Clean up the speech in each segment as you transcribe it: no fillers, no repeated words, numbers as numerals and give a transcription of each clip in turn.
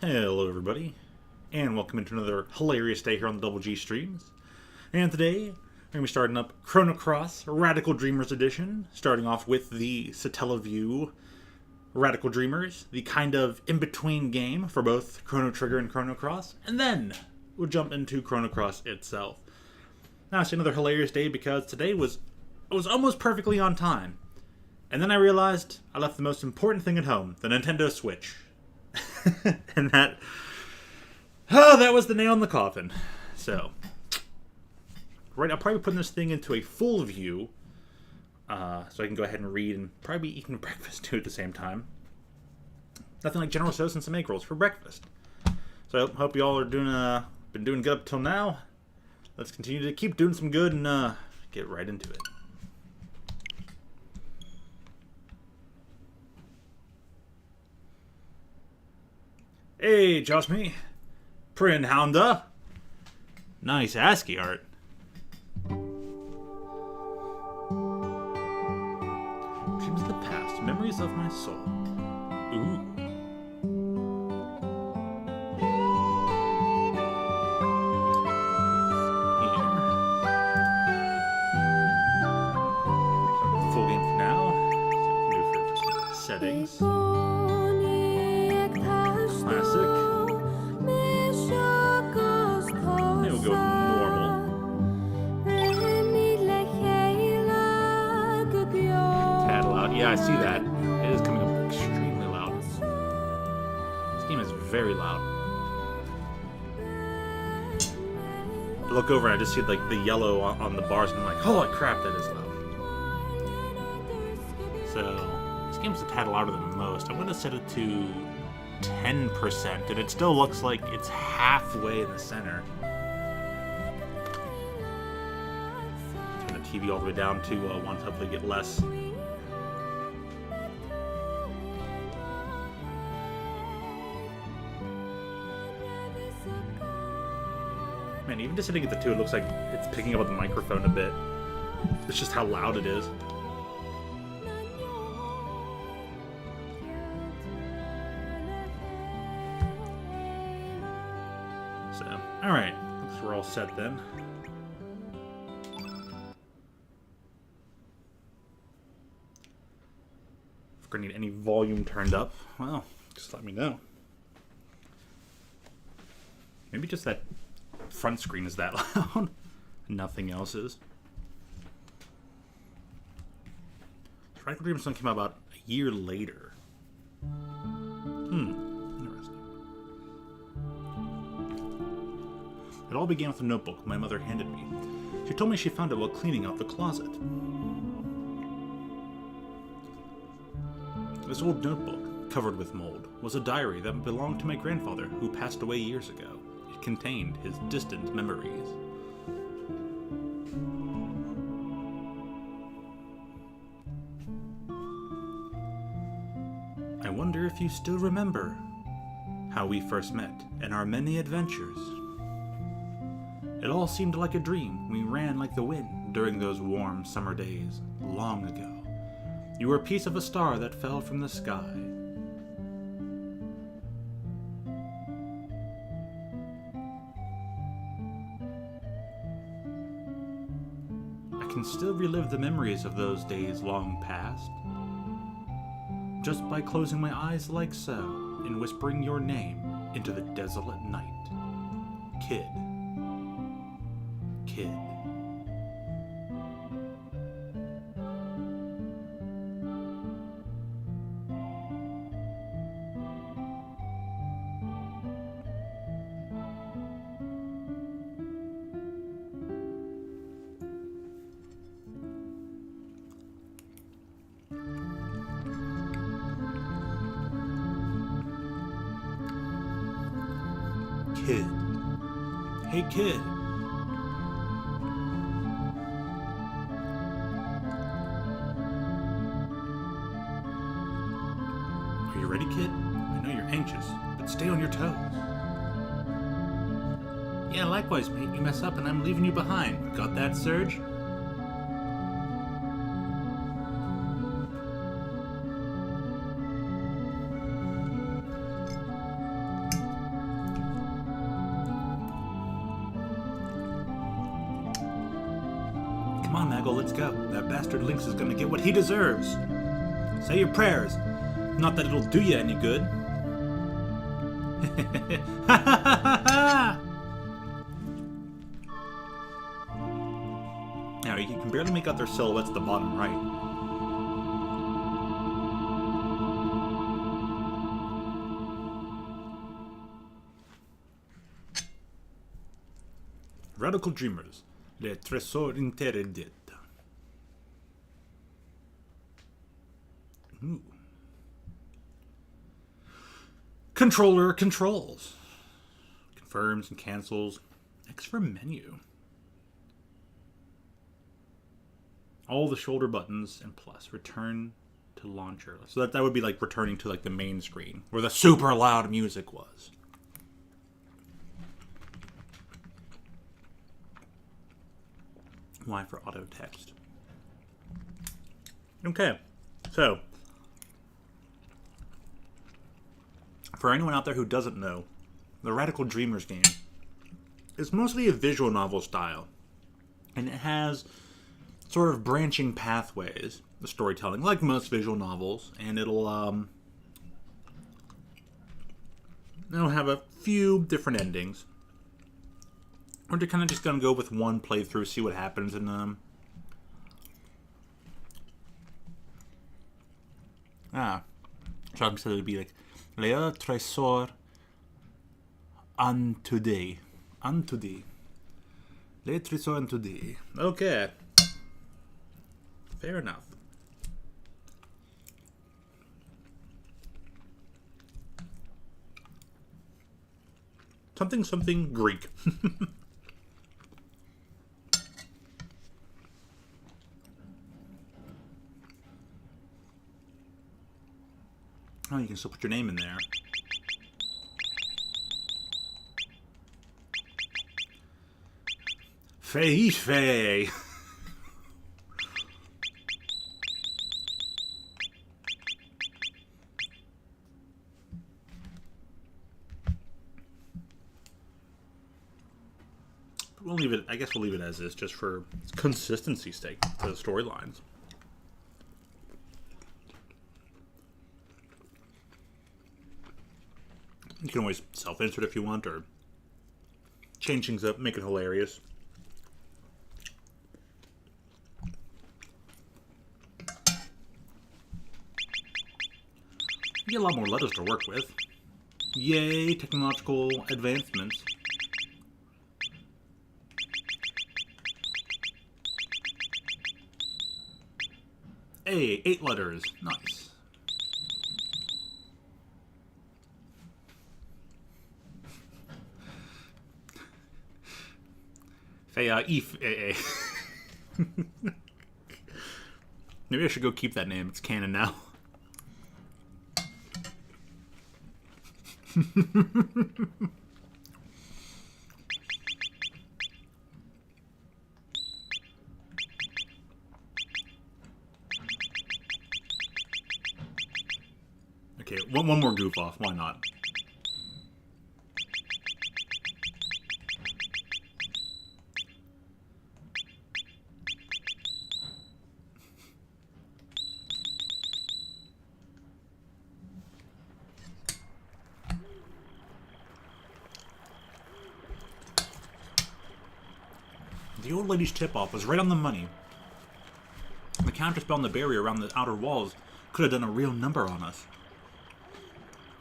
Hello everybody, and welcome into another hilarious day here on the Double G streams. And today, we're going to be starting up Chrono Cross Radical Dreamers Edition, starting off with the Satellaview Radical Dreamers, the kind of in-between game for both Chrono Trigger and Chrono Cross, and then we'll jump into Chrono Cross itself. Now, it's another hilarious day because today was almost perfectly on time. And then I realized I left the most important thing at home, the Nintendo Switch. And that was the nail in the coffin. So, right, I'll probably be putting this thing into a full view, so I can go ahead and read and probably be eating breakfast too at the same time. Nothing like General Tso's and some egg rolls for breakfast. So I hope you all are been doing good up till now. Let's continue to keep doing some good and get right into it. Hey, Josmy. Prin Hounda. Nice ASCII art. Dreams of the past, memories of my soul. Ooh. Here. Full game for now. So we can do for settings. Classic. Maybe we'll go with normal. Tad loud. Yeah, I see that. It is coming up extremely loud. This game is very loud. I look over and I just see like the yellow on the bars and I'm like, holy crap, that is loud. So, this game's a tad louder than most. I'm going to set it to 10%, and it still looks like it's halfway in the center. Turn the TV all the way down to one to hopefully get less. Man, even just sitting at the 2, it looks like it's picking up on the microphone a bit. It's just how loud it is. Alright, looks we're all set then. If we're going to need any volume turned up, well, just let me know. Maybe just that front screen is that loud. Nothing else is. Radical Dreamers came out about a year later. It all began with a notebook my mother handed me. She told me she found it while cleaning out the closet. This old notebook, covered with mold, was a diary that belonged to my grandfather who passed away years ago. It contained his distant memories. I wonder if you still remember how we first met and our many adventures. It all seemed like a dream. We ran like the wind during those warm summer days, long ago. You were a piece of a star that fell from the sky. I can still relive the memories of those days long past, just by closing my eyes like so, and whispering your name into the desolate night. Kid. Kid. Kid. Hey, kid. Are you ready, kid? I know you're anxious, but stay on your toes. Yeah, likewise, mate. You mess up and I'm leaving you behind. Got that, Surge? on, Maggle, let's go. That bastard Lynx is gonna get what he deserves. Say your prayers. Not that it'll do you any good. Ha ha ha ha ha! Now, you can barely make out their silhouettes at the bottom right. Radical Dreamers, le trésor interdit. Ooh. Controller controls. Confirms and cancels. X for menu. All the shoulder buttons and plus. Return to launcher. So that would be like returning to like the main screen where the super loud music was. Y for auto text. Okay, so for anyone out there who doesn't know, the Radical Dreamers game is mostly a visual novel style, and it has sort of branching pathways, the storytelling, like most visual novels, and it'll have a few different endings. Or they're kind of just going to go with one playthrough, see what happens, and so I'm said it'd be like Le Trésor Antudé. Antudé. Le Trésor Antudé. Okay. Fair enough. Something Greek. Oh, you can still put your name in there. Fei. We'll leave it. I guess we'll leave it as is, just for consistency's sake to the storylines. You can always self-insert if you want, or change things up, make it hilarious. You get a lot more letters to work with. Yay, technological advancements. Hey, 8 letters. Nice. Maybe I should go keep that name. It's canon now. Okay, one more goof off. Why not? The old lady's tip-off was right on the money. The counterspell and the barrier around the outer walls could have done a real number on us.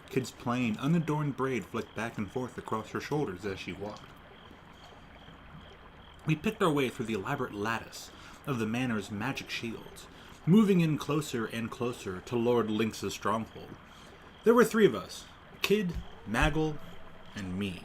Kid's plain, unadorned braid flicked back and forth across her shoulders as she walked. We picked our way through the elaborate lattice of the manor's magic shields, moving in closer and closer to Lord Lynx's stronghold. There were 3 of us, Kid, Maggle, and me.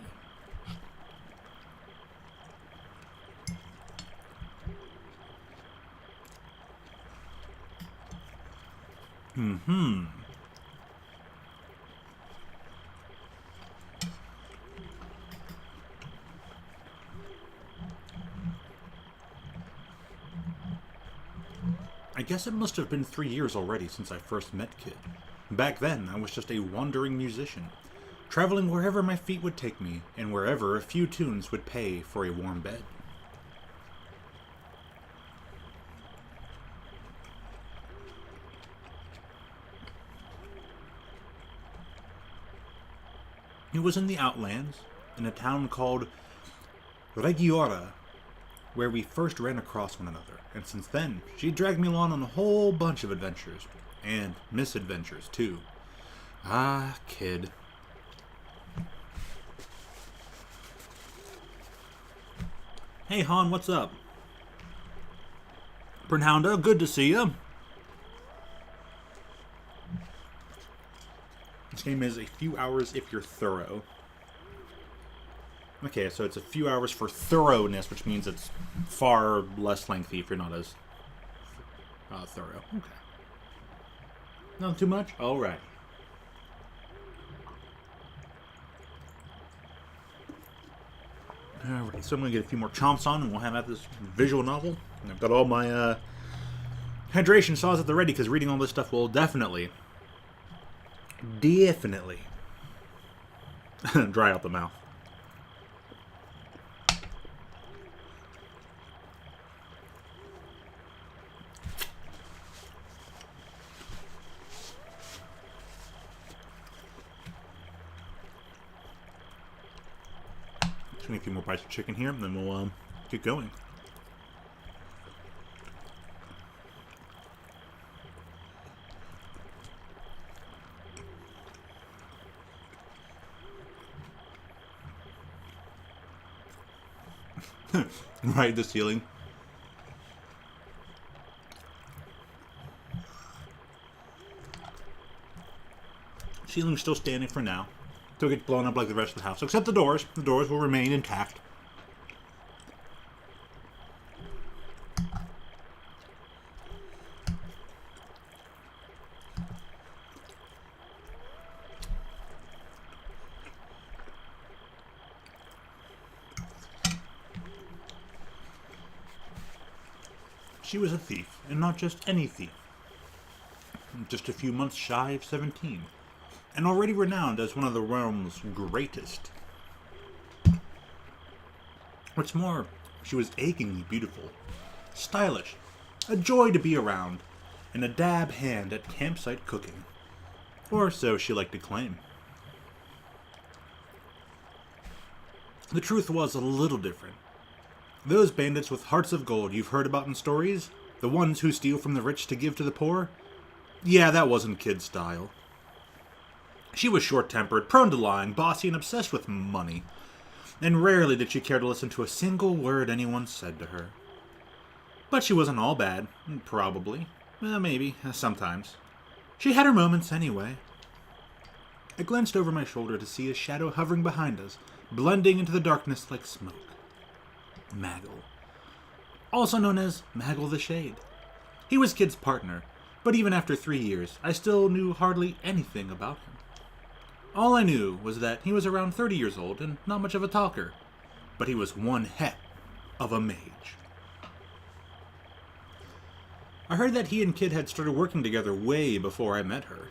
I guess it must have been 3 years already since I first met Kid. Back then, I was just a wandering musician, traveling wherever my feet would take me, and wherever a few tunes would pay for a warm bed. It was in the Outlands, in a town called Regiora, where we first ran across one another, and since then, she dragged me along on a whole bunch of adventures, and misadventures, too. Ah, kid. Hey, Han, what's up? Brunhounda, good to see you. This game is a few hours if you're thorough. Okay, so it's a few hours for thoroughness, which means it's far less lengthy if you're not as thorough. Okay. Not too much? Alright. Alright, so I'm going to get a few more chomps on and we'll have this visual novel. And I've got all my hydration saws at the ready because reading all this stuff will definitely dry out the mouth. Just gonna get a few more bites of chicken here, and then we'll get going. Right, the ceiling. Ceiling's still standing for now. Still gets blown up like the rest of the house, except the doors. The doors will remain intact. She was a thief, and not just any thief. Just a few months shy of 17, and already renowned as one of the realm's greatest. What's more, she was achingly beautiful, stylish, a joy to be around, and a dab hand at campsite cooking. Or so she liked to claim. The truth was a little different. Those bandits with hearts of gold you've heard about in stories, the ones who steal from the rich to give to the poor, yeah, that wasn't kid style. She was short-tempered, prone to lying, bossy, and obsessed with money, and rarely did she care to listen to a single word anyone said to her. But she wasn't all bad, probably. Maybe, sometimes. She had her moments anyway. I glanced over my shoulder to see a shadow hovering behind us, blending into the darkness like smoke. Maggle. Also known as Maggle the Shade. He was Kid's partner, but even after 3 years, I still knew hardly anything about him. All I knew was that he was around 30 years old and not much of a talker, but he was one heck of a mage. I heard that he and Kid had started working together way before I met her.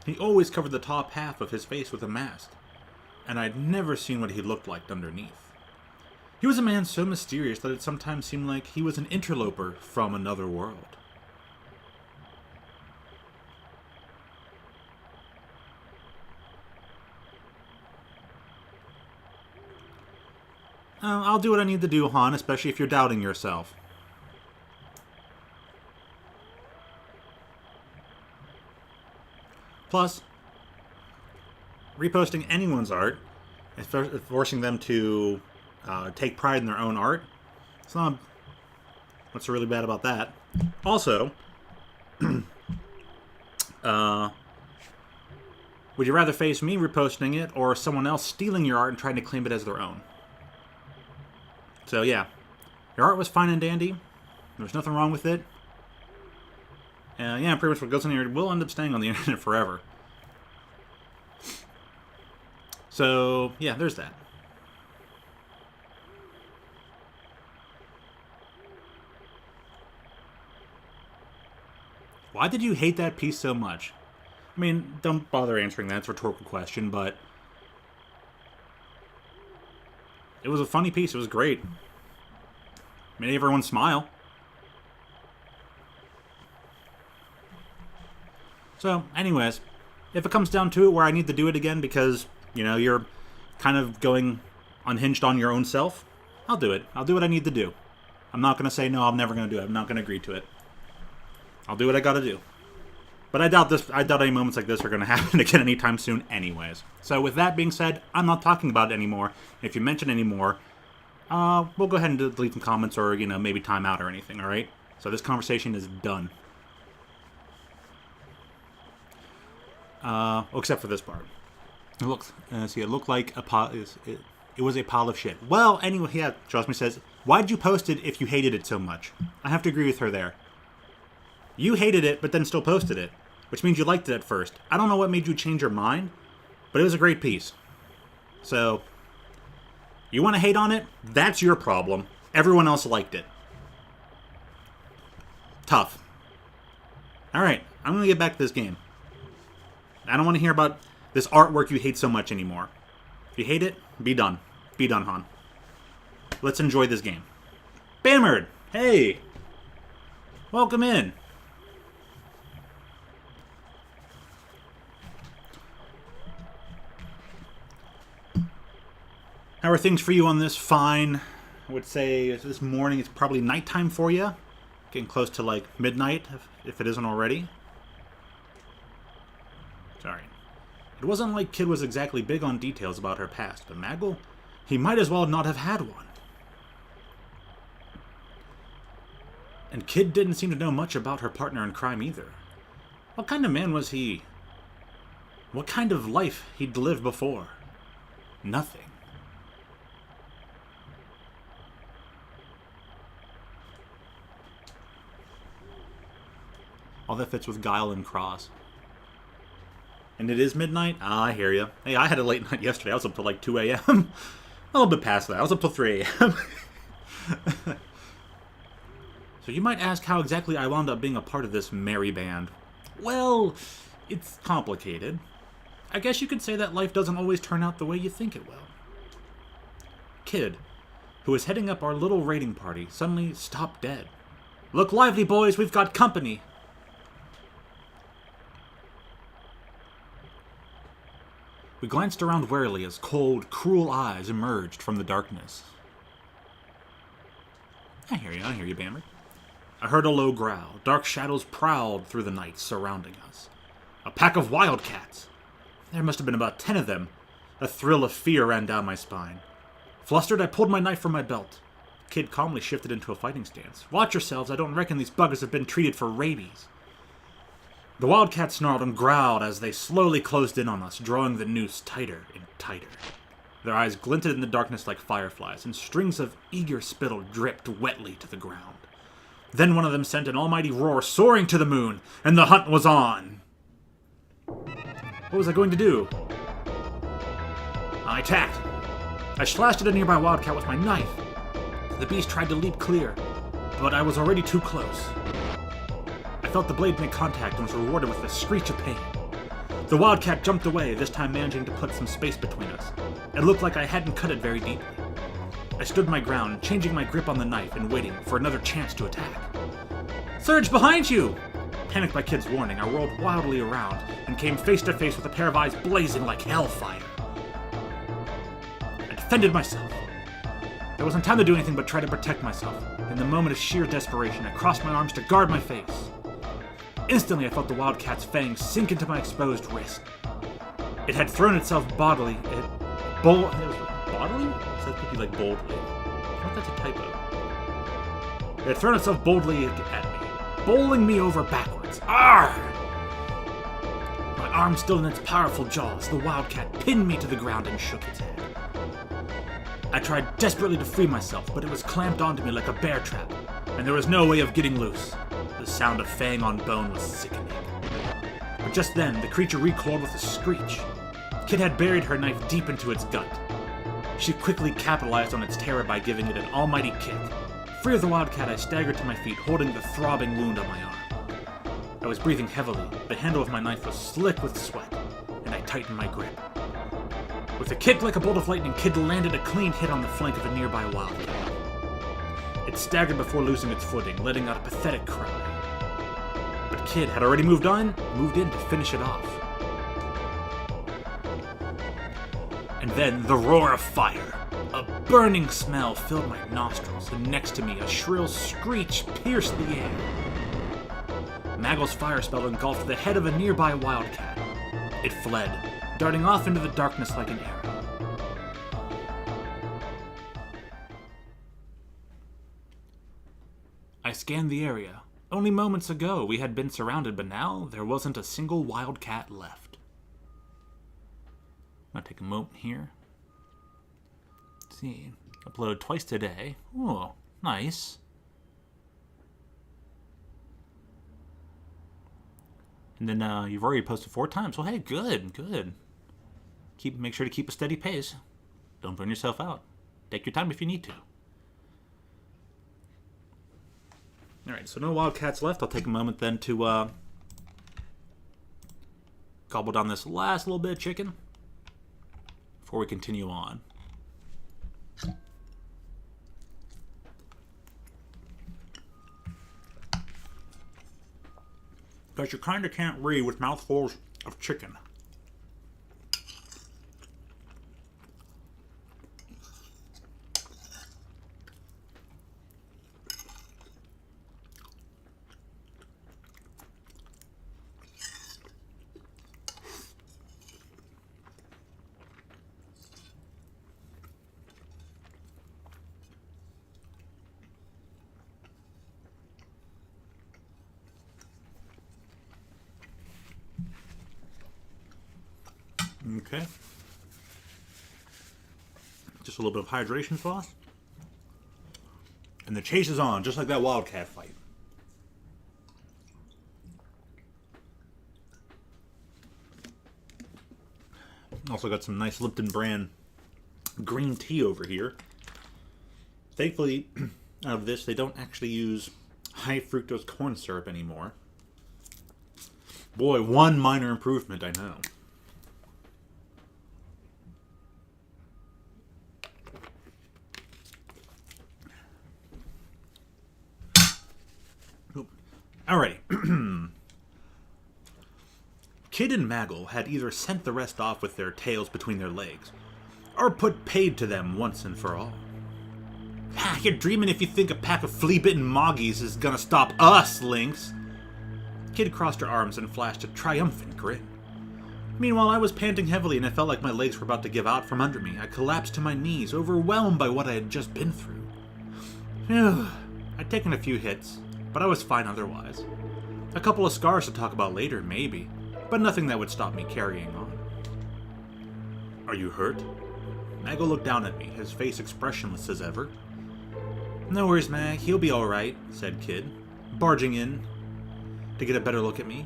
He always covered the top half of his face with a mask, and I'd never seen what he looked like underneath. He was a man so mysterious that it sometimes seemed like he was an interloper from another world. I'll do what I need to do, Han, especially if you're doubting yourself. Plus, reposting anyone's art, forcing them to take pride in their own art, it's not... What's really bad about that? Also, would you rather face me reposting it or someone else stealing your art and trying to claim it as their own? So yeah, your art was fine and dandy. There was nothing wrong with it. Yeah, pretty much what goes on here will end up staying on the internet forever. So yeah, there's that. Why did you hate that piece so much? I mean, don't bother answering that. It's a rhetorical question, but it was a funny piece. It was great. Made everyone smile. So, anyways, if it comes down to it where I need to do it again because You know, you're kind of going unhinged on your own self. I'll do it. I'll do what I need to do. I'm not going to say, no, I'm never going to do it. I'm not going to agree to it. I'll do what I got to do. But I doubt any moments like this are going to happen again anytime soon anyways. So with that being said, I'm not talking about it anymore. If you mention any more, we'll go ahead and delete some comments or, you know, maybe time out or anything, alright? So this conversation is done. Except for this part. It looks, it looked like it was a pile of shit. Well, anyway, yeah, Trust Me says, why'd you post it if you hated it so much? I have to agree with her there. You hated it, but then still posted it, which means you liked it at first. I don't know what made you change your mind, but it was a great piece. So, you want to hate on it? That's your problem. Everyone else liked it. Tough. Alright, I'm going to get back to this game. I don't want to hear about this artwork you hate so much anymore. If you hate it, be done. Be done, hon. Let's enjoy this game. Bammered! Hey! Welcome in. How are things for you on this fine, I would say this morning, it's probably nighttime for you. Getting close to like midnight, if it isn't already. Sorry. It wasn't like Kid was exactly big on details about her past, but Maggle, he might as well not have had one. And Kid didn't seem to know much about her partner in crime either. What kind of man was he? What kind of life he'd lived before? Nothing. All that fits with Guile and Cross. And it is midnight? Ah, I hear you. Hey, I had a late night yesterday. I was up till like 2 a.m. A little bit past that. I was up till 3 a.m. So you might ask how exactly I wound up being a part of this merry band. Well, it's complicated. I guess you could say that life doesn't always turn out the way you think it will. Kid, who was heading up our little raiding party, suddenly stopped dead. Look lively, boys, we've got company! We glanced around warily as cold, cruel eyes emerged from the darkness. I hear you, Bammer. I heard a low growl. Dark shadows prowled through the night surrounding us. A pack of wildcats! There must have been about 10 of them. A thrill of fear ran down my spine. Flustered, I pulled my knife from my belt. Kid calmly shifted into a fighting stance. Watch yourselves, I don't reckon these buggers have been treated for rabies. The wildcats snarled and growled as they slowly closed in on us, drawing the noose tighter and tighter. Their eyes glinted in the darkness like fireflies, and strings of eager spittle dripped wetly to the ground. Then one of them sent an almighty roar soaring to the moon, and the hunt was on! What was I going to do? I attacked. I slashed at a nearby wildcat with my knife. The beast tried to leap clear, but I was already too close. I felt the blade make contact and was rewarded with a screech of pain. The wildcat jumped away, this time managing to put some space between us. It looked like I hadn't cut it very deeply. I stood my ground, changing my grip on the knife and waiting for another chance to attack. Surge behind you! Panicked by Kid's warning, I whirled wildly around and came face to face with a pair of eyes blazing like hellfire. I defended myself. There wasn't time to do anything but try to protect myself. In the moment of sheer desperation, I crossed my arms to guard my face. Instantly, I felt the wildcat's fangs sink into my exposed wrist. It had thrown itself bodily. It was bodily? So that could be like boldly. I thought that's a typo. It had thrown itself boldly at me, bowling me over backwards. Arrgh! My arm still in its powerful jaws, the wildcat pinned me to the ground and shook its head. I tried desperately to free myself, but it was clamped onto me like a bear trap, and there was no way of getting loose. The sound of fang on bone was sickening. But just then, the creature recoiled with a screech. Kid had buried her knife deep into its gut. She quickly capitalized on its terror by giving it an almighty kick. Free of the wildcat, I staggered to my feet, holding the throbbing wound on my arm. I was breathing heavily. The handle of my knife was slick with sweat, and I tightened my grip. With a kick like a bolt of lightning, Kid landed a clean hit on the flank of a nearby wildcat. It staggered before losing its footing, letting out a pathetic cry. But Kid had already moved in to finish it off. And then the roar of fire. A burning smell filled my nostrils, and next to me a shrill screech pierced the air. Maggle's fire spell engulfed the head of a nearby wildcat. It fled, darting off into the darkness like an arrow. I scanned the area. Only moments ago we had been surrounded, but now there wasn't a single wildcat left. I'm gonna take a moment here. Let's see. Upload twice today. Oh, nice. And then you've already posted 4 times. Well, hey, good. Make sure to keep a steady pace. Don't burn yourself out. Take your time if you need to. Alright, so no wildcats left. I'll take a moment then to gobble down this last little bit of chicken before we continue on. Because you kind of can't read with mouthfuls of chicken. Okay. Just a little bit of hydration sauce. And the chase is on, just like that wildcat fight. Also got some nice Lipton brand green tea over here. Thankfully, out of this, they don't actually use high fructose corn syrup anymore. Boy, one minor improvement, I know. Alrighty. Kid and Maggle had either sent the rest off with their tails between their legs, or put paid to them once and for all. You're dreaming if you think a pack of flea-bitten moggies is gonna stop us, Lynx. Kid crossed her arms and flashed a triumphant grin. Meanwhile, I was panting heavily and it felt like my legs were about to give out from under me. I collapsed to my knees, overwhelmed by what I had just been through. Phew. I'd taken a few hits, but I was fine otherwise. A couple of scars to talk about later, maybe, but nothing that would stop me carrying on. Are you hurt? Maggle looked down at me, his face expressionless as ever. No worries, Mag, he'll be alright, said Kid, barging in to get a better look at me.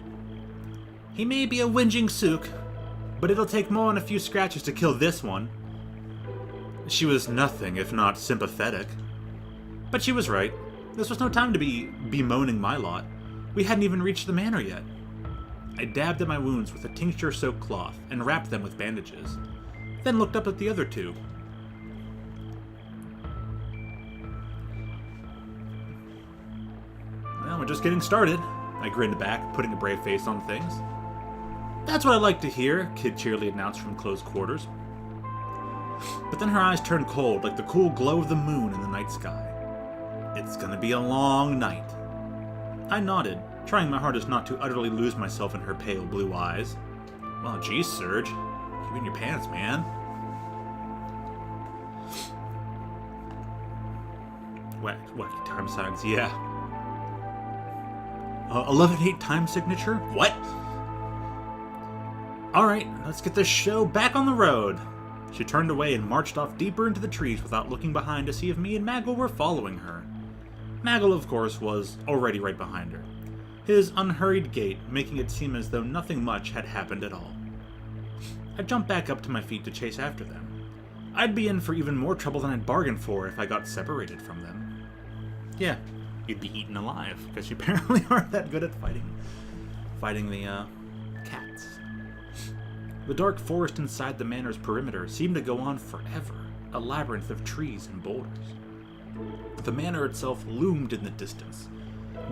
He may be a whinging sook, but it'll take more than a few scratches to kill this one. She was nothing if not sympathetic. But she was right. This was no time to be bemoaning my lot. We hadn't even reached the manor yet. I dabbed at my wounds with a tincture-soaked cloth and wrapped them with bandages, then looked up at the other two. Well, we're just getting started, I grinned back, putting a brave face on things. That's what I like to hear, Kid cheerily announced from close quarters. But then her eyes turned cold, like the cool glow of the moon in the night sky. It's gonna be a long night. I nodded, trying my hardest not to utterly lose myself in her pale blue eyes. Well, geez, Serge. Keep it in your pants, man. Wacky time signs, yeah. 11-8 time signature? What? Alright, let's get this show back on the road. She turned away and marched off deeper into the trees without looking behind to see if me and Maggle were following her. Maggle, of course, was already right behind her, his unhurried gait making it seem as though nothing much had happened at all. I jumped back up to my feet to chase after them. I'd be in for even more trouble than I'd bargained for if I got separated from them. Yeah, you'd be eaten alive, because you apparently aren't that good at fighting the cats. The dark forest inside the manor's perimeter seemed to go on forever, a labyrinth of trees and boulders. The manor itself loomed in the distance,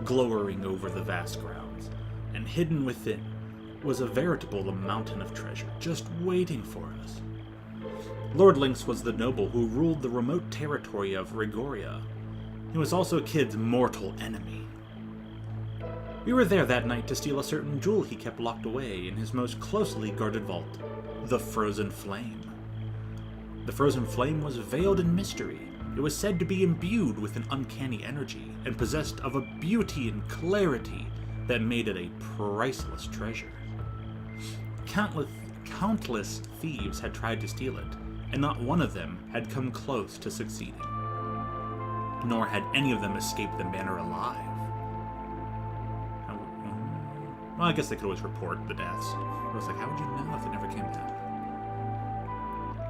glowering over the vast grounds, and hidden within was a veritable mountain of treasure just waiting for us. Lord Lynx was the noble who ruled the remote territory of Rigoria. He was also Kid's mortal enemy. We were there that night to steal a certain jewel he kept locked away in his most closely guarded vault, the Frozen Flame. The Frozen Flame was veiled in mystery. It was said to be imbued with an uncanny energy and possessed of a beauty and clarity that made it a priceless treasure. Countless thieves had tried to steal it, and not one of them had come close to succeeding. Nor had any of them escaped the manor alive. Well, I guess they could always report the deaths. I was like, how would you know if they never came back?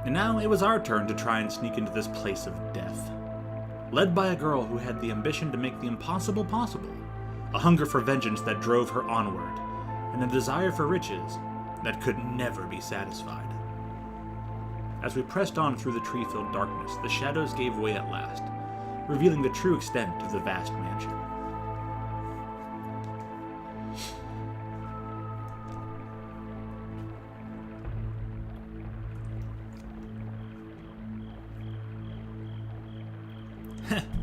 And now it was our turn to try and sneak into this place of death. Led by a girl who had the ambition to make the impossible possible, a hunger for vengeance that drove her onward, and a desire for riches that could never be satisfied. As we pressed on through the tree-filled darkness, the shadows gave way at last, revealing the true extent of the vast mansion.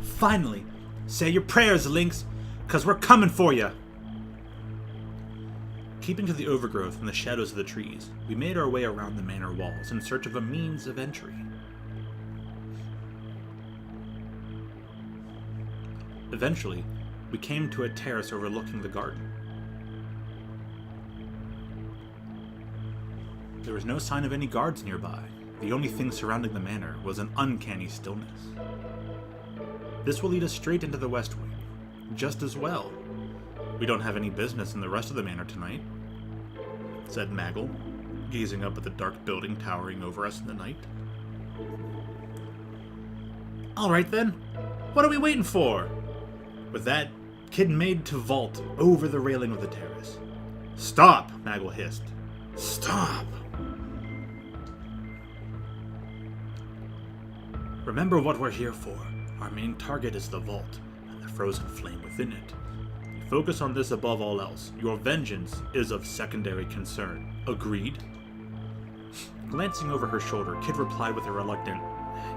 Finally! Say your prayers, Lynx, 'cause we're coming for you! Keeping to the overgrowth and the shadows of the trees, we made our way around the manor walls in search of a means of entry. Eventually, we came to a terrace overlooking the garden. There was no sign of any guards nearby. The only thing surrounding the manor was an uncanny stillness. This will lead us straight into the West Wing. Just as well. We don't have any business in the rest of the manor tonight, said Maggle, gazing up at the dark building towering over us in the night. Alright then, what are we waiting for? With that, Kid made to vault over the railing of the terrace. Stop, Maggle hissed. Stop! Remember what we're here for. Our main target is the vault, and the frozen flame within it. You focus on this above all else. Your vengeance is of secondary concern. Agreed? Glancing over her shoulder, Kid replied with a reluctant,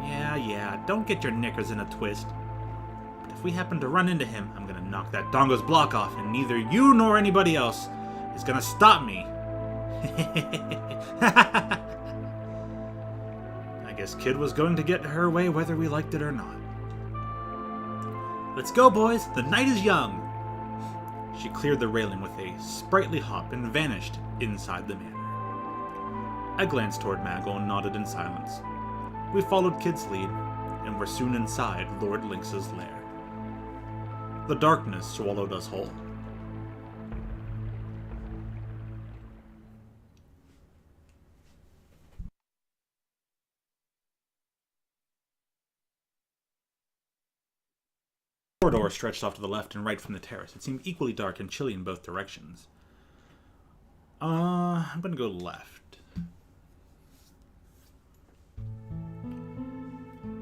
Yeah, don't get your knickers in a twist. But if we happen to run into him, I'm gonna knock that dongo's block off, and neither you nor anybody else is gonna stop me. I guess Kid was going to get her way whether we liked it or not. Let's go, boys! The night is young! She cleared the railing with a sprightly hop and vanished inside the manor. I glanced toward Maggle and nodded in silence. We followed Kid's lead, and were soon inside Lord Lynx's lair. The darkness swallowed us whole. The corridor stretched off to the left and right from the terrace. It seemed equally dark and chilly in both directions. I'm gonna go left.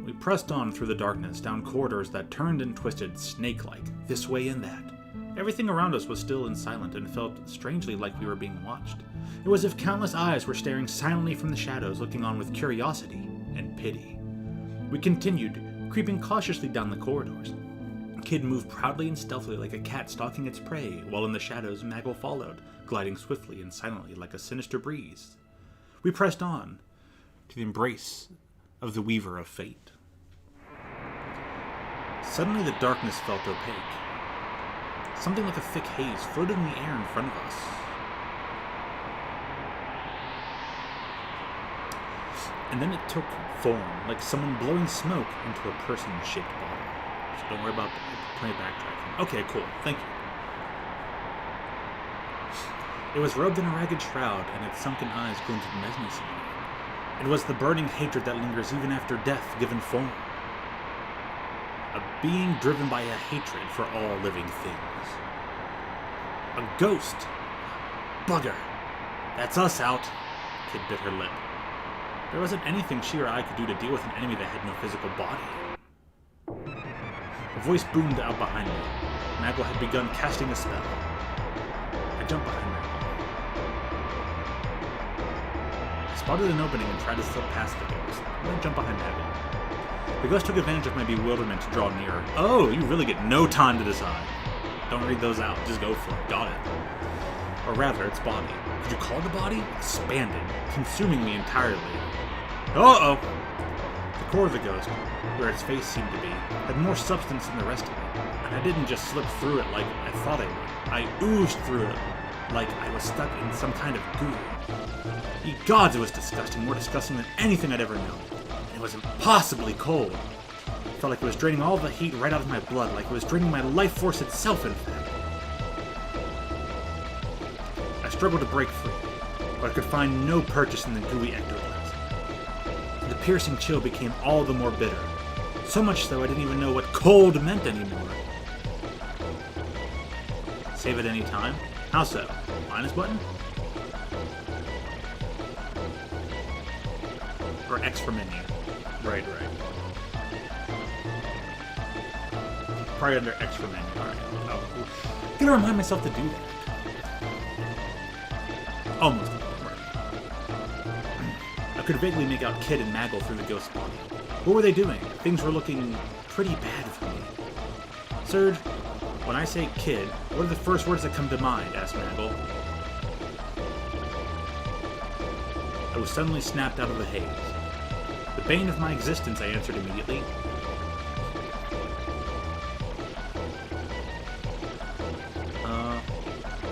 We pressed on through the darkness, down corridors that turned and twisted snake-like, this way and that. Everything around us was still and silent, and felt strangely like we were being watched. It was as if countless eyes were staring silently from the shadows, looking on with curiosity and pity. We continued, creeping cautiously down the corridors. Kid moved proudly and stealthily like a cat stalking its prey, while in the shadows Maggle followed, gliding swiftly and silently like a sinister breeze. We pressed on, to the embrace of the Weaver of Fate. Suddenly the darkness felt opaque. Something like a thick haze floated in the air in front of us. And then it took form, like someone blowing smoke into a person-shaped bottle. So don't worry about plenty of backtracking. Okay, cool. Thank you. It was robed in a ragged shroud, and its sunken eyes glinted menacingly. It was the burning hatred that lingers even after death given form. A being driven by a hatred for all living things. A ghost. Bugger. That's us out. Kid bit her lip. There wasn't anything she or I could do to deal with an enemy that had no physical body. A voice boomed out behind me. Maggle had begun casting a spell. I jumped behind Maggle. spotted an opening and tried to slip past the ghost. Then jump behind Maggle. The ghost took advantage of my bewilderment to draw nearer. Oh, you really get no time to decide. Don't read those out, just go for it. Got it. Or rather, its body. Could you call it a body? Expanded, consuming me entirely. Uh-oh! The core of the ghost, where its face seemed to be, had more substance than the rest of it, and I didn't just slip through it like I thought I would. I oozed through it like I was stuck in some kind of goo. Ye gods, it was disgusting, more disgusting than anything I'd ever known. And it was impossibly cold. It felt like it was draining all the heat right out of my blood, like it was draining my life force itself, in fact. I struggled to break free, but I could find no purchase in the gooey ectoplasm. The piercing chill became all the more bitter. So much so I didn't even know what cold meant anymore. Save at any time? How so? Minus button? Or X for menu? Right. Probably under X for menu. Alright. Oh, I'm gonna remind myself to do that. Almost. I could vaguely make out Kid and Maggle through the ghost body. What were they doing? Things were looking pretty bad for me. Serge, when I say Kid, what are the first words that come to mind? Asked Maggle. I was suddenly snapped out of the haze. The bane of my existence, I answered immediately.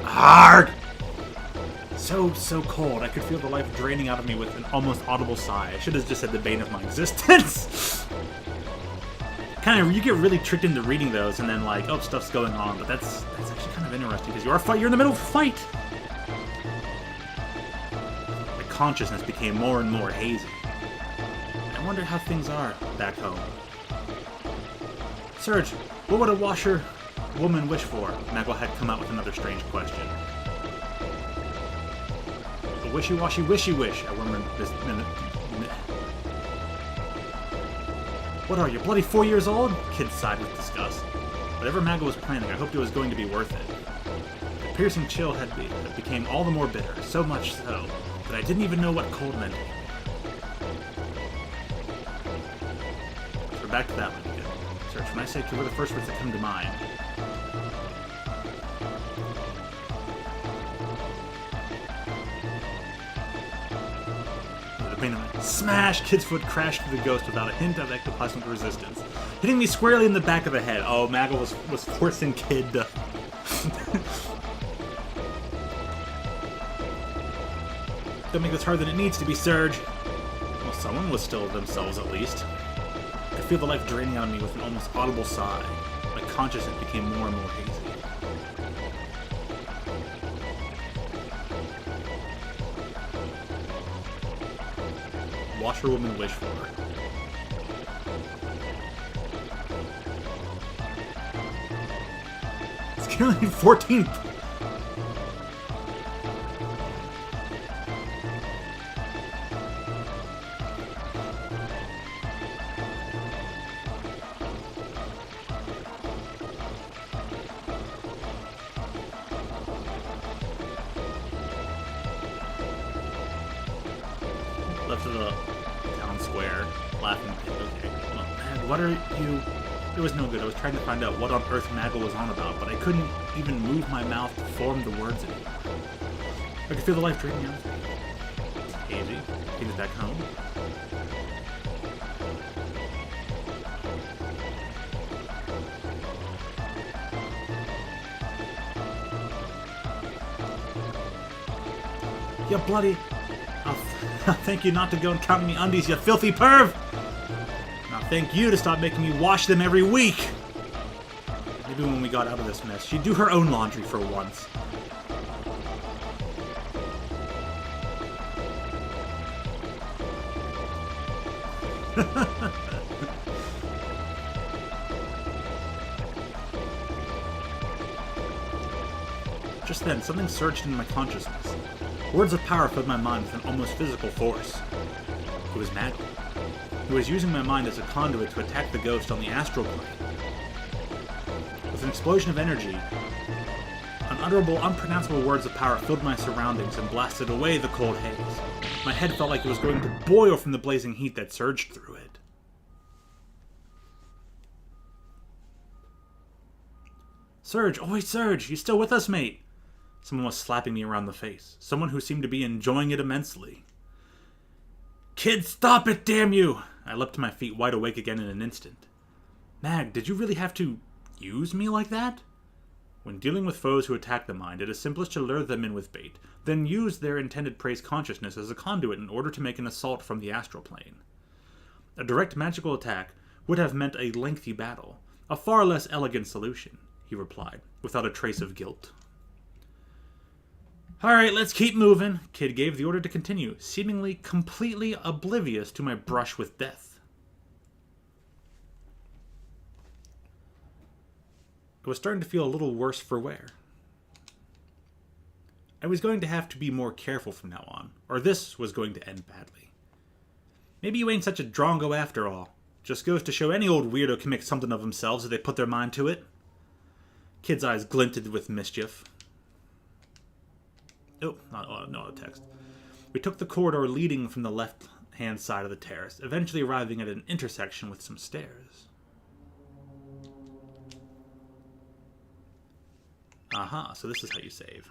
Hard! So cold. I could feel the life draining out of me with an almost audible sigh. I should have just said the bane of my existence. You get really tricked into reading those, and then like, oh, stuff's going on. But that's actually kind of interesting because you're in the middle of a fight. My consciousness became more and more hazy. I wonder how things are back home. Serge, what would a washerwoman wish for? Maggle had come out with another strange question. A wishy-washy wishy wish, I murmured this minute. What are you, bloody 4 years old? Kid sighed with disgust. Whatever Maggle was planning, I hoped it was going to be worth it. The piercing chill had became all the more bitter, so much so that I didn't even know what cold meant anymore. So we're back to that one again. Search, when I say what are the first words that come to mind? Smash! Kid's foot crashed through the ghost without a hint of ectoplasmic resistance, hitting me squarely in the back of the head. Oh, Maggle was forcing Kid to... Don't make this harder than it needs to be, Serge. Well, someone was still themselves, at least. I could feel the life draining out of me with an almost audible sigh. My consciousness became more and more hazy. Washerwoman wish for. It's currently 14. Left of the town square, laughing pit. Okay. Well, man, what are you... It was no good. I was trying to find out what on earth Maggle was on about, but I couldn't even move my mouth to form the words anymore. I could feel the life draining out of me. Hazy. Take us back home. You bloody... I'll thank you not to go and count me undies, you filthy perv! And I'll thank you to stop making me wash them every week! Maybe when we got out of this mess, she'd do her own laundry for once. Just then, something surged into my consciousness. Words of power filled my mind with an almost physical force. It was Maggle. He was using my mind as a conduit to attack the ghost on the astral plane. With an explosion of energy, an Unutterable, unpronounceable words of power filled my surroundings and blasted away the cold haze. My head felt like it was going to boil from the blazing heat that surged through it. Surge! Oi, Surge! You still with us, mate? Someone was slapping me around the face. Someone who seemed to be enjoying it immensely. Kid, stop it, damn you! I leapt to my feet, wide awake again in an instant. Mag, did you really have to use me like that? When dealing with foes who attack the mind, it is simplest to lure them in with bait, then use their intended prey's consciousness as a conduit in order to make an assault from the astral plane. A direct magical attack would have meant a lengthy battle, a far less elegant solution, he replied, without a trace of guilt. Alright, let's keep moving. Kid gave the order to continue, seemingly completely oblivious to my brush with death. I was starting to feel a little worse for wear. I was going to have to be more careful from now on, or this was going to end badly. Maybe you ain't such a drongo after all. Just goes to show any old weirdo can make something of themselves if they put their mind to it. Kid's eyes glinted with mischief. Oh, not a text. We took the corridor leading from the left-hand side of the terrace, eventually arriving at an intersection with some stairs. Aha, so this is how you save.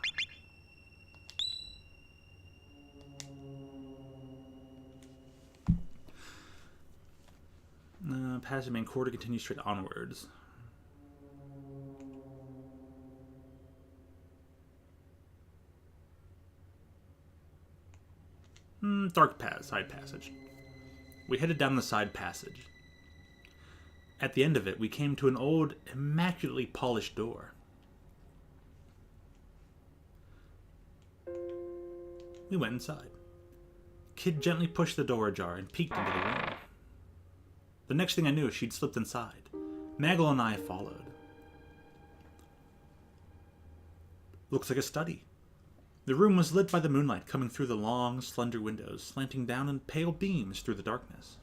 Past the main corridor, continue straight onwards. Side passage. We headed down the side passage. At the end of it, we came to an old, immaculately polished door. We went inside. Kid gently pushed the door ajar and peeked into the room. The next thing I knew, she'd slipped inside. Maggle and I followed. Looks like a study. The room was lit by the moonlight coming through the long, slender windows, slanting down in pale beams through the darkness.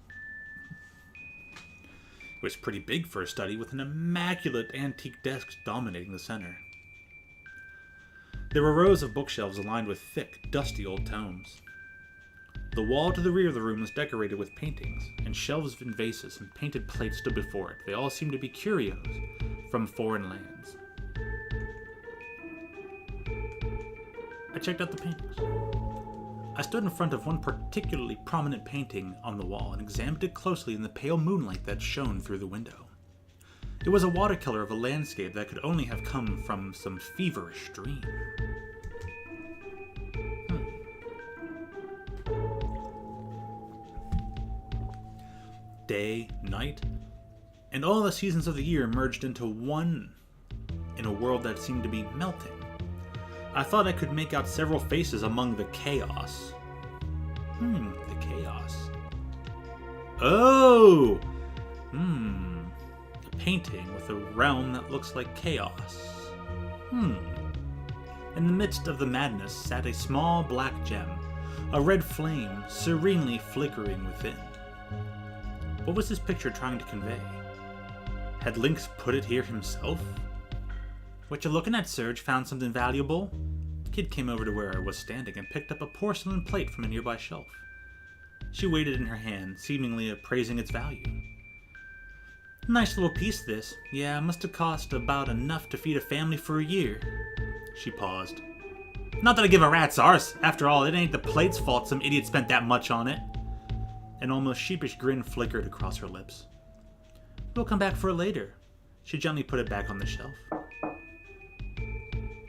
It was pretty big for a study, with an immaculate antique desk dominating the center. There were rows of bookshelves aligned with thick, dusty old tomes. The wall to the rear of the room was decorated with paintings, and shelves and vases and painted plates stood before it. They all seemed to be curios from foreign lands. I checked out the paintings. I stood in front of one particularly prominent painting on the wall and examined it closely in the pale moonlight that shone through the window. It was a watercolor of a landscape that could only have come from some feverish dream. Day, night, and all the seasons of the year merged into one in a world that seemed to be melting. I thought I could make out several faces among the chaos. The chaos. Oh! A painting with a realm that looks like chaos. In the midst of the madness sat a small black gem, a red flame serenely flickering within. What was this picture trying to convey? Had Lynx put it here himself? What you looking at, Serge? Found something valuable? The kid came over to where I was standing and picked up a porcelain plate from a nearby shelf. She weighed it in her hand, seemingly appraising its value. Nice little piece, this. Yeah, must have cost about enough to feed a family for a year. She paused. Not that I give a rat's arse. After all, it ain't the plate's fault some idiot spent that much on it. An almost sheepish grin flickered across her lips. We'll come back for it later. She gently put it back on the shelf.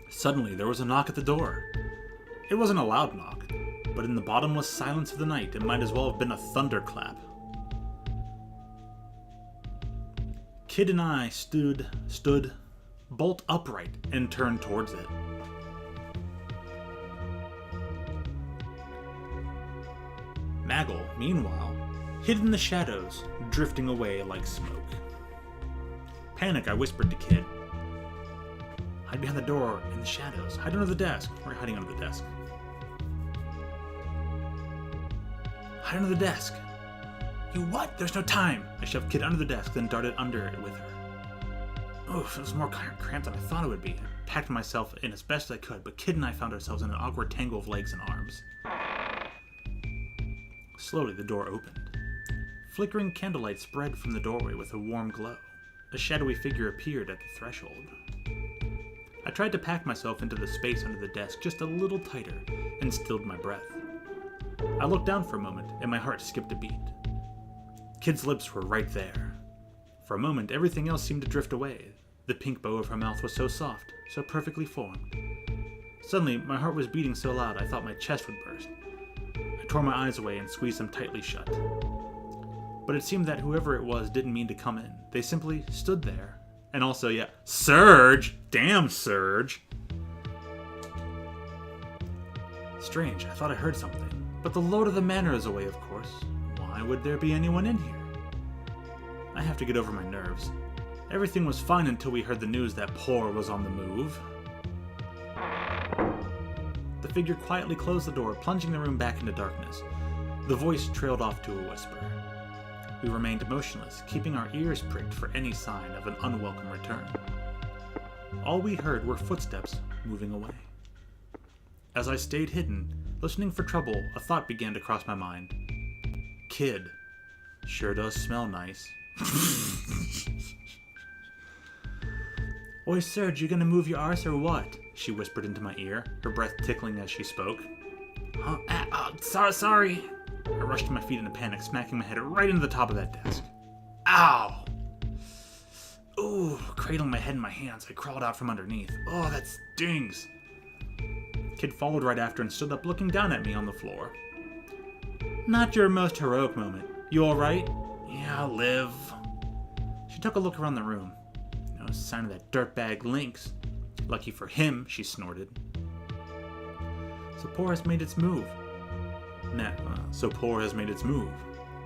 Suddenly, there was a knock at the door. It wasn't a loud knock, but in the bottomless silence of the night, it might as well have been a thunderclap. Kid and I stood bolt upright and turned towards it. Maggle, meanwhile, hid in the shadows, drifting away like smoke. Panic, I whispered to Kid. Hide behind the door, in the shadows. Hide under the desk. We're hiding under the desk. Hide under the desk. You what? There's no time. I shoved Kid under the desk, then darted under it with her. Oof, it was more cramped than I thought it would be. I packed myself in as best I could, but Kid and I found ourselves in an awkward tangle of legs and arms. Slowly, the door opened. Flickering candlelight spread from the doorway with a warm glow. A shadowy figure appeared at the threshold. I tried to pack myself into the space under the desk just a little tighter and stilled my breath. I looked down for a moment and my heart skipped a beat. Kid's lips were right there. For a moment, everything else seemed to drift away. The pink bow of her mouth was so soft, so perfectly formed. Suddenly, my heart was beating so loud I thought my chest would burst. I tore my eyes away and squeezed them tightly shut. But it seemed that whoever it was didn't mean to come in. They simply stood there. And also, yeah, Surge! Damn, Surge! Strange, I thought I heard something. But the Lord of the Manor is away, of course. Why would there be anyone in here? I have to get over my nerves. Everything was fine until we heard the news that Poor was on the move. The figure quietly closed the door, plunging the room back into darkness. The voice trailed off to a whisper. We remained motionless, keeping our ears pricked for any sign of an unwelcome return. All we heard were footsteps moving away. As I stayed hidden, listening for trouble, a thought began to cross my mind. Kid. Sure does smell nice. Oi, Surge, you gonna move your arse or what? She whispered into my ear, her breath tickling as she spoke. Sorry. I rushed to my feet in a panic, smacking my head right into the top of that desk. Ow! Ooh, cradling my head in my hands, I crawled out from underneath. Oh, that stings! Kid followed right after and stood up looking down at me on the floor. Not your most heroic moment. You alright? Yeah, I'll live. She took a look around the room. No sign of that dirtbag Lynx. Lucky for him, she snorted. So Poor has made its move. So Poor has made its move.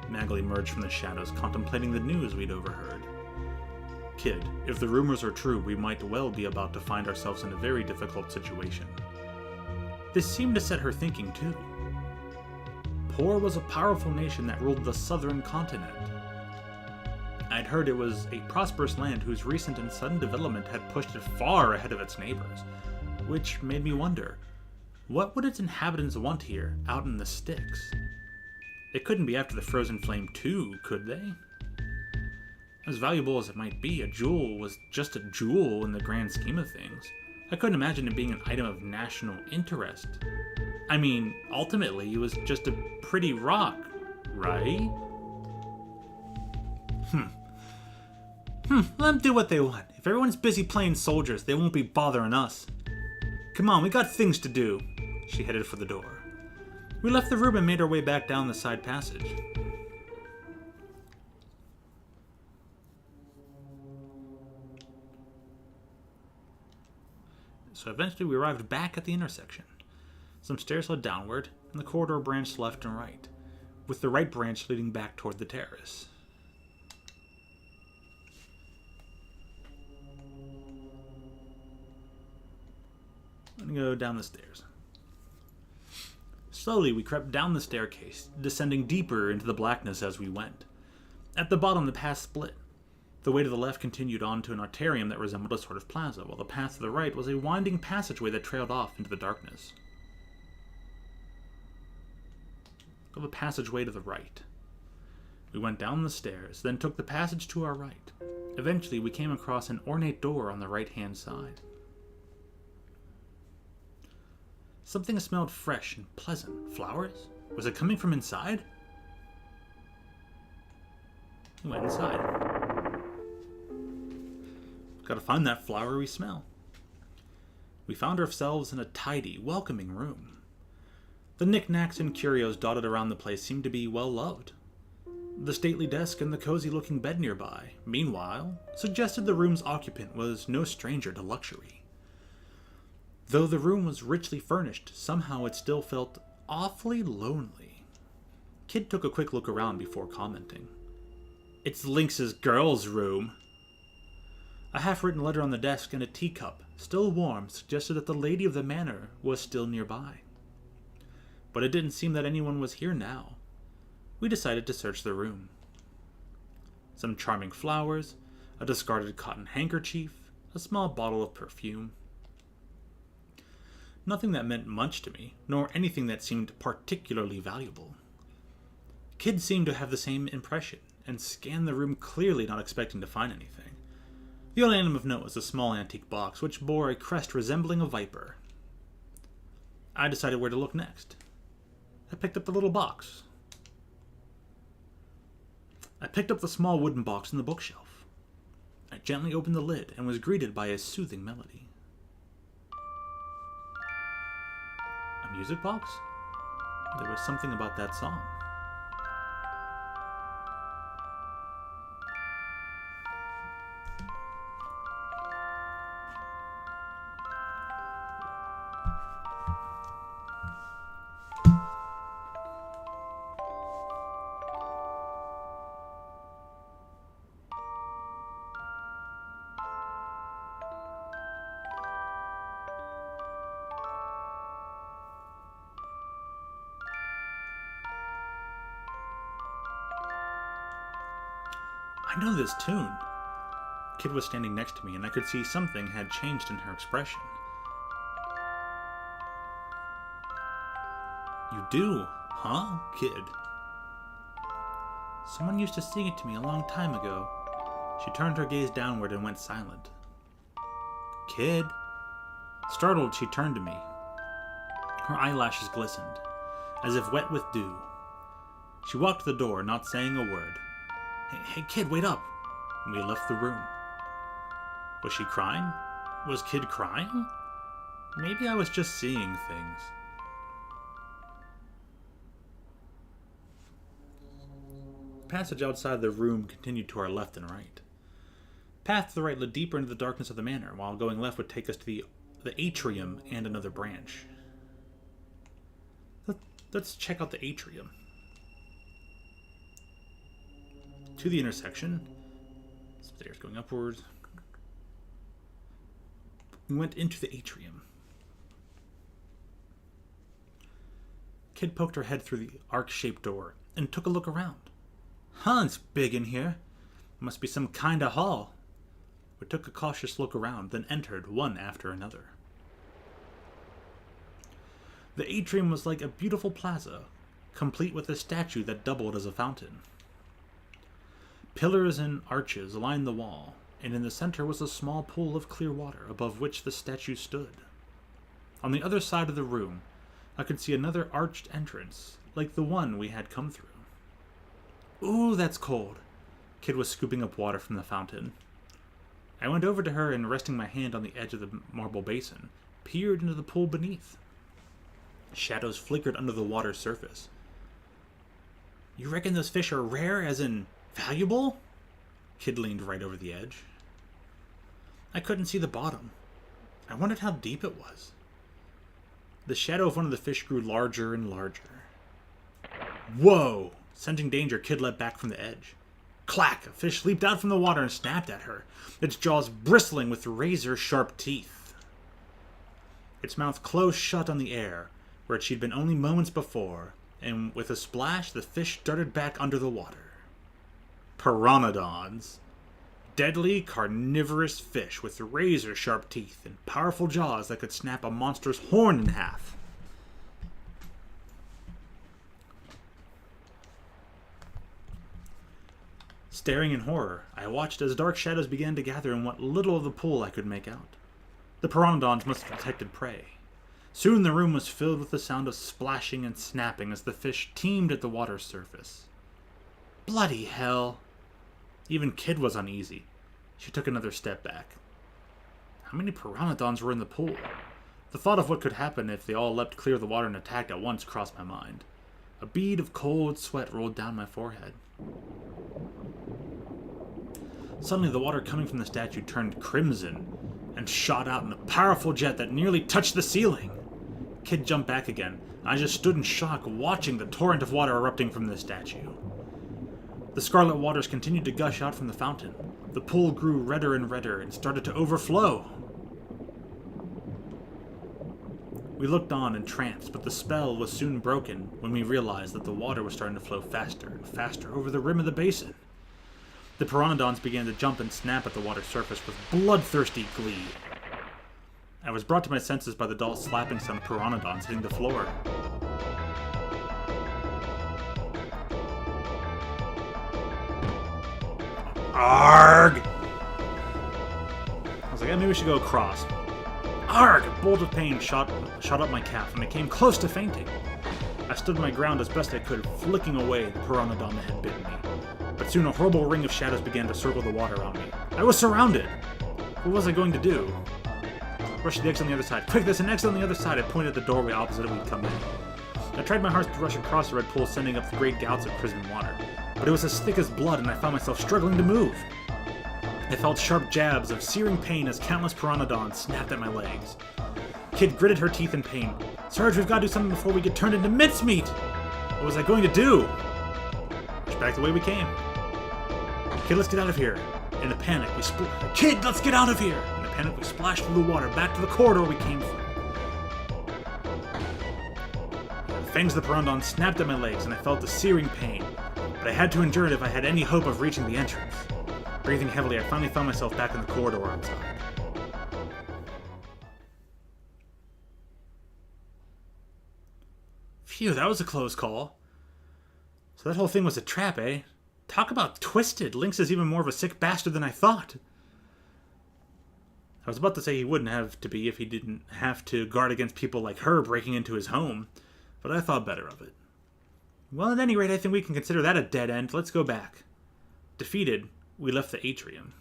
Nagel emerged from the shadows, contemplating the news we'd overheard. Kid, if the rumors are true, we might well be about to find ourselves in a very difficult situation. This seemed to set her thinking, too. Poor was a powerful nation that ruled the southern continent. I'd heard it was a prosperous land whose recent and sudden development had pushed it far ahead of its neighbors, which made me wonder, what would its inhabitants want here, out in the sticks? They couldn't be after the Frozen Flame too, could they? As valuable as it might be, a jewel was just a jewel in the grand scheme of things. I couldn't imagine it being an item of national interest. I mean, ultimately, it was just a pretty rock, right? Let them do what they want. If everyone's busy playing soldiers, they won't be bothering us. Come on, we got things to do. She headed for the door. We left the room and made our way back down the side passage. So eventually we arrived back at the intersection. Some stairs led downward, and the corridor branched left and right, with the right branch leading back toward the terrace. I'm going to go down the stairs. Slowly, we crept down the staircase, descending deeper into the blackness as we went. At the bottom, the path split. The way to the left continued on to an atrium that resembled a sort of plaza, while the path to the right was a winding passageway that trailed off into the darkness. Go the passageway to the right. We went down the stairs, then took the passage to our right. Eventually, we came across an ornate door on the right-hand side. Something smelled fresh and pleasant. Flowers? Was it coming from inside? We went inside. Gotta find that flowery smell. We found ourselves in a tidy, welcoming room. The knickknacks and curios dotted around the place seemed to be well loved. The stately desk and the cozy-looking bed nearby, meanwhile, suggested the room's occupant was no stranger to luxury. Though the room was richly furnished, somehow it still felt awfully lonely. Kid took a quick look around before commenting. It's Lynx's girls' room. A half-written letter on the desk and a teacup, still warm, suggested that the lady of the manor was still nearby. But it didn't seem that anyone was here now. We decided to search the room. Some charming flowers, a discarded cotton handkerchief, a small bottle of perfume. Nothing that meant much to me, nor anything that seemed particularly valuable. Kid seemed to have the same impression, and scanned the room clearly not expecting to find anything. The only item of note was a small antique box, which bore a crest resembling a viper. I decided where to look next. I picked up the little box. I picked up the small wooden box in the bookshelf. I gently opened the lid and was greeted by a soothing melody. A music box? There was something about that song. I know this tune. Kid was standing next to me, and I could see something had changed in her expression. You do, huh, Kid? Someone used to sing it to me a long time ago. She turned her gaze downward and went silent. Kid? Startled, she turned to me. Her eyelashes glistened, as if wet with dew. She walked to the door, not saying a word. Hey, Kid, wait up! And we left the room. Was she crying? Was Kid crying? Maybe I was just seeing things. The passage outside the room continued to our left and right. Path to the right led deeper into the darkness of the manor, while going left would take us to the Atrium and another branch. Let's check out the Atrium. To the intersection. Stairs going upwards. We went into the Atrium. Kid poked her head through the arc-shaped door and took a look around. Huh, it's big in here. Must be some kind of hall. We took a cautious look around, then entered one after another. The Atrium was like a beautiful plaza, complete with a statue that doubled as a fountain. Pillars and arches lined the wall, and in the center was a small pool of clear water above which the statue stood. On the other side of the room, I could see another arched entrance, like the one we had come through. Ooh, that's cold. Kid was scooping up water from the fountain. I went over to her and, resting my hand on the edge of the marble basin, peered into the pool beneath. Shadows flickered under the water's surface. You reckon those fish are rare, as in valuable? Kid leaned right over the edge. I couldn't see the bottom. I wondered how deep it was. The shadow of one of the fish grew larger and larger. Whoa! Sensing danger, Kid leapt back from the edge. Clack! A fish leaped out from the water and snapped at her, its jaws bristling with razor-sharp teeth. Its mouth closed shut on the air, where she'd been only moments before, and with a splash, the fish darted back under the water. Piranodons. Deadly, carnivorous fish with razor-sharp teeth and powerful jaws that could snap a monster's horn in half. Staring in horror, I watched as dark shadows began to gather in what little of the pool I could make out. The piranodons must have detected prey. Soon the room was filled with the sound of splashing and snapping as the fish teemed at the water's surface. Bloody hell! Even Kid was uneasy. She took another step back. How many piranodons were in the pool? The thought of what could happen if they all leapt clear of the water and attacked at once crossed my mind. A bead of cold sweat rolled down my forehead. Suddenly the water coming from the statue turned crimson and shot out in a powerful jet that nearly touched the ceiling. Kid jumped back again. I just stood in shock watching the torrent of water erupting from the statue. The scarlet waters continued to gush out from the fountain. The pool grew redder and started to overflow. We looked on entranced, but the spell was soon broken when we realized that the water was starting to flow faster and faster over the rim of the basin. The piranodons began to jump and snap at the water's surface with bloodthirsty glee. I was brought to my senses by the dull slapping sound of pteranodons hitting the floor. Arg! I was like, maybe we should go across. Arg! A bolt of pain shot up my calf, and I came close to fainting. I stood my ground as best I could, flicking away the pteranodon that had bitten me. But soon a horrible ring of shadows began to circle the water around me. I was surrounded! What was I going to do? Rush to the exit on the other side. Quick, there's an exit on the other side. I pointed at the doorway opposite we'd come in. I tried my hardest to rush across the red pool, sending up great gouts of prison water. But it was as thick as blood, and I found myself struggling to move. I felt sharp jabs of searing pain as countless pteranodons snapped at my legs. Kid gritted her teeth in pain. Sarge, we've got to do something before we get turned into mincemeat! What was I going to do? Push back the way we came. Kid, let's get out of here. In a panic, Kid, let's get out of here! In a panic, we splashed through the water back to the corridor we came from. The fangs of the pteranodon snapped at my legs, and I felt the searing pain. But I had to endure it if I had any hope of reaching the entrance. Breathing heavily, I finally found myself back in the corridor outside. Phew, that was a close call. So that whole thing was a trap, eh? Talk about twisted. Lynx is even more of a sick bastard than I thought. I was about to say he wouldn't have to be if he didn't have to guard against people like her breaking into his home, but I thought better of it. Well, at any rate, I think we can consider that a dead end. Let's go back. Defeated, we left the Atrium.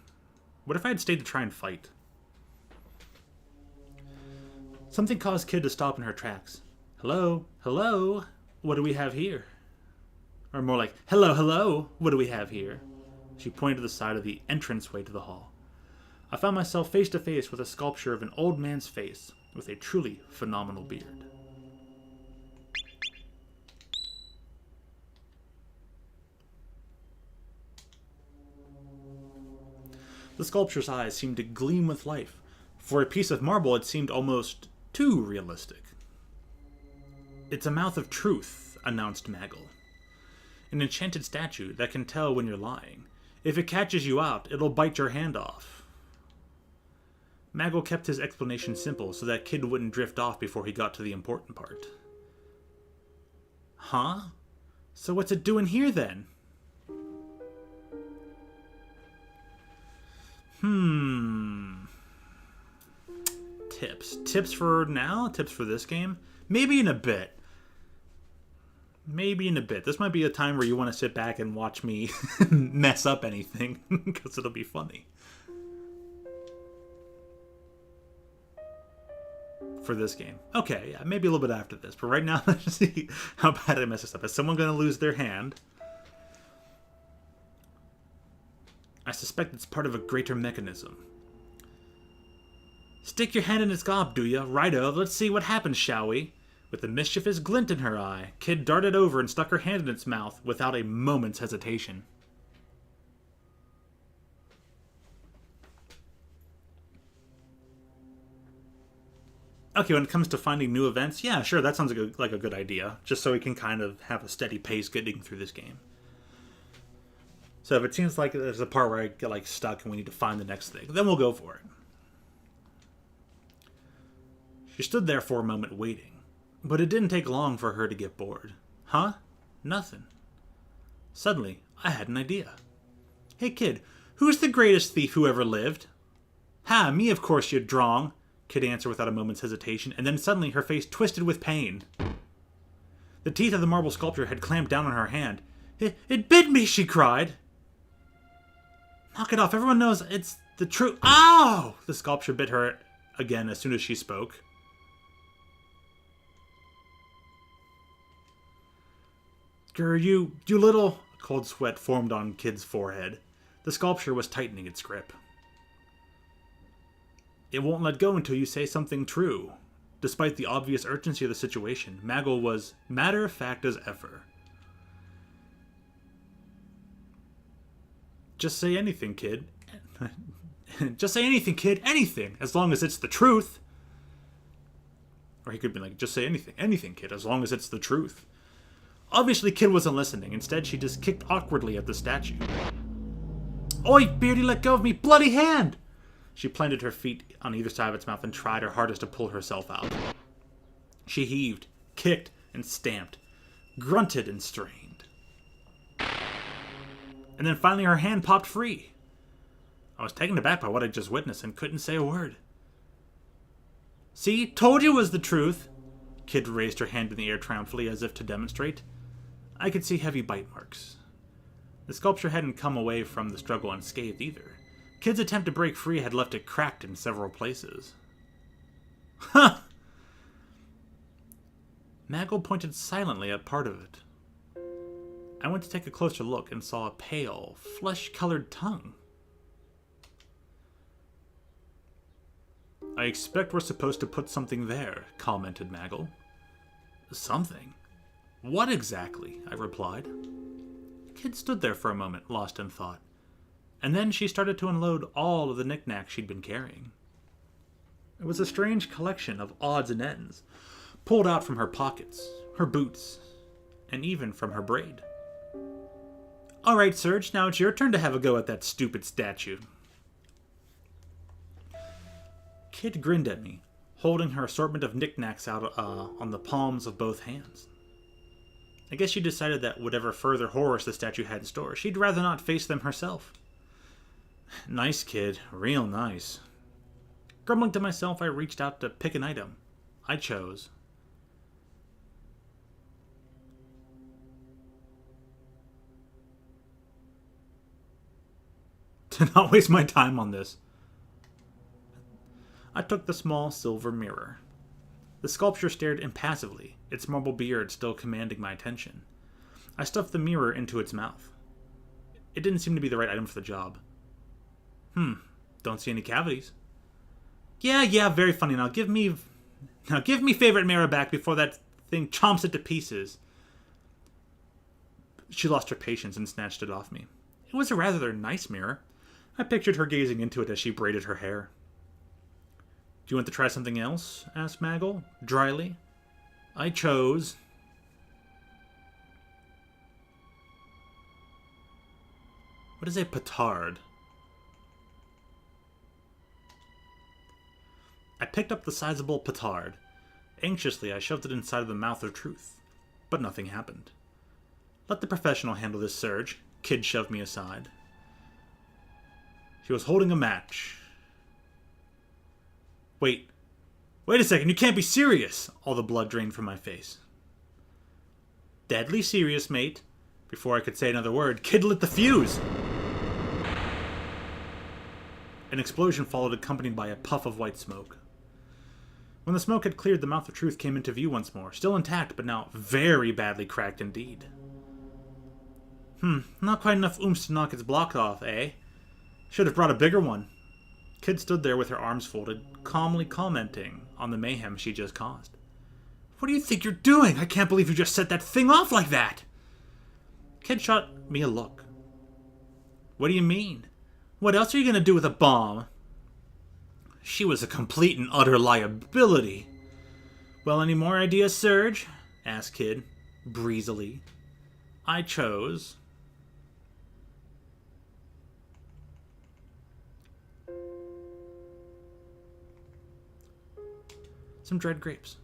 What if I had stayed to try and fight? Something caused Kid to stop in her tracks. Hello? Hello? What do we have here? Or more like, hello, hello, what do we have here? She pointed to the side of the entranceway to the hall. I found myself face to face with a sculpture of an old man's face with a truly phenomenal beard. The sculpture's eyes seemed to gleam with life. For a piece of marble, it seemed almost too realistic. It's a mouth of truth, announced Maggle. An enchanted statue that can tell when you're lying. If it catches you out, it'll bite your hand off. Maggle kept his explanation simple so that Kid wouldn't drift off before he got to the important part. Huh? So what's it doing here then? Tips. Tips for now? Tips for this game? Maybe in a bit. Maybe in a bit. This might be a time where you want to sit back and watch me mess up anything, because it'll be funny. For this game. Okay, yeah, maybe a little bit after this. But right now, let's see how bad I mess this up. Is someone going to lose their hand? I suspect it's part of a greater mechanism. Stick your hand in its gob, do ya? Righto, let's see what happens, shall we? With a mischievous glint in her eye, Kid darted over and stuck her hand in its mouth without a moment's hesitation. Okay, when it comes to finding new events, yeah, sure, that sounds like a good idea. Just so we can kind of have a steady pace getting through this game. So if it seems like there's a part where I get stuck and we need to find the next thing, then we'll go for it. She stood there for a moment waiting. But it didn't take long for her to get bored. Huh? Nothing. Suddenly, I had an idea. Hey kid, who's the greatest thief who ever lived? Ha, me of course, you drong, Kid answered without a moment's hesitation, and then suddenly her face twisted with pain. The teeth of the marble sculpture had clamped down on her hand. It bit me, she cried. Knock it off, everyone knows it's the truth. Ow! The sculpture bit her again as soon as she spoke. Grr, you little... A cold sweat formed on Kid's forehead. The sculpture was tightening its grip. It won't let go until you say something true. Despite the obvious urgency of the situation, Maggle was matter-of-fact as ever. Just say anything, kid. Just say anything, kid. Anything, as long as it's the truth. Or he could be like, just say anything. Anything, kid, as long as it's the truth. Obviously, Kid wasn't listening. Instead, she just kicked awkwardly at the statue. Oi, Beardy, let go of me. Bloody hand! She planted her feet on either side of its mouth and tried her hardest to pull herself out. She heaved, kicked, and stamped, grunted and strained. And then finally her hand popped free. I was taken aback by what I'd just witnessed and couldn't say a word. "See? Told you it was the truth." Kid raised her hand in the air triumphantly as if to demonstrate. I could see heavy bite marks. The sculpture hadn't come away from the struggle unscathed either. Kid's attempt to break free had left it cracked in several places. "Huh!" Maggle pointed silently at part of it. I went to take a closer look and saw a pale, flesh-colored tongue. "I expect we're supposed to put something there," commented Maggle. "Something? What exactly?" I replied. Kid stood there for a moment, lost in thought, and then she started to unload all of the knickknacks she'd been carrying. It was a strange collection of odds and ends, pulled out from her pockets, her boots, and even from her braid. "All right, Serge, now it's your turn to have a go at that stupid statue." Kid grinned at me, holding her assortment of knickknacks out on the palms of both hands. I guess she decided that whatever further horrors the statue had in store, she'd rather not face them herself. Nice kid, real nice. Grumbling to myself, I reached out to pick an item. I chose to not waste my time on this. I took the small silver mirror. The sculpture stared impassively, its marble beard still commanding my attention. I stuffed the mirror into its mouth. It didn't seem to be the right item for the job. Don't see any cavities. Yeah, very funny. Now give me favorite mirror back before that thing chomps it to pieces. She lost her patience and snatched it off me. It was a rather nice mirror. I pictured her gazing into it as she braided her hair. "Do you want to try something else?" asked Maggle, dryly. I chose what is a petard? I picked up the sizable petard. Anxiously, I shoved it inside of the mouth of truth. But nothing happened. "Let the professional handle this, Serge." Kid shoved me aside. She was holding a match. Wait a second, you can't be serious!" All the blood drained from my face. "Deadly serious, mate." Before I could say another word, Kid lit the fuse! An explosion followed, accompanied by a puff of white smoke. When the smoke had cleared, the mouth of truth came into view once more, still intact, but now very badly cracked indeed. Not quite enough oomph to knock its block off, eh? Should have brought a bigger one." Kid stood there with her arms folded, calmly commenting on the mayhem she just caused. "What do you think you're doing? I can't believe you just set that thing off like that!" Kid shot me a look. "What do you mean? What else are you going to do with a bomb?" She was a complete and utter liability. "Well, any more ideas, Serge?" asked Kid, breezily. I chose some dried grapes.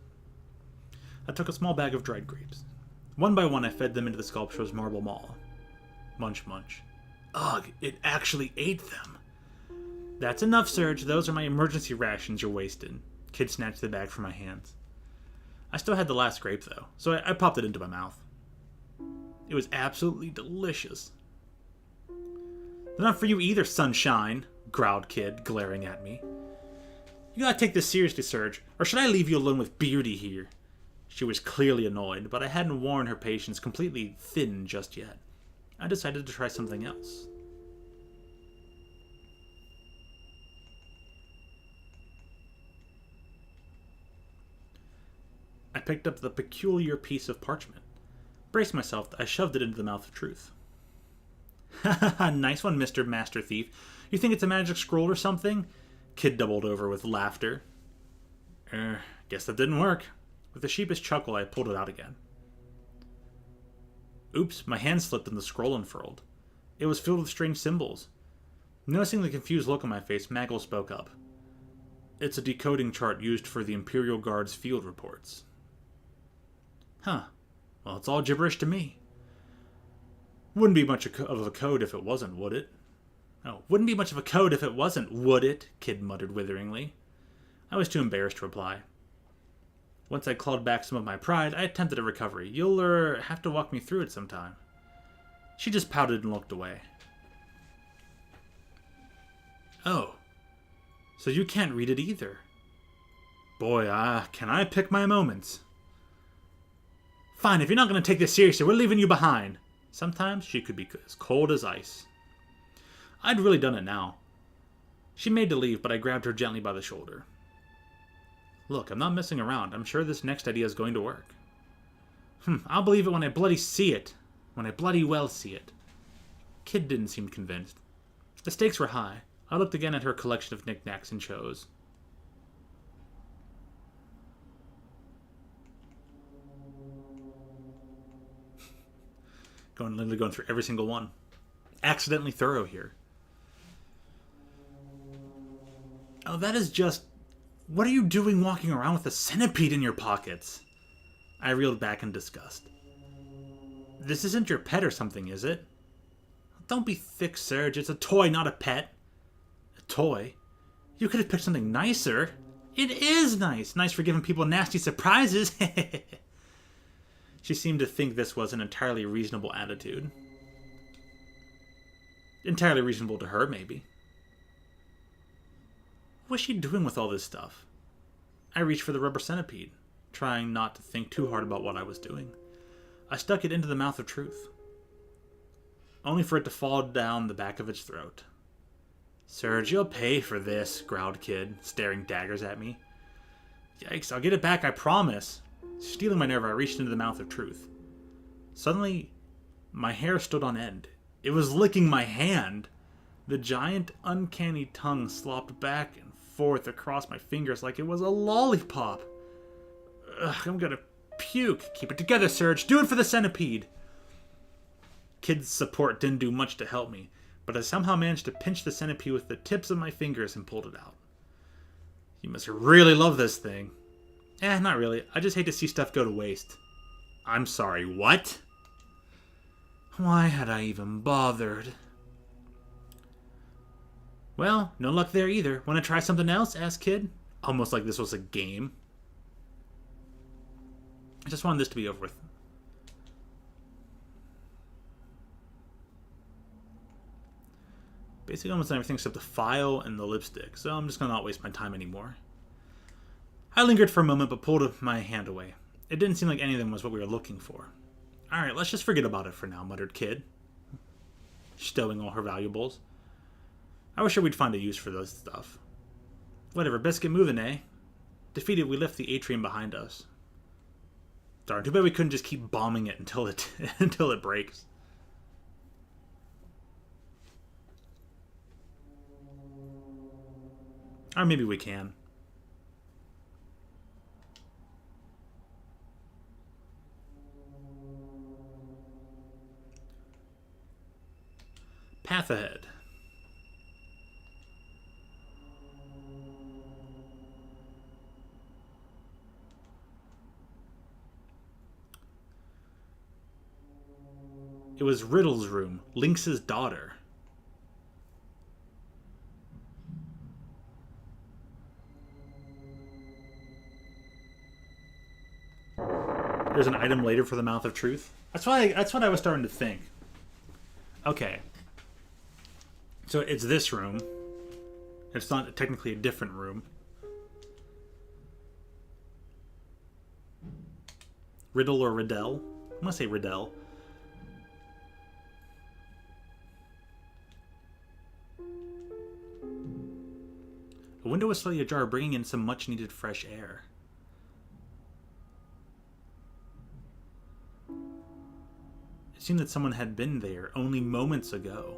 I took a small bag of dried grapes. One by one, I fed them into the sculpture's marble maw. Munch, munch. Ugh, it actually ate them. "That's enough, Serge. Those are my emergency rations you're wasting." Kid snatched the bag from my hands. I still had the last grape, though, so I popped it into my mouth. It was absolutely delicious. "They're not for you either, sunshine," growled Kid, glaring at me. "You gotta take this seriously, Serge, or should I leave you alone with Beardy here?" She was clearly annoyed, but I hadn't worn her patience completely thin just yet. I decided to try something else. I picked up the peculiar piece of parchment. Braced myself, I shoved it into the mouth of truth. "Ha ha, nice one, Mr. Master Thief. You think it's a magic scroll or something?" Kid doubled over with laughter. Guess that didn't work." With a sheepish chuckle, I pulled it out again. Oops, my hand slipped and the scroll unfurled. It was filled with strange symbols. Noticing the confused look on my face, Maggle spoke up. It's a decoding chart used for the Imperial Guard's field reports. Huh. Well, it's all gibberish to me. Wouldn't be much of a code if it wasn't, would it? Oh, wouldn't be much of a code if it wasn't, would it? Kid muttered witheringly. I was too embarrassed to reply. Once I clawed back some of my pride, I attempted a recovery. You'll have to walk me through it sometime. She just pouted and looked away. Oh. So you can't read it either. Boy, can I pick my moments. Fine, if you're not going to take this seriously, we're leaving you behind. Sometimes she could be as cold as ice. I'd really done it now. She made to leave, but I grabbed her gently by the shoulder. Look, I'm not messing around. I'm sure this next idea is going to work. I'll believe it when I bloody see it. When I bloody well see it. Kid didn't seem convinced. The stakes were high. I looked again at her collection of knickknacks and chose. Literally going through every single one. Accidentally thorough here. Oh, that is just... What are you doing walking around with a centipede in your pockets? I reeled back in disgust. This isn't your pet or something, is it? Don't be thick, Serge. It's a toy, not a pet. A toy? You could have picked something nicer. It is nice. Nice for giving people nasty surprises. She seemed to think this was an entirely reasonable attitude. Entirely reasonable to her, maybe. What was she doing with all this stuff? I reached for the rubber centipede, trying not to think too hard about what I was doing. I stuck it into the mouth of truth, only for it to fall down the back of its throat. Serge, you'll pay for this, growled Kid, staring daggers at me. Yikes, I'll get it back, I promise. Stealing my nerve, I reached into the mouth of truth. Suddenly, my hair stood on end. It was licking my hand. The giant, uncanny tongue slopped back and forth across my fingers like it was a lollipop. Ugh, I'm gonna puke. Keep it together, Serge. Do it for the centipede. Kid's support didn't do much to help me, but I somehow managed to pinch the centipede with the tips of my fingers and pulled it out. You must really love this thing. Not really. I just hate to see stuff go to waste. I'm sorry, what? Why had I even bothered? Well, no luck there either. Want to try something else? Asked Kid. Almost like this was a game. I just wanted this to be over with. Basically almost everything except the file and the lipstick, so I'm just going to not waste my time anymore. I lingered for a moment but pulled my hand away. It didn't seem like any of them was what we were looking for. Alright, let's just forget about it for now, muttered Kid, stowing all her valuables. I was sure we'd find a use for this stuff. Whatever, best get moving, eh? Defeated, we left the Atrium behind us. Darn, too bad we couldn't just keep bombing it until it breaks. Or maybe we can. Path ahead. It was Riddle's room, Lynx's daughter. There's an item later for the Mouth of Truth. That's what I was starting to think. Okay. So it's this room. It's not technically a different room. Riddle or Riddell? I'm gonna say Riddell. The window was slightly ajar, bringing in some much-needed fresh air. It seemed that someone had been there only moments ago.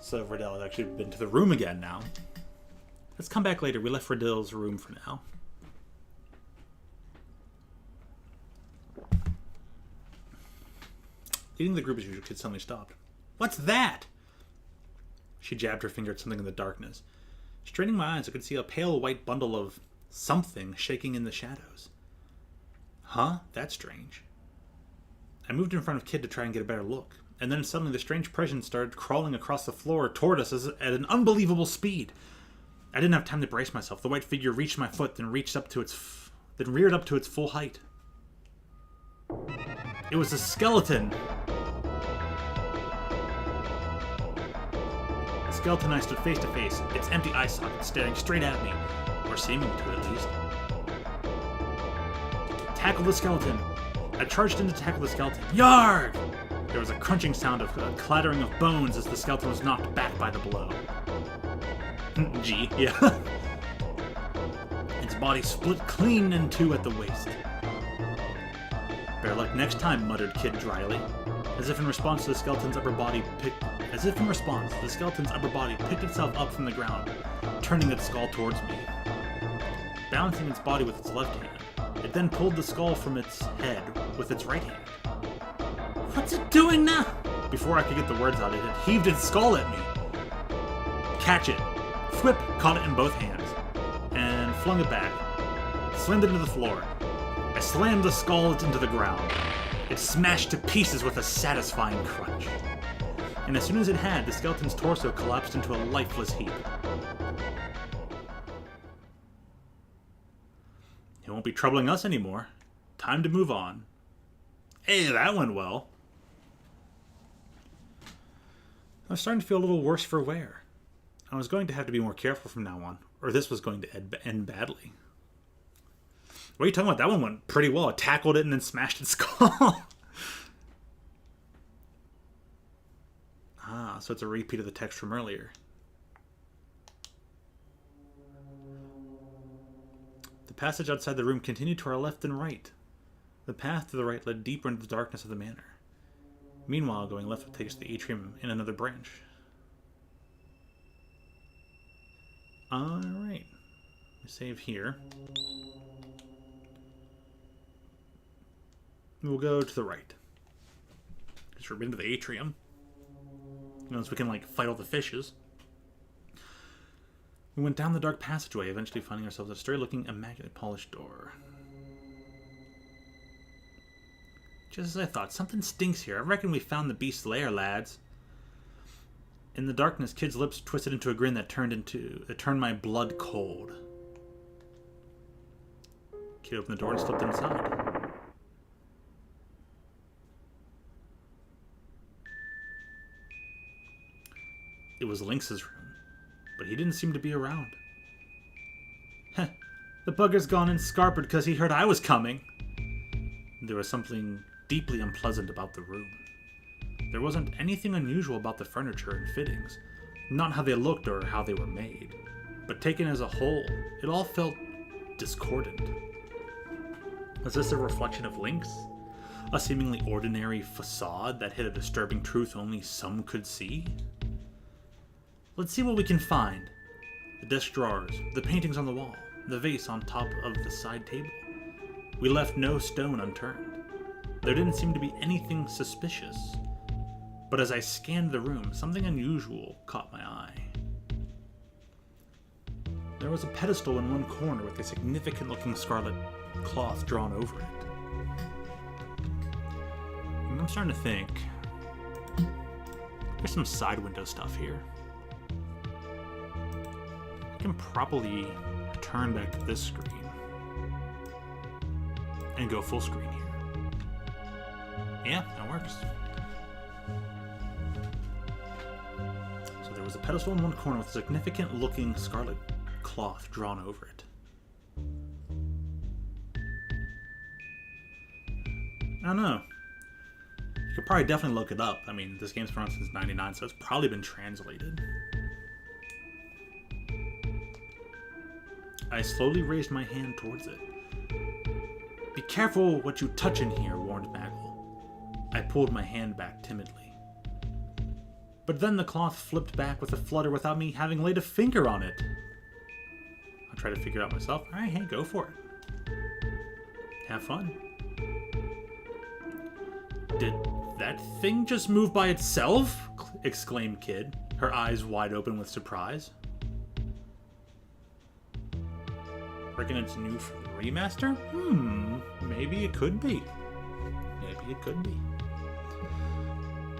So Riddell has actually been to the room again now. Let's come back later. We left Riddell's room for now. Leading the group as usual, Kid suddenly stopped. What's that? She jabbed her finger at something in the darkness. Straining my eyes, I could see a pale white bundle of something shaking in the shadows. Huh? That's strange. I moved in front of Kid to try and get a better look, and then suddenly the strange presence started crawling across the floor toward us at an unbelievable speed. I didn't have time to brace myself. The white figure reached my foot, then reared up to its full height. It was a skeleton. The skeleton and I stood face to face, its empty eye socket staring straight at me, or seeming to at least. Tackle the skeleton. I charged in to tackle the skeleton. Yarg! There was a crunching sound of a clattering of bones as the skeleton was knocked back by the blow. G, yeah. Its body split clean in two at the waist. Better luck next time, muttered Kid dryly. As if in response, the skeleton's upper body picked itself up from the ground, turning its skull towards me. Balancing its body with its left hand, it then pulled the skull from its head with its right hand. What's it doing now? Before I could get the words out, it had heaved its skull at me. Catch it. Thwip caught it in both hands and flung it back, slammed it into the floor. I slammed the skull into the ground. It smashed to pieces with a satisfying crunch. And as soon as it had, the skeleton's torso collapsed into a lifeless heap. It won't be troubling us anymore. Time to move on. Hey, that went well. I was starting to feel a little worse for wear. I was going to have to be more careful from now on, or this was going to end badly. What are you talking about? That one went pretty well. I tackled it and then smashed its skull. Ah, so it's a repeat of the text from earlier. The passage outside the room continued to our left and right. The path to the right led deeper into the darkness of the manor. Meanwhile, going left would take us to the Atrium in another branch. Alright. We save here. We'll go to the right. Because we're into the Atrium. Unless we can, like, fight all the fishes. We went down the dark passageway, eventually finding ourselves at a sturdy-looking, immaculately polished door. Just as I thought, something stinks here. I reckon we found the beast's lair, lads. In the darkness, Kid's lips twisted into a grin that turned my blood cold. Kid opened the door and slipped inside. It was Lynx's room, but he didn't seem to be around. Heh, the bugger's gone and scarpered because he heard I was coming. There was something deeply unpleasant about the room. There wasn't anything unusual about the furniture and fittings, not how they looked or how they were made, but taken as a whole, it all felt discordant. Was this a reflection of Lynx? A seemingly ordinary facade that hid a disturbing truth only some could see? Let's see what we can find. The desk drawers, the paintings on the wall, the vase on top of the side table. We left no stone unturned. There didn't seem to be anything suspicious. But as I scanned the room, something unusual caught my eye. There was a pedestal in one corner with a significant-looking scarlet cloth drawn over it. And I'm starting to think, there's some side window stuff here. I can probably turn back to this screen and go full screen here. Yeah, that works. So there was a pedestal in one corner with a significant looking scarlet cloth drawn over it. I don't know. You could probably definitely look it up. I mean, this game's been around since '99, so it's probably been translated. I slowly raised my hand towards it. Be careful what you touch in here, warned Maggle. I pulled my hand back timidly. But then the cloth flipped back with a flutter without me having laid a finger on it. I'll try to figure it out myself. Alright, hey, go for it. Have fun. Did that thing just move by itself? exclaimed Kid, her eyes wide open with surprise. Reckon it's new for the remaster? Maybe it could be. Maybe it could be.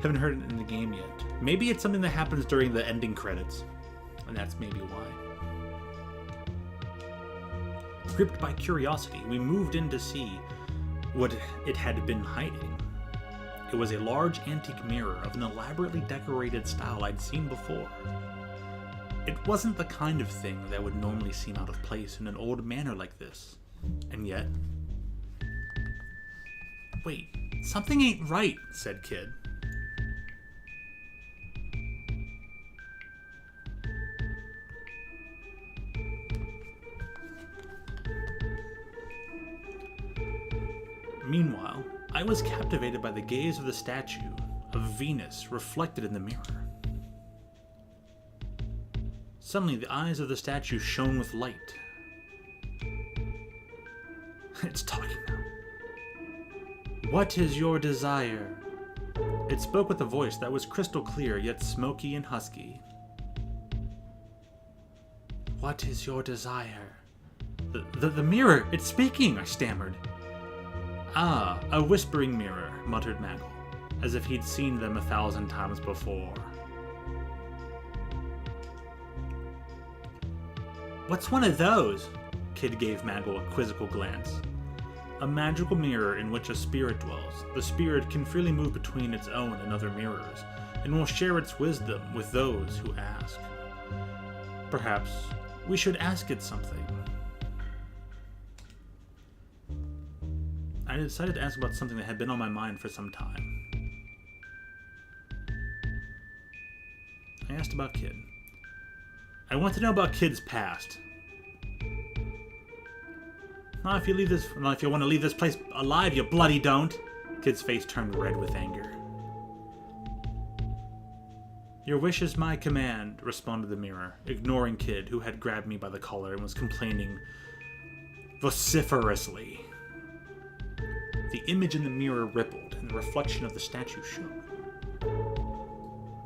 Haven't heard it in the game yet. Maybe it's something that happens during the ending credits, and that's maybe why. Gripped by curiosity, we moved in to see what it had been hiding. It was a large antique mirror of an elaborately decorated style I'd seen before. It wasn't the kind of thing that would normally seem out of place in an old manor like this. And yet... Wait, something ain't right, said Kid. Meanwhile, I was captivated by the gaze of the statue of Venus reflected in the mirror. Suddenly, the eyes of the statue shone with light. It's talking now. What is your desire? It spoke with a voice that was crystal clear, yet smoky and husky. What is your desire? The mirror, it's speaking, I stammered. Ah, a whispering mirror, muttered Maggle, as if he'd seen them 1,000 times before. What's one of those? Kid gave Maggle a quizzical glance. A magical mirror in which a spirit dwells. The spirit can freely move between its own and other mirrors, and will share its wisdom with those who ask. Perhaps we should ask it something. I decided to ask about something that had been on my mind for some time. I asked about Kid. I want to know about Kid's past. If you want to leave this place alive, you bloody don't. Kid's face turned red with anger. Your wish is my command, responded the mirror, ignoring Kid, who had grabbed me by the collar and was complaining vociferously. The image in the mirror rippled, and the reflection of the statue shook.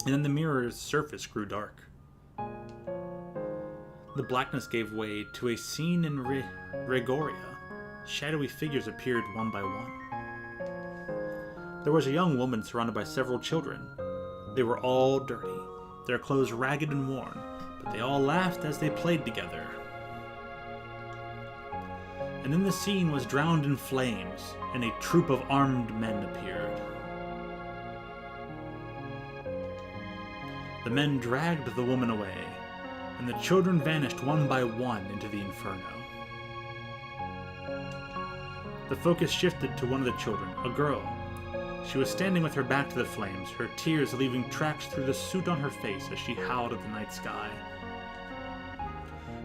And then the mirror's surface grew dark. The blackness gave way to a scene in Regoria. Shadowy figures appeared one by one. There was a young woman surrounded by several children. They were all dirty, their clothes ragged and worn, but they all laughed as they played together. And then the scene was drowned in flames, and a troop of armed men appeared. The men dragged the woman away, and the children vanished one by one into the inferno. The focus shifted to one of the children, a girl. She was standing with her back to the flames, her tears leaving tracks through the soot on her face as she howled at the night sky.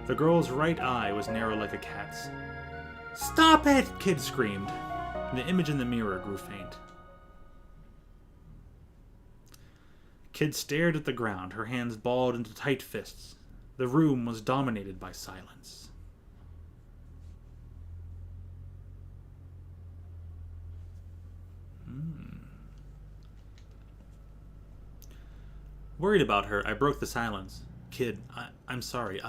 The girl's right eye was narrow like a cat's. "Stop it!" Kid screamed. The image in the mirror grew faint. Kid stared at the ground, her hands balled into tight fists. The room was dominated by silence. Worried about her, I broke the silence. Kid, I'm sorry,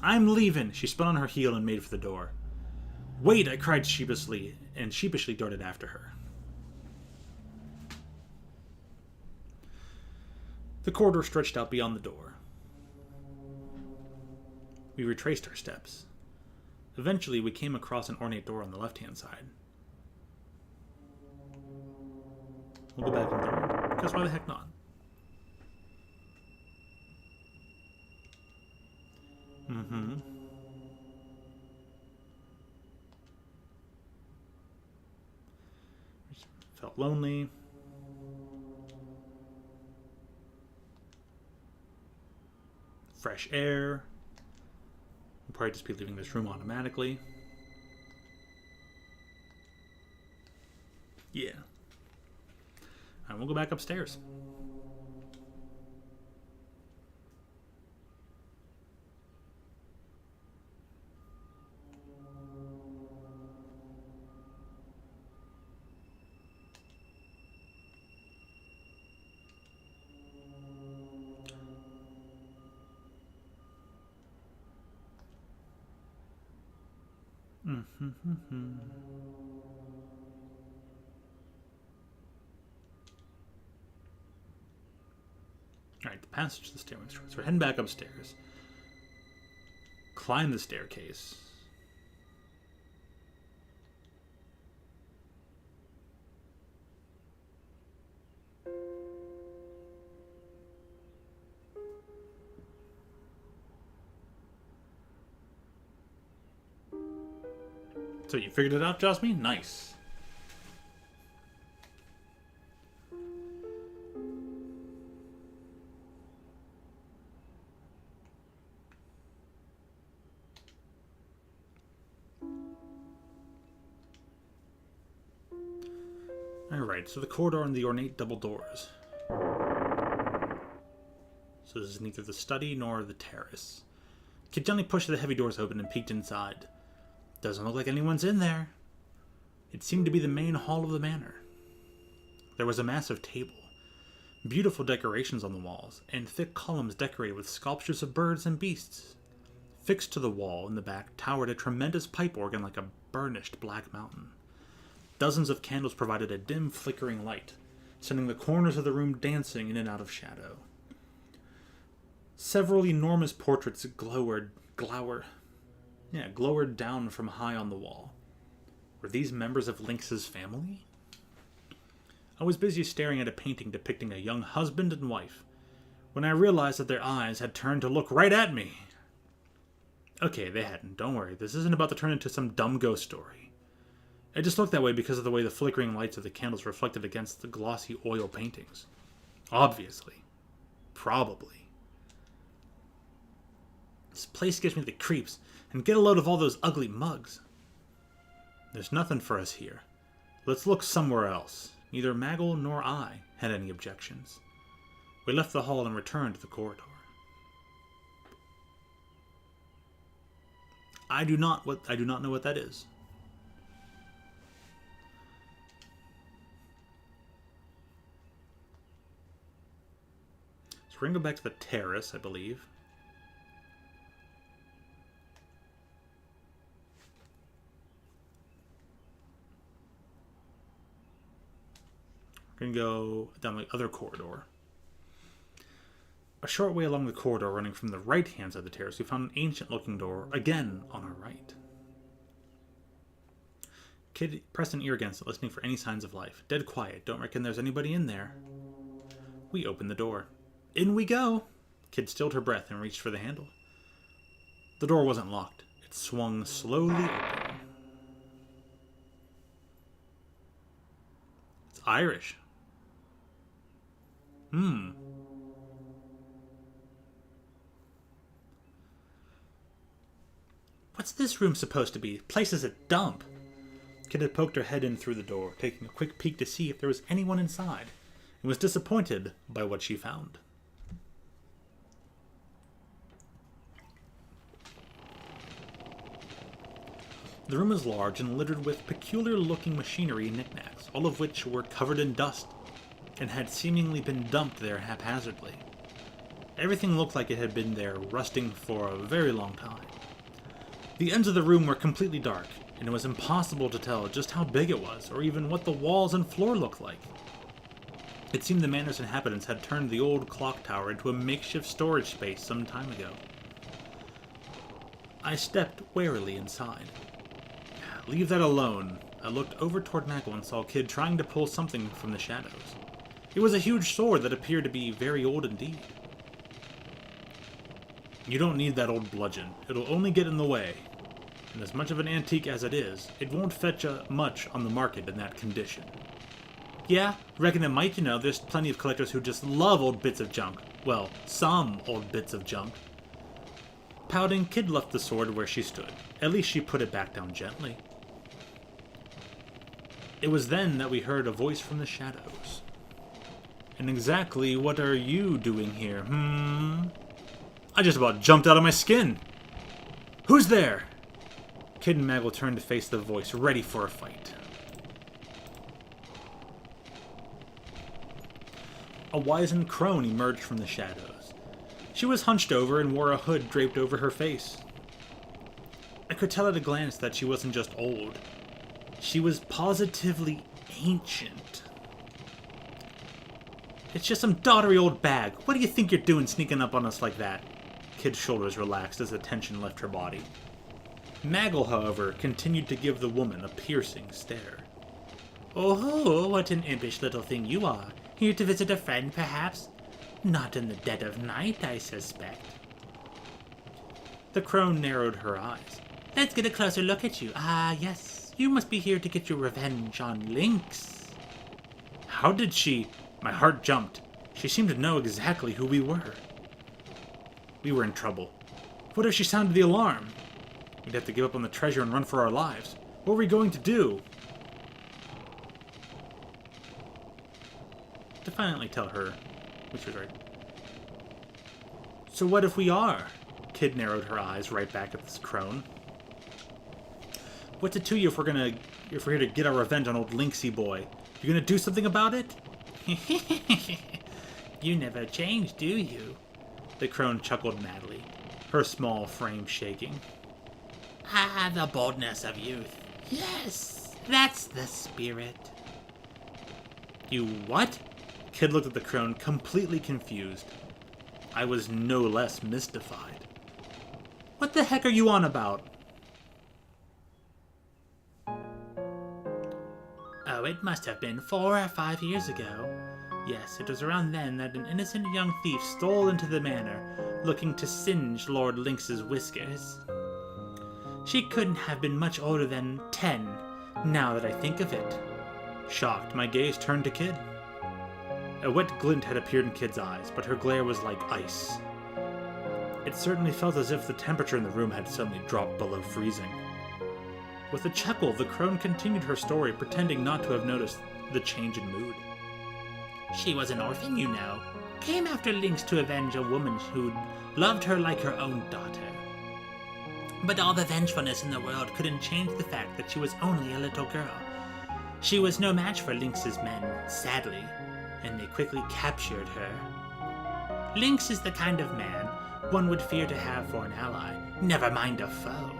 I'm leaving! She spun on her heel and made for the door. Wait! I cried sheepishly, and sheepishly darted after her. The corridor stretched out beyond the door. We retraced our steps. Eventually, we came across an ornate door on the left-hand side. We'll go back in there, because why the heck not? Felt lonely. Fresh air. We'll probably just be leaving this room automatically. Yeah. Alright, we'll go back upstairs. Alright, the passage to the stairway. So we're heading back upstairs. Climb the staircase. So you figured it out, Jasmine? Nice. Alright, so the corridor and the ornate double doors. So this is neither the study nor the terrace. Kid gently pushed the heavy doors open and peeked inside. Doesn't look like anyone's in there. It seemed to be the main hall of the manor. There was a massive table, beautiful decorations on the walls, and thick columns decorated with sculptures of birds and beasts. Fixed to the wall in the back towered a tremendous pipe organ like a burnished black mountain. Dozens of candles provided a dim, flickering light, sending the corners of the room dancing in and out of shadow. Several enormous portraits glowered down from high on the wall. Were these members of Lynx's family? I was busy staring at a painting depicting a young husband and wife, when I realized that their eyes had turned to look right at me. Okay, they hadn't. Don't worry. This isn't about to turn into some dumb ghost story. It just looked that way because of the way the flickering lights of the candles reflected against the glossy oil paintings. Obviously. Probably. This place gives me the creeps, and get a load of all those ugly mugs. There's nothing for us here. Let's look somewhere else. Neither Maggle nor I had any objections. We left the hall and returned to the corridor. I do not know what that is. So we're going to go back to the terrace, I believe. We're going to go down the other corridor. A short way along the corridor running from the right-hand side of the terrace, we found an ancient-looking door, again on our right. Kid pressed an ear against it, listening for any signs of life. Dead quiet. Don't reckon there's anybody in there. We opened the door. In we go! Kid stilled her breath and reached for the handle. The door wasn't locked. It swung slowly open. It's Irish. What's this room supposed to be? Place is a dump. Kid had poked her head in through the door, taking a quick peek to see if there was anyone inside, and was disappointed by what she found. The room was large and littered with peculiar-looking machinery and knickknacks, all of which were covered in dust, and had seemingly been dumped there haphazardly. Everything looked like it had been there rusting for a very long time. The ends of the room were completely dark, and it was impossible to tell just how big it was, or even what the walls and floor looked like. It seemed the manor's inhabitants had turned the old clock tower into a makeshift storage space some time ago. I stepped warily inside. Leave that alone. I looked over toward Maggle and saw a kid trying to pull something from the shadows. It was a huge sword that appeared to be very old indeed. You don't need that old bludgeon. It'll only get in the way. And as much of an antique as it is, it won't fetch much on the market in that condition. Yeah, reckon it might, there's plenty of collectors who just love old bits of junk. Well, some old bits of junk. Pouting, Kid left the sword where she stood. At least she put it back down gently. It was then that we heard a voice from the shadows. And exactly what are you doing here, I just about jumped out of my skin. Who's there? Kid and Maggle turned to face the voice, ready for a fight. A wizened crone emerged from the shadows. She was hunched over and wore a hood draped over her face. I could tell at a glance that she wasn't just old. She was positively ancient. It's just some doddery old bag. What do you think you're doing sneaking up on us like that? Kid's shoulders relaxed as the tension left her body. Maggle, however, continued to give the woman a piercing stare. Oh, what an impish little thing you are. Here to visit a friend, perhaps? Not in the dead of night, I suspect. The crone narrowed her eyes. Let's get a closer look at you. Ah, yes. You must be here to get your revenge on Lynx. How did she... My heart jumped. She seemed to know exactly who we were. We were in trouble. What if she sounded the alarm? We'd have to give up on the treasure and run for our lives. What were we going to do? Defiantly tell her, which was right. So what if we are? Kid narrowed her eyes right back at this crone. What's it to you if we're here to get our revenge on old Lynxy boy? You gonna do something about it? You never change, do you? The crone chuckled madly, her small frame shaking. Ah, the boldness of youth. Yes, that's the spirit. You what? Kid looked at the crone, completely confused. I was no less mystified. What the heck are you on about? Oh, it must have been 4 or 5 years ago. Yes, it was around then that an innocent young thief stole into the manor, looking to singe Lord Lynx's whiskers. She couldn't have been much older than 10, now that I think of it. Shocked, my gaze turned to Kid. A wet glint had appeared in Kid's eyes, but her glare was like ice. It certainly felt as if the temperature in the room had suddenly dropped below freezing. With a chuckle, the crone continued her story, pretending not to have noticed the change in mood. She was an orphan, you know. Came after Lynx to avenge a woman who'd loved her like her own daughter. But all the vengefulness in the world couldn't change the fact that she was only a little girl. She was no match for Lynx's men, sadly, and they quickly captured her. Lynx is the kind of man one would fear to have for an ally, never mind a foe.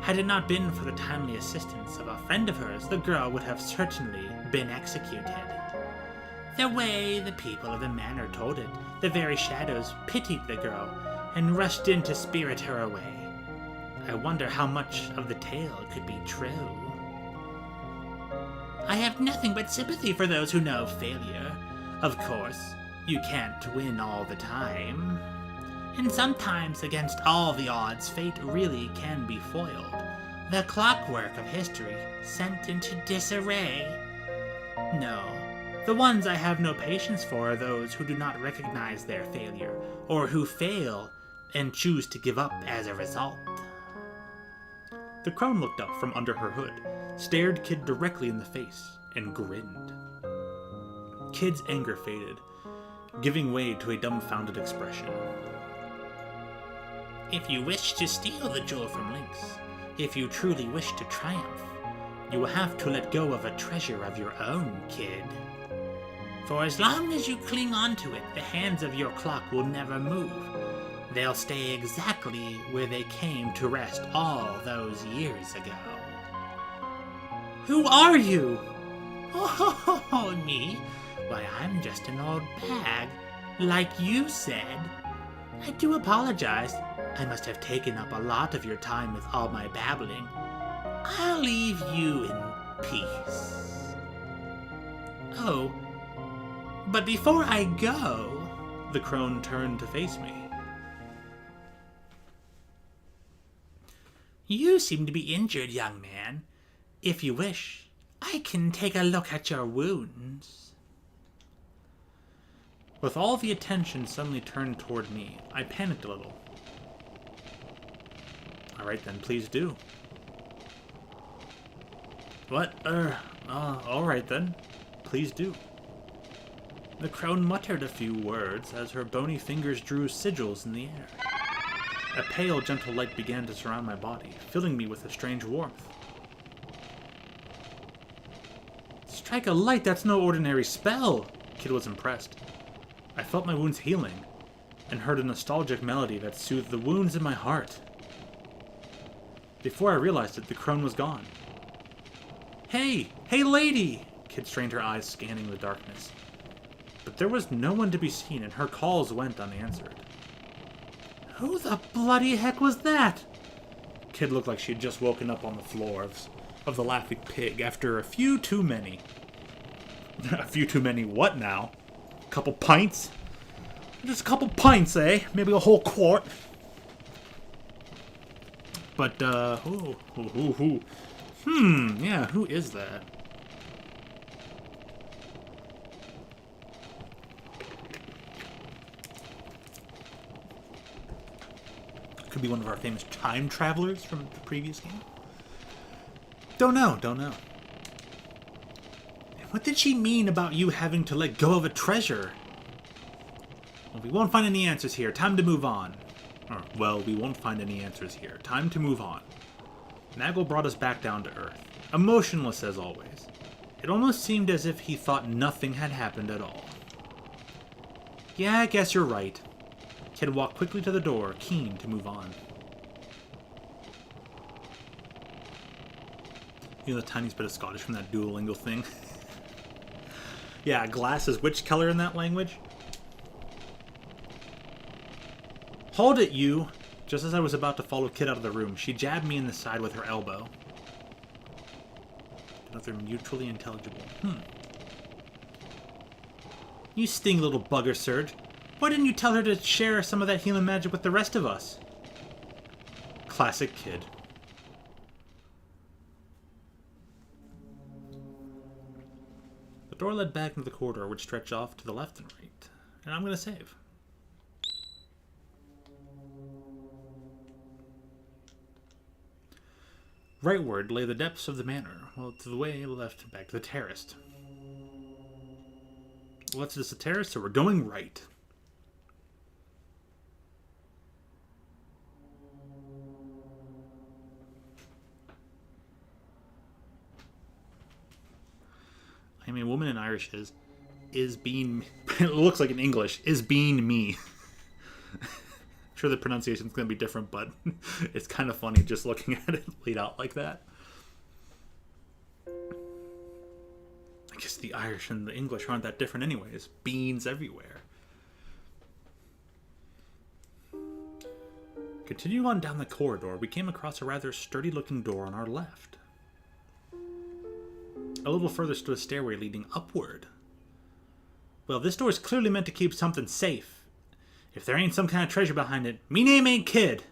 Had it not been for the timely assistance of a friend of hers, the girl would have certainly been executed. The way the people of the manor told it, the very shadows pitied the girl and rushed in to spirit her away. I wonder how much of the tale could be true. I have nothing but sympathy for those who know failure. Of course, you can't win all the time. And sometimes, against all the odds, fate really can be foiled. The clockwork of history sent into disarray. No, the ones I have no patience for are those who do not recognize their failure, or who fail and choose to give up as a result. The crone looked up from under her hood, stared Kid directly in the face, and grinned. Kid's anger faded, giving way to a dumbfounded expression. If you wish to steal the jewel from Lynx, if you truly wish to triumph, you will have to let go of a treasure of your own, Kid. For as long as you cling onto it, the hands of your clock will never move. They'll stay exactly where they came to rest all those years ago. Who are you? Oh, me? Why, I'm just an old bag, like you said. I do apologize. I must have taken up a lot of your time with all my babbling. I'll leave you in peace. Oh, but before I go, the crone turned to face me. You seem to be injured, young man. If you wish, I can take a look at your wounds. With all the attention suddenly turned toward me, I panicked a little. Alright then, please do. What? Alright then. Please do. The crone muttered a few words as her bony fingers drew sigils in the air. A pale, gentle light began to surround my body, filling me with a strange warmth. Strike a light, that's no ordinary spell! Kid was impressed. I felt my wounds healing, and heard a nostalgic melody that soothed the wounds in my heart. Before I realized it, the crone was gone. Hey! Hey, lady! Kid strained her eyes, scanning the darkness. But there was no one to be seen, and her calls went unanswered. Who the bloody heck was that? Kid looked like she had just woken up on the floor of the Laughing Pig after a few too many. A few too many what now? A couple pints? Just a couple pints, eh? Maybe a whole quart. But, yeah, who is that? Could be one of our famous time travelers from the previous game. Don't know. What did she mean about you having to let go of a treasure? Well, we won't find any answers here. Time to move on. We won't find any answers here. Time to move on. Nagel brought us back down to Earth, emotionless as always. It almost seemed as if he thought nothing had happened at all. Yeah, I guess you're right. Kid walked quickly to the door, keen to move on. You know the tiniest bit of Scottish from that Duolingo thing? Yeah, glass is which color in that language? Hold it, you! Just as I was about to follow Kid out of the room, she jabbed me in the side with her elbow. They're mutually intelligible. You sting little bugger, Serge. Why didn't you tell her to share some of that healing magic with the rest of us? Classic Kid. The door led back into the corridor, which stretched off to the left and right. And I'm going to save. Rightward lay the depths of the manor, while to the way left back to the terrace. What's this, a terrace? So we're going right. I mean, woman in Irish is being... It looks like in English, is being me. I'm sure the pronunciation's going to be different, but it's kind of funny just looking at it laid out like that. I guess the Irish and the English aren't that different anyways. Beans everywhere. Continuing on down the corridor, we came across a rather sturdy-looking door on our left. A little further stood a stairway leading upward. Well, this door is clearly meant to keep something safe. If there ain't some kind of treasure behind it, me name ain't Kid.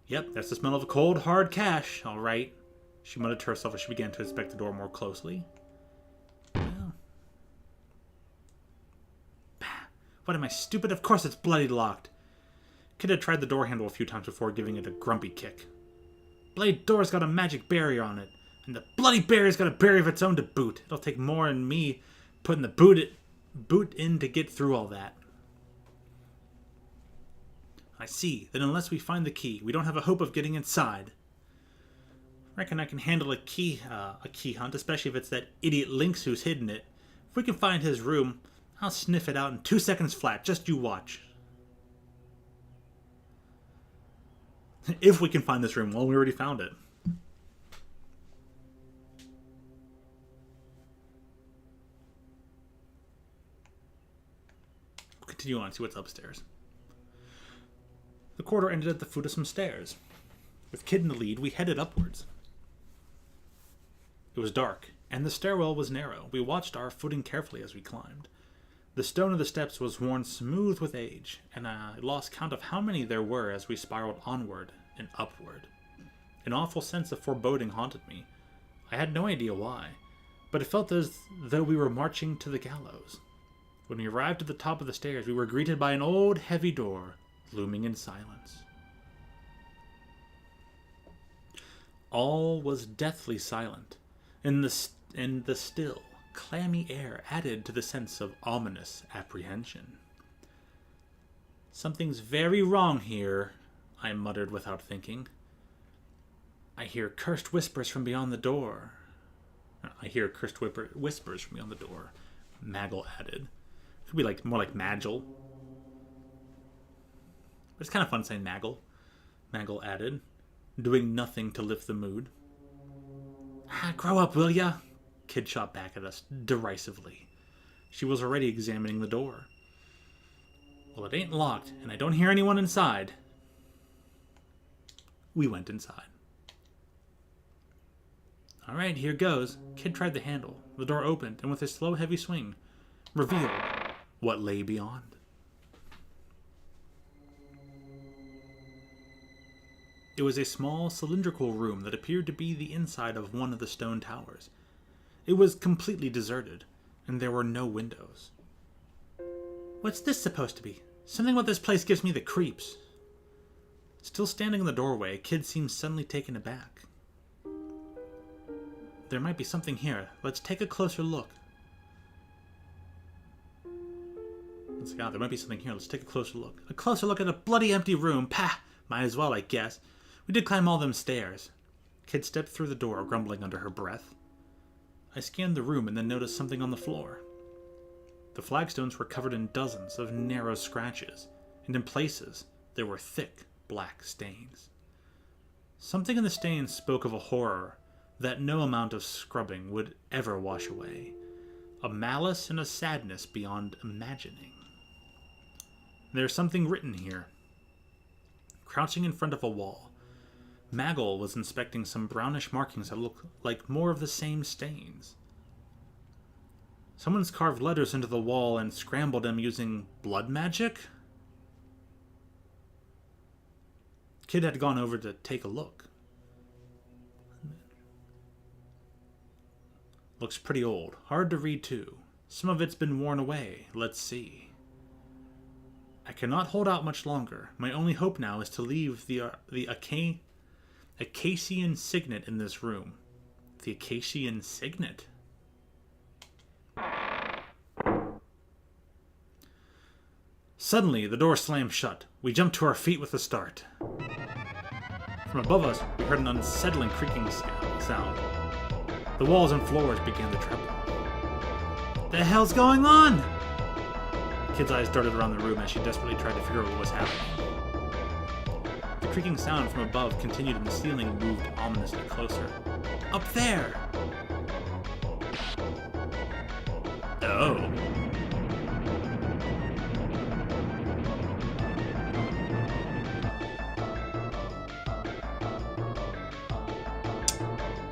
Yep, that's the smell of cold, hard cash, all right. She muttered to herself as she began to inspect the door more closely. Well. Bah, what am I, stupid? Of course it's bloody locked. Kid had tried the door handle a few times before giving it a grumpy kick. Bloody door's got a magic barrier on it. And the bloody barrier's got a barrier of its own to boot. It'll take more than me putting the boot in to get through all that. I see. Then unless we find the key, we don't have a hope of getting inside. Reckon I can handle a key hunt, especially if it's that idiot Lynx who's hidden it. If we can find his room, I'll sniff it out in 2 seconds flat. Just you watch. If we can find this room. Well, we already found it. Continue on and see what's upstairs. The corridor ended at the foot of some stairs. With Kid in the lead, we headed upwards. It was dark, and the stairwell was narrow. We watched our footing carefully as we climbed. The stone of the steps was worn smooth with age, and I lost count of how many there were as we spiraled onward and upward. An awful sense of foreboding haunted me. I had no idea why, but it felt as though we were marching to the gallows. When we arrived at the top of the stairs, we were greeted by an old, heavy door, looming in silence. All was deathly silent, and the still, clammy air added to the sense of ominous apprehension. Something's very wrong here, I muttered without thinking. I hear cursed whispers from beyond the door. Whispers from beyond the door, Maggle added. Could be more like Magel. It's kind of fun saying Maggle. Maggle added. doing nothing to lift the mood. Grow up, will ya? Kid shot back at us derisively. She was already examining the door. Well, it ain't locked, and I don't hear anyone inside. We went inside. Alright, here goes. Kid tried the handle. The door opened, and with a slow, heavy swing, revealed what lay beyond. It was a small, cylindrical room that appeared to be the inside of one of the stone towers. It was completely deserted, and there were no windows. What's this supposed to be? Something about this place gives me the creeps. Still standing in the doorway, Kid seemed suddenly taken aback. There might be something here. Let's take a closer look. There might be something here. Let's take a closer look. A closer look at a bloody empty room. Pah! Might as well, I guess. We did climb all them stairs. Kid stepped through the door, grumbling under her breath. I scanned the room and then noticed something on the floor. The flagstones were covered in dozens of narrow scratches, and in places there were thick, black stains. Something in the stains spoke of a horror that no amount of scrubbing would ever wash away. A malice and a sadness beyond imagining. There's something written here. Crouching in front of a wall, Maggle was inspecting some brownish markings that looked like more of the same stains. Someone's carved letters into the wall and scrambled them using blood magic? Kid had gone over to take a look. Looks pretty old. Hard to read, too. Some of it's been worn away. Let's see. I cannot hold out much longer. My only hope now is to leave the Acacian signet in this room. The Acacian signet? Suddenly, the door slammed shut. We jumped to our feet with a start. From above us, we heard an unsettling creaking sound. The walls and floors began to tremble. The hell's going on? Kid's eyes darted around the room as she desperately tried to figure out what was happening. The creaking sound from above continued and the ceiling moved ominously closer. Up there! Oh.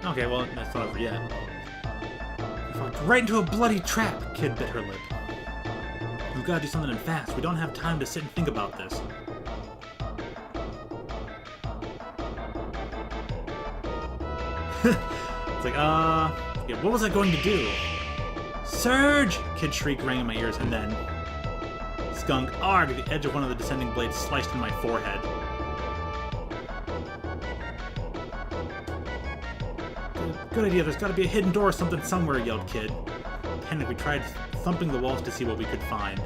Okay, well, that's not over yet. We walked right into a bloody trap, Kid bit her lip. We've got to do something fast. We don't have time to sit and think about this. It's like, yeah, what was I going to do? Surge! Kid shriek rang in my ears, and then... Skunk, arg! The edge of one of the descending blades sliced in my forehead. Good idea, there's gotta be a hidden door or something somewhere, yelled Kid. Panic, we tried thumping the walls to see what we could find.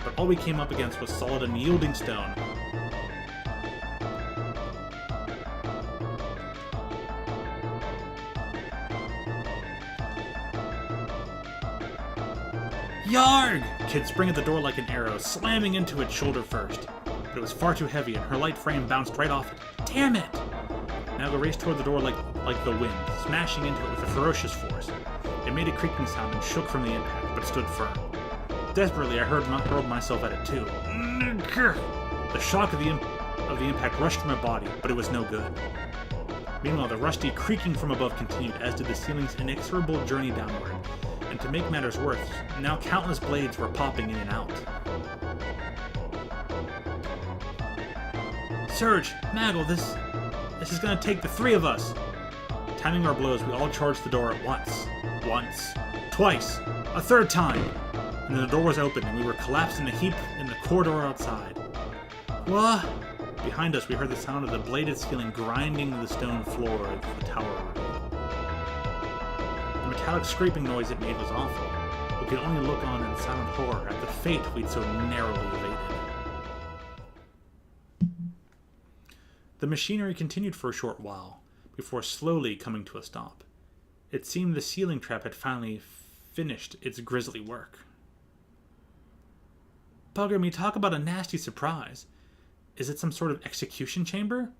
But all we came up against was solid and yielding stone. Yarg! Kid sprang at the door like an arrow, slamming into it shoulder first. But it was far too heavy, and her light frame bounced right off it. Damn it! Naga raced toward the door like the wind, smashing into it with a ferocious force. It made a creaking sound and shook from the impact, but stood firm. Desperately, I hurled myself at it too. The shock of the impact rushed through my body, but it was no good. Meanwhile, the rusty creaking from above continued, as did the ceiling's inexorable journey downward. And to make matters worse, now countless blades were popping in and out. Surge! Maggle, this is gonna take the three of us! Timing our blows, we all charged the door at once. Once. Twice. A third time! And then the door was open, and we were collapsed in a heap in the corridor outside. What? Behind us, we heard the sound of the bladed ceiling grinding the stone floor of the tower room. The metallic scraping noise it made was awful. We could only look on in silent horror at the fate we'd so narrowly evaded. The machinery continued for a short while, before slowly coming to a stop. It seemed the ceiling trap had finally finished its grisly work. Bugger me, talk about a nasty surprise. Is it some sort of execution chamber?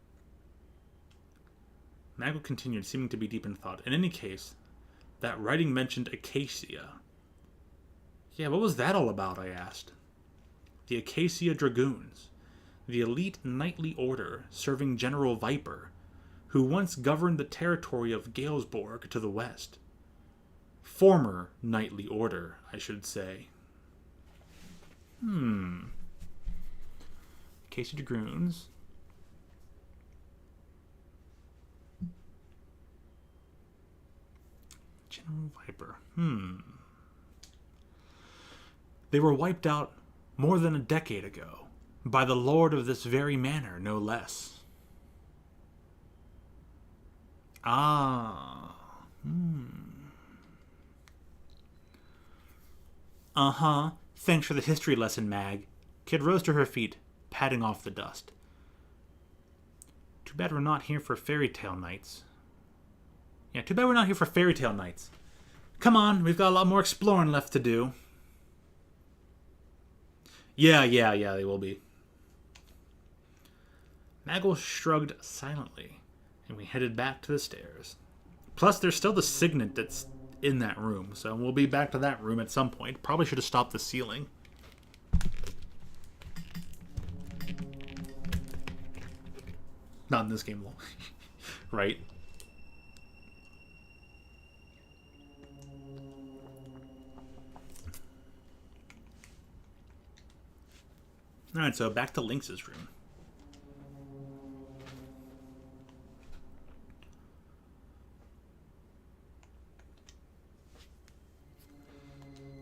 Maggle continued, seeming to be deep in thought. In any case, that writing mentioned Acacia. Yeah, what was that all about, I asked. The Acacia Dragoons, the elite knightly order serving General Viper, who once governed the territory of Galesborg to the west. Former knightly order, I should say. Acacia Dragoons. General Viper. They were wiped out more than a decade ago by the lord of this very manor, no less. Uh-huh. Thanks for the history lesson, Mag. Kid rose to her feet, patting off the dust. Too bad we're not here for fairy tale nights. Yeah, too bad we're not here for fairy tale nights. Come on, we've got a lot more exploring left to do. Yeah, they will be. Maggle shrugged silently, and we headed back to the stairs. Plus, there's still the signet that's in that room, so we'll be back to that room at some point. Probably should have stopped the ceiling. Not in this game, though. Right? Alright, so back to Lynx's room.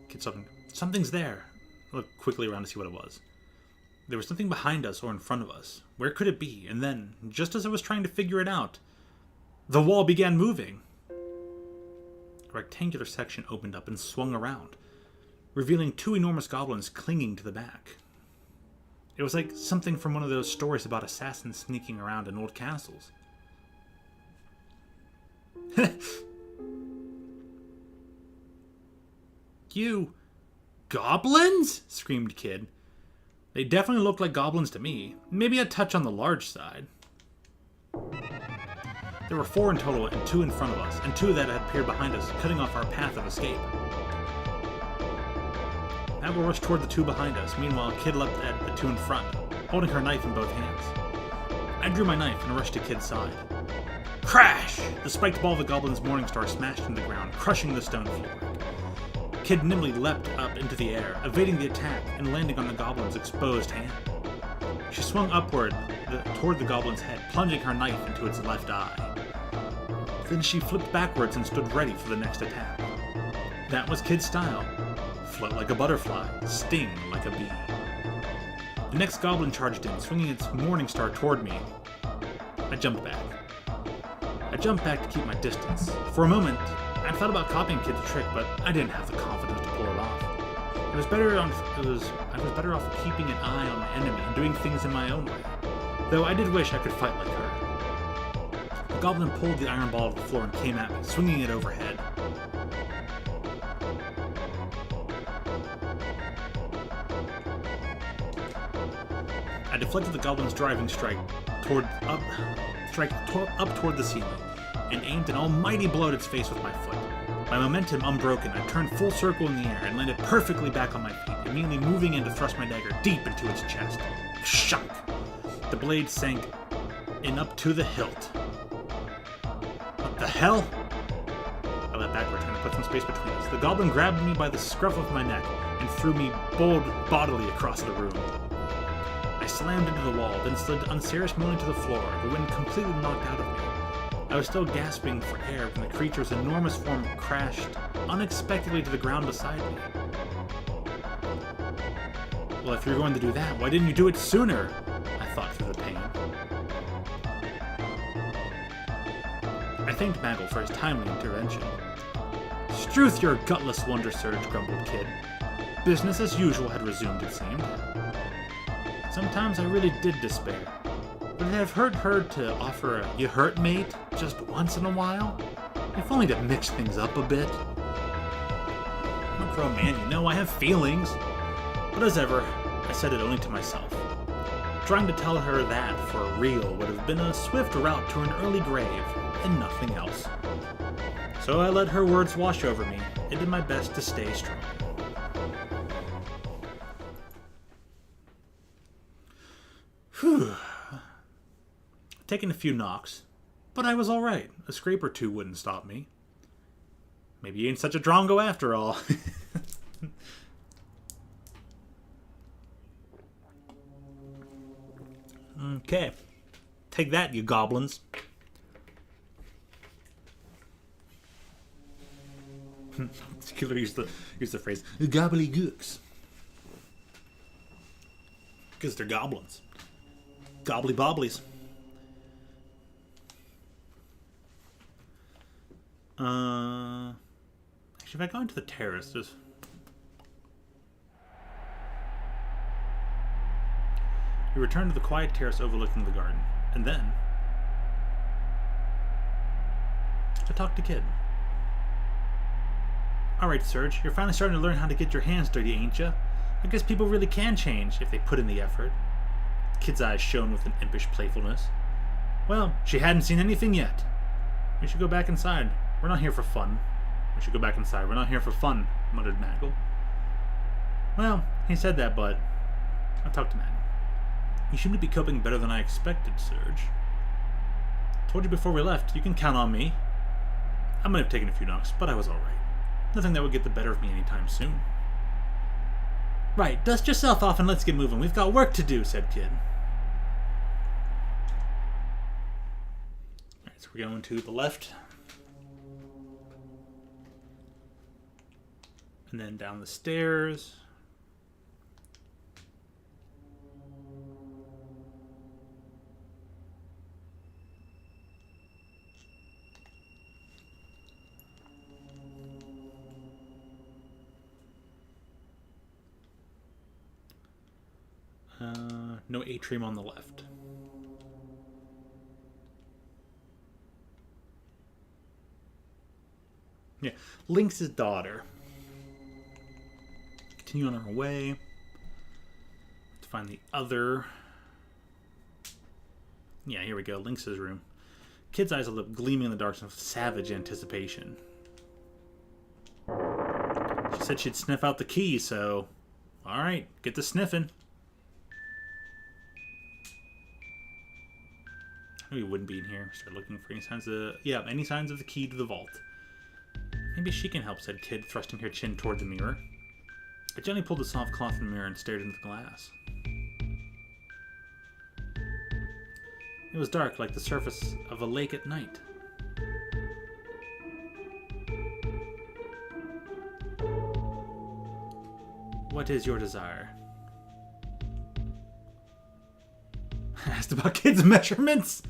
Get something. Something's there. I looked quickly around to see what it was. There was something behind us or in front of us. Where could it be? And then, just as I was trying to figure it out, the wall began moving. A rectangular section opened up and swung around, revealing two enormous goblins clinging to the back. It was like something from one of those stories about assassins sneaking around in old castles. You goblins? Screamed Kid. They definitely looked like goblins to me. Maybe a touch on the large side. There were 4 in total, and 2 in front of us, and 2 that had appeared behind us, cutting off our path of escape. Maggle rushed toward the 2 behind us. Meanwhile, Kid leapt at the 2 in front, holding her knife in both hands. I drew my knife and rushed to Kid's side. Crash! The spiked ball of the goblin's Morningstar smashed into the ground, crushing the stone floor. Kid nimbly leapt up into the air, evading the attack and landing on the goblin's exposed hand. She swung upward toward the goblin's head, plunging her knife into its left eye. Then she flipped backwards and stood ready for the next attack. That was Kid's style. Float like a butterfly, sting like a bee. The next goblin charged in, swinging its Morningstar toward me. I jumped back. to keep my distance. For a moment, I thought about copying Kid's trick, but I didn't have the confidence to pull it off. I was better off keeping an eye on my enemy and doing things in my own way. Though I did wish I could fight like her. The goblin pulled the iron ball to the floor and came at me, swinging it overhead. I deflected the goblin's driving strike up toward the ceiling, and aimed an almighty blow at its face with my foot. My momentum unbroken, I turned full circle in the air and landed perfectly back on my feet, immediately moving in to thrust my dagger deep into its chest. Shunk! The blade sank in up to the hilt. What the hell? I leapt backward, trying to put some space between us. The goblin grabbed me by the scruff of my neck and threw me bodily across the room. I slammed into the wall, then slid unceremoniously to the floor, the wind completely knocked out of me. I was still gasping for air when the creature's enormous form crashed unexpectedly to the ground beside me. Well, if you're going to do that, why didn't you do it sooner? I thought through the pain. I thanked Maggle for his timely intervention. "Struth, your gutless wonder surge," grumbled Kid. Business as usual had resumed, it seemed. Sometimes I really did despair. Would it have hurt her to offer a "you hurt, mate" just once in a while? If only to mix things up a bit. I'm a grown man, you know, I have feelings. But as ever, I said it only to myself. Trying to tell her that for real would have been a swift route to an early grave, and nothing else. So I let her words wash over me, and did my best to stay strong. Whew. Taking a few knocks, but I was alright. A scrape or two wouldn't stop me. Maybe you ain't such a drongo after all. Okay. Take that, you goblins. Killer used the phrase gobbledygooks. Because they're goblins. Gobbly bobblies. Actually, if I go into the terrace, just... We returned to the quiet terrace overlooking the garden, and then I talked to Kid. Alright, Serge, you're finally starting to learn how to get your hands dirty, ain't ya? I guess people really can change if they put in the effort. Kid's eyes shone with an impish playfulness. Well, she hadn't seen anything yet. We should go back inside. We're not here for fun. We should go back inside. We're not here for fun, muttered Maggle. Well, he said that, but I talked to Maggle. You seem to be coping better than I expected, Serge. Told you before we left, you can count on me. I might have taken a few knocks, but I was alright. Nothing that would get the better of me anytime soon. Right, dust yourself off and let's get moving. We've got work to do, said Kid. Alright, so we're going to the left. And then down the stairs. No Atrium on the left. Yeah, Lynx's daughter. Continue on our way to find the other. Yeah, here we go. Lynx's room. Kid's eyes lit up, gleaming in the darkness with savage anticipation. She said she'd sniff out the key, so alright, get to sniffing. I knew he wouldn't be in here. Start looking for any signs of... Yeah, any signs of the key to the vault. Maybe she can help, said Kid, thrusting her chin toward the mirror. I gently pulled the soft cloth from the mirror and stared into the glass. It was dark, like the surface of a lake at night. What is your desire? I asked about Kid's measurements.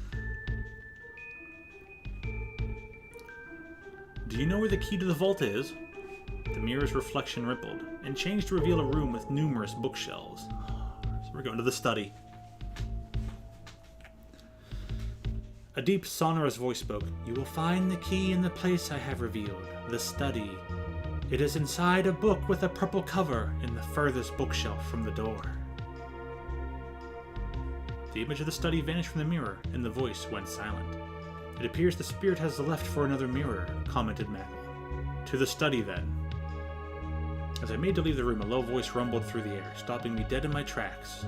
Do you know where the key to the vault is? The mirror's reflection rippled and changed to reveal a room with numerous bookshelves. So we're going to the study. A deep, sonorous voice spoke. You will find the key in the place I have revealed, the study. It is inside a book with a purple cover in the furthest bookshelf from the door. The image of the study vanished from the mirror, and the voice went silent. It appears the spirit has left for another mirror, commented Maggle. To the study, then. As I made to leave the room, a low voice rumbled through the air, stopping me dead in my tracks.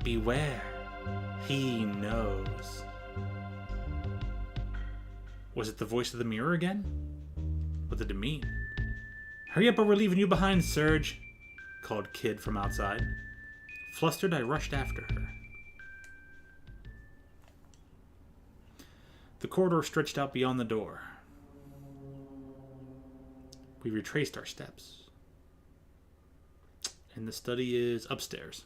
Beware. He knows. Was it the voice of the mirror again? What did it mean? Hurry up or we're leaving you behind, Serge, called Kid from outside. Flustered, I rushed after her. The corridor stretched out beyond the door. We retraced our steps. And the study is upstairs.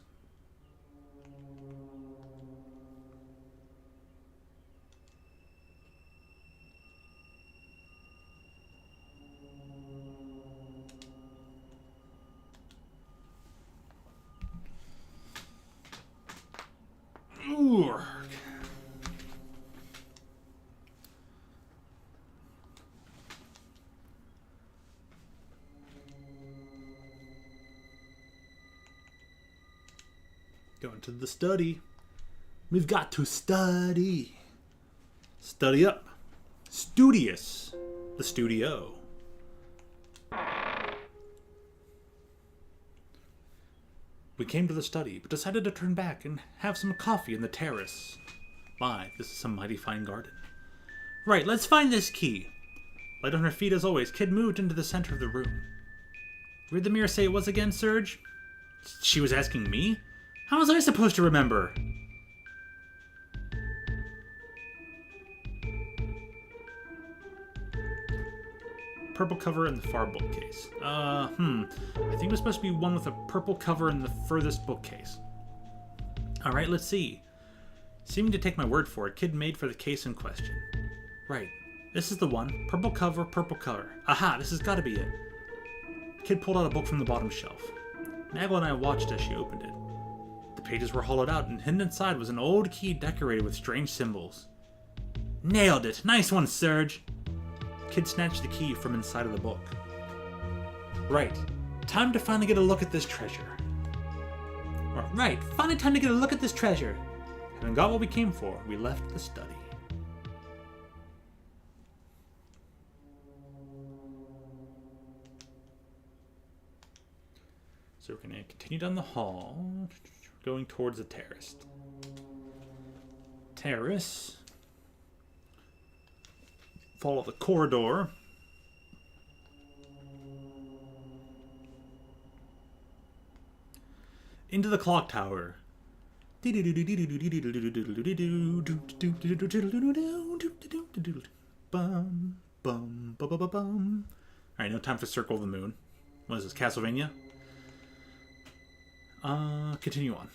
Ooh. Going to the study. We've got to study. Study up. Studious. The studio. We came to the study, but decided to turn back and have some coffee in the terrace. My, this is some mighty fine garden. Right, let's find this key. Light on her feet as always, Kid moved into the center of the room. Where'd the mirror say it was again, Serge? She was asking me? How was I supposed to remember? Purple cover in the far bookcase. I think it was supposed to be one with a purple cover in the furthest bookcase. Alright, let's see. Seeming to take my word for it, Kid made for the case in question. Right, this is the one. Purple cover, purple cover. Aha, this has got to be it. Kid pulled out a book from the bottom shelf. Nagel and I watched as she opened it. The pages were hollowed out, and hidden inside was an old key decorated with strange symbols. Nailed it! Nice one, Serge! Kid snatched the key from inside of the book. Right. Time to finally get a look at this treasure. Right. Finally time to get a look at this treasure. Having got what we came for, we left the study. So we're going to continue down the hall, going towards the terrace. Terrace. Follow the corridor. Into the clock tower. Alright, no time for Circle of the Moon. What is this, Castlevania? Continue on.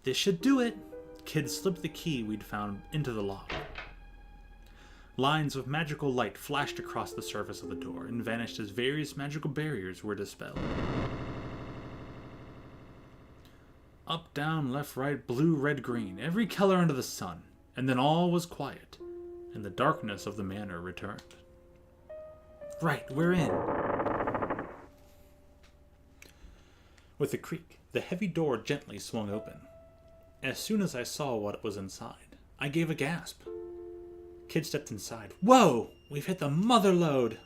This should do it. Kid slipped the key we'd found into the lock. Lines of magical light flashed across the surface of the door and vanished as various magical barriers were dispelled. Up, down, left, right, blue, red, green, every color under the sun, and then all was quiet, and the darkness of the manor returned. Right, we're in. With a creak, the heavy door gently swung open. As soon as I saw what was inside, I gave a gasp. Kid stepped inside. Whoa! We've hit the mother lode!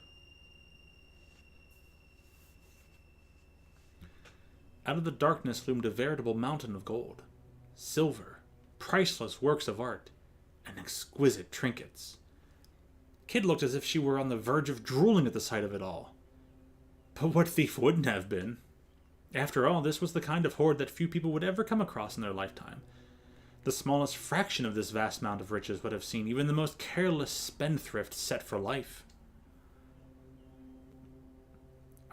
Out of the darkness loomed a veritable mountain of gold, silver, priceless works of art, and exquisite trinkets. Kid looked as if she were on the verge of drooling at the sight of it all. But what thief wouldn't have been? After all, this was the kind of hoard that few people would ever come across in their lifetime. The smallest fraction of this vast amount of riches would have seen even the most careless spendthrift set for life.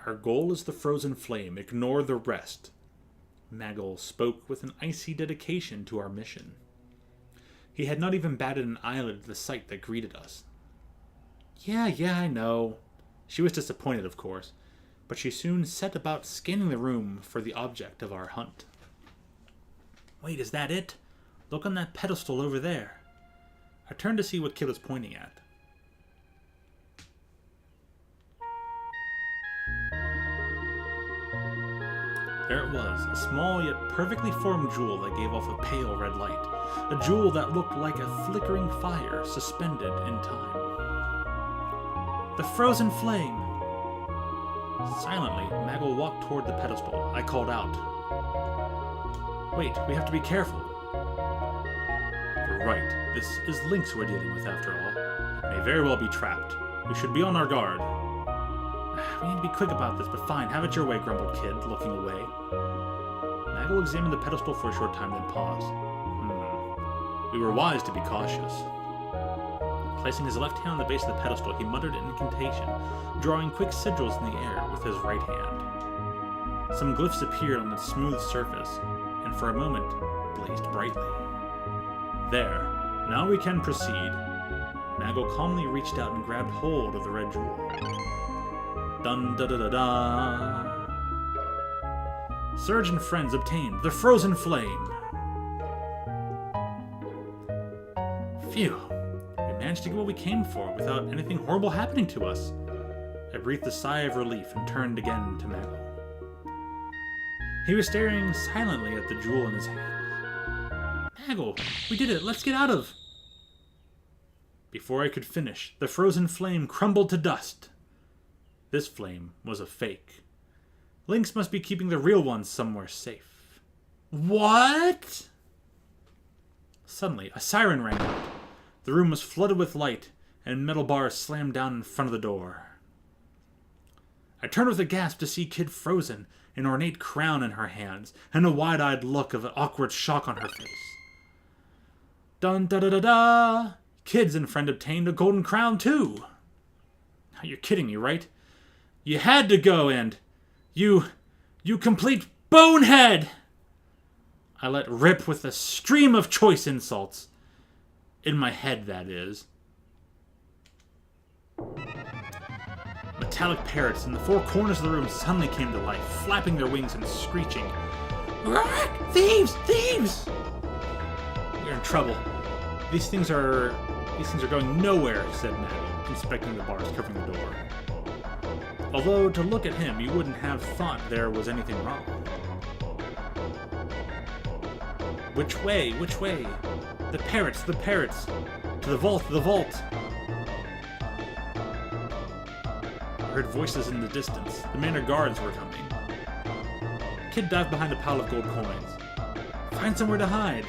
Our goal is the frozen flame. Ignore the rest. Nagel spoke with an icy dedication to our mission. He had not even batted an eyelid at the sight that greeted us. Yeah, I know. She was disappointed, of course, but she soon set about scanning the room for the object of our hunt. Wait, is that it? Look on that pedestal over there. I turned to see what Kid was pointing at. There it was, a small yet perfectly formed jewel that gave off a pale red light. A jewel that looked like a flickering fire suspended in time. The frozen flame! Silently, Magel walked toward the pedestal. I called out. Wait, we have to be careful. You're right. This is Lynx we're dealing with, after all. It may very well be trapped. We should be on our guard. We need to be quick about this, but fine. Have it your way, grumbled Kid, looking away. Magel examined the pedestal for a short time, then paused. We were wise to be cautious. Placing his left hand on the base of the pedestal, he muttered an incantation, drawing quick sigils in the air with his right hand. Some glyphs appeared on its smooth surface, and for a moment blazed brightly. There. Now we can proceed. Magel calmly reached out and grabbed hold of the red jewel. Dun da da da da. Serge and friends obtained the frozen flame. Phew. We managed to get what we came for without anything horrible happening to us. I breathed a sigh of relief and turned again to Maggle. He was staring silently at the jewel in his hands. Maggle, we did it. Let's get out of... Before I could finish, the frozen flame crumbled to dust. This flame was a fake. Lynx must be keeping the real ones somewhere safe. What? Suddenly, a siren rang out. The room was flooded with light, and metal bars slammed down in front of the door. I turned with a gasp to see Kid frozen, an ornate crown in her hands, and a wide-eyed look of awkward shock on her face. Dun-da-da-da-da! Kids and friend obtained a golden crown, too. Now, you're kidding me, right? You had to go, and... You complete bonehead! I let rip with a stream of choice insults. In my head, that is. Metallic parrots in the four corners of the room suddenly came to life, flapping their wings and screeching. Rock! Thieves! Thieves! We're in trouble. These things are going nowhere, said Maggle, inspecting the bars covering the door. Although, to look at him, you wouldn't have thought there was anything wrong. Which way? Which way? The parrots! The parrots! To the vault! The vault! I heard voices in the distance. The manor guards were coming. Kid dived behind a pile of gold coins. Find somewhere to hide!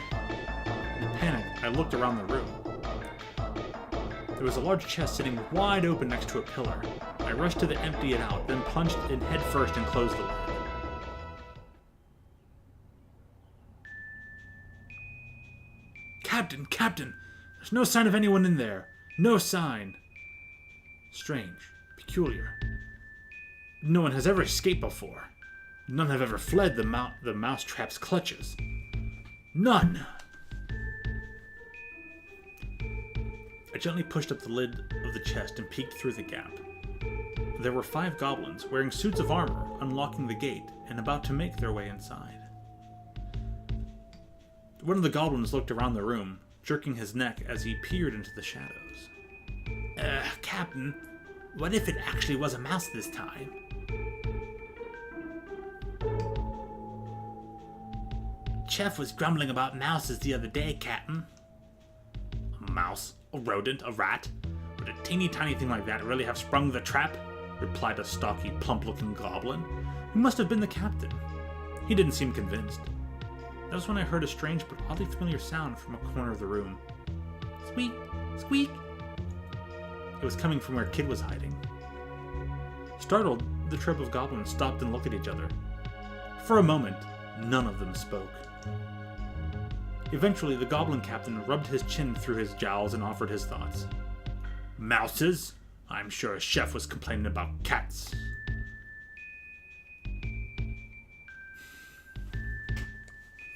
In panic, I looked around the room. There was a large chest sitting wide open next to a pillar. I rushed to empty it out, then plunged in head first and closed the lid. Captain! Captain! There's no sign of anyone in there. No sign. Strange. Peculiar. No one has ever escaped before. None have ever fled the mousetrap's clutches. None! I gently pushed up the lid of the chest and peeked through the gap. There were 5 goblins wearing suits of armor, unlocking the gate and about to make their way inside. One of the goblins looked around the room, jerking his neck as he peered into the shadows. Captain, what if it actually was a mouse this time? Chef was grumbling about mouses the other day, Captain. A mouse? A rodent? A rat? Would a teeny tiny thing like that really have sprung the trap? Replied a stocky, plump-looking goblin, who must have been the captain. He didn't seem convinced. That was when I heard a strange but oddly familiar sound from a corner of the room. Squeak! Squeak! It was coming from where Kid was hiding. Startled, the troop of goblins stopped and looked at each other. For a moment, none of them spoke. Eventually, the goblin captain rubbed his chin through his jowls and offered his thoughts. Mouses? I'm sure a chef was complaining about cats.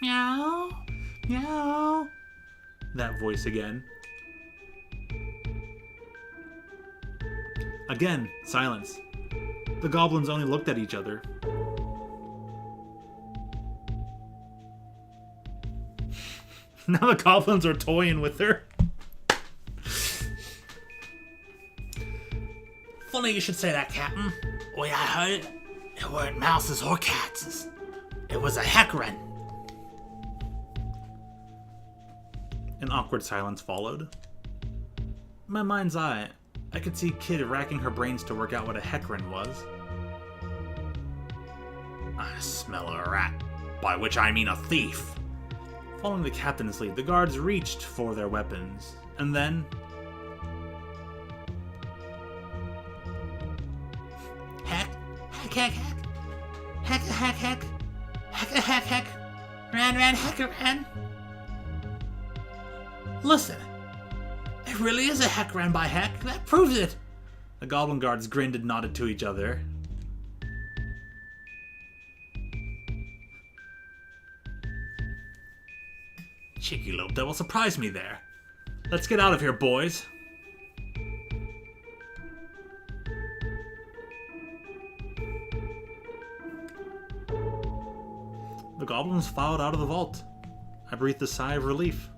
Meow, meow. That voice again. Again, silence. The goblins only looked at each other. Now the goblins are toying with her. Funny you should say that, Captain. Way I heard it, it weren't mouses or cats. It was a heckren. An awkward silence followed. In my mind's eye, I could see Kid racking her brains to work out what a heckren was. I smell a rat, by which I mean a thief. Following the captain's lead, the guards reached for their weapons, and then... Heck, heck, heck, heck, heck, heck, heck, heck, heck, heck, ran, heck, ran. Listen, it really is a heck ran by heck. That proves it. The goblin guards grinned and nodded to each other. Cheeky little devil surprised me there. Let's get out of here, boys. The goblins filed out of the vault. I breathed a sigh of relief.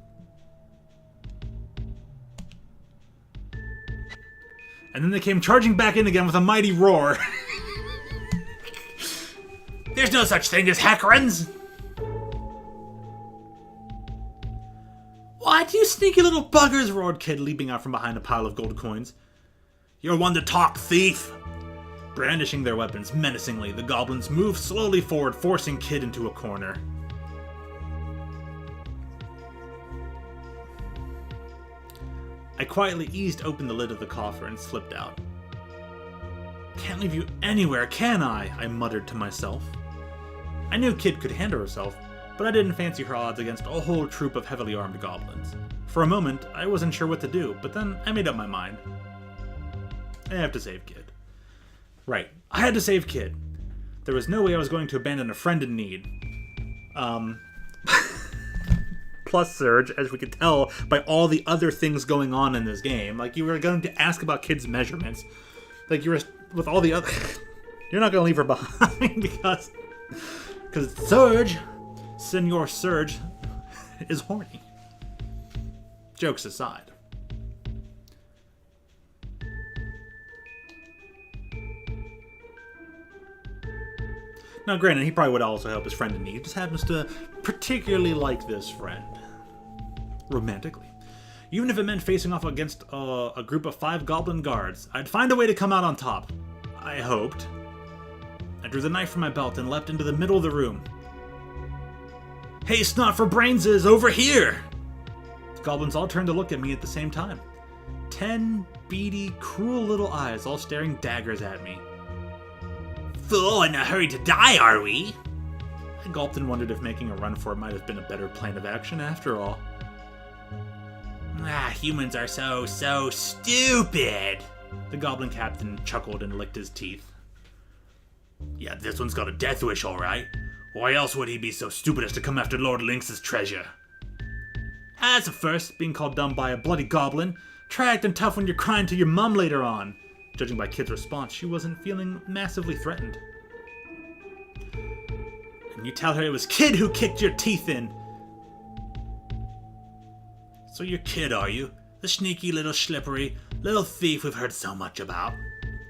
And then they came charging back in again with a mighty roar. There's no such thing as hack-runs! What, you sneaky little buggers, roared Kid, leaping out from behind a pile of gold coins. You're one to talk, thief! Brandishing their weapons menacingly, the goblins moved slowly forward, forcing Kid into a corner. I quietly eased open the lid of the coffer and slipped out. Can't leave you anywhere, can I? I muttered to myself. I knew Kid could handle herself, but I didn't fancy her odds against a whole troop of heavily armed goblins. For a moment, I wasn't sure what to do, but then I made up my mind. I have to save Kid. Right, I had to save Kid. There was no way I was going to abandon a friend in need. Plus, Surge, as we could tell by all the other things going on in this game, like, you were going to ask about Kid's measurements. Like, you were, with all the other... You're not going to leave her behind because Surge, Senor Surge, is horny. Jokes aside. Now, granted, he probably would also help his friend in need. He just happens to particularly like this friend. Romantically. Even if it meant facing off against a group of 5 goblin guards, I'd find a way to come out on top. I hoped. I drew the knife from my belt and leapt into the middle of the room. Hey, Snot for Brainses, over here! The goblins all turned to look at me at the same time. 10 beady, cruel little eyes all staring daggers at me. Fool, in a hurry to die, are we? I gulped and wondered if making a run for it might have been a better plan of action after all. Humans are so stupid! The goblin captain chuckled and licked his teeth. Yeah, this one's got a death wish, alright. Why else would he be so stupid as to come after Lord Lynx's treasure? As a first, being called dumb by a bloody goblin. Try acting tough when you're crying to your mum later on. Judging by Kid's response, she wasn't feeling massively threatened. And you tell her it was Kid who kicked your teeth in. So you're Kid, are you? The sneaky little slippery little thief we've heard so much about.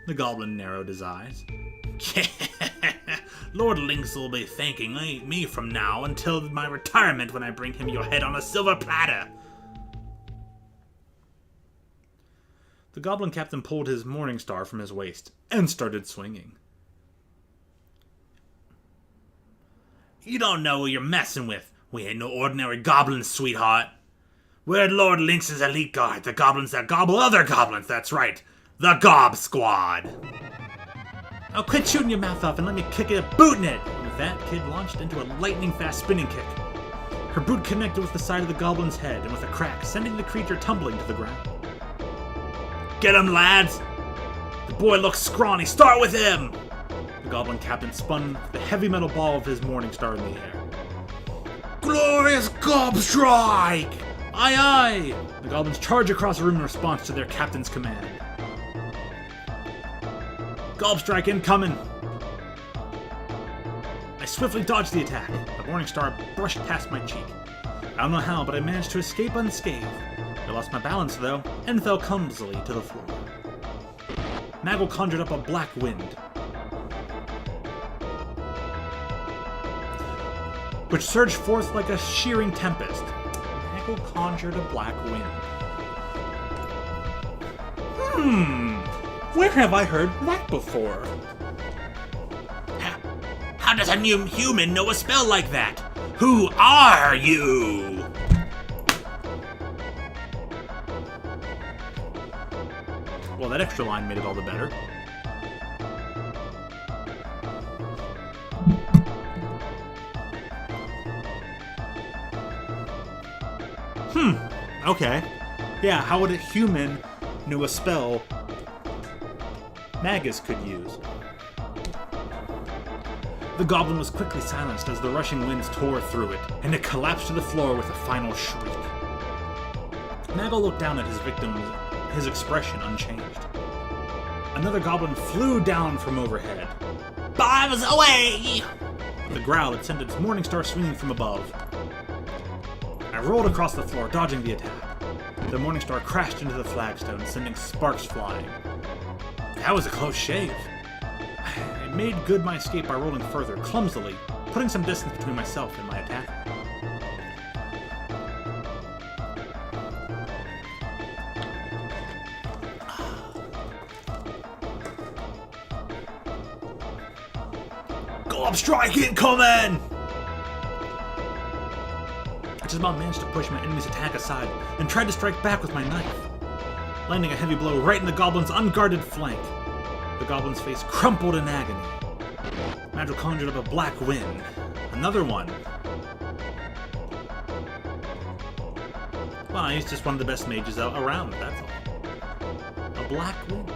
The goblin narrowed his eyes. Lord Lynx will be thanking me from now until my retirement when I bring him your head on a silver platter. The goblin captain pulled his morning star from his waist and started swinging. You don't know who you're messing with. We ain't no ordinary goblins, sweetheart. We're Lord Lynx's elite guard, the goblins that gobble other goblins, that's right. The Gob Squad. Now quit shooting your mouth off and let me kick it a boot in it. And with that, Kid launched into a lightning-fast spinning kick. Her boot connected with the side of the goblin's head and with a crack, sending the creature tumbling to the ground. Get him, lads! The boy looks scrawny. Start with him! The goblin captain spun the heavy metal ball of his morning star in the air. Glorious Gob Strike! Aye, aye! The goblins charge across the room in response to their captain's command. Gob Strike incoming! I swiftly dodged the attack. The morning star brushed past my cheek. I don't know how, but I managed to escape unscathed. I lost my balance, though, and fell clumsily to the floor. Maggle conjured up a black wind, which surged forth like a shearing tempest. Maggle conjured a black wind. Where have I heard that before? How does a new human know a spell like that? Who are you? Well, that extra line made it all the better. Okay. Yeah, how would a human know a spell Magus could use? The goblin was quickly silenced as the rushing winds tore through it, and it collapsed to the floor with a final shriek. Maggle looked down at his victim, his expression unchanged. Another goblin flew down from overhead. Bombs away! The growl had sent its morning star swinging from above. I rolled across the floor, dodging the attack. The morning star crashed into the flagstone, sending sparks flying. That was a close shave. I made good my escape by rolling further, clumsily, putting some distance between myself and my attacker. Glob strike incoming! I just about managed to push my enemy's attack aside and tried to strike back with my knife, landing a heavy blow right in the goblin's unguarded flank. The goblin's face crumpled in agony. Magil conjured up a black wind. Another one. Well, he's just one of the best mages out around, that's all. A black wind.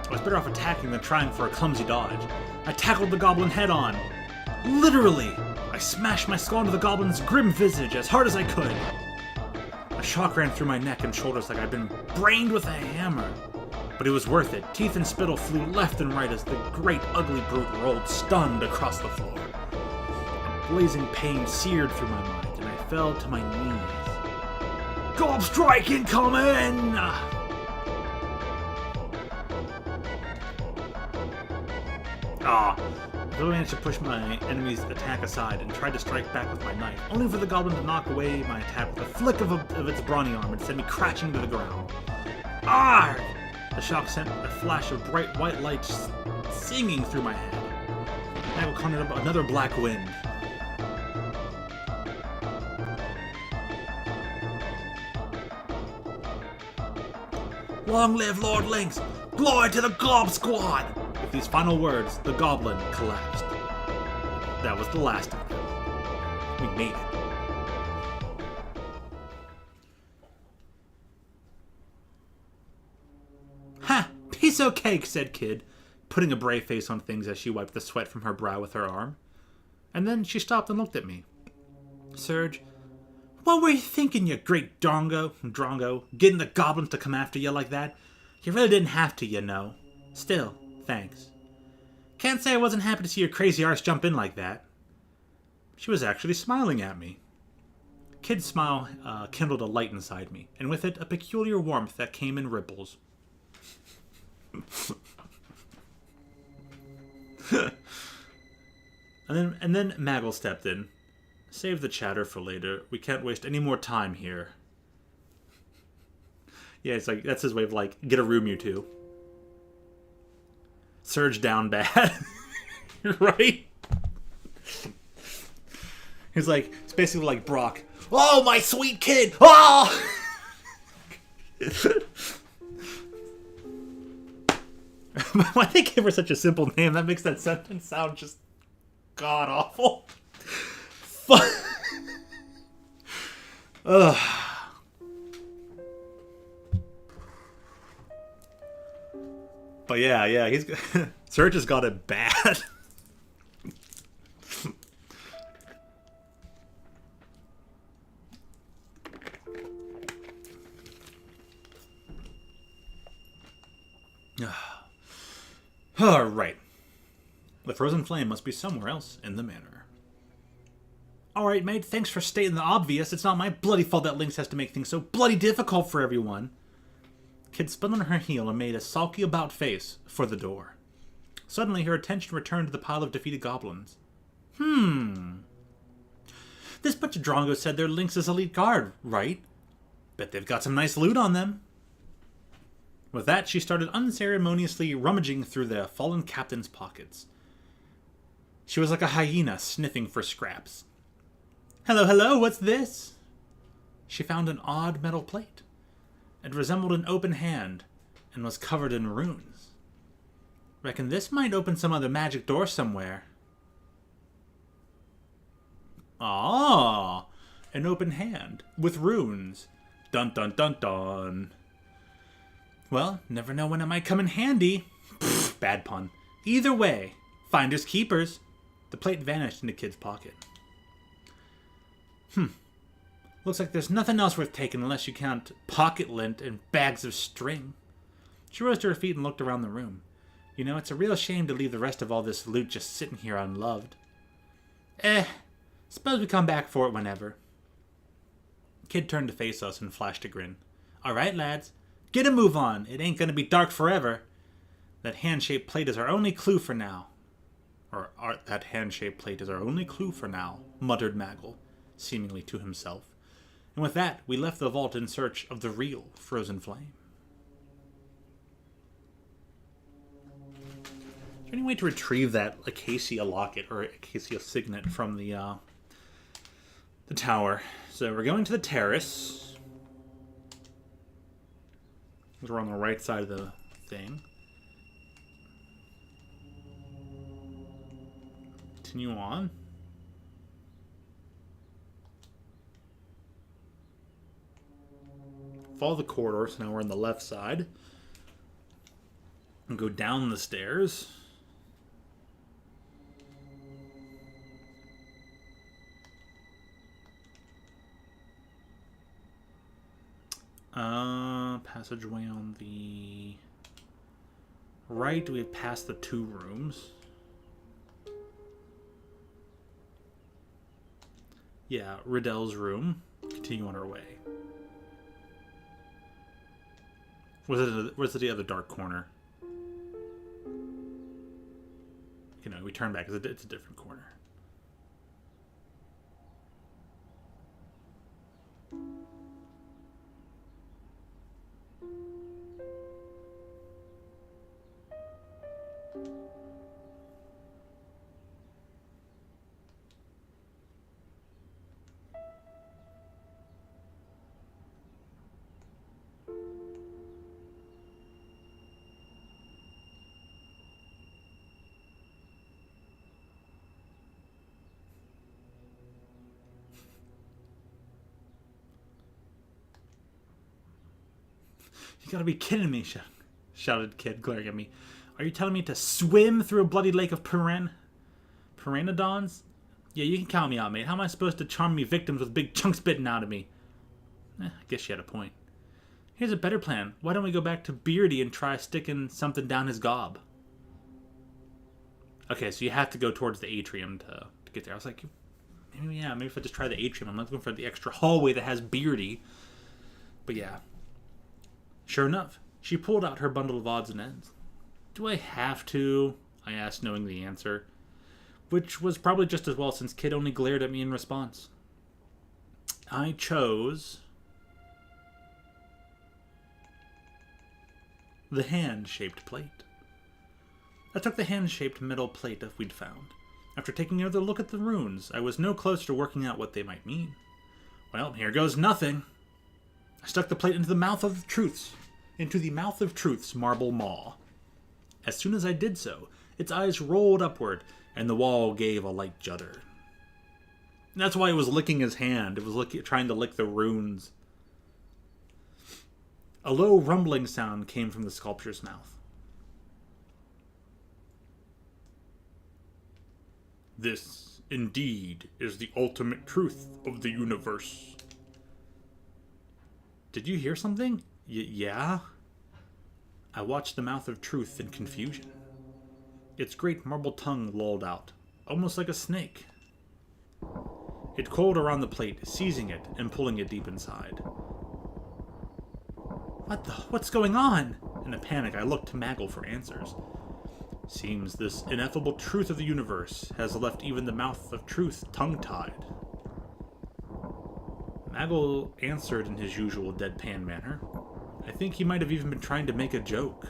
I was better off attacking than trying for a clumsy dodge. I tackled the goblin head-on. Literally! I smashed my skull into the goblin's grim visage as hard as I could. A shock ran through my neck and shoulders like I'd been brained with a hammer. But it was worth it. Teeth and spittle flew left and right as the great ugly brute rolled stunned across the floor. A blazing pain seared through my mind, and I fell to my knees. Glob strike incoming! I managed to push my enemy's attack aside and tried to strike back with my knife, only for the goblin to knock away my attack with a flick of its brawny arm and send me crashing to the ground. Arrgh! The shock sent a flash of bright white light singing through my head. Magil conjured up another black wind. Long live Lord Lynx! Glory to the Glob Squad! With these final words, the goblin collapsed. That was the last of them. We made it. Ha! Piece o' cake, said Kid, putting a brave face on things as she wiped the sweat from her brow with her arm. And then she stopped and looked at me. Serge, what were you thinking, you great drongo, getting the goblins to come after you like that? You really didn't have to, you know. Still, thanks. Can't say I wasn't happy to see your crazy arse jump in like that. She was actually smiling at me. Kid's smile kindled a light inside me, and with it a peculiar warmth that came in ripples. and then Magil stepped in. Save the chatter for later. We can't waste any more time here. Yeah, it's like, that's his way of like, get a room, you two. Surge down bad. Right? He's like, it's basically like Brock. Oh, my sweet kid! Oh! Why they give her such a simple name? That makes that sentence sound just god-awful. Ugh. But yeah, he's Serge has got it bad. Alright. The frozen flame must be somewhere else in the manor. Alright, mate, thanks for stating the obvious. It's not my bloody fault that Lynx has to make things so bloody difficult for everyone. Kid spun on her heel and made a sulky about face for the door. Suddenly, her attention returned to the pile of defeated goblins. This bunch of Drongos said they're Lynx's elite guard, right? Bet they've got some nice loot on them. With that, she started unceremoniously rummaging through the fallen captain's pockets. She was like a hyena sniffing for scraps. Hello, what's this? She found an odd metal plate. It resembled an open hand and was covered in runes. Reckon this might open some other magic door somewhere. Ah, an open hand with runes. Dun dun dun dun. Well, never know when it might come in handy. Pfft, bad pun. Either way, finders keepers. The plate vanished into Kid's pocket. Looks like there's nothing else worth taking unless you count pocket lint and bags of string. She rose to her feet and looked around the room. You know, it's a real shame to leave the rest of all this loot just sitting here unloved. Suppose we come back for it whenever. Kid turned to face us and flashed a grin. All right, lads. Get a move on. It ain't gonna be dark forever. That hand-shaped plate is our only clue for now. That hand-shaped plate is our only clue for now, muttered Maggle, seemingly to himself. And with that, we left the vault in search of the real frozen flame. Is there any way to retrieve that acacia locket or acacia signet from the tower? So we're going to the terrace. We're on the right side of the thing. Continue on. Follow the corridor, so now we're on the left side. And go down the stairs. Passageway on the right. We have passed the 2 rooms. Yeah, Riddell's room. Continue on our way. Where's the other dark corner? You know, we turn back. It's a different corner. You gotta be kidding me, shouted Kid, glaring at me. Are you telling me to swim through a bloody lake of pteranodons? Yeah, you can count me out, mate. How am I supposed to charm me victims with big chunks bitten out of me? I guess she had a point. Here's a better plan. Why don't we go back to Beardy and try sticking something down his gob? Okay, so you have to go towards the Atrium to get there. I was like, maybe if I just try the Atrium. I'm not looking for the extra hallway that has Beardy. But yeah. Sure enough, she pulled out her bundle of odds and ends. Do I have to? I asked, knowing the answer. Which was probably just as well, since Kid only glared at me in response. I chose the hand-shaped plate. I took the hand-shaped metal plate that we'd found. After taking another look at the runes, I was no closer to working out what they might mean. Well, here goes nothing. I stuck the plate into the mouth of Truth's marble maw. As soon as I did so, its eyes rolled upward, and the wall gave a light judder. That's why it was licking his hand. It was trying to lick the runes. A low rumbling sound came from the sculpture's mouth. This, indeed, is the ultimate truth of the universe. Did you hear something? Yeah? I watched the mouth of Truth in confusion. Its great marble tongue lolled out, almost like a snake. It coiled around the plate, seizing it and pulling it deep inside. What's going on? In a panic, I looked to Maggle for answers. Seems this ineffable truth of the universe has left even the mouth of Truth tongue-tied. Maggle answered in his usual deadpan manner. I think he might have even been trying to make a joke.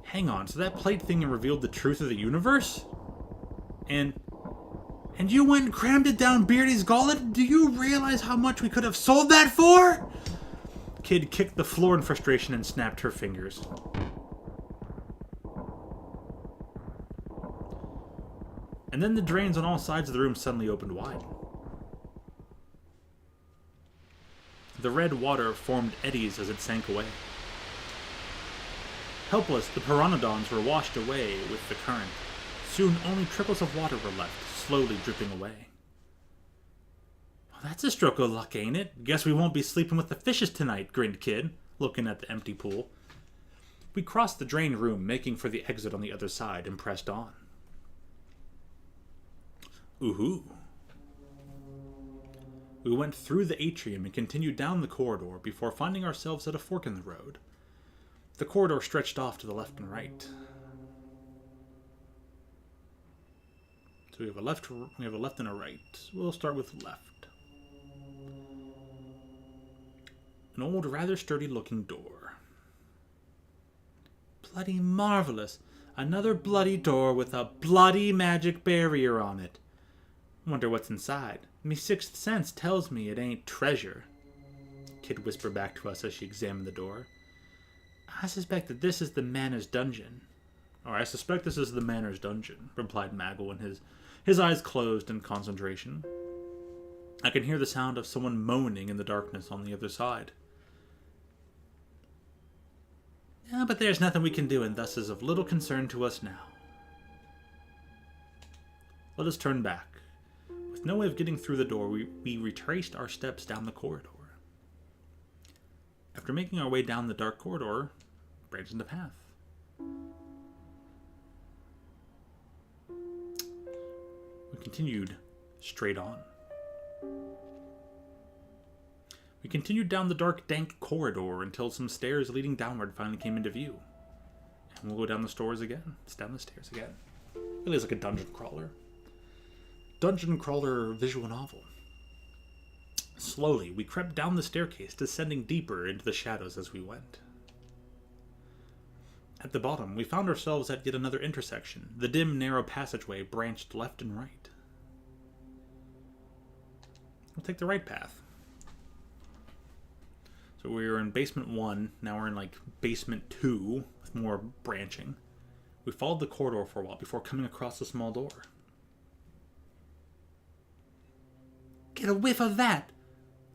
Hang on, so that plate thing revealed the truth of the universe? And you went and crammed it down Beardy's gullet? Do you realize how much we could have sold that for? Kid kicked the floor in frustration and snapped her fingers. And then the drains on all sides of the room suddenly opened wide. The red water formed eddies as it sank away. Helpless, the pteranodons were washed away with the current. Soon only trickles of water were left, slowly dripping away. Well, that's a stroke of luck, ain't it? Guess we won't be sleeping with the fishes tonight, grinned Kid, looking at the empty pool. We crossed the drained room, making for the exit on the other side, and pressed on. Ooh-hoo. We went through the atrium and continued down the corridor before finding ourselves at a fork in the road. The corridor stretched off to the left and right. So we have a left and a right. We'll start with left. An old, rather sturdy-looking door. Bloody marvelous! Another bloody door with a bloody magic barrier on it. Wonder what's inside. Me sixth sense tells me it ain't treasure. Kid whispered back to us as she examined the door. I suspect that this is the Manor's dungeon. I suspect this is the Manor's dungeon, replied Maggle, and his eyes closed in concentration. I can hear the sound of someone moaning in the darkness on the other side. Yeah, but there's nothing we can do, and thus is of little concern to us now. Let us turn back. With no way of getting through the door, we retraced our steps down the corridor. After making our way down the dark corridor, branched in the path. We continued straight on. We continued down the dark, dank corridor until some stairs leading downward finally came into view. And we'll go down the stairs again. It's down the stairs again. Really is like a dungeon crawler. Dungeon crawler visual novel. Slowly, we crept down the staircase, descending deeper into the shadows as we went. At the bottom, we found ourselves at yet another intersection. The dim, narrow passageway branched left and right. We'll take the right path. So we were in basement 1, now we're in like basement 2 with more branching. We followed the corridor for a while before coming across a small door. Get a whiff of that!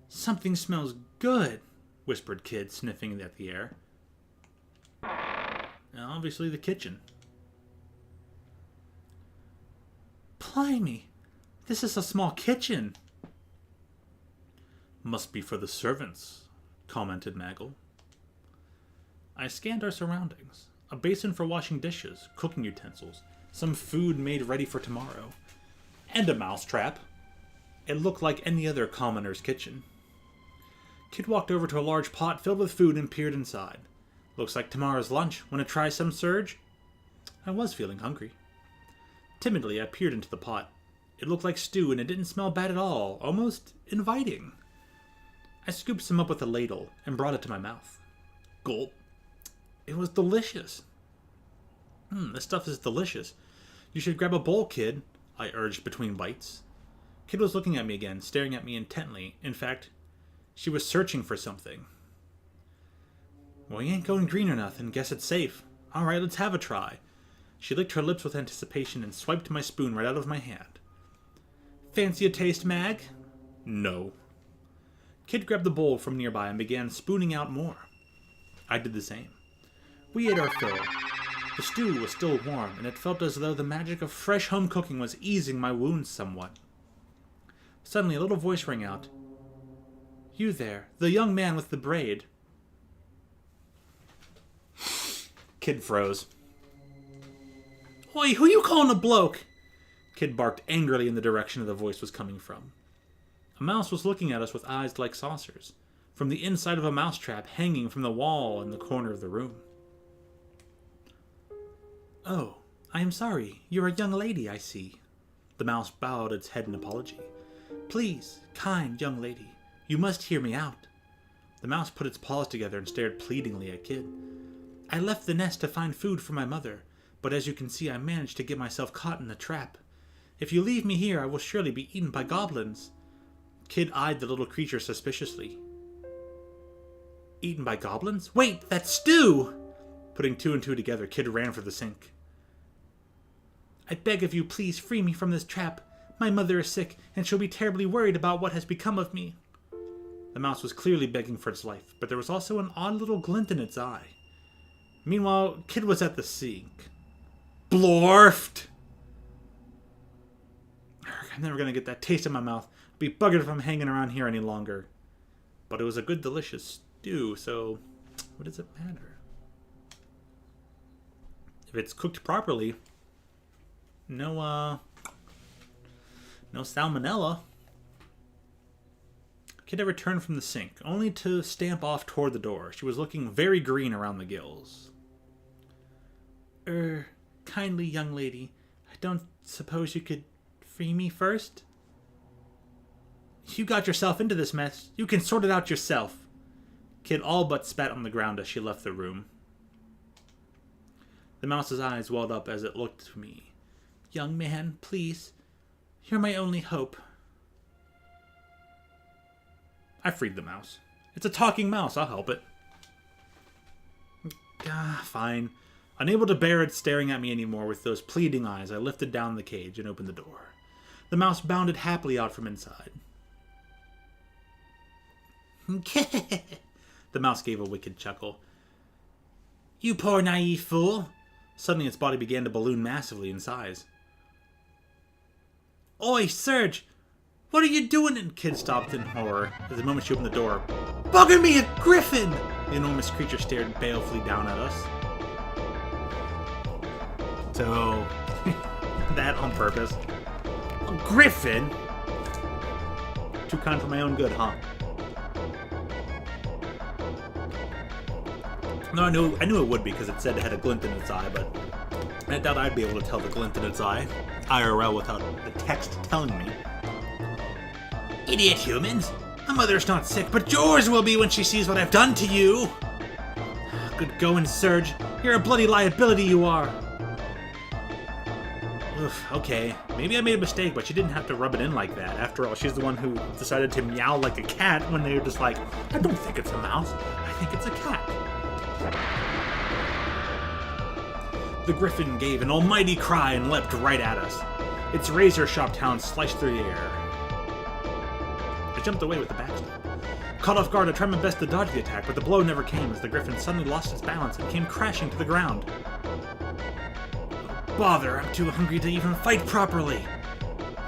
Something smells good, whispered Kid, sniffing at the air. Now, obviously the kitchen. Blimey, this is a small kitchen. Must be for the servants, commented Maggle. I scanned our surroundings. A basin for washing dishes, cooking utensils, some food made ready for tomorrow, and a mousetrap. It looked like any other commoner's kitchen. Kid walked over to a large pot filled with food and peered inside. Looks like tomorrow's lunch. Want to try some, Surge? I was feeling hungry. Timidly, I peered into the pot. It looked like stew and it didn't smell bad at all, almost inviting. I scooped some up with a ladle and brought it to my mouth. Gulp. It was delicious. This stuff is delicious. You should grab a bowl, Kid, I urged between bites. Kid was looking at me again, staring at me intently. In fact, she was searching for something. Well, you ain't going green or nothing. Guess it's safe. All right, let's have a try. She licked her lips with anticipation and swiped my spoon right out of my hand. Fancy a taste, Mag? No. Kid grabbed the bowl from nearby and began spooning out more. I did the same. We ate our fill. The stew was still warm, and it felt as though the magic of fresh home cooking was easing my wounds somewhat. Suddenly, a little voice rang out. You there, the young man with the braid. Kid froze. Oi, who you calling a bloke? Kid barked angrily in the direction the voice was coming from. A mouse was looking at us with eyes like saucers, from the inside of a mousetrap hanging from the wall in the corner of the room. Oh, I am sorry. You're a young lady, I see. The mouse bowed its head in apology. Please, kind young lady, you must hear me out. The mouse put its paws together and stared pleadingly at Kid. I left the nest to find food for my mother, but as you can see, I managed to get myself caught in a trap. If you leave me here, I will surely be eaten by goblins. Kid eyed the little creature suspiciously. Eaten by goblins? Wait, that's stew! Putting two and two together, Kid ran for the sink. I beg of you, please free me from this trap. My mother is sick, and she'll be terribly worried about what has become of me. The mouse was clearly begging for its life, but there was also an odd little glint in its eye. Meanwhile, Kid was at the sink. Blorfed! I'm never going to get that taste in my mouth. I'll be buggered if I'm hanging around here any longer. But it was a good, delicious stew, so what does it matter? If it's cooked properly, no salmonella. Kid had returned from the sink, only to stamp off toward the door. She was looking very green around the gills. Kindly young lady, I don't suppose you could free me first? You got yourself into this mess. You can sort it out yourself. Kid all but spat on the ground as she left the room. The mouse's eyes welled up as it looked to me. Young man, please. You're my only hope. I freed the mouse. It's a talking mouse. I'll help it. Fine. Unable to bear it staring at me anymore with those pleading eyes, I lifted down the cage and opened the door. The mouse bounded happily out from inside. The mouse gave a wicked chuckle. You poor naive fool. Suddenly its body began to balloon massively in size. Oi, Serge! What are you doing? And Kid stopped in horror as the moment she opened the door. Bugger me, a griffin! The enormous creature stared balefully down at us. So, that on purpose. A griffin? Too kind for my own good, huh? No, I knew it would be because it said it had a glint in its eye, but I doubt I'd be able to tell the glint in its eye IRL without the text telling me. Idiot humans! My mother's not sick, but yours will be when she sees what I've done to you! Good going, Serge. You're a bloody liability, you are! Oof, okay. Maybe I made a mistake, but she didn't have to rub it in like that. After all, she's the one who decided to meow like a cat when they were just like, I don't think it's a mouse, I think it's a cat. The griffin gave an almighty cry and leapt right at us. Its razor-sharp talons sliced through the air. I jumped away with the backstab. Caught off guard, I tried my best to dodge the attack, but the blow never came as the griffin suddenly lost its balance and came crashing to the ground. Oh, bother, I'm too hungry to even fight properly.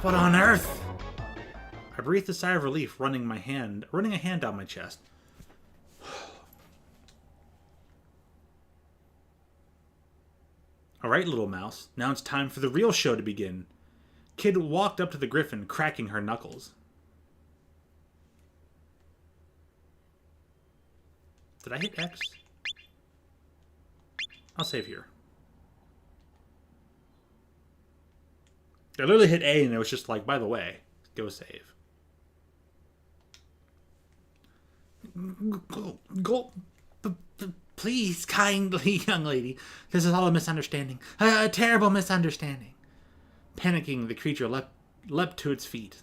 What on earth? I breathed a sigh of relief, running a hand down my chest. Alright, little mouse, now it's time for the real show to begin. Kid walked up to the griffin, cracking her knuckles. Did I hit X? I'll save here. I literally hit A and it was just like, by the way, go save. Go. Please, kindly, young lady. This is all a misunderstanding. A terrible misunderstanding. Panicking, the creature leapt to its feet.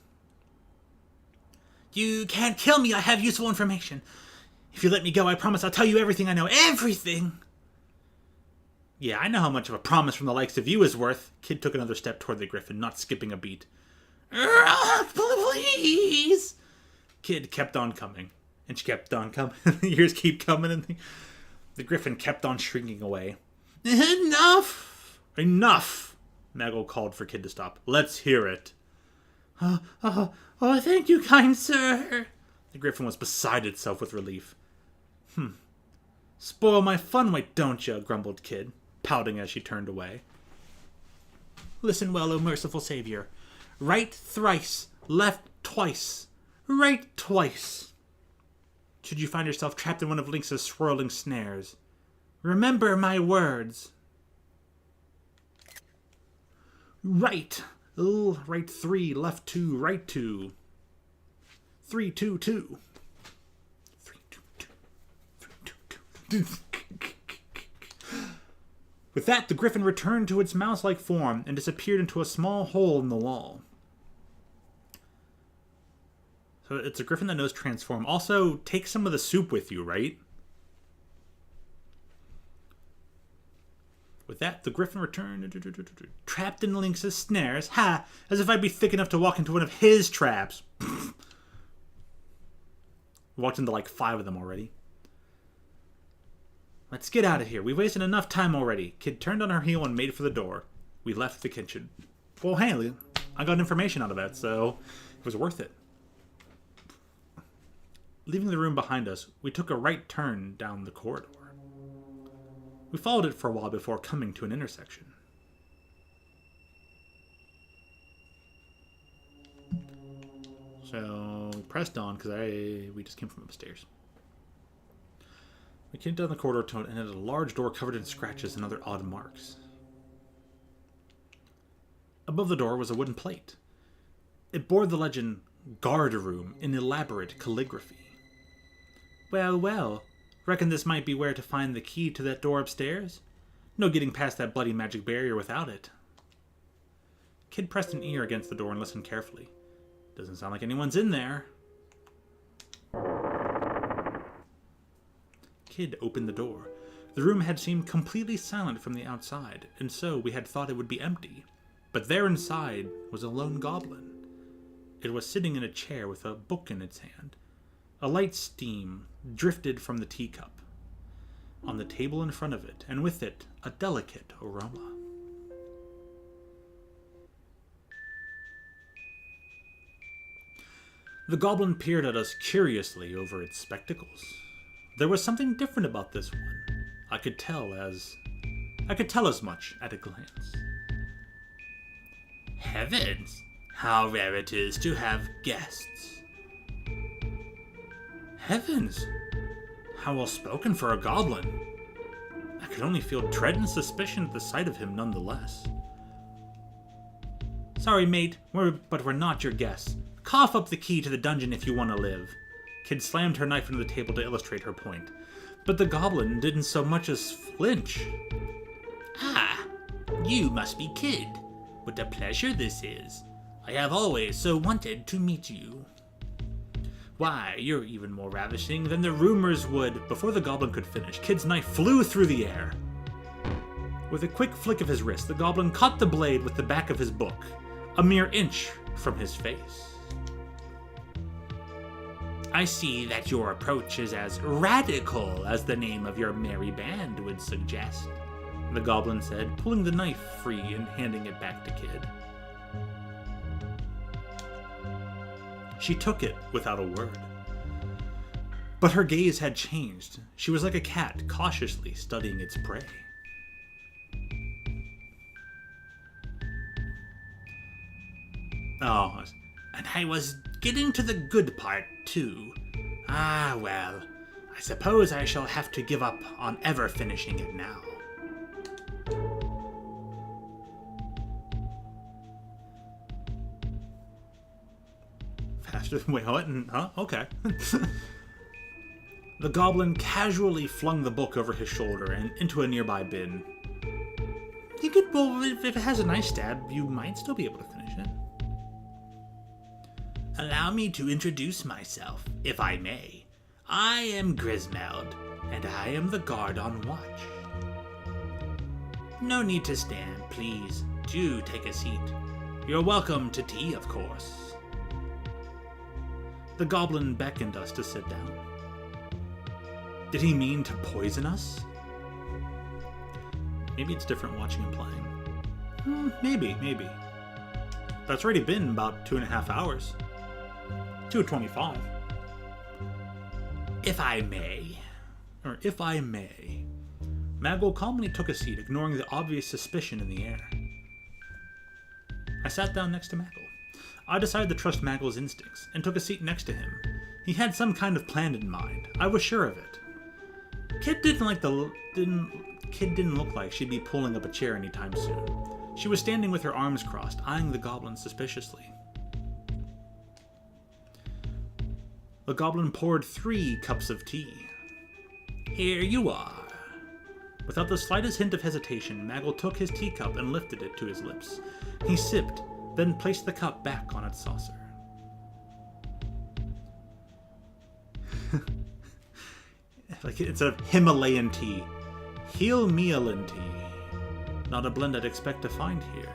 You can't kill me. I have useful information. If you let me go, I promise I'll tell you everything I know. Everything! Yeah, I know how much of a promise from the likes of you is worth. Kid took another step toward the griffin, not skipping a beat. Please! Kid kept on coming. And she kept on coming. The years keep coming and the griffin kept on shrinking away. Enough! Enough! Maggle called for Kid to stop. Let's hear it. Oh, thank you, kind sir. The griffin was beside itself with relief. Spoil my fun, why don't you? Grumbled Kid, pouting as she turned away. Listen well, O merciful savior. Right thrice, left twice. Right twice. Should you find yourself trapped in one of Lynx's swirling snares, remember my words. Right. Right 3, left 2, right 2. 3, 2, 2. 3, 2, 2. 3, 2, 2. With that, the griffin returned to its mouse-like form and disappeared into a small hole in the wall. So it's a griffin that knows transform. Also, take some of the soup with you, right? With that, the griffin returned, trapped in Lynx's snares. Ha! As if I'd be thick enough to walk into one of his traps. Walked into like 5 of them already. Let's get out of here. We've wasted enough time already. Kid turned on her heel and made for the door. We left the kitchen. Well, hey, I got information out of that, so it was worth it. Leaving the room behind us, we took a right turn down the corridor. We followed it for a while before coming to an intersection. So, pressed on because we just came from upstairs. We came down the corridor and entered a large door covered in scratches and other odd marks. Above the door was a wooden plate. It bore the legend, "Guard Room," in elaborate calligraphy. Well, well, reckon this might be where to find the key to that door upstairs? No getting past that bloody magic barrier without it. Kid pressed an ear against the door and listened carefully. Doesn't sound like anyone's in there. Kid opened the door. The room had seemed completely silent from the outside, and so we had thought it would be empty. But there inside was a lone goblin. It was sitting in a chair with a book in its hand. A light steam drifted from the teacup on the table in front of it, and with it, a delicate aroma. The goblin peered at us curiously over its spectacles. There was something different about this one. I could tell as much at a glance. Heavens, how rare it is to have guests. Heavens, how well spoken for a goblin. I could only feel dread and suspicion at the sight of him nonetheless. Sorry, mate, but we're not your guests. Cough up the key to the dungeon if you want to live. Kid slammed her knife into the table to illustrate her point. But the goblin didn't so much as flinch. Ah, you must be Kid. What a pleasure this is. I have always so wanted to meet you. Why, you're even more ravishing than the rumors would. Before the goblin could finish, Kid's knife flew through the air. With a quick flick of his wrist, the goblin caught the blade with the back of his book, a mere inch from his face. I see that your approach is as radical as the name of your merry band would suggest, the goblin said, pulling the knife free and handing it back to Kid. She took it without a word. But her gaze had changed. She was like a cat cautiously studying its prey. Oh, and I was getting to the good part, too. Ah, well, I suppose I shall have to give up on ever finishing it now. Faster than... Wait, what? Huh? Okay. The goblin casually flung the book over his shoulder and into a nearby bin. You could, well, if it has a nice stab, you might still be able to finish it. Allow me to introduce myself, if I may. I am Grismeld, and I am the guard on watch. No need to stand, please. Do take a seat. You're welcome to tea, of course. The goblin beckoned us to sit down. Did he mean to poison us? Maybe it's different watching him playing. Maybe. That's already been about 2.5 hours. 2:25. If I may. Maggle calmly took a seat, ignoring the obvious suspicion in the air. I sat down next to Maggle. I decided to trust Maggle's instincts, and took a seat next to him. He had some kind of plan in mind. I was sure of it. Kid didn't look like she'd be pulling up a chair anytime soon. She was standing with her arms crossed, eyeing the goblin suspiciously. The goblin poured 3 cups of tea. Here you are. Without the slightest hint of hesitation, Maggle took his teacup and lifted it to his lips. He sipped, then placed the cup back on its saucer. Like instead of Himalayan tea, Himalayan tea. Not a blend I'd expect to find here.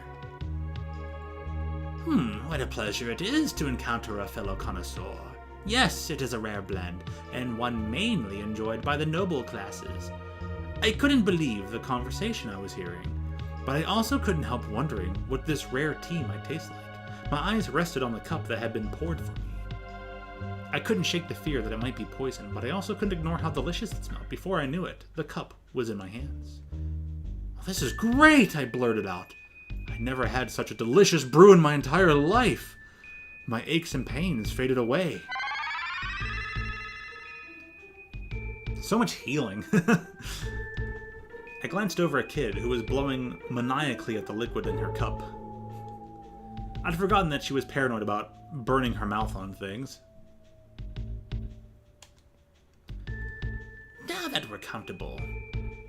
What a pleasure it is to encounter a fellow connoisseur. Yes, it is a rare blend, and one mainly enjoyed by the noble classes. I couldn't believe the conversation I was hearing, but I also couldn't help wondering what this rare tea might taste like. My eyes rested on the cup that had been poured for me. I couldn't shake the fear that it might be poison, but I also couldn't ignore how delicious it smelled. Before I knew it, the cup was in my hands. Oh, this is great, I blurted out. I never had such a delicious brew in my entire life. My aches and pains faded away. So much healing. I glanced over at Kid, who was blowing maniacally at the liquid in her cup. I'd forgotten that she was paranoid about burning her mouth on things. Now that we're comfortable,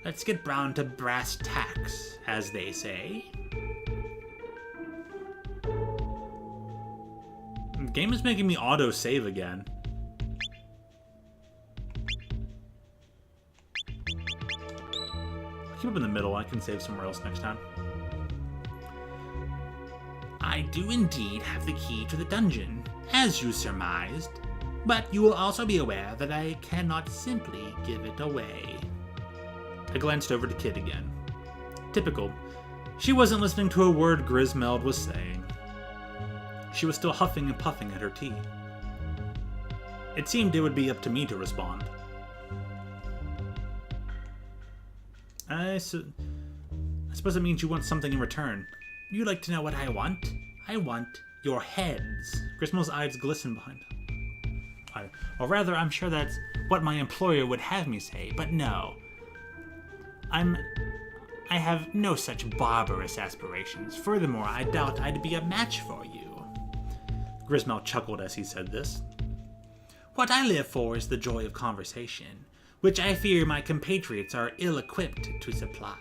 let's get round to brass tacks, as they say. The game is making me auto-save again. Keep up in the middle, I can save somewhere else next time. I do indeed have the key to the dungeon, as you surmised, but you will also be aware that I cannot simply give it away. I glanced over to Kid again. Typical. She wasn't listening to a word Grismeld was saying. She was still huffing and puffing at her tea. It seemed it would be up to me to respond. I suppose it means you want something in return. You'd like to know what I want? I want your heads. Grismeld's eyes glistened behind him. Or rather, I'm sure that's what my employer would have me say, but no. I have no such barbarous aspirations. Furthermore, I doubt I'd be a match for you. Grismeld chuckled as he said this. What I live for is the joy of conversation, which I fear my compatriots are ill-equipped to supply.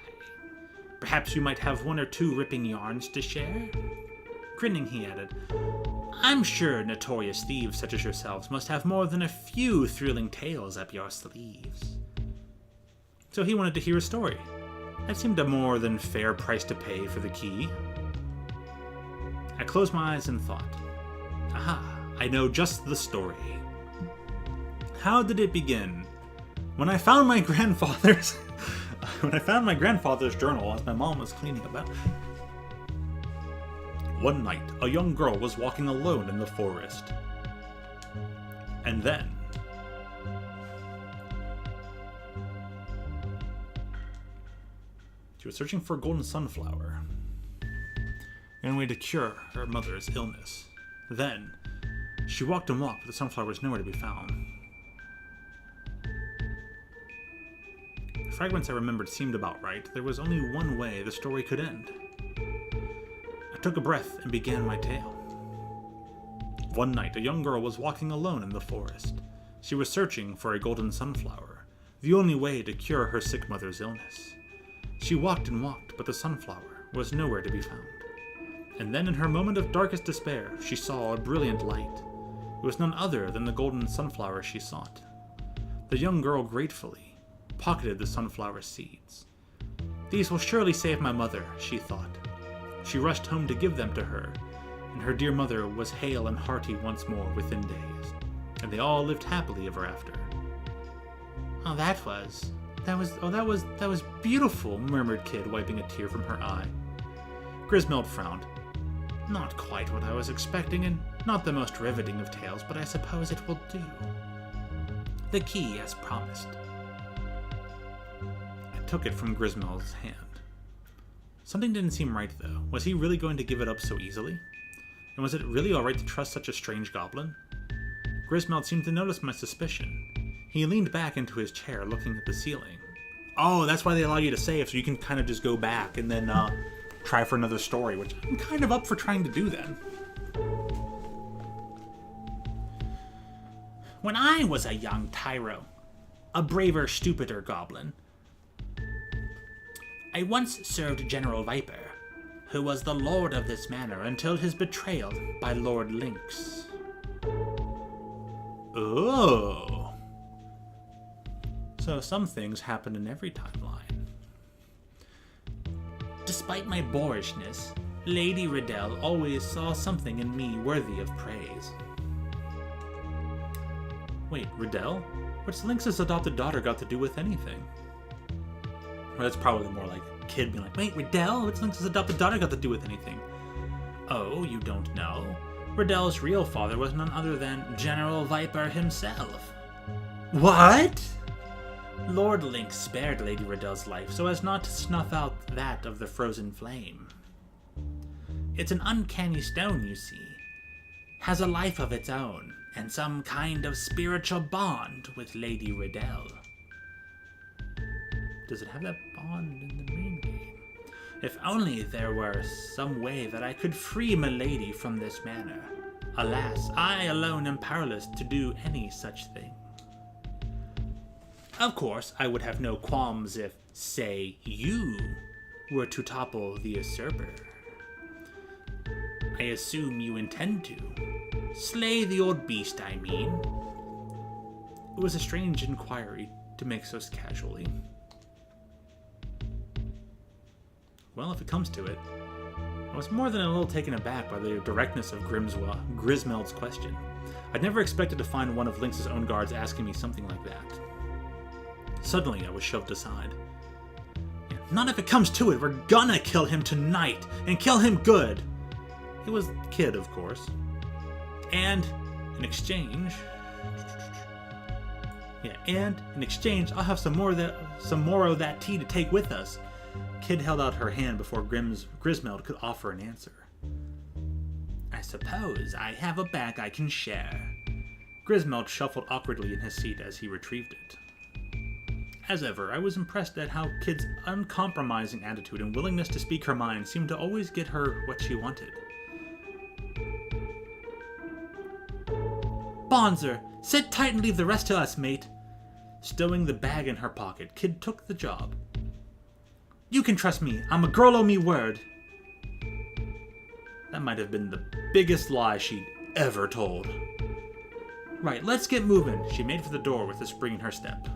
Perhaps you might have one or two ripping yarns to share? Grinning, he added, I'm sure notorious thieves such as yourselves must have more than a few thrilling tales up your sleeves. So he wanted to hear a story. That seemed a more than fair price to pay for the key. I closed my eyes and thought, aha, I know just the story. How did it begin? When I found my grandfather's journal as my mom was cleaning about. One night, a young girl was walking alone in the forest. And then she was searching for a golden sunflower in a way to cure her mother's illness. Then she walked and walked, but the sunflower was nowhere to be found. The fragments I remembered seemed about right. There was only one way the story could end. I took a breath and began my tale. One night, a young girl was walking alone in the forest. She was searching for a golden sunflower, the only way to cure her sick mother's illness. She walked and walked, but the sunflower was nowhere to be found. And then, in her moment of darkest despair, she saw a brilliant light. It was none other than the golden sunflower she sought. The young girl gratefully pocketed the sunflower seeds. These will surely save my mother, she thought. She rushed home to give them to her, and her dear mother was hale and hearty once more within days, and they all lived happily ever after. Oh, that was beautiful, murmured Kid, wiping a tear from her eye. Grismeld frowned. Not quite what I was expecting, and not the most riveting of tales, but I suppose it will do. The key, as promised. I took it from Grismeld's hand. Something didn't seem right, though. Was he really going to give it up so easily? And was it really alright to trust such a strange goblin? Grismeld seemed to notice my suspicion. He leaned back into his chair, looking at the ceiling. Oh, that's why they allow you to save, so you can kind of just go back and then try for another story, which I'm kind of up for trying to do then. When I was a young tyro, a braver, stupider goblin, I once served General Viper, who was the lord of this manor until his betrayal by Lord Lynx. Oh. So some things happen in every timeline. Despite my boorishness, Lady Riddell always saw something in me worthy of praise. Wait, Riddell? What's Lynx's adopted daughter got to do with anything? Or that's probably more like Kid being like, wait, Riddell? What's Lynx's adopted daughter got to do with anything? Oh, you don't know? Riddell's real father was none other than General Viper himself. What? Lord Lynx spared Lady Riddell's life so as not to snuff out that of the frozen flame. It's an uncanny stone, you see. has a life of its own and some kind of spiritual bond with Lady Riddell. Does it have that bond in the main game? If only there were some way that I could free milady from this manor. Alas, I alone am powerless to do any such thing. Of course, I would have no qualms if, say, you were to topple the usurper. I assume you intend to. Slay the old beast, I mean. It was a strange inquiry to make so casually. Well, if it comes to it, I was more than a little taken aback by the directness of Grismeld's question. I'd never expected to find one of Lynx's own guards asking me something like that. Suddenly, I was shoved aside. Not if it comes to it, we're gonna kill him tonight, and kill him good. He was the kid, of course. And in exchange... I'll have some more of that tea to take with us. Kid held out her hand before Grismeld could offer an answer. I suppose I have a bag I can share. Grismeld shuffled awkwardly in his seat as he retrieved it. As ever, I was impressed at how Kid's uncompromising attitude and willingness to speak her mind seemed to always get her what she wanted. Bonzer, sit tight and leave the rest to us, mate. Stowing the bag in her pocket, Kid took the job. You can trust me. I'm a girl o' me word. That might have been the biggest lie she'd ever told. Right, let's get moving. She made for the door with a spring in her step.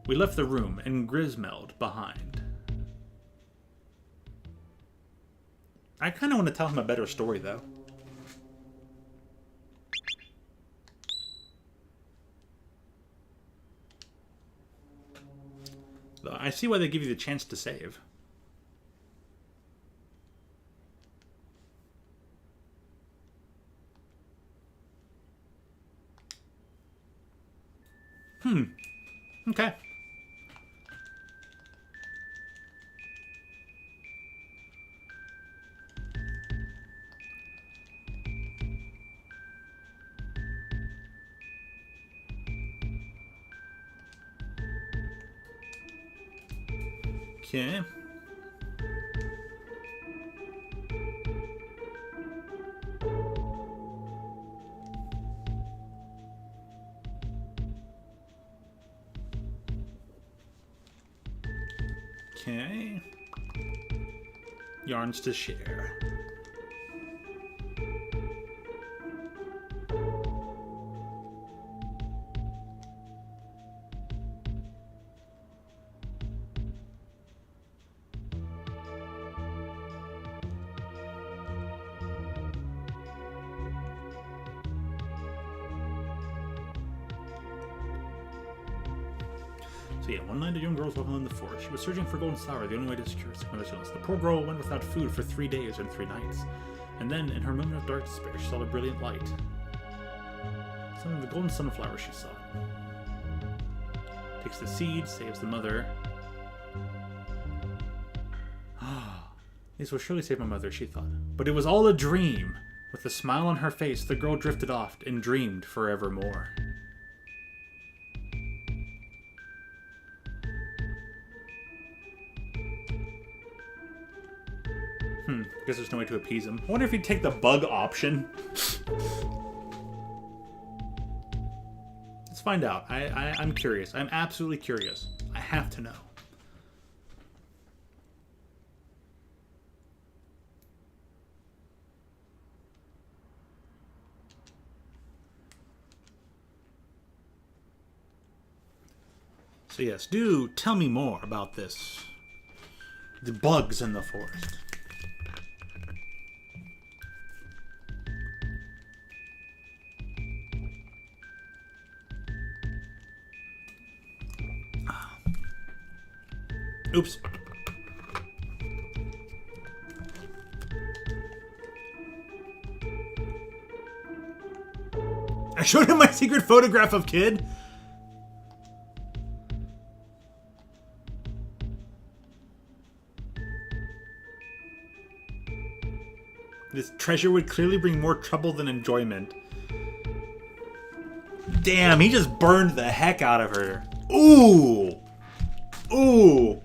We left the room and Grismeld behind. I kind of want to tell him a better story, though. I see why they give you the chance to save. Okay. Okay. Okay. Yarns to share. So yeah, one night a young girl was walking in the forest. She was searching for golden flower, the only way to secure its illness. The poor girl went without food for 3 days and 3 nights. And then, in her moment of dark despair, she saw a brilliant light. Something the golden sunflower she saw. Takes the seed, saves the mother. This will surely save my mother, she thought. But it was all a dream. With a smile on her face, the girl drifted off and dreamed forevermore. I guess there's no way to appease him. I wonder if he'd take the bug option. Let's find out. I'm curious. I'm absolutely curious. I have to know. So yes, do tell me more about this. The bugs in the forest. Oops. I showed him my secret photograph of Kid. This treasure would clearly bring more trouble than enjoyment. Damn, he just burned the heck out of her. Ooh! Ooh!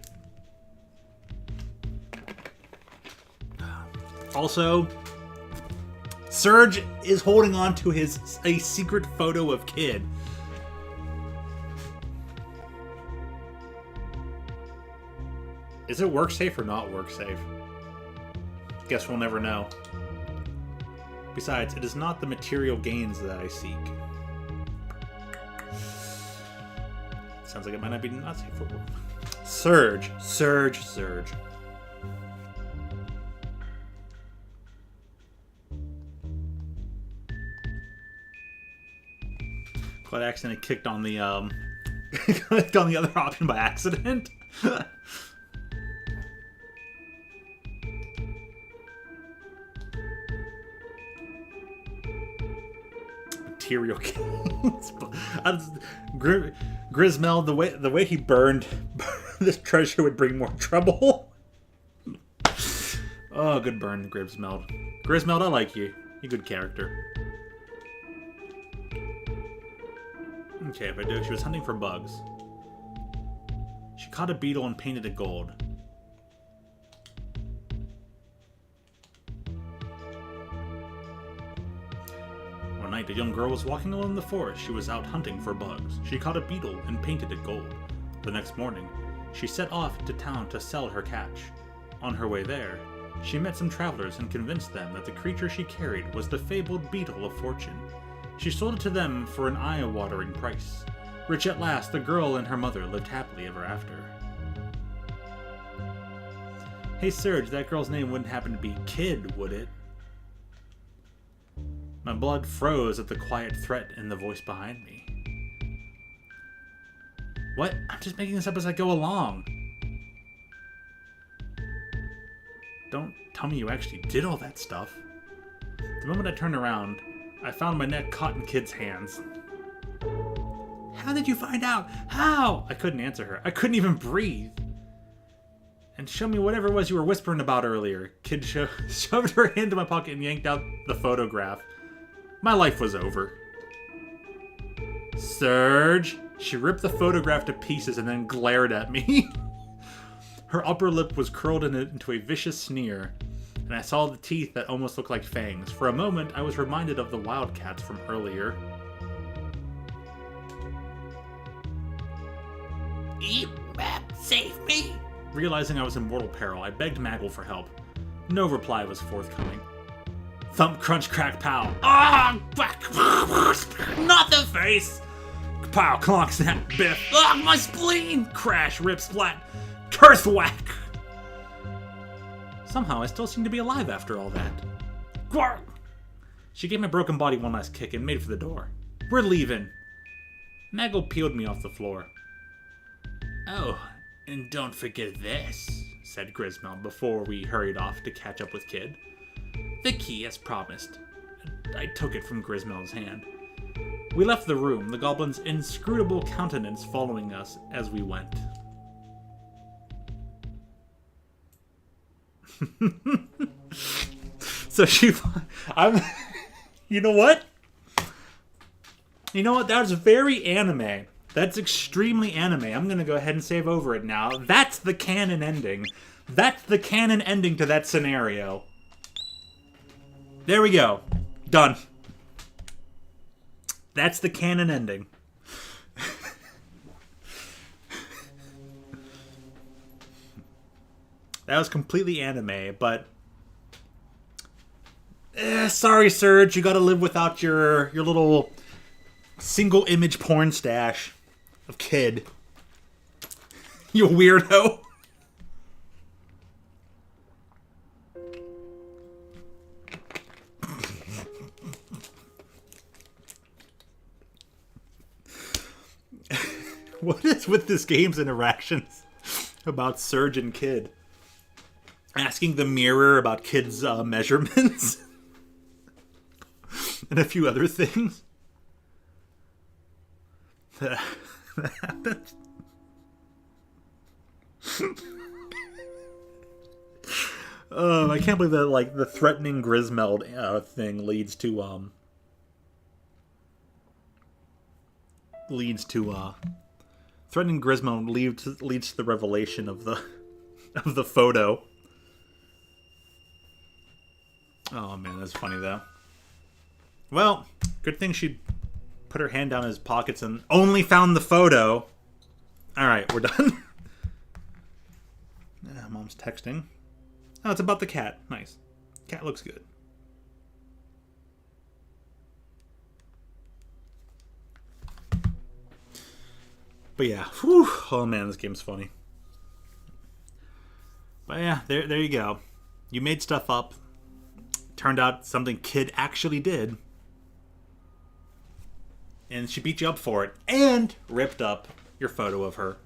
Also, Serge is holding on to a secret photo of Kid. Is it work safe or not work safe? Guess we'll never know. Besides, it is not the material gains that I seek. Sounds like it might not be not safe for work. Surge. Glad I accidentally clicked on the other option by accident. Material gains. Grismel, the way he burned this treasure would bring more trouble. Oh, good burn, Grismel. Grismel, I like you. You're a good character. Okay, if I do, she was hunting for bugs. She caught a beetle and painted it gold. One night, a young girl was walking alone in the forest. She was out hunting for bugs. She caught a beetle and painted it gold. The next morning, she set off to town to sell her catch. On her way there, she met some travelers and convinced them that the creature she carried was the fabled beetle of fortune. She sold it to them for an eye-watering price. Rich at last, the girl and her mother lived happily ever after. Hey Serge, that girl's name wouldn't happen to be Kid, would it? My blood froze at the quiet threat in the voice behind me. What? I'm just making this up as I go along. Don't tell me you actually did all that stuff. The moment I turned around, I found my neck caught in Kid's hands. How did you find out? How? I couldn't answer her. I couldn't even breathe. And show me whatever it was you were whispering about earlier. Kid shoved her hand into my pocket and yanked out the photograph. My life was over. Serge! She ripped the photograph to pieces and then glared at me. Her upper lip was curled into a vicious sneer, and I saw the teeth that almost looked like fangs. For a moment, I was reminded of the wildcats from earlier. Save me! Realizing I was in mortal peril, I begged Maggle for help. No reply was forthcoming. Thump, crunch, crack, pow. Ah! Not the face! Pow, clonk, snap, biff. Ah, my spleen! Crash, rip, splat. Curse whack! Somehow, I still seem to be alive after all that. Quark! She gave my broken body one last kick and made for the door. We're leaving. Maggle peeled me off the floor. Oh, and don't forget this, said Grismel before we hurried off to catch up with Kid. The key, as promised. I took it from Grismel's hand. We left the room, the goblin's inscrutable countenance following us as we went. So you know what? You know what? That was very anime. That's extremely anime. I'm gonna go ahead and save over it now. That's the canon ending. That's the canon ending to that scenario. There we go. Done. That's the canon ending. That was completely anime, but... sorry, Serge. You gotta live without your little single image porn stash of Kid. You weirdo. What is with this game's interactions about Serge and Kid? Asking the mirror about Kid's measurements. And a few other things. That happened. I can't believe that, like, the threatening Grismeld thing leads to threatening Grismeld leads to the revelation of the photo. Oh man, that's funny though. Well, good thing she put her hand down his pockets and only found the photo. All right, we're done. Mom's texting. Oh, it's about the cat. Nice. Cat looks good. But yeah, whew. Oh man, this game's funny. But yeah, there you go. You made stuff up. Turned out something Kid actually did. And she beat you up for it. And ripped up your photo of her.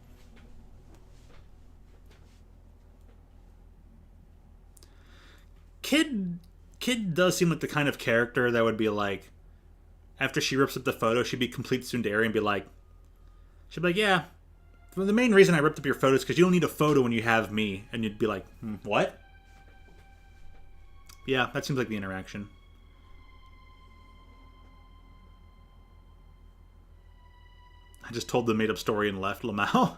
Kid does seem like the kind of character that would be like, after she rips up the photo, she'd be complete tsundere and be like, yeah, well, the main reason I ripped up your photo is because you don't need a photo when you have me. And you'd be like, what? Yeah, that seems like the interaction. I just told the made-up story and left, Lamau.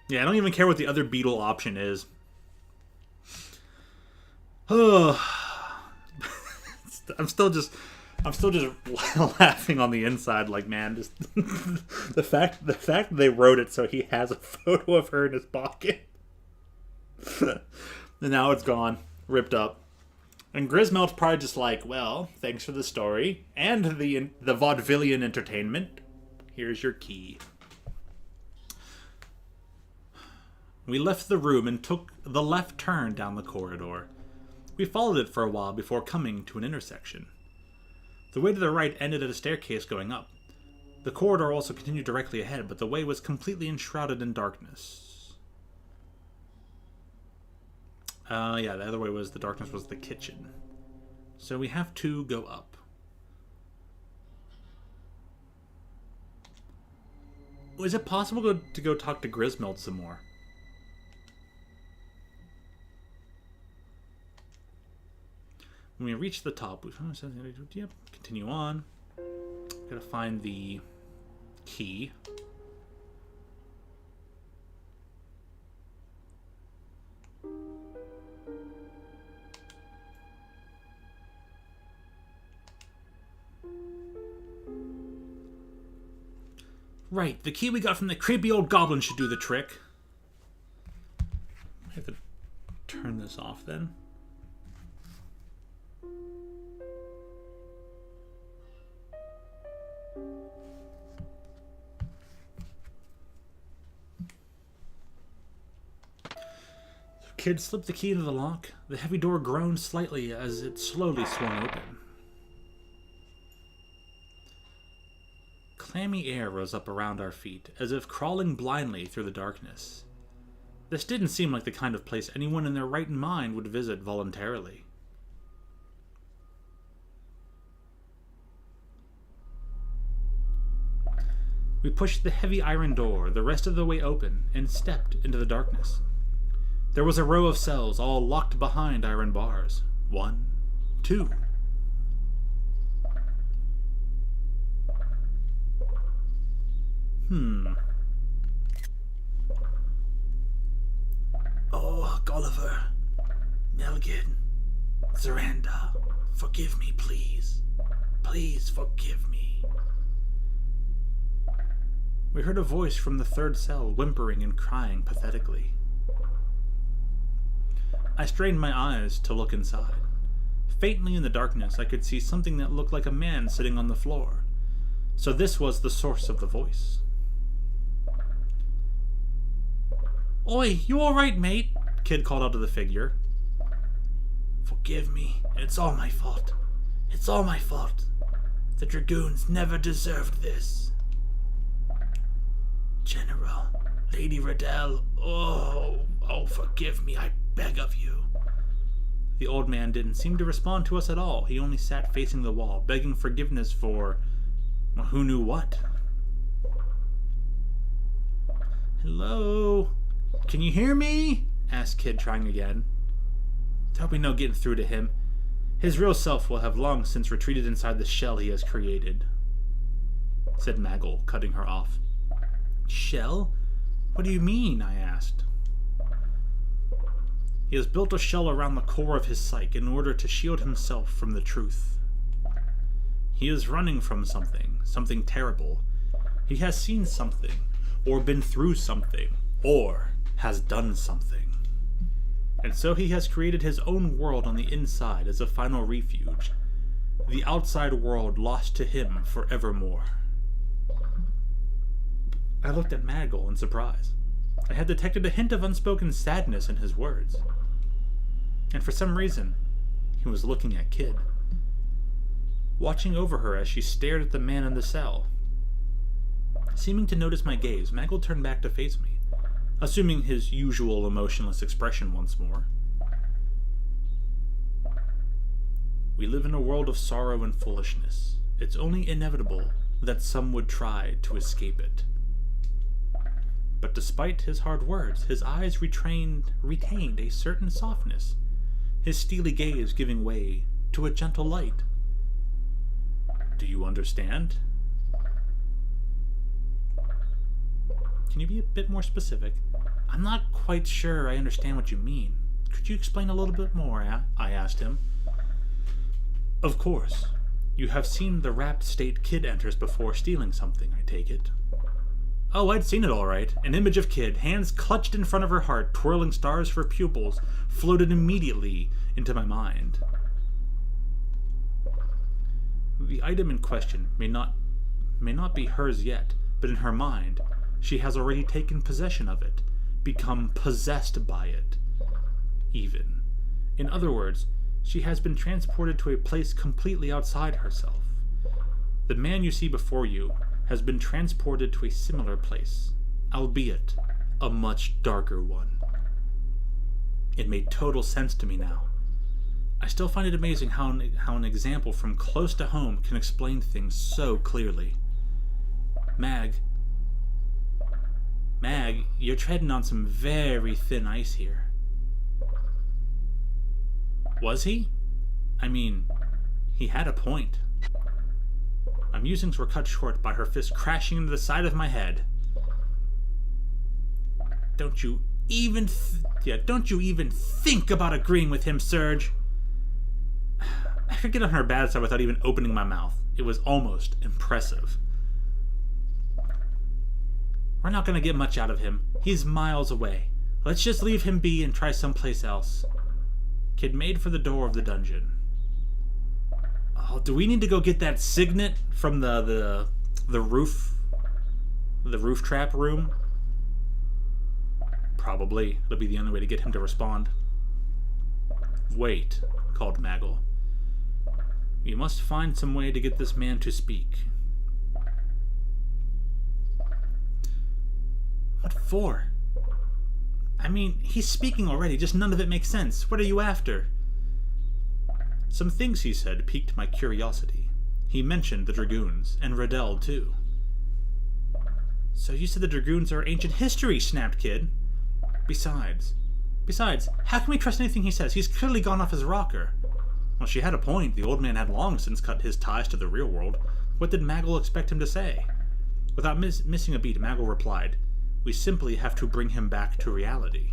Yeah, I don't even care what the other Beetle option is. Oh, I'm still just laughing on the inside. Like, man, just the fact that they wrote it so he has a photo of her in his pocket, and now it's gone, ripped up. And Grismeld's probably just like, well, thanks for the story and the vaudevillian entertainment. Here's your key. We left the room and took the left turn down the corridor. We followed it for a while before coming to an intersection. The way to the right ended at a staircase going up. The corridor also continued directly ahead, but the way was completely enshrouded in darkness. Yeah, the other way was the darkness was the kitchen. So we have to go up. Is it possible to go talk to Grismeld some more? When we reach the top, we found yep, continue on. Gotta find the key. Right, the key we got from the creepy old goblin should do the trick. I have to turn this off then. Kid slipped the key into the lock. The heavy door groaned slightly as it slowly swung open. Clammy air rose up around our feet, as if crawling blindly through the darkness. This didn't seem like the kind of place anyone in their right mind would visit voluntarily. We pushed the heavy iron door the rest of the way open and stepped into the darkness. There was a row of cells, all locked behind iron bars. 1, 2. Oh, Gulliver, Melgin, Zeranda, forgive me, please. Please forgive me. We heard a voice from the third cell, whimpering and crying pathetically. I strained my eyes to look inside. Faintly in the darkness, I could see something that looked like a man sitting on the floor. So this was the source of the voice. Oi, you alright, mate? Kid called out to the figure. Forgive me, it's all my fault. It's all my fault. The Dragoons never deserved this. General, Lady Riddell, oh, forgive me, I beg of you. The old man didn't seem to respond to us at all. He only sat facing the wall, begging forgiveness for, well, who knew what. Hello? Can you hear me? asked Kid, trying again. There'll be no getting through to him. His real self will have long since retreated inside the shell he has created, said Maggle, cutting her off. Shell? What do you mean? I asked. He has built a shell around the core of his psyche in order to shield himself from the truth. He is running from something terrible. He has seen something, or been through something, or has done something. And so he has created his own world on the inside as a final refuge, the outside world lost to him forevermore. I looked at Maggle in surprise. I had detected a hint of unspoken sadness in his words. And for some reason, he was looking at Kid, watching over her as she stared at the man in the cell. Seeming to notice my gaze, Maggle turned back to face me, assuming his usual emotionless expression once more. We live in a world of sorrow and foolishness. It's only inevitable that some would try to escape it. But despite his hard words, his eyes retained a certain softness, his steely gaze giving way to a gentle light. Do you understand? Can you be a bit more specific? I'm not quite sure I understand what you mean. Could you explain a little bit more? I asked him. Of course. You have seen the rapt state Kid enters before stealing something, I take it. Oh, I'd seen it all right. An image of Kid, hands clutched in front of her heart, twirling stars for pupils, floated immediately into my mind. The item in question may not be hers yet, but in her mind, she has already taken possession of it, become possessed by it, even. In other words, she has been transported to a place completely outside herself. The man you see before you has been transported to a similar place, albeit a much darker one. It made total sense to me now. I still find it amazing how an example from close to home can explain things so clearly. Mag, you're treading on some very thin ice here. Was he? I mean, he had a point. My musings were cut short by her fist crashing into the side of my head. Don't you even think about agreeing with him, Serge. I could get on her bad side without even opening my mouth. It was almost impressive. We're not going to get much out of him. He's miles away. Let's just leave him be and try someplace else. Kid made for the door of the dungeon. Oh, do we need to go get that signet from the roof trap room? Probably. It'll be the only way to get him to respond. Wait, called Maggle. You must find some way to get this man to speak. What for? I mean, he's speaking already, just none of it makes sense. What are you after? Some things he said piqued my curiosity. He mentioned the Dragoons, and Riddell, too. So you said the Dragoons are ancient history, snapped Kid. Besides, how can we trust anything he says? He's clearly gone off his rocker. Well, she had a point. The old man had long since cut his ties to the real world. What did Maggle expect him to say? Without missing a beat, Maggle replied, We simply have to bring him back to reality.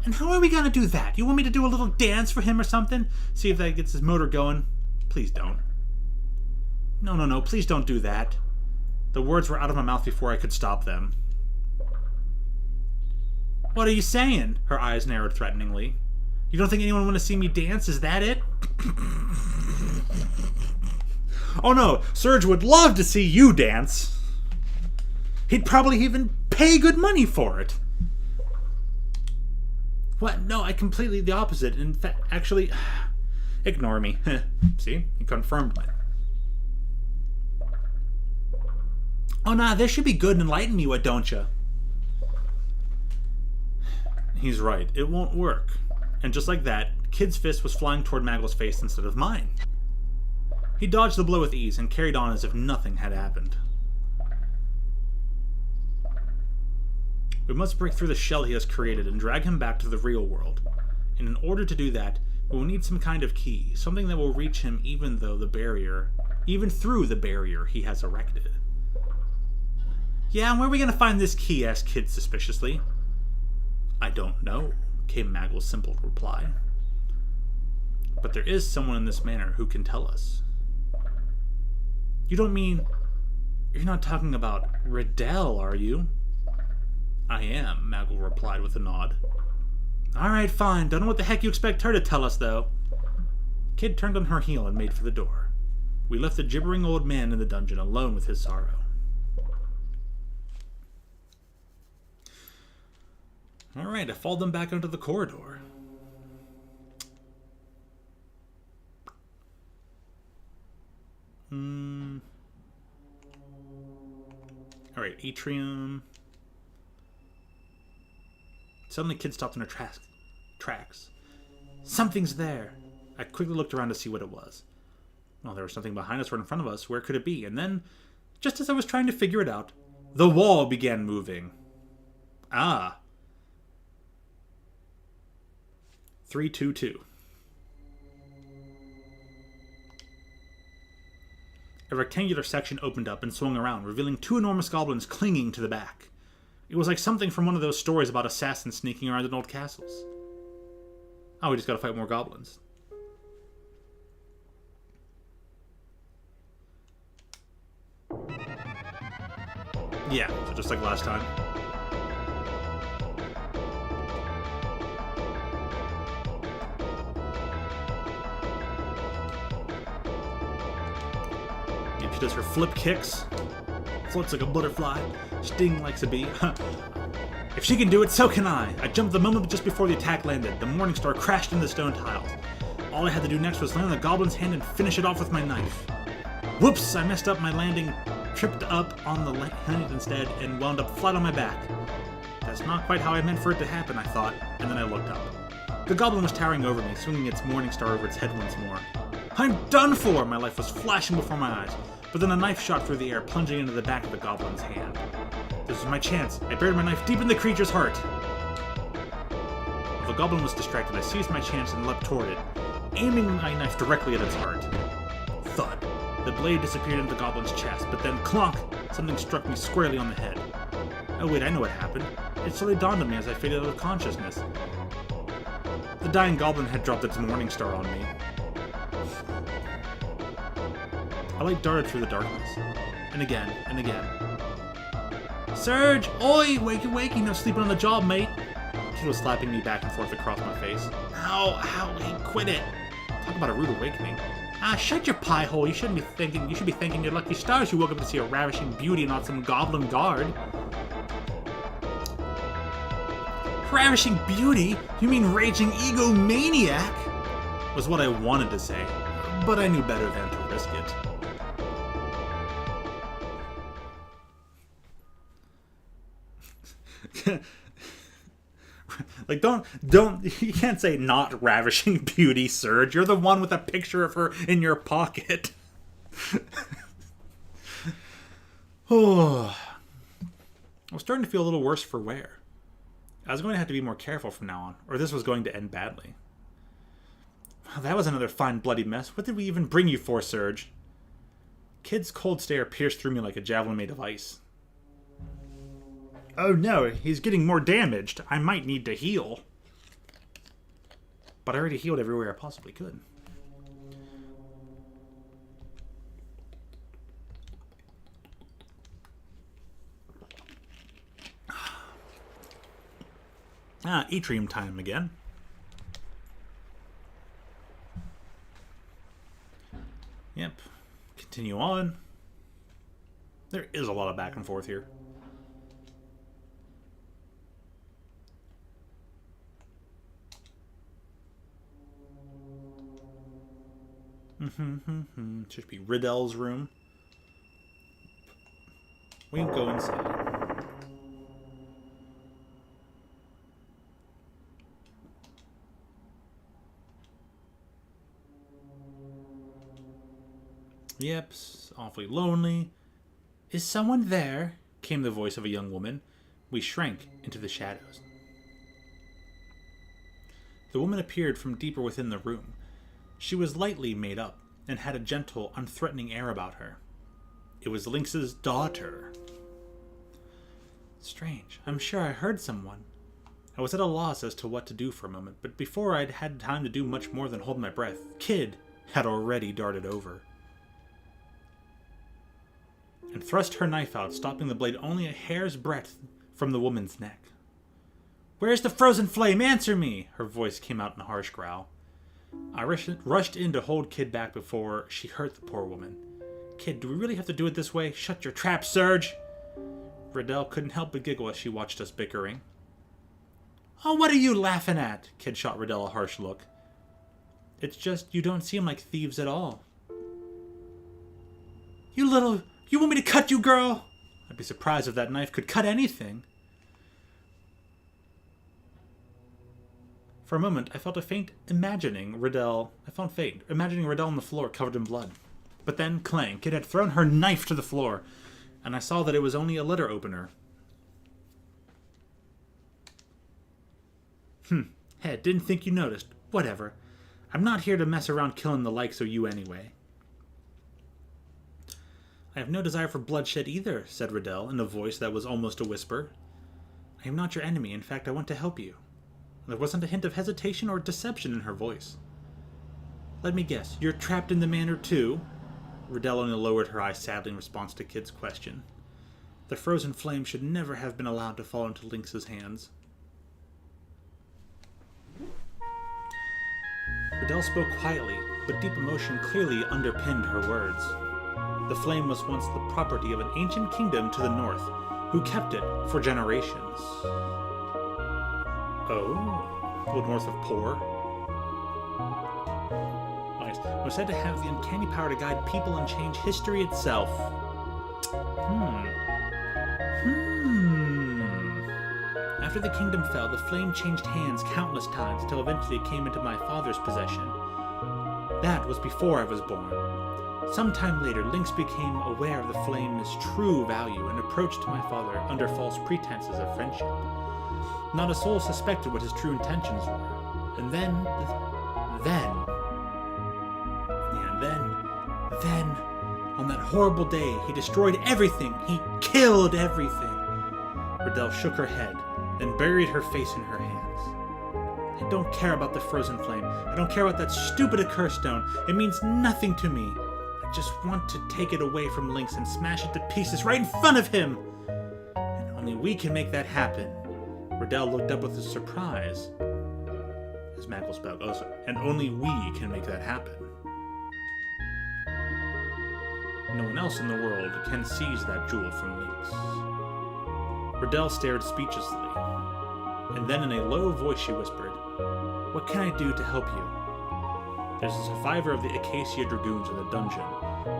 And how are we going to do that? You want me to do a little dance for him or something? See if that gets his motor going? Please don't. No, please don't do that. The words were out of my mouth before I could stop them. What are you saying? Her eyes narrowed threateningly. You don't think anyone want to see me dance? Is that it? Oh no, Serge would love to see you dance. He'd probably even pay good money for it. What? No, I completely the opposite. In fact, actually, ignore me. See? He confirmed it. Oh nah, this should be good and enlighten me, what don't you? He's right. It won't work. And just like that, Kid's fist was flying toward Maggle's face instead of mine. He dodged the blow with ease and carried on as if nothing had happened. We must break through the shell he has created and drag him back to the real world. And in order to do that, we will need some kind of key, something that will reach him even through the barrier he has erected. Yeah, and where are we going to find this key? Asked Kid suspiciously. I don't know, came Maggle's simple reply. But there is someone in this manor who can tell us. You don't mean... You're not talking about Riddell, are you? I am, Maggle replied with a nod. Alright, fine. Don't know what the heck you expect her to tell us, though. Kid turned on her heel and made for the door. We left the gibbering old man in the dungeon alone with his sorrow. Alright, I followed them back onto the corridor. Alright, Atrium. Suddenly, Kid stopped in her tracks. Something's there. I quickly looked around to see what it was. Well, there was something behind us or in front of us. Where could it be? And then, just as I was trying to figure it out, the wall began moving. Ah. 322. A rectangular section opened up and swung around, revealing two enormous goblins clinging to the back. It was like something from one of those stories about assassins sneaking around in old castles. Oh, we just gotta fight more goblins. Yeah, so just like last time. She does her flip kicks. Floats like a butterfly. Sting like a bee. If she can do it, so can I. I jumped the moment just before the attack landed. The Morning Star crashed into the stone tiles. All I had to do next was land on the goblin's hand and finish it off with my knife. Whoops! I messed up my landing, tripped up on the hand instead, and wound up flat on my back. That's not quite how I meant for it to happen, I thought, and then I looked up. The goblin was towering over me, swinging its Morning Star over its head once more. I'm done for! My life was flashing before my eyes, but then a knife shot through the air, plunging into the back of the goblin's hand. This was my chance. I buried my knife deep in the creature's heart. While the goblin was distracted, I seized my chance and leapt toward it, aiming my knife directly at its heart. Thud. The blade disappeared into the goblin's chest, but then, clunk! Something struck me squarely on the head. Oh wait, I know what happened. It slowly dawned on me as I faded out of consciousness. The dying goblin had dropped its Morning Star on me. I darted through the darkness. And again, and again. Surge! Oi! Wakey, wakey! No sleeping on the job, mate! Kid was slapping me back and forth across my face. Ow! Ow! Hey, quit it! Talk about a rude awakening. Ah, shut your pie hole! You should be thanking your lucky stars you woke up to see a ravishing beauty and not some goblin guard. Ravishing beauty? You mean raging egomaniac? Was what I wanted to say, but I knew better than to risk it. Like, don't, you can't say not ravishing beauty, Surge. You're the one with a picture of her in your pocket. Oh. I was starting to feel a little worse for wear. I was going to have to be more careful from now on, or this was going to end badly. Well, that was another fine bloody mess. What did we even bring you for, Surge? Kid's cold stare pierced through me like a javelin made of ice. Oh no, he's getting more damaged. I might need to heal. But I already healed everywhere I possibly could. Atrium time again. Yep. Continue on. There is a lot of back and forth here. Should be Riddell's room. We can go inside. Yep, awfully lonely. Is someone there? Came the voice of a young woman, we shrank into the shadows. The woman appeared from deeper within the room. She was lightly made up, and had a gentle, unthreatening air about her. It was Lynx's daughter. Strange. I'm sure I heard someone. I was at a loss as to what to do for a moment, but before I'd had time to do much more than hold my breath, Kid had already darted over and thrust her knife out, stopping the blade only a hair's breadth from the woman's neck. "Where's the frozen flame? Answer me!" Her voice came out in a harsh growl. I rushed in to hold Kid back before she hurt the poor woman. "Kid, do we really have to do it this way? Shut your trap, Surge!" Riddell couldn't help but giggle as she watched us bickering. "Oh, what are you laughing at?" Kid shot Riddell a harsh look. "It's just you don't seem like thieves at all." You want me to cut you, girl?" I'd be surprised if that knife could cut anything. For a moment, I felt imagining Riddell on the floor covered in blood. But then, clang, Kid had thrown her knife to the floor, and I saw that it was only a letter opener. Hey, didn't think you noticed. Whatever. I'm not here to mess around killing the likes of you anyway. "I have no desire for bloodshed either," said Riddell in a voice that was almost a whisper. "I am not your enemy. In fact, I want to help you." There wasn't a hint of hesitation or deception in her voice. "Let me guess, you're trapped in the manor too?" Riddell only lowered her eyes sadly in response to Kid's question. The frozen flame should never have been allowed to fall into Lynx's hands. Riddell spoke quietly, but deep emotion clearly underpinned her words. The flame was once the property of an ancient kingdom to the north, who kept it for generations. Oh, the north of Poor. Nice. It was said to have the uncanny power to guide people and change history itself. After the kingdom fell, the flame changed hands countless times until eventually it came into my father's possession. That was before I was born. Sometime later, Lynx became aware of the flame's true value and approached my father under false pretenses of friendship. Not a soul suspected what his true intentions were. And then, on that horrible day, he destroyed everything. He killed everything. Riddell shook her head, then buried her face in her hands. I don't care about the frozen flame. I don't care about that stupid accursed stone. It means nothing to me. I just want to take it away from Lynx and smash it to pieces right in front of him. And only we can make that happen. Riddell looked up with a surprise as Maggle spoke. And only we can make that happen. No one else in the world can seize that jewel from Lynx. Riddell stared speechlessly, and then in a low voice she whispered, "What can I do to help you?" "There's a survivor of the Acacia Dragoons in the dungeon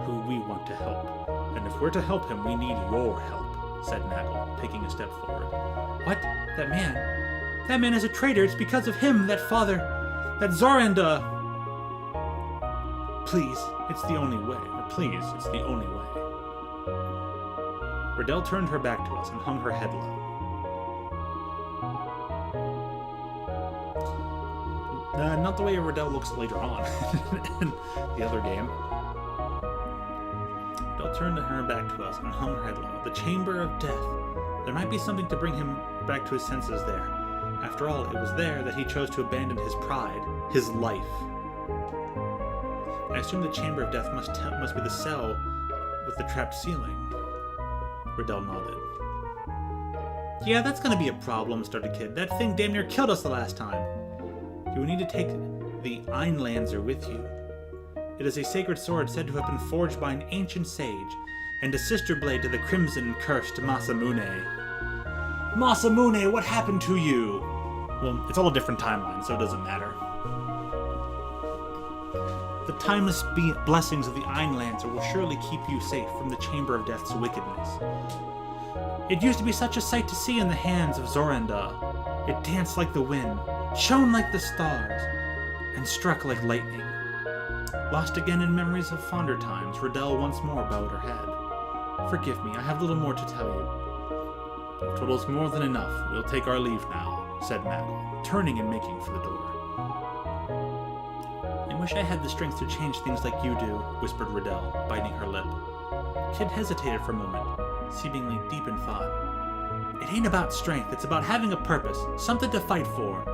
who we want to help, and if we're to help him, we need your help," said Maggle, taking a step forward. "What? That man? That man is a traitor. It's because of him that Zoranda... Please, it's the only way. Please, it's the only way." Riddell turned her back to us and hung her head low. Not the way Riddell looks later on in the other game. Riddell turned her back to us and hung her head low. The Chamber of Death. There might be something to bring him back to his senses there. After all, it was there that he chose to abandon his pride, his life. I assume the Chamber of Death must be the cell with the trapped ceiling. Riddell nodded. "Yeah, that's gonna be a problem," started Kid. "That thing damn near killed us the last time." "You will need to take the Einlanzer with you. It is a sacred sword said to have been forged by an ancient sage, and a sister blade to the crimson-cursed Masamune." "Masamune, what happened to you?" Well, it's all a different timeline, so it doesn't matter. "The timeless blessings of the Einlanzer will surely keep you safe from the Chamber of Death's wickedness. It used to be such a sight to see in the hands of Zoranda. It danced like the wind, shone like the stars, and struck like lightning." Lost again in memories of fonder times, Riddell once more bowed her head. "Forgive me, I have little more to tell you. "You've told us more than enough. We'll take our leave now," said Maggle, turning and making for the door. "I wish I had the strength to change things like you do," whispered Riddell, biting her lip. Kid hesitated for a moment, seemingly deep in thought. "It ain't about strength, it's about having a purpose, something to fight for.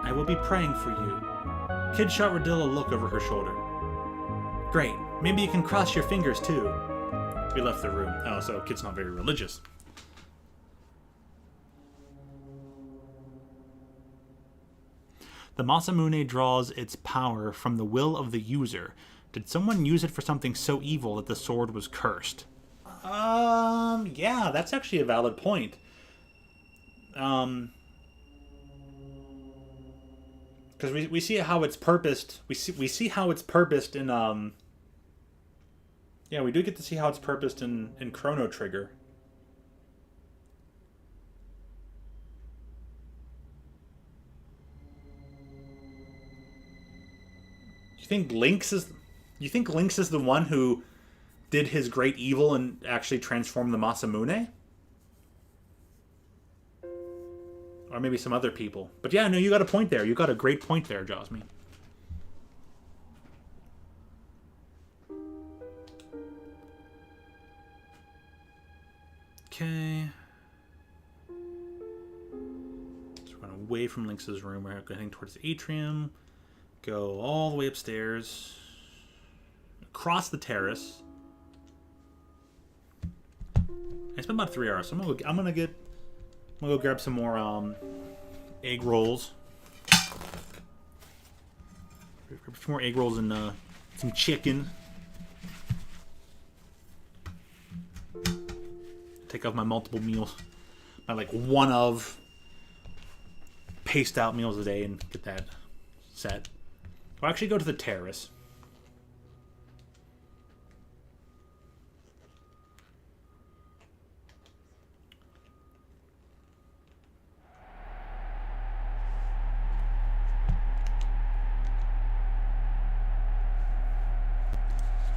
I will be praying for you." Kid shot Riddell a look over her shoulder. "Great, maybe you can cross your fingers too." We left the room. Oh, so Kid's not very religious. The Masamune draws its power from the will of the user. Did someone use it for something so evil that the sword was cursed? Yeah, that's actually a valid point. Because we see how it's purposed. We see how it's purposed in Yeah, we do get to see how it's purposed in Chrono Trigger. You think Lynx is the one who did his great evil and actually transformed the Masamune? Or maybe some other people. But yeah, no, you got a point there. You got a great point there, Josmy. Okay. Let's run away from Lynx's room. We're heading towards the Atrium. Go all the way upstairs. Across the terrace. I spent about 3 hours, so I'm gonna go grab some more egg rolls. Grab a few more egg rolls and some chicken. Take off my multiple meals, my like one of paced out meals a day, and get that set. I'll actually go to the terrace.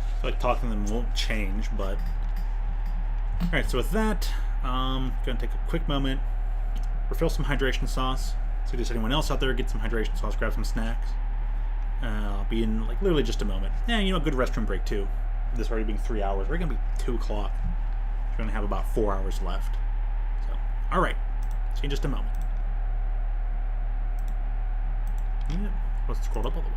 I feel like talking to them won't change, but alright, so with that, I'm going to take a quick moment, refill some hydration sauce. So does anyone else out there get some hydration sauce, grab some snacks? I'll be in like literally just a moment. Yeah, you know, a good restroom break too. This already being 3 hours. We're going to be 2 o'clock. We're going to have about 4 hours left. So, alright. See you in just a moment. Yeah, let's scroll up all the way.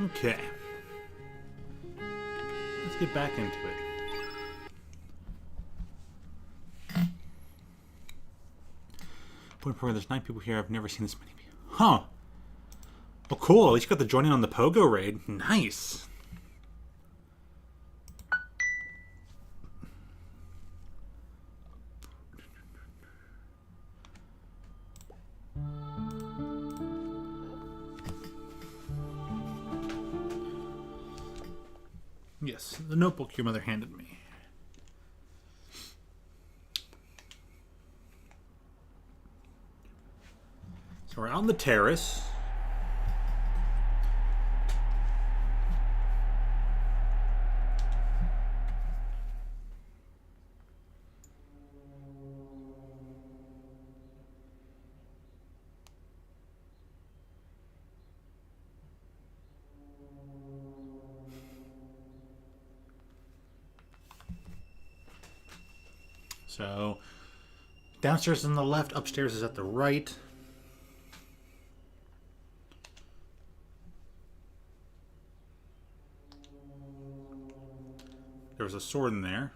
Okay. Let's get back into it. Boy, there's 9 people here. I've never seen this many people. Huh. Oh, cool. At least you got to join in on the Pogo raid. Nice. Yes, the notebook your mother handed me. So we're out on the terrace. So, downstairs is on the left, upstairs is at the right. There was a sword in there.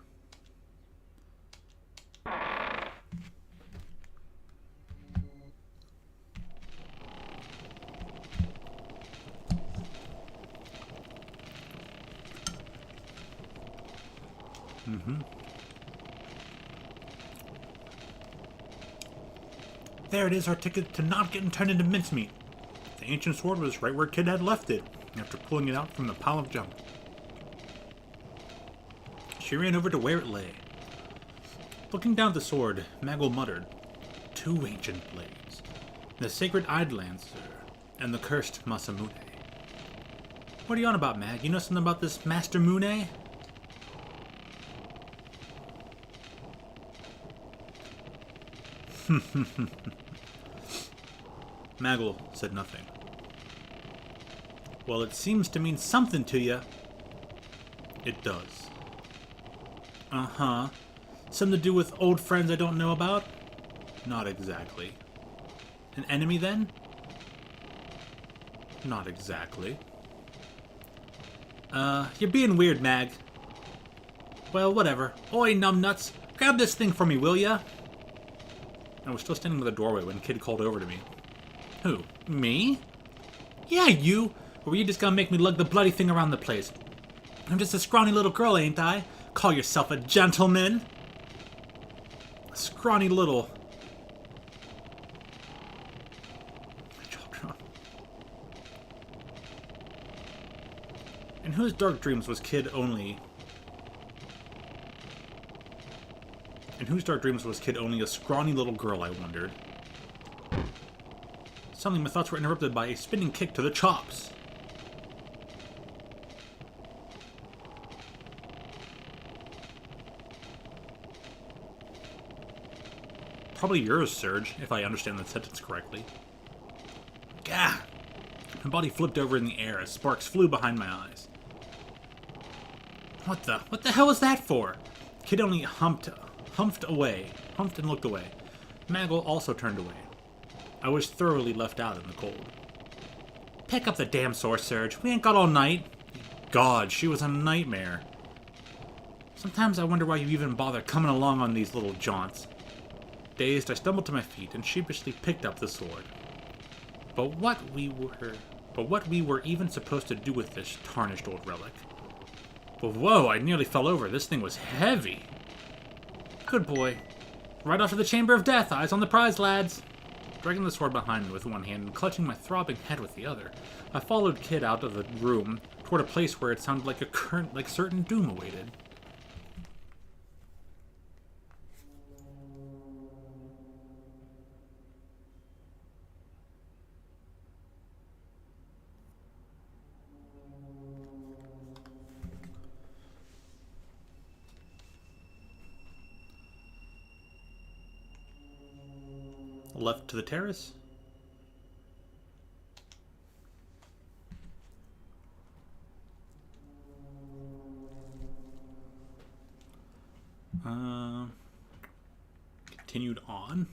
There it is, our ticket to not getting turned into mincemeat. The ancient sword was right where Kid had left it, after pulling it out from the pile of junk. She ran over to where it lay. Looking down at the sword, Maggle muttered, 2 ancient blades. The sacred Idlancer, and the cursed Masamune. What are you on about, Mag? You know something about this Master Mune? Maggle said nothing. Well, it seems to mean something to you. It does. Uh-huh. Something to do with old friends I don't know about? Not exactly. An enemy, then? Not exactly. You're being weird, Mag. Well, whatever. Oi, numbnuts! Grab this thing for me, will ya? I was still standing by the doorway when Kid called over to me. Who? Me? Yeah, you! Or were you just gonna make me lug the bloody thing around the place? I'm just a scrawny little girl, ain't I? Call yourself a gentleman? A scrawny little... In whose dark dreams was Kid only... In whose dark dreams was Kid only a scrawny little girl, I wondered. Suddenly my thoughts were interrupted by a spinning kick to the chops. Probably yours, Serge, if I understand the sentence correctly. Gah! My body flipped over in the air as sparks flew behind my eyes. What the hell was that for? Kid only humped and looked away. Maggle also turned away. I was thoroughly left out in the cold. Pick up the damn sword, Serge. We ain't got all night. God, she was a nightmare. Sometimes I wonder why you even bother coming along on these little jaunts. Dazed, I stumbled to my feet and sheepishly picked up the sword. But what we were even supposed to do with this tarnished old relic? But whoa, I nearly fell over. This thing was heavy. Good boy. Right off to the Chamber of Death. Eyes on the prize, lads. Dragging the sword behind me with one hand and clutching my throbbing head with the other, I followed Kid out of the room toward a place where it sounded like certain doom awaited. Left to the terrace. Continued on.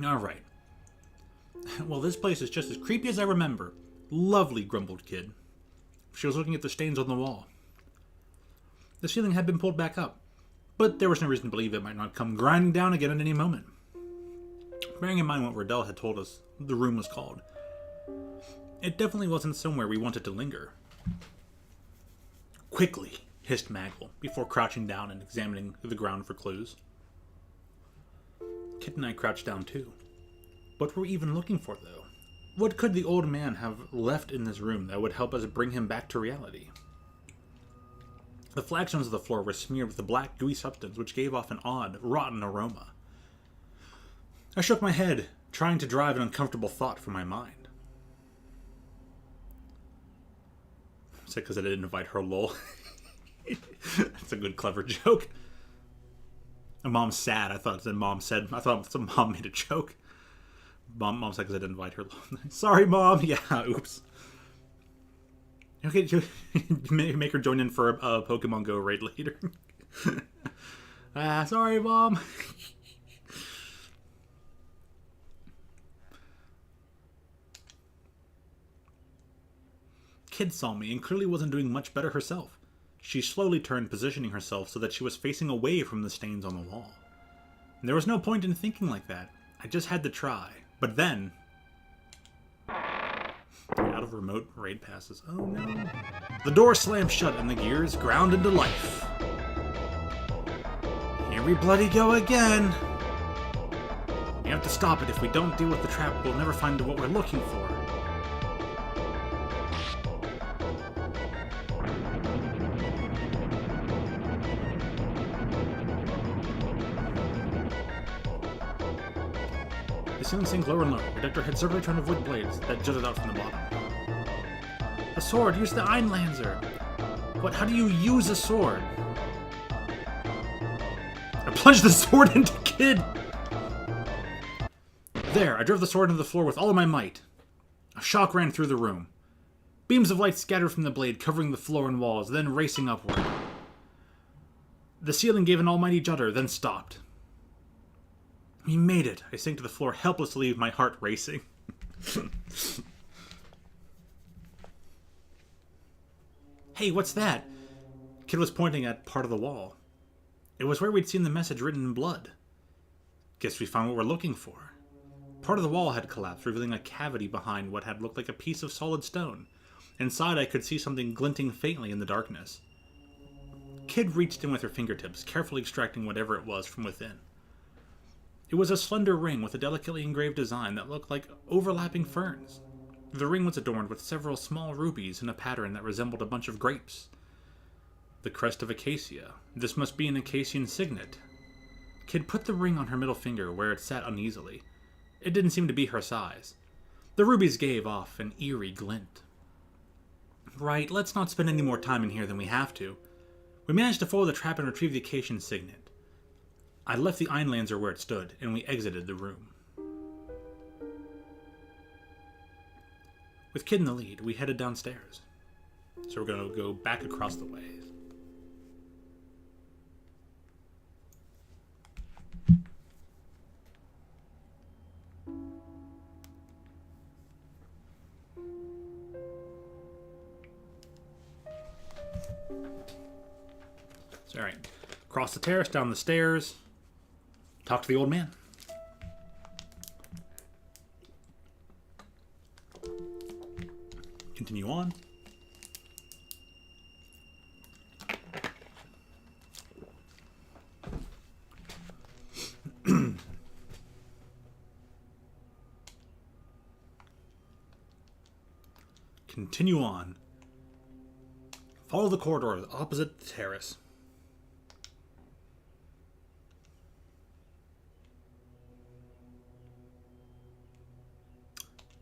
Alright. Well, this place is just as creepy as I remember. Lovely, grumbled Kid. She was looking at the stains on the wall. The ceiling had been pulled back up, but there was no reason to believe it might not come grinding down again at any moment. Bearing in mind what Riddell had told us the room was called, it definitely wasn't somewhere we wanted to linger. Quickly, hissed Maggle, before crouching down and examining the ground for clues. Kit and I crouched down too. What were we even looking for, though? What could the old man have left in this room that would help us bring him back to reality? The flagstones of the floor were smeared with a black, gooey substance which gave off an odd, rotten aroma. I shook my head, trying to drive an uncomfortable thought from my mind. Is it because I didn't invite her, lol? That's a good, clever joke. And Mom's sad. I thought some mom made a joke. Mom said because I didn't invite her. Sorry, Mom. Yeah, oops. Okay, make her join in for a Pokemon Go raid later. Sorry, Mom. Kid saw me and clearly wasn't doing much better herself. She slowly turned, positioning herself so that she was facing away from the stains on the wall. And there was no point in thinking like that. I just had to try. But then... out of remote raid passes. Oh no. The door slammed shut and the gears ground into life. Here we bloody go again. We have to stop it. If we don't deal with the trap, we'll never find what we're looking for. The ceiling sank lower and lower. The Doctor had several trying to avoid blades that jutted out from the bottom. A sword! Use the Einlanzer! What? How do you use a sword? I plunged the sword into Kid! There! I drove the sword into the floor with all of my might. A shock ran through the room. Beams of light scattered from the blade, covering the floor and walls, then racing upward. The ceiling gave an almighty judder, then stopped. We made it. I sank to the floor helplessly, my heart racing. Hey, what's that? Kid was pointing at part of the wall. It was where we'd seen the message written in blood. Guess we found what we're looking for. Part of the wall had collapsed, revealing a cavity behind what had looked like a piece of solid stone. Inside, I could see something glinting faintly in the darkness. Kid reached in with her fingertips, carefully extracting whatever it was from within. It was a slender ring with a delicately engraved design that looked like overlapping ferns. The ring was adorned with several small rubies in a pattern that resembled a bunch of grapes. The crest of Acacia. This must be an Acacian signet. Kid put the ring on her middle finger where it sat uneasily. It didn't seem to be her size. The rubies gave off an eerie glint. Right, let's not spend any more time in here than we have to. We managed to follow the trap and retrieve the Acacian signet. I left the Einlanzer where it stood, and we exited the room. With Kid in the lead, we headed downstairs. So we're going to go back across the way. So, alright. Across the terrace, down the stairs. Talk to the old man. Continue on. Continue on. Follow the corridor opposite the terrace.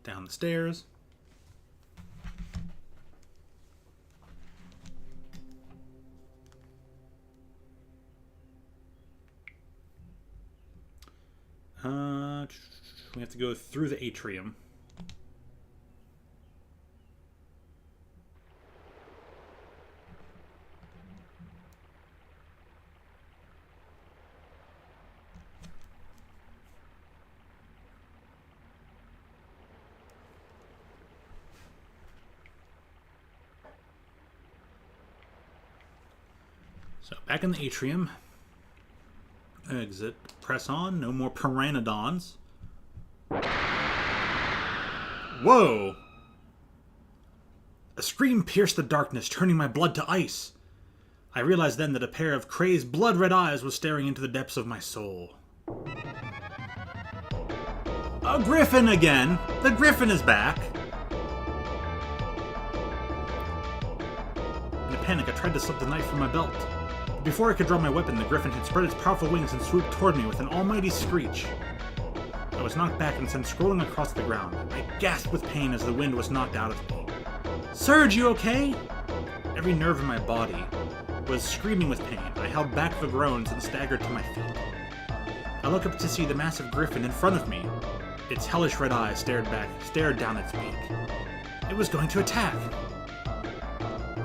Down the stairs. We have to go through the atrium. So, back in the Atrium. Exit. Press on. No more pteranodons. Whoa! A scream pierced the darkness, turning my blood to ice. I realized then that a pair of crazed, blood-red eyes was staring into the depths of my soul. A griffin again! The griffin is back! In a panic, I tried to slip the knife from my belt. But before I could draw my weapon, the griffin had spread its powerful wings and swooped toward me with an almighty screech. I was knocked back and sent scrolling across the ground. I gasped with pain as the wind was knocked out of me. Surge, you okay? Every nerve in my body was screaming with pain. I held back the groans and staggered to my feet. I looked up to see the massive griffin in front of me. Its hellish red eyes stared down its beak. It was going to attack.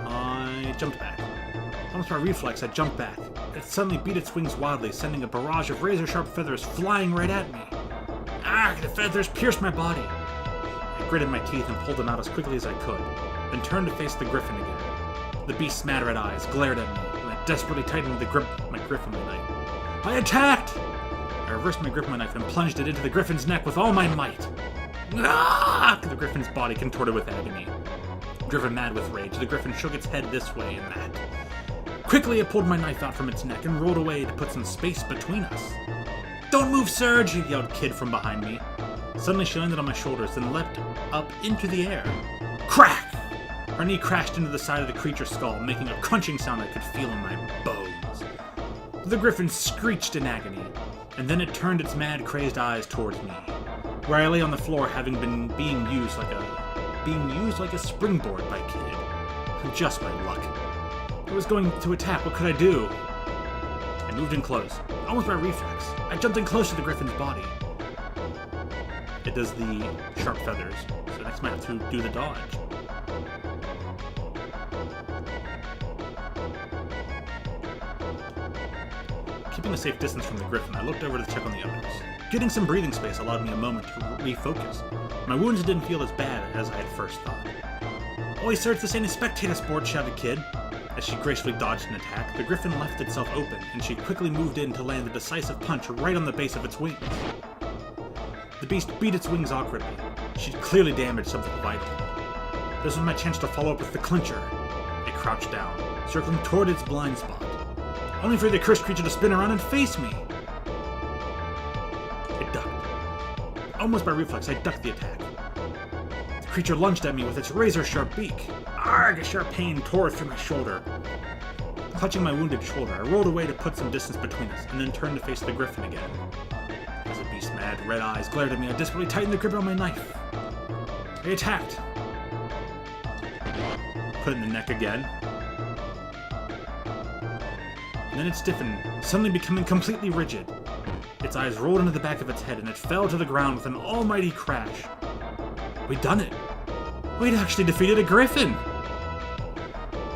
I jumped back. Almost by reflex, I jumped back. It suddenly beat its wings wildly, sending a barrage of razor-sharp feathers flying right at me. Ah! The feathers pierced my body. I gritted my teeth and pulled them out as quickly as I could, then turned to face the griffin again. The beast's mad red eyes glared at me, and I desperately tightened my grip on my knife. I attacked! I reversed my grip on my knife and plunged it into the griffin's neck with all my might. Ah! The griffin's body contorted with agony. Driven mad with rage, the griffin shook its head this way and that. Quickly, I pulled my knife out from its neck and rolled away to put some space between us. Don't move, Surge! Yelled Kid from behind me. Suddenly, she landed on my shoulders, then leapt up into the air. Crack! Her knee crashed into the side of the creature's skull, making a crunching sound I could feel in my bones. The griffin screeched in agony, and then it turned its mad, crazed eyes towards me, where I lay on the floor, having been being used like a springboard by Kid. Just my luck. It was going to attack. What could I do? I moved in close, almost by reflex. I jumped in close to the griffin's body. It does the sharp feathers, so next I might have to do the dodge. Keeping a safe distance from the griffin, I looked over to check on the others. Getting some breathing space allowed me a moment to refocus. My wounds didn't feel as bad as I had first thought. Oi, Surge, this ain't a spectator sport, shouted Kid. As she gracefully dodged an attack, the griffin left itself open, and she quickly moved in to land a decisive punch right on the base of its wings. The beast beat its wings awkwardly. She'd clearly damaged something vital. This was my chance to follow up with the clincher. It crouched down, circling toward its blind spot, only for the cursed creature to spin around and face me. It ducked. Almost by reflex, I ducked the attack. The creature lunged at me with its razor-sharp beak. Arg! A sharp pain tore through my shoulder. Clutching my wounded shoulder, I rolled away to put some distance between us, and then turned to face the griffin again. As the beast's mad, red eyes glared at me, I desperately tightened the grip on my knife. I attacked. Put it in the neck again. And then it stiffened, suddenly becoming completely rigid. Its eyes rolled into the back of its head, and it fell to the ground with an almighty crash. We'd done it. We'd actually defeated a griffin!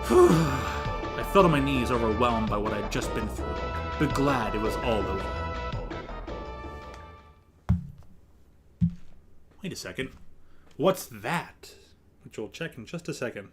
Whew. I fell to my knees, overwhelmed by what I'd just been through, but glad it was all over. Wait a second. What's that? Which we'll check in just a second.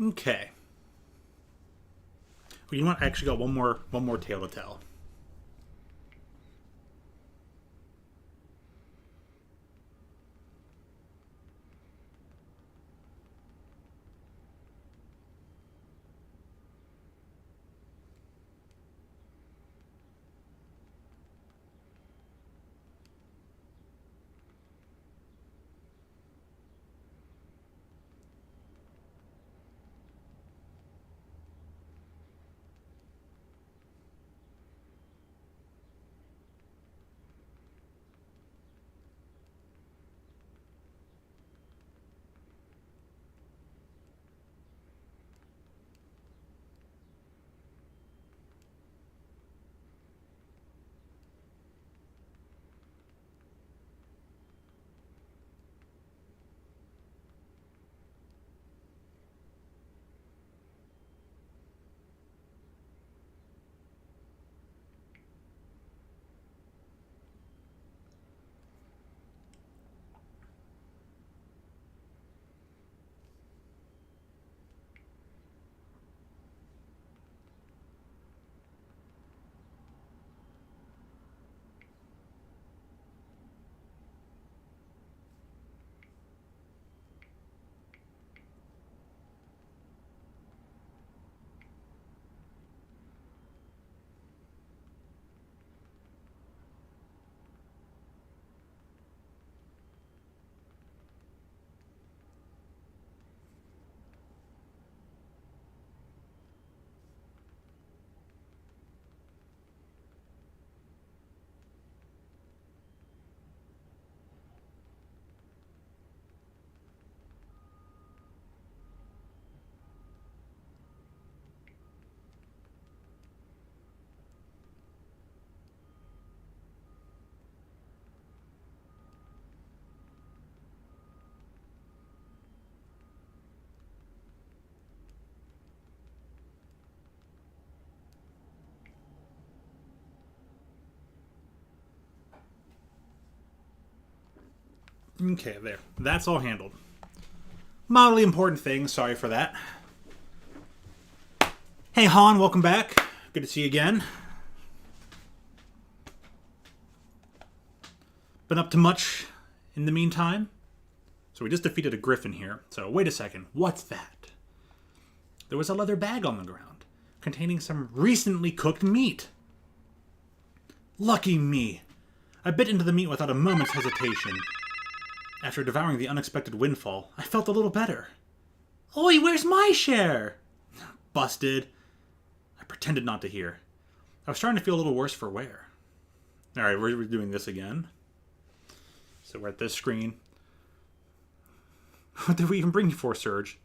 Okay. Well, you know what? I actually got one more tale to tell. Okay, there. That's all handled. Mildly important thing. Sorry for that. Hey, Han, welcome back. Good to see you again. Been up to much in the meantime? So we just defeated a griffin here. So wait a second. What's that? There was a leather bag on the ground containing some recently cooked meat. Lucky me. I bit into the meat without a moment's hesitation. After devouring the unexpected windfall, I felt a little better. Oi, where's my share? Busted. I pretended not to hear. I was starting to feel a little worse for wear. Alright, we're doing this again. So we're at this screen. What did we even bring you for, Surge?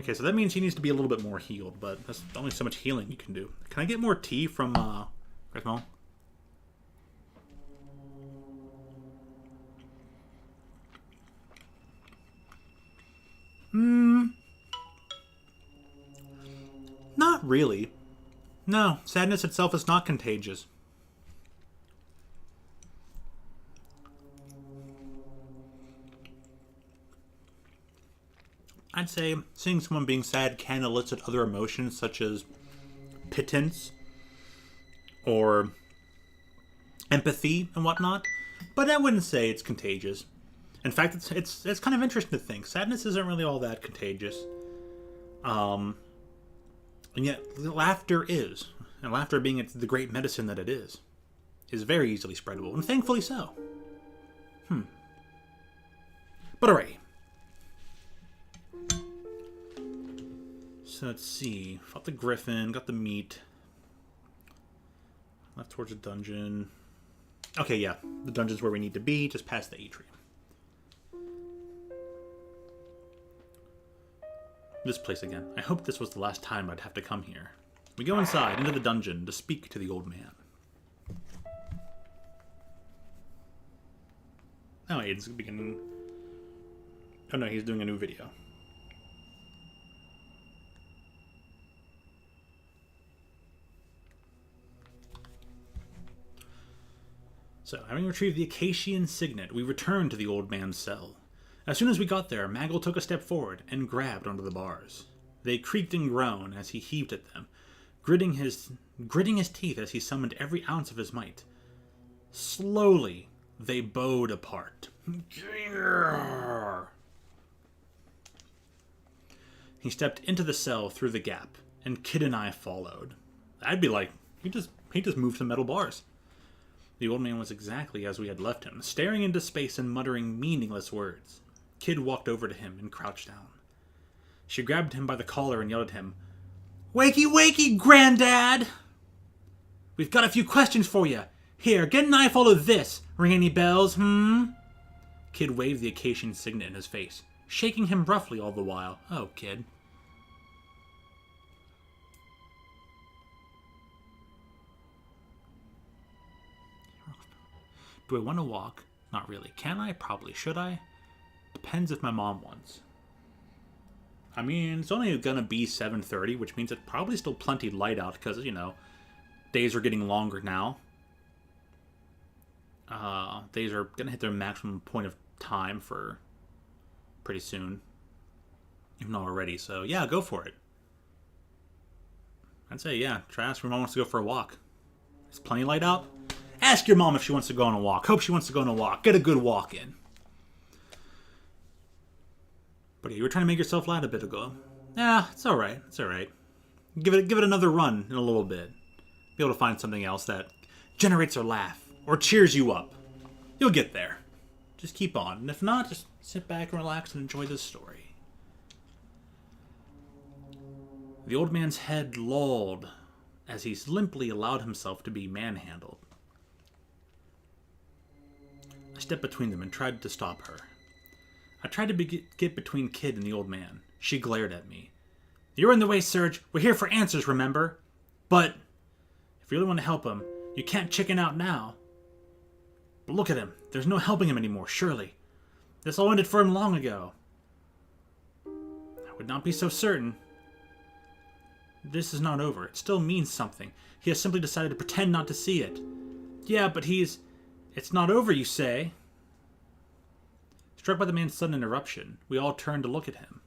Okay, so that means he needs to be a little bit more healed, but that's only so much healing you can do. Can I get more tea from, Grismo? Not really. No, sadness itself is not contagious. I'd say seeing someone being sad can elicit other emotions such as pittance or empathy and whatnot, but I wouldn't say it's contagious. In fact, it's kind of interesting to think sadness isn't really all that contagious, and yet laughter is, and laughter being the great medicine that it is very easily spreadable, and thankfully so. But alright. So let's see. Fought the griffin, got the meat. Left towards the dungeon. Okay, yeah. The dungeon's where we need to be, just past the atrium. This place again. I hope this was the last time I'd have to come here. We go inside, into the dungeon, to speak to the old man. Oh, it's beginning. Oh no, he's doing a new video. So, having retrieved the Acacian signet, we return to the old man's cell. As soon as we got there, Maggle took a step forward and grabbed onto the bars. They creaked and groaned as he heaved at them, gritting his teeth as he summoned every ounce of his might. Slowly, they bowed apart. He stepped into the cell through the gap, and Kid and I followed. I'd be like, he just moved some metal bars. The old man was exactly as we had left him, staring into space and muttering meaningless words. Kid walked over to him and crouched down. She grabbed him by the collar and yelled at him, "Wakey, wakey, Granddad! We've got a few questions for you. Here, get an eyeful of this. Ring any bells, Kid waved the acacian signet in his face, shaking him roughly all the while. Oh, Kid. Do I want to walk? Not really. Can I? Probably. Should I? Depends if my mom wants. I mean, it's only going to be 7:30, which means it's probably still plenty light out because, days are getting longer now. Days are going to hit their maximum point of time for pretty soon. If not already. So, yeah, go for it. I'd say, yeah, try ask if your mom wants to go for a walk. It's plenty light out. Ask your mom if she wants to go on a walk. Hope she wants to go on a walk. Get a good walk in. But yeah, you were trying to make yourself loud a bit ago. Yeah, it's alright. It's alright. Give it another run in a little bit. Be able to find something else that generates a laugh or cheers you up. You'll get there. Just keep on. And if not, just sit back and relax and enjoy this story. The old man's head lolled as he limply allowed himself to be manhandled. I stepped between them and tried to stop her. I tried to get between Kid and the old man. She glared at me. "You're in the way, Serge. We're here for answers, remember? But if you really want to help him, you can't chicken out now. But look at him. There's no helping him anymore, surely. This all ended for him long ago." I would not be so certain. This is not over. It still means something. He has simply decided to pretend not to see it. Yeah, but it's not over, you say? Struck by the man's sudden interruption, we all turned to look at him.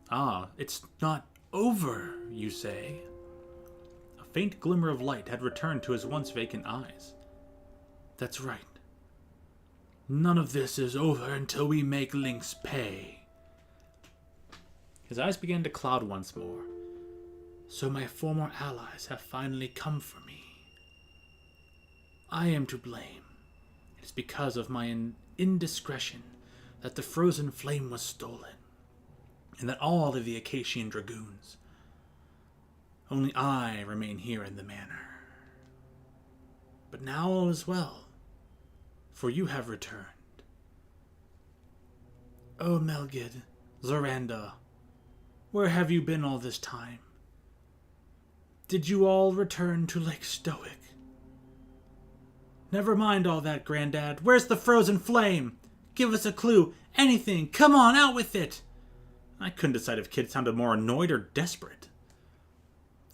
Ah, it's not over, you say? A faint glimmer of light had returned to his once vacant eyes. That's right. None of this is over until we make Lynx pay. His eyes began to cloud once more. So my former allies have finally come for me. I am to blame. It is because of my indiscretion that the frozen flame was stolen, and that all of the Acacian dragoons. Only I remain here in the manor. But now all is well, for you have returned. O Melgid, Zoranda, where have you been all this time? Did you all return to Lake Stoic? Never mind all that, Granddad. Where's the frozen flame? Give us a clue. Anything. Come on, out with it. I couldn't decide if Kid sounded more annoyed or desperate.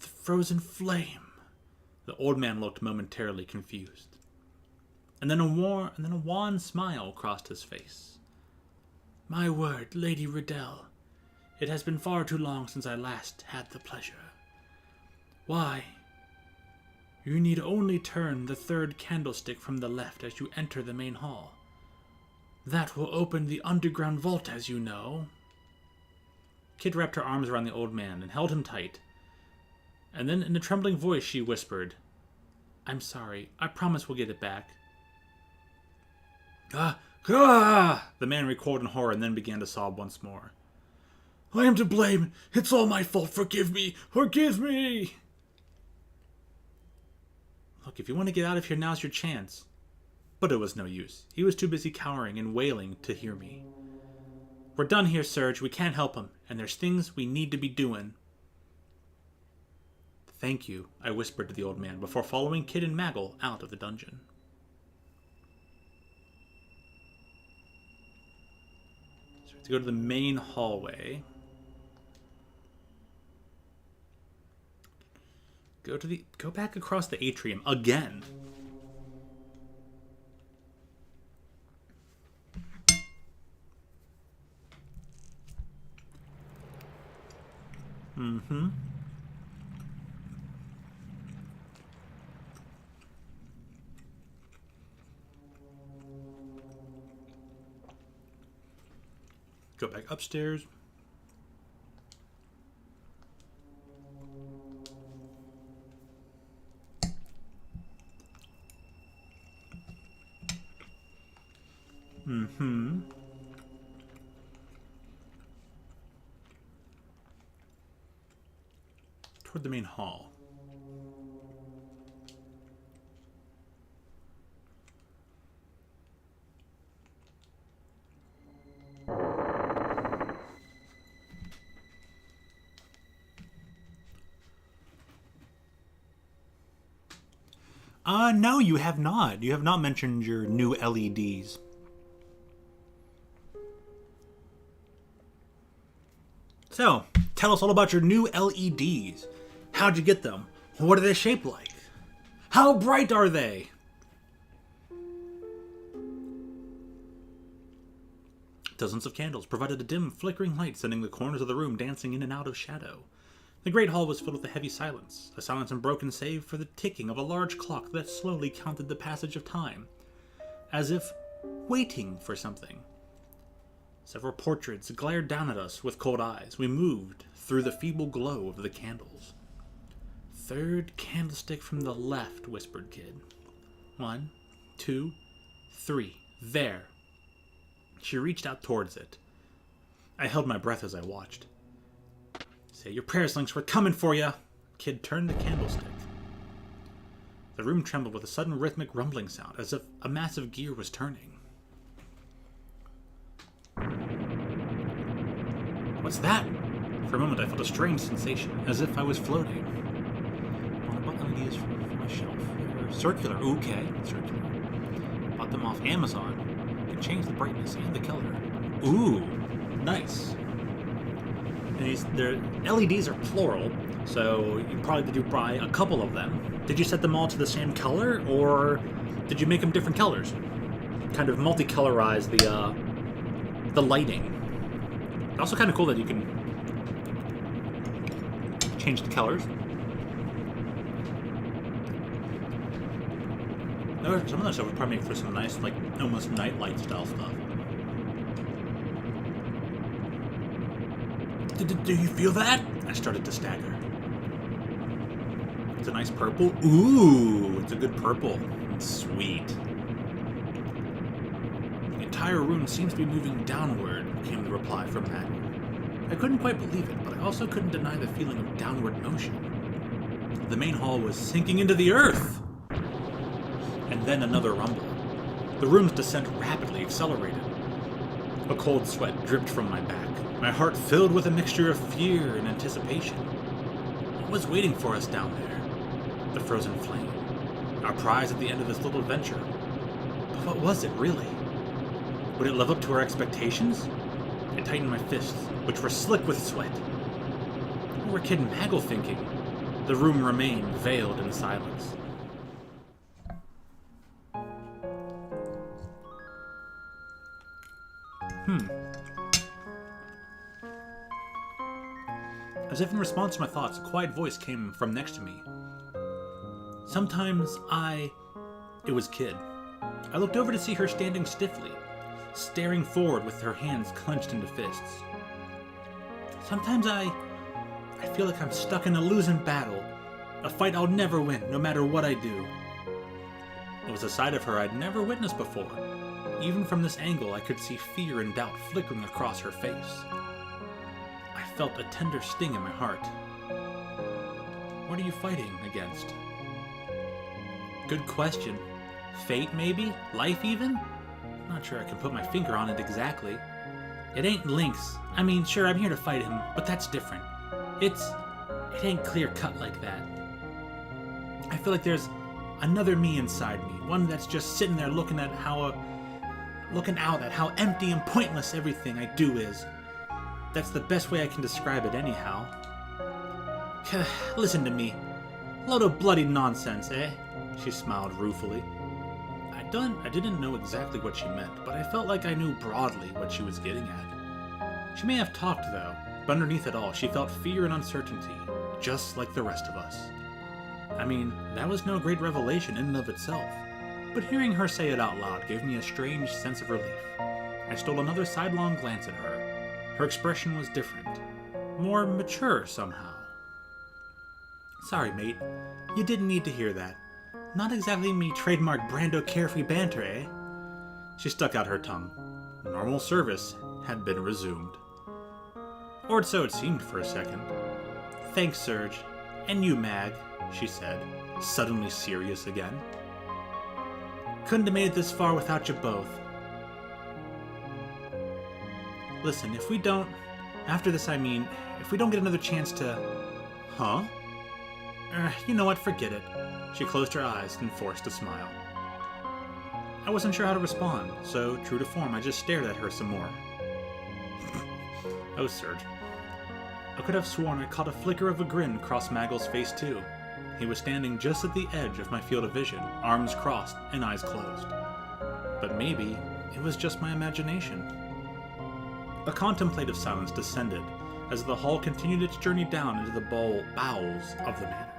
The frozen flame. The old man looked momentarily confused. And then a wan smile crossed his face. My word, Lady Riddell. It has been far too long since I last had the pleasure. Why? You need only turn the third candlestick from the left as you enter the main hall. That will open the underground vault, as you know. Kid wrapped her arms around the old man and held him tight. And then in a trembling voice she whispered, I'm sorry. I promise we'll get it back. The man recoiled in horror and then began to sob once more. I am to blame. It's all my fault. Forgive me. Forgive me. Look, if you want to get out of here, now's your chance. But it was no use. He was too busy cowering and wailing to hear me. We're done here, Serge. We can't help him, and there's things we need to be doing. Thank you, I whispered to the old man before following Kid and Maggle out of the dungeon. So we have to go to the main hallway. Go back across the atrium again. Mm-hmm. Go back upstairs. Mm-hmm. Toward the main hall. No, you have not. You have not mentioned your new LEDs. So, tell us all about your new LEDs. How'd you get them? What are they shaped like? How bright are they? Dozens of candles provided a dim, flickering light, sending the corners of the room dancing in and out of shadow. The great hall was filled with a heavy silence, a silence unbroken save for the ticking of a large clock that slowly counted the passage of time, as if waiting for something. Several portraits glared down at us with cold eyes. We moved through the feeble glow of the candles. "Third candlestick from the left," whispered Kid. 1, 2, 3. There. She reached out towards it. I held my breath as I watched. "Say your prayers, Lynx, we're coming for ya!" Kid turned the candlestick. The room trembled with a sudden rhythmic rumbling sound, as if a massive gear was turning. "What's that?" For a moment I felt a strange sensation, as if I was floating. Well, I bought LEDs from my shelf. They're circular. Okay, circular. Bought them off Amazon. You can change the brightness and the color. Ooh, nice. And their LEDs are plural, so you probably did buy a couple of them. Did you set them all to the same color, or did you make them different colors? Kind of multicolorize the lighting. Also kind of cool that you can change the colors. Some of that stuff would probably make for some nice, like, almost nightlight style stuff. Do you feel that? I started to stagger. It's a nice purple. Ooh, it's a good purple. Sweet. The entire room seems to be moving downward, came the reply from Maddie. I couldn't quite believe it, but I also couldn't deny the feeling of downward motion. The main hall was sinking into the earth! And then another rumble. The room's descent rapidly accelerated. A cold sweat dripped from my back, my heart filled with a mixture of fear and anticipation. What was waiting for us down there? The frozen flame. Our prize at the end of this little adventure. But what was it, really? Would it live up to our expectations? I tightened my fists, which were slick with sweat. What were Kid and Maggle thinking? The room remained veiled in silence. As if in response to my thoughts, a quiet voice came from next to me. It was Kid. I looked over to see her standing stiffly, staring forward with her hands clenched into fists. Sometimes I feel like I'm stuck in a losing battle, a fight I'll never win, no matter what I do. It was a side of her I'd never witnessed before. Even from this angle, I could see fear and doubt flickering across her face. I felt a tender sting in my heart. What are you fighting against? Good question. Fate, maybe? Life, even? Not sure I can put my finger on it exactly. It ain't Lynx. I mean, sure, I'm here to fight him, but that's different. It ain't clear-cut like that. I feel like there's another me inside me, one that's just sitting there looking out at how empty and pointless everything I do is. That's the best way I can describe it anyhow. Listen to me. Load of bloody nonsense, eh? She smiled ruefully. I didn't know exactly what she meant, but I felt like I knew broadly what she was getting at. She may have talked, though, But underneath it all, she felt fear and uncertainty, just like the rest of us. I mean, that was no great revelation in and of itself, but hearing her say it out loud gave me a strange sense of relief. I stole another sidelong glance at her. Her expression was different, more mature somehow. Sorry, mate. You didn't need to hear that. Not exactly me trademark Brando carefree banter, eh? She stuck out her tongue. Normal service had been resumed. Or so it seemed for a second. Thanks, Serge. And you, Mag, she said, suddenly serious again. Couldn't have made it this far without you both. Listen, if we don't... After this, I mean, if we don't get another chance to... Huh? You know what, forget it. She closed her eyes and forced a smile. I wasn't sure how to respond, so, true to form, I just stared at her some more. Oh, Serge. I could have sworn I caught a flicker of a grin cross Maggle's face, too. He was standing just at the edge of my field of vision, arms crossed and eyes closed. But maybe it was just my imagination. A contemplative silence descended as the hall continued its journey down into the bowels of the manor.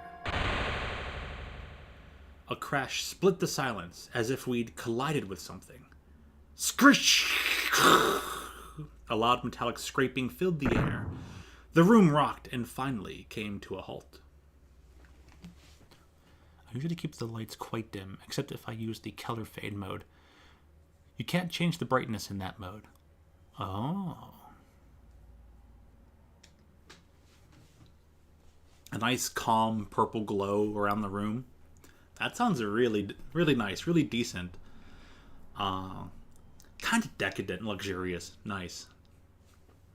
A crash split the silence, as if we'd collided with something. Scritch! A loud metallic scraping filled the air. The room rocked and finally came to a halt. I usually keep the lights quite dim, except if I use the color fade mode. You can't change the brightness in that mode. Oh. A nice calm purple glow around the room. That sounds really, really nice, really decent. Kind of decadent and luxurious. Nice.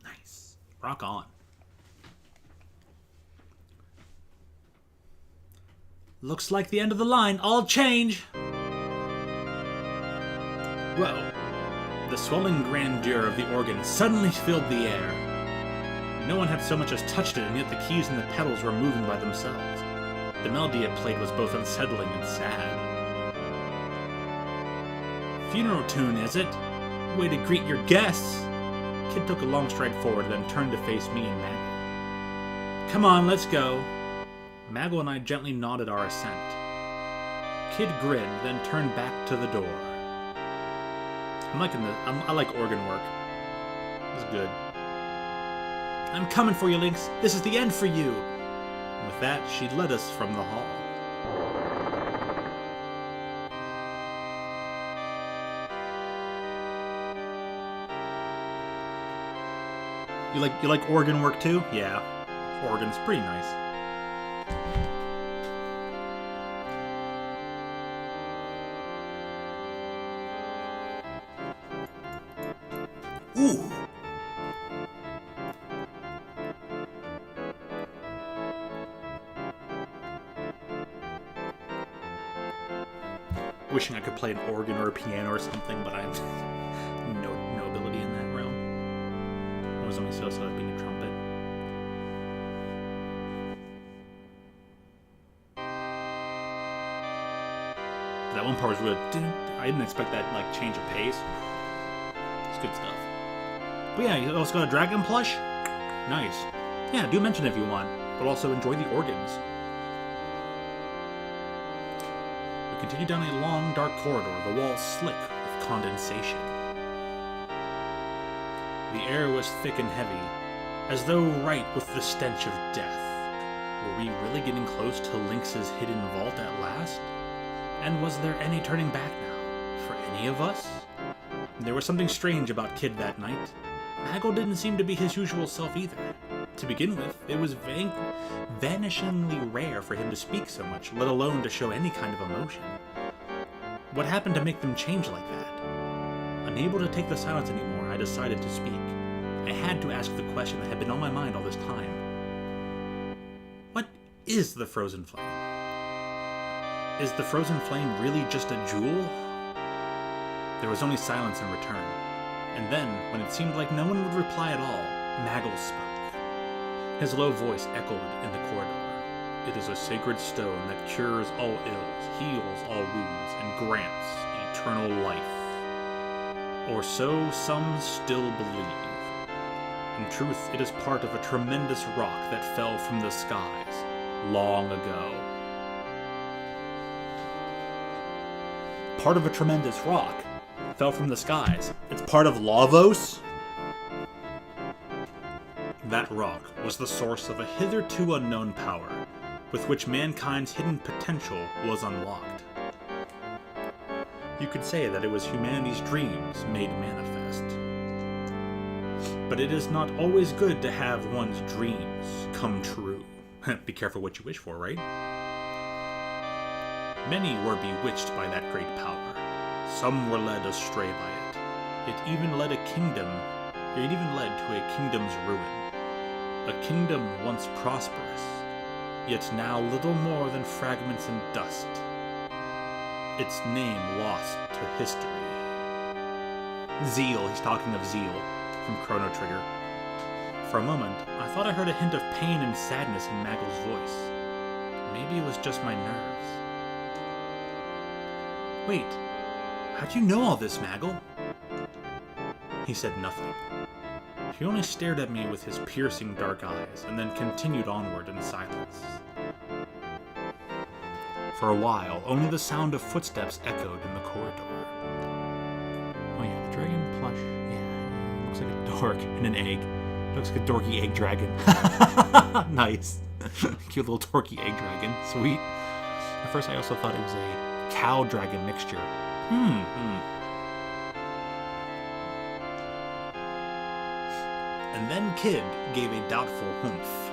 Nice. Rock on. Looks like the end of the line. All change! Whoa. The swelling grandeur of the organ suddenly filled the air. No one had so much as touched it, and yet the keys and the pedals were moving by themselves. The melody it played was both unsettling and sad. Funeral tune, is it? Way to greet your guests! Kid took a long stride forward, then turned to face me and Maggle. Come on, let's go. Maggle and I gently nodded our assent. Kid grinned, then turned back to the door. I like organ work. It's good. I'm coming for you, Lynx. This is the end for you. And with that, she led us from the hall. You like organ work too? Yeah. Organ's pretty nice. Ooh! Wishing I could play an organ or a piano or something, but I have no ability in that realm. I was only so at being a trumpet. That one part was really... I didn't expect that, like, change of pace. It's good stuff. But yeah, you also got a dragon plush? Nice. Yeah, do mention if you want, but also enjoy the organs. We continue down a long, dark corridor, the walls slick with condensation. The air was thick and heavy, as though ripe with the stench of death. Were we really getting close to Lynx's hidden vault at last? And was there any turning back now, for any of us? There was something strange about Kid that night. Maggle didn't seem to be his usual self either. To begin with, it was vanishingly rare for him to speak so much, let alone to show any kind of emotion. What happened to make them change like that? Unable to take the silence anymore, I decided to speak. I had to ask the question that had been on my mind all this time. What is the frozen flame? Is the frozen flame really just a jewel? There was only silence in return. And then, when it seemed like no one would reply at all, Maggle spoke. His low voice echoed in the corridor. It is a sacred stone that cures all ills, heals all wounds, and grants eternal life. Or so some still believe. In truth, it is part of a tremendous rock that fell from the skies long ago. Part of a tremendous rock fell from the skies. It's part of Lavos? That rock was the source of a hitherto unknown power, with which mankind's hidden potential was unlocked. You could say that it was humanity's dreams made manifest. But it is not always good to have one's dreams come true. Be careful what you wish for, right? Many were bewitched by that great power. Some were led astray by it. It even led to a kingdom's ruin. A kingdom once prosperous, yet now little more than fragments and dust. Its name lost to history. Zeal, he's talking of Zeal from Chrono Trigger. For a moment, I thought I heard a hint of pain and sadness in Maggle's voice. Maybe it was just my nerves. Wait, how'd you know all this, Maggle? He said nothing. He only stared at me with his piercing dark eyes, and then continued onward in silence. For a while, only the sound of footsteps echoed in the corridor. Oh yeah, the dragon plush. Yeah, looks like a dork and an egg. Looks like a dorky egg dragon. Nice. Cute little dorky egg dragon. Sweet. At first I also thought it was a cow dragon mixture. And then Kid gave a doubtful humph.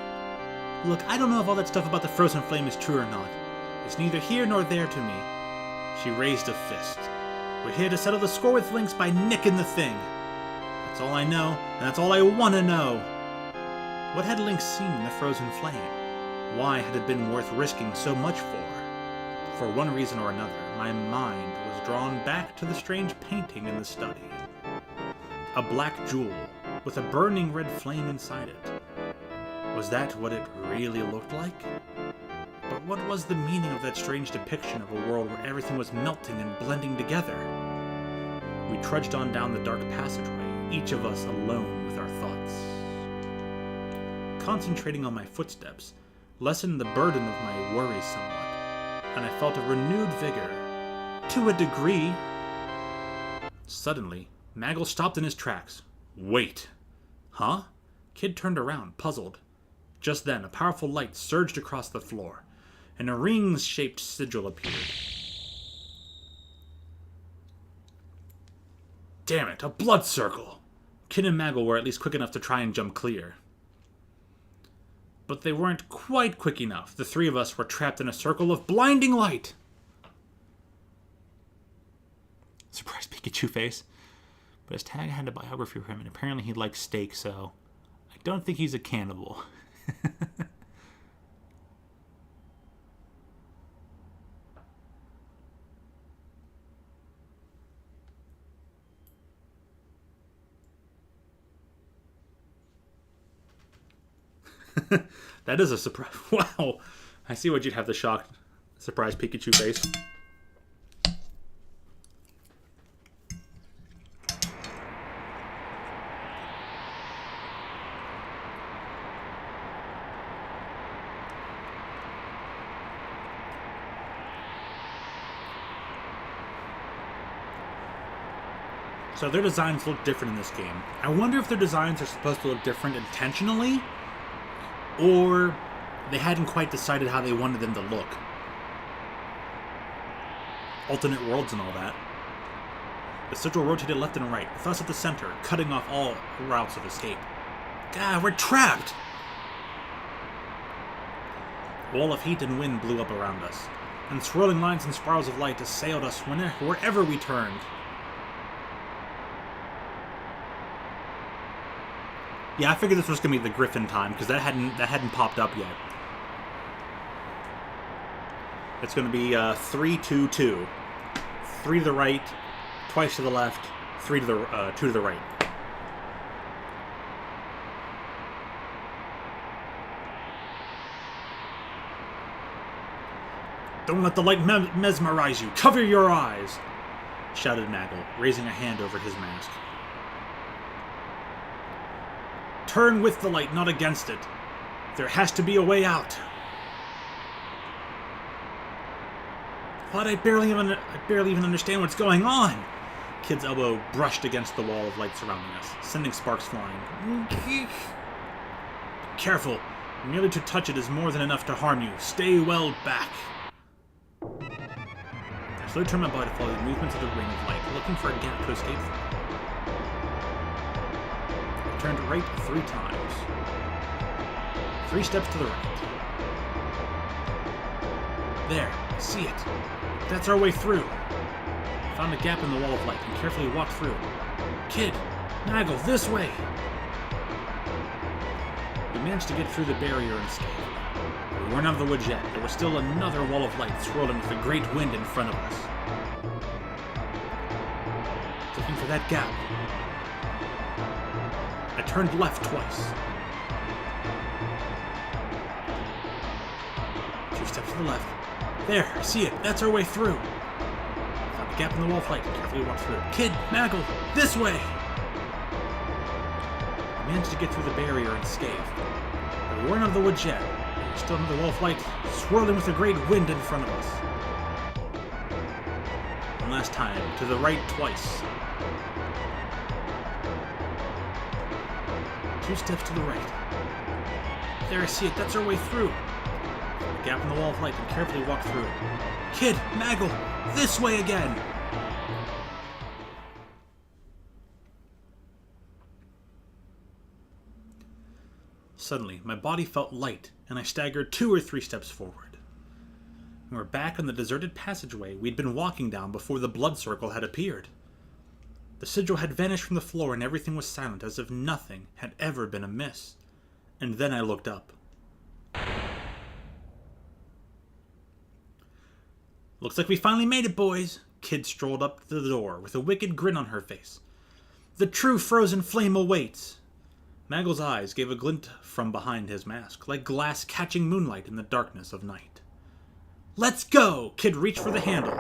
Look, I don't know if all that stuff about the frozen flame is true or not. It's neither here nor there to me. She raised a fist. We're here to settle the score with Lynx by nicking the thing. That's all I know, and that's all I want to know. What had Lynx seen in the frozen flame? Why had it been worth risking so much for? For one reason or another, my mind was drawn back to the strange painting in the study. A black jewel with a burning red flame inside it. Was that what it really looked like? But what was the meaning of that strange depiction of a world where everything was melting and blending together? We trudged on down the dark passageway, each of us alone with our thoughts. Concentrating on my footsteps lessened the burden of my worries somewhat, and I felt a renewed vigor. To a degree. Suddenly, Maggle stopped in his tracks. Wait. Huh? Kid turned around, puzzled. Just then, a powerful light surged across the floor, and a ring-shaped sigil appeared. Damn it, a blood circle! Kid and Maggle were at least quick enough to try and jump clear. But they weren't quite quick enough. The three of us were trapped in a circle of blinding light. Surprise Pikachu face. But his tag had a biography for him, and apparently he likes steak, so I don't think he's a cannibal. That is a surprise. Wow. I see what you'd have the shocked surprise Pikachu face. So their designs look different in this game. I wonder if their designs are supposed to look different intentionally, or they hadn't quite decided how they wanted them to look. Alternate worlds and all that. The sigil rotated left and right, with us at the center, cutting off all routes of escape. God, we're trapped! A wall of heat and wind blew up around us, and swirling lines and spirals of light assailed us wherever we turned. Yeah, I figured this was going to be the Griffin time, because that hadn't popped up yet. It's going to be 3-2-2. 3 to the right, twice to the left, 2 to the right. Don't let the light mesmerize you. Cover your eyes, shouted Maggle, raising a hand over his mask. Turn with the light, not against it. There has to be a way out. What? I barely even understand what's going on. Kid's elbow brushed against the wall of light surrounding us, sending sparks flying. Be careful. Merely to touch it is more than enough to harm you. Stay well back. I slowly turned my body to follow the movements of the ring of light, looking for a gap to escape from. I turned right 3 times. 3 steps to the right. There, I see it. That's our way through. I found a gap in the wall of light and carefully walked through. Kid, Nagel, this way! We managed to get through the barrier unscathed. We weren't out of the woods yet. There was still another wall of light swirling with a great wind in front of us. Looking for that gap. I turned left twice. 2 steps to the left. There, I see it. That's our way through. Found a gap in the wall of light and carefully walked through. Kid, Nagel, this way! We managed to get through the barrier unscathed. But we weren't out of the woods yet. There was still another wall of light swirling with a great wind in front of us. One last time, to the right twice. 2 steps to the right. There, I see it. That's our way through. A gap in the wall of light and carefully walked through it. Kid, Nagel, this way again! Suddenly, my body felt light, and I staggered 2 or 3 steps forward. We were back on the deserted passageway we'd been walking down before the blood circle had appeared. The sigil had vanished from the floor and everything was silent as if nothing had ever been amiss. And then I looked up. Looks like we finally made it, boys. Kid strolled up to the door with a wicked grin on her face. The true frozen flame awaits. Nagel's eyes gave a glint from behind his mask, like glass catching moonlight in the darkness of night. Let's go! Kid reached for the handle.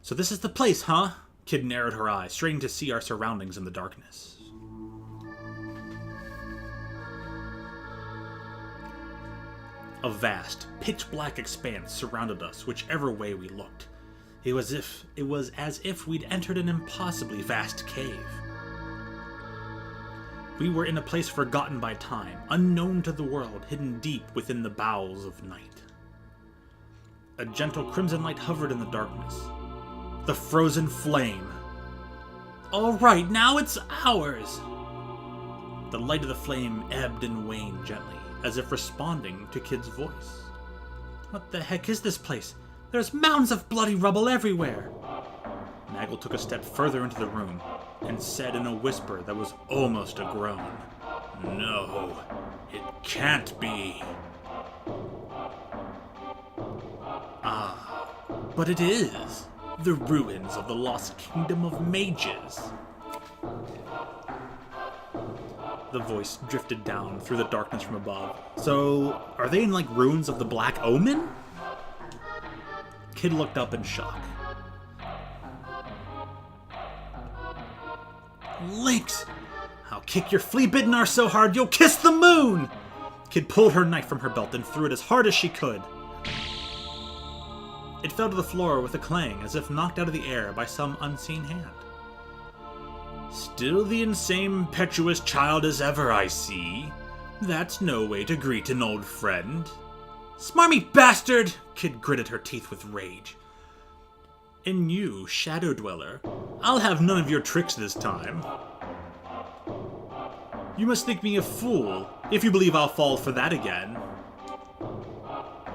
So this is the place, huh? Kid narrowed her eyes, straining to see our surroundings in the darkness. A vast, pitch-black expanse surrounded us whichever way we looked. It was as if we'd entered an impossibly vast cave. We were in a place forgotten by time, unknown to the world, hidden deep within the bowels of night. A gentle crimson light hovered in the darkness. The frozen flame. All right, now it's ours! The light of the flame ebbed and waned gently, as if responding to Kid's voice. What the heck is this place? There's mounds of bloody rubble everywhere! Nagel took a step further into the room and said in a whisper that was almost a groan, No, it can't be. Ah, but it is. The ruins of the lost kingdom of mages. The voice drifted down through the darkness from above. So, are they in like ruins of the Black Omen? Kid looked up in shock. Lynx! I'll kick your flea-bitten arse so hard you'll kiss the moon! Kid pulled her knife from her belt and threw it as hard as she could. It fell to the floor with a clang, as if knocked out of the air by some unseen hand. Still the insane, impetuous child as ever, I see. That's no way to greet an old friend. Smarmy bastard! Kid gritted her teeth with rage. And you, Shadow Dweller, I'll have none of your tricks this time. You must think me a fool, if you believe I'll fall for that again.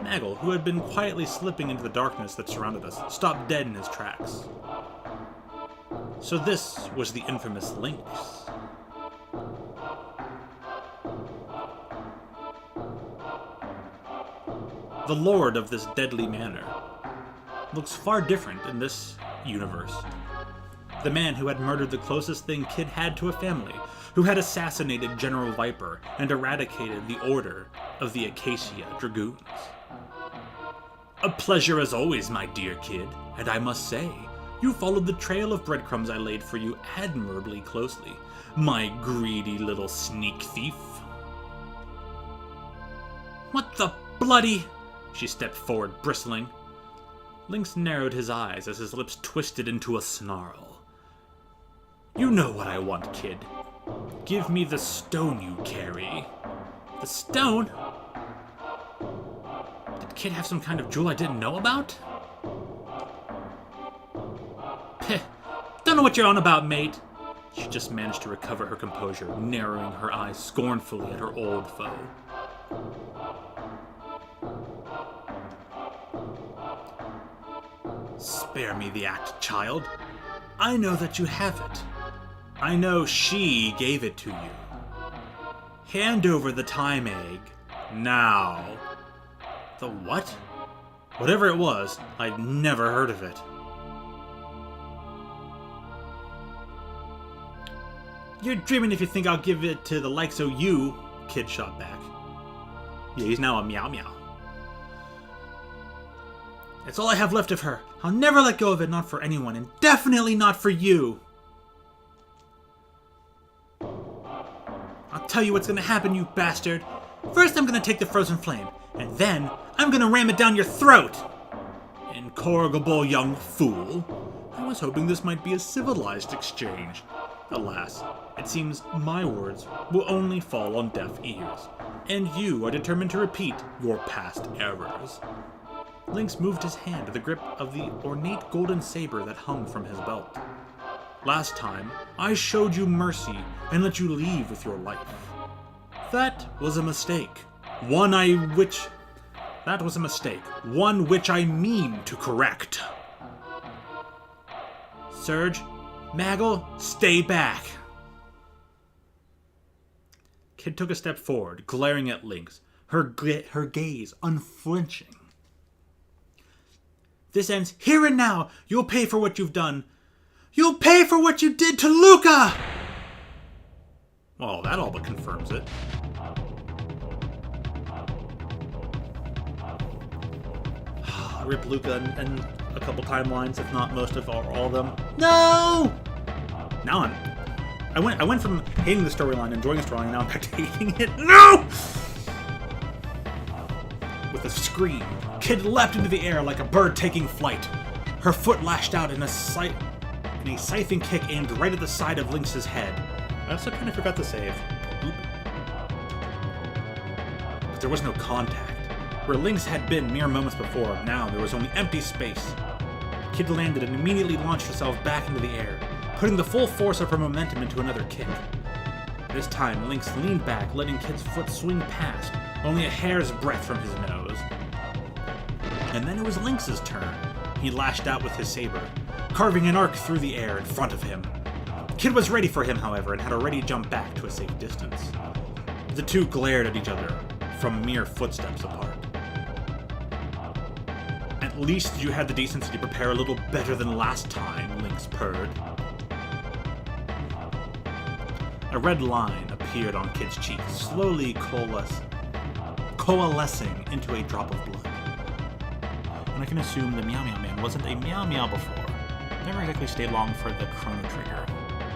Nagel, who had been quietly slipping into the darkness that surrounded us, stopped dead in his tracks. So this was the infamous Lynx. The lord of this deadly manor looks far different in this universe. The man who had murdered the closest thing Kid had to a family, who had assassinated General Viper and eradicated the Order of the Acacia Dragoons. A pleasure as always, my dear Kid, and I must say, You followed the trail of breadcrumbs I laid for you admirably closely, my greedy little sneak thief. What the bloody... She stepped forward, bristling. Lynx narrowed his eyes as his lips twisted into a snarl. You know what I want, kid. Give me the stone you carry. The stone? Did Kid have some kind of jewel I didn't know about? Peh, don't know what you're on about, mate. She just managed to recover her composure, narrowing her eyes scornfully at her old foe. Spare me the act, child. I know that you have it. I know she gave it to you. Hand over the time egg. Now. The what? Whatever it was, I'd never heard of it. You're dreaming if you think I'll give it to the likes of you, Kid shot back. Yeah, he's now a meow meow. It's all I have left of her. I'll never let go of it, not for anyone, and definitely not for you. I'll tell you what's gonna happen, you bastard. First I'm gonna take the frozen flame, and then I'm gonna ram it down your throat. Incorrigible young fool. I was hoping this might be a civilized exchange. Alas, it seems my words will only fall on deaf ears, and you are determined to repeat your past errors. Lynx moved his hand to the grip of the ornate golden saber that hung from his belt. Last time, I showed you mercy and let you leave with your life. That was a mistake. One which I mean to correct. Surge, Maggle, stay back. Kid took a step forward, glaring at Lynx, her gaze unflinching. This ends here and now. You'll pay for what you've done. You'll pay for what you did to Luca! Well, that all but confirms it. Rip Luca and a couple timelines, if not most of all of them. No! Now I went from hating the storyline, enjoying the storyline, and now I'm back to hating it. No! With a scream, Kid leapt into the air like a bird taking flight. Her foot lashed out in a scything kick aimed right at the side of Lynx's head. I also kind of forgot to save. Oop. But there was no contact. Where Lynx had been mere moments before, now there was only empty space. Kid landed and immediately launched herself back into the air, putting the full force of her momentum into another kick. This time, Lynx leaned back, letting Kid's foot swing past, only a hair's breadth from his nose. And then it was Lynx's turn. He lashed out with his saber, carving an arc through the air in front of him. Kid was ready for him, however, and had already jumped back to a safe distance. The two glared at each other from mere footsteps apart. At least you had the decency to prepare a little better than last time, Lynx purred. A red line appeared on Kid's cheek, slowly coalescing into a drop of blood. And I can assume the Meow Meow Man wasn't a Meow Meow before. Never exactly stayed long for the Chrono Trigger.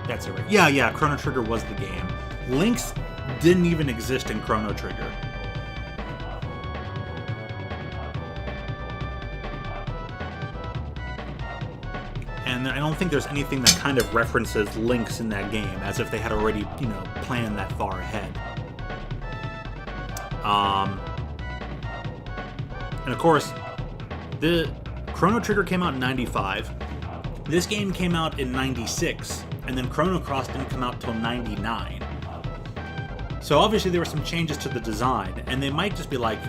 That's it, right? Yeah, Chrono Trigger was the game. Lynx didn't even exist in Chrono Trigger. And I don't think there's anything that kind of references Lynx in that game, as if they had already, planned that far ahead. And of course, the Chrono Trigger came out in 95. This game came out in 96, and then Chrono Cross didn't come out till 99. So obviously there were some changes to the design, and they might just be like,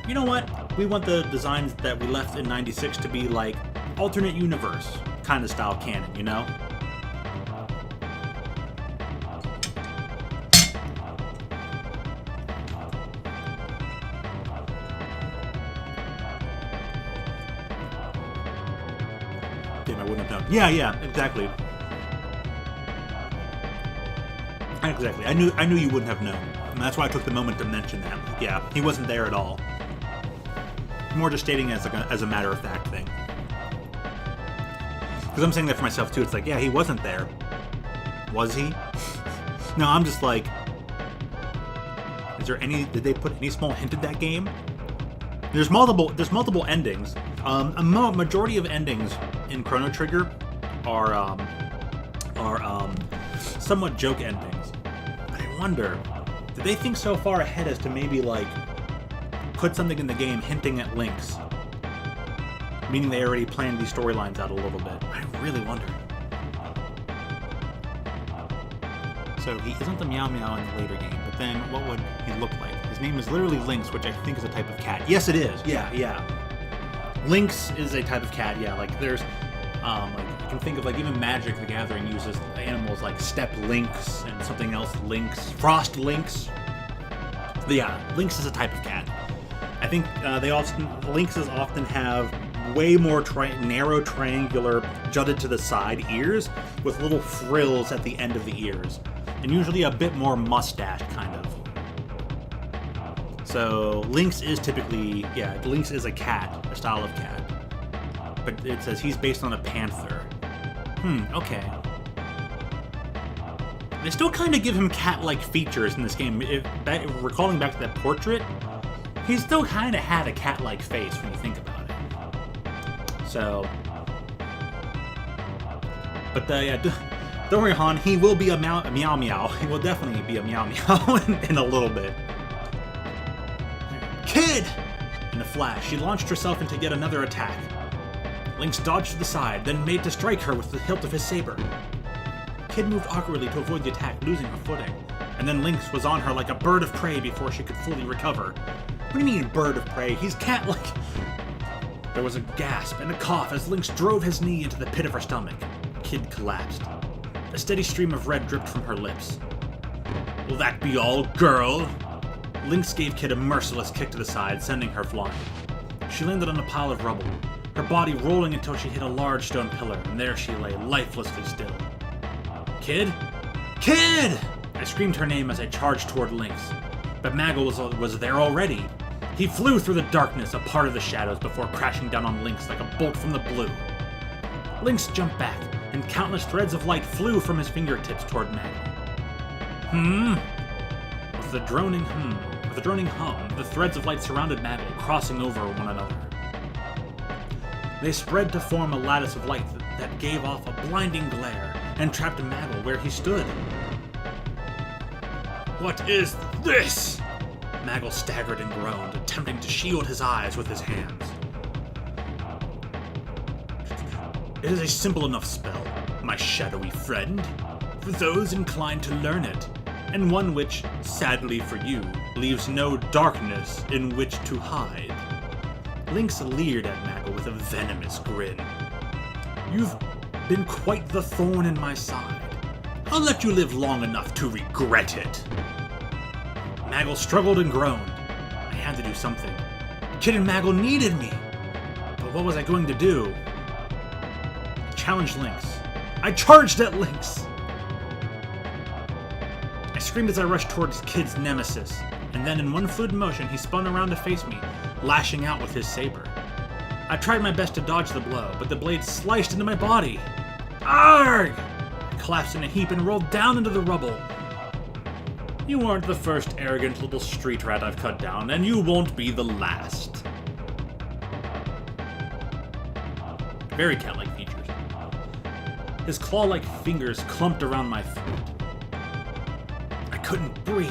you know what? We want the designs that we left in 96 to be like alternate universe kind of style canon, you know? Damn, I wouldn't have known. Yeah, exactly. Exactly. I knew you wouldn't have known. And that's why I took the moment to mention that. Yeah, he wasn't there at all. More just stating it as a matter-of-fact thing. Because I'm saying that for myself, too. It's like, yeah, he wasn't there. Was he? No, I'm just like... Did they put any small hint at that game? There's multiple endings. A majority of endings in Chrono Trigger are somewhat joke endings. But I wonder, did they think so far ahead as to maybe, like, put something in the game hinting at links? Meaning they already planned these storylines out a little bit. I really wonder. So he isn't the Meow Meow in the later game, but then what would he look like? His name is literally Lynx, which I think is a type of cat. Yes, it is. Yeah. Lynx is a type of cat, yeah. Like, there's, like, I can think of, like, even Magic the Gathering uses animals like Steppe Lynx and something else, Lynx. Frost Lynx. But yeah, Lynx is a type of cat. I think lynxes often have way more narrow, triangular, jutted to the side ears with little frills at the end of the ears. And usually a bit more mustache, kind of. So, Lynx is typically, Lynx is a cat, a style of cat. But it says he's based on a panther. Okay. They still kind of give him cat-like features in this game. Recalling back to that portrait, he still kind of had a cat-like face when you think about it. So... But, don't worry, Han, he will be a meow meow. He will definitely be a meow meow in a little bit. Kid! In a flash, she launched herself into yet another attack. Lynx dodged to the side, then made to strike her with the hilt of his saber. Kid moved awkwardly to avoid the attack, losing her footing. And then Lynx was on her like a bird of prey before she could fully recover. What do you mean, bird of prey? He's cat-like... There was a gasp and a cough as Lynx drove his knee into the pit of her stomach. Kid collapsed. A steady stream of red dripped from her lips. Will that be all, girl? Lynx gave Kid a merciless kick to the side, sending her flying. She landed on a pile of rubble, her body rolling until she hit a large stone pillar, and there she lay, lifelessly still. Kid? Kid! I screamed her name as I charged toward Lynx, but Maggle was there already. He flew through the darkness, a part of the shadows, before crashing down on Lynx like a bolt from the blue. Lynx jumped back, and countless threads of light flew from his fingertips toward Maggle. With the droning hum, the threads of light surrounded Maggle, crossing over one another. They spread to form a lattice of light that gave off a blinding glare, and trapped Maggle where he stood. What is this? Maggle staggered and groaned, attempting to shield his eyes with his hands. It is a simple enough spell, my shadowy friend, for those inclined to learn it, and one which, sadly for you, leaves no darkness in which to hide. Lynx leered at Maggle with a venomous grin. You've been quite the thorn in my side. I'll let you live long enough to regret it. Maggle struggled and groaned. I had to do something. Kid and Maggle needed me. But what was I going to do? I challenged Lynx. I charged at Lynx! I screamed as I rushed towards Kid's nemesis, and then in one fluid motion he spun around to face me, lashing out with his saber. I tried my best to dodge the blow, but the blade sliced into my body. Arrgh! I collapsed in a heap and rolled down into the rubble. You aren't the first arrogant little street rat I've cut down, and you won't be the last. Very cat-like features. His claw-like fingers clumped around my throat. I couldn't breathe.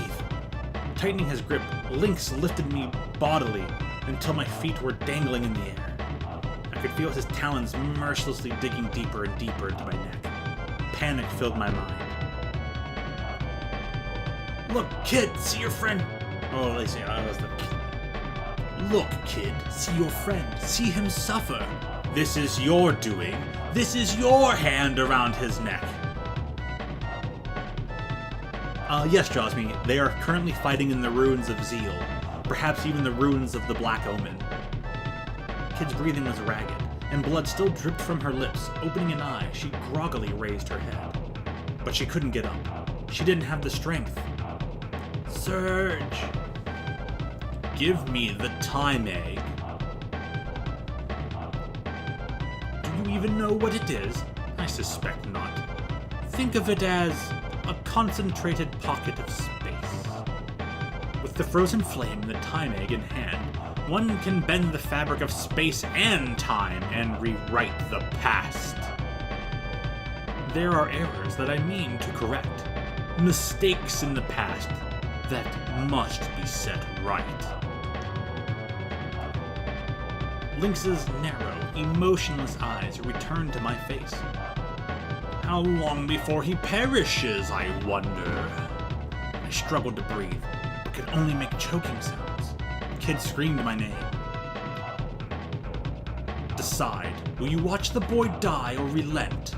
Tightening his grip, Lynx lifted me bodily until my feet were dangling in the air. I could feel his talons mercilessly digging deeper and deeper into my neck. Panic filled my mind. Look, kid, see your friend. Oh, they say I was the. Look, kid, see your friend. See him suffer. This is your doing. This is your hand around his neck. Yes, Josmy, they are currently fighting in the ruins of Zeal. Perhaps even the ruins of the Black Omen. Kid's breathing was ragged, and blood still dripped from her lips. Opening an eye, she groggily raised her head. But she couldn't get up. She didn't have the strength. Surge! Give me the time egg. Do you even know what it is? I suspect not. Think of it as a concentrated pocket of space. With the frozen flame and the time egg in hand, one can bend the fabric of space and time and rewrite the past. There are errors that I mean to correct, mistakes in the past that must be set right. Lynx's narrow, emotionless eyes return to my face. How long before he perishes, I wonder? I struggled to breathe, but could only make choking sounds. The kid screamed my name. Decide, will you watch the boy die or relent?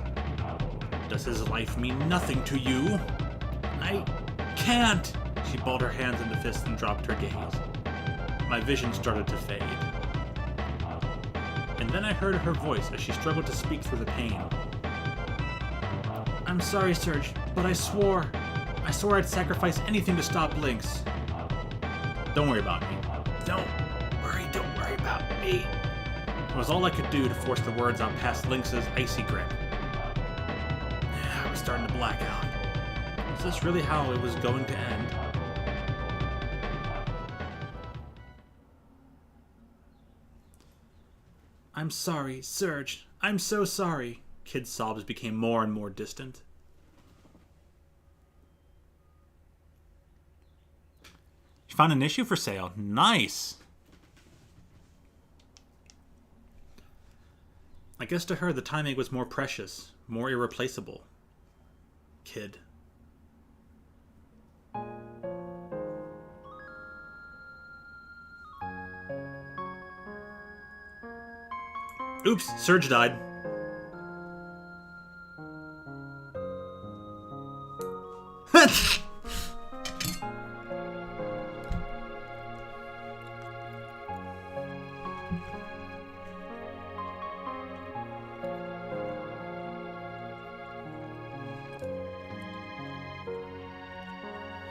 Does his life mean nothing to you? I can't! She balled her hands into fists and dropped her gaze. My vision started to fade. And then I heard her voice as she struggled to speak through the pain. I'm sorry, Serge, but I swore I'd sacrifice anything to stop Lynx. Don't worry about me. Don't worry about me. It was all I could do to force the words out past Lynx's icy grip. I was starting to black out. Was this really how it was going to end? I'm sorry, Serge. I'm so sorry. Kid's sobs became more and more distant. You found an issue for sale. Nice! I guess to her the time egg was more precious, more irreplaceable. Kid. Oops, Serge died.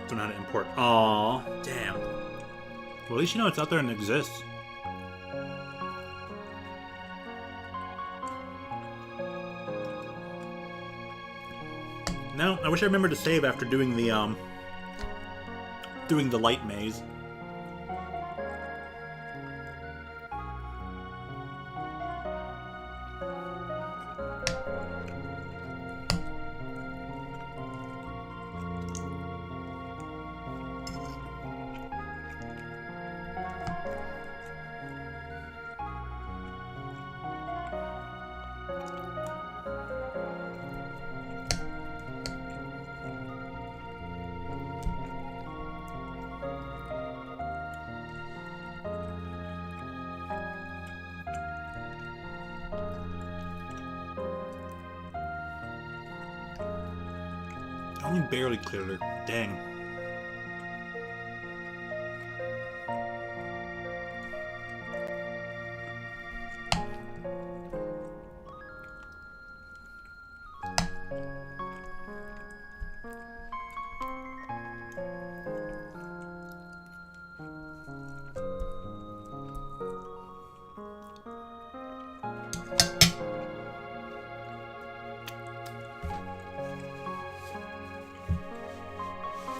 Don't know how to import. Aw, damn. Well, at least you know it's out there and exists. No, I wish I remembered to save after doing the light maze. Only barely cleared her. Dang.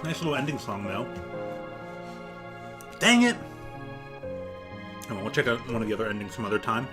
Nice little ending song, though. Dang it! Come on, we'll check out one of the other endings some other time.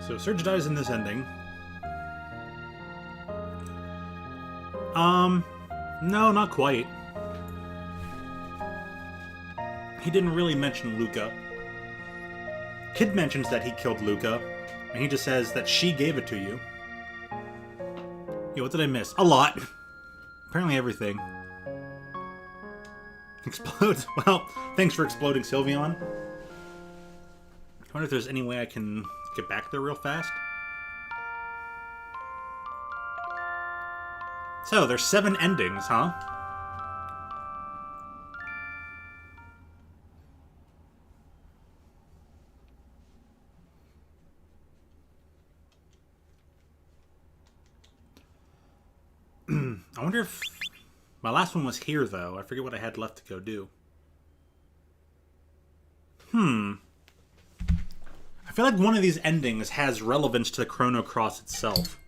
So Serge dies in this ending. No, not quite. He didn't really mention Luca. Kid mentions that he killed Luca, and he just says that she gave it to you. Yo, what did I miss? A lot. Apparently everything. Explodes. Well, thanks for exploding, Sylveon. I wonder if there's any way I can get back there real fast. So, there's 7 endings, huh? I wonder if... My last one was here, though. I forget what I had left to go do. I feel like one of these endings has relevance to the Chrono Cross itself.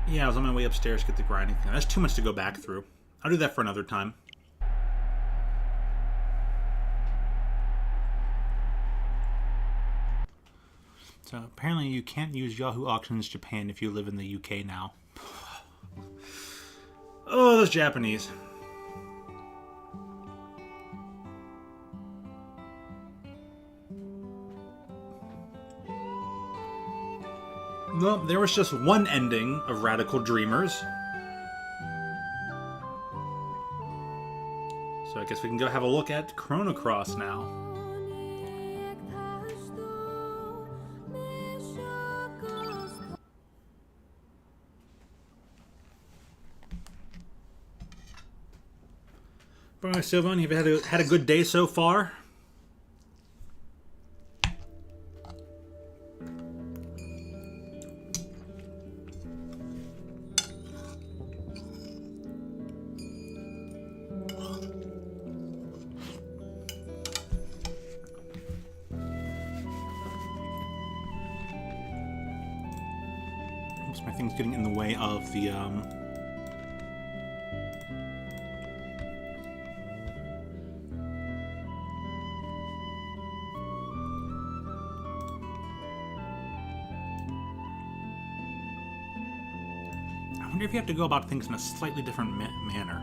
Yeah, I was on my way upstairs to get the grinding thing. That's too much to go back through. I'll do that for another time. So apparently you can't use Yahoo Auctions Japan if you live in the UK now. Oh, those Japanese. Well, there was just one ending of Radical Dreamers. So I guess we can go have a look at Chrono Cross now. Alright, Sylvan, you've had a good day so far? Oops, my thing's getting in the way of the, I wonder if you have to go about things in a slightly different manner.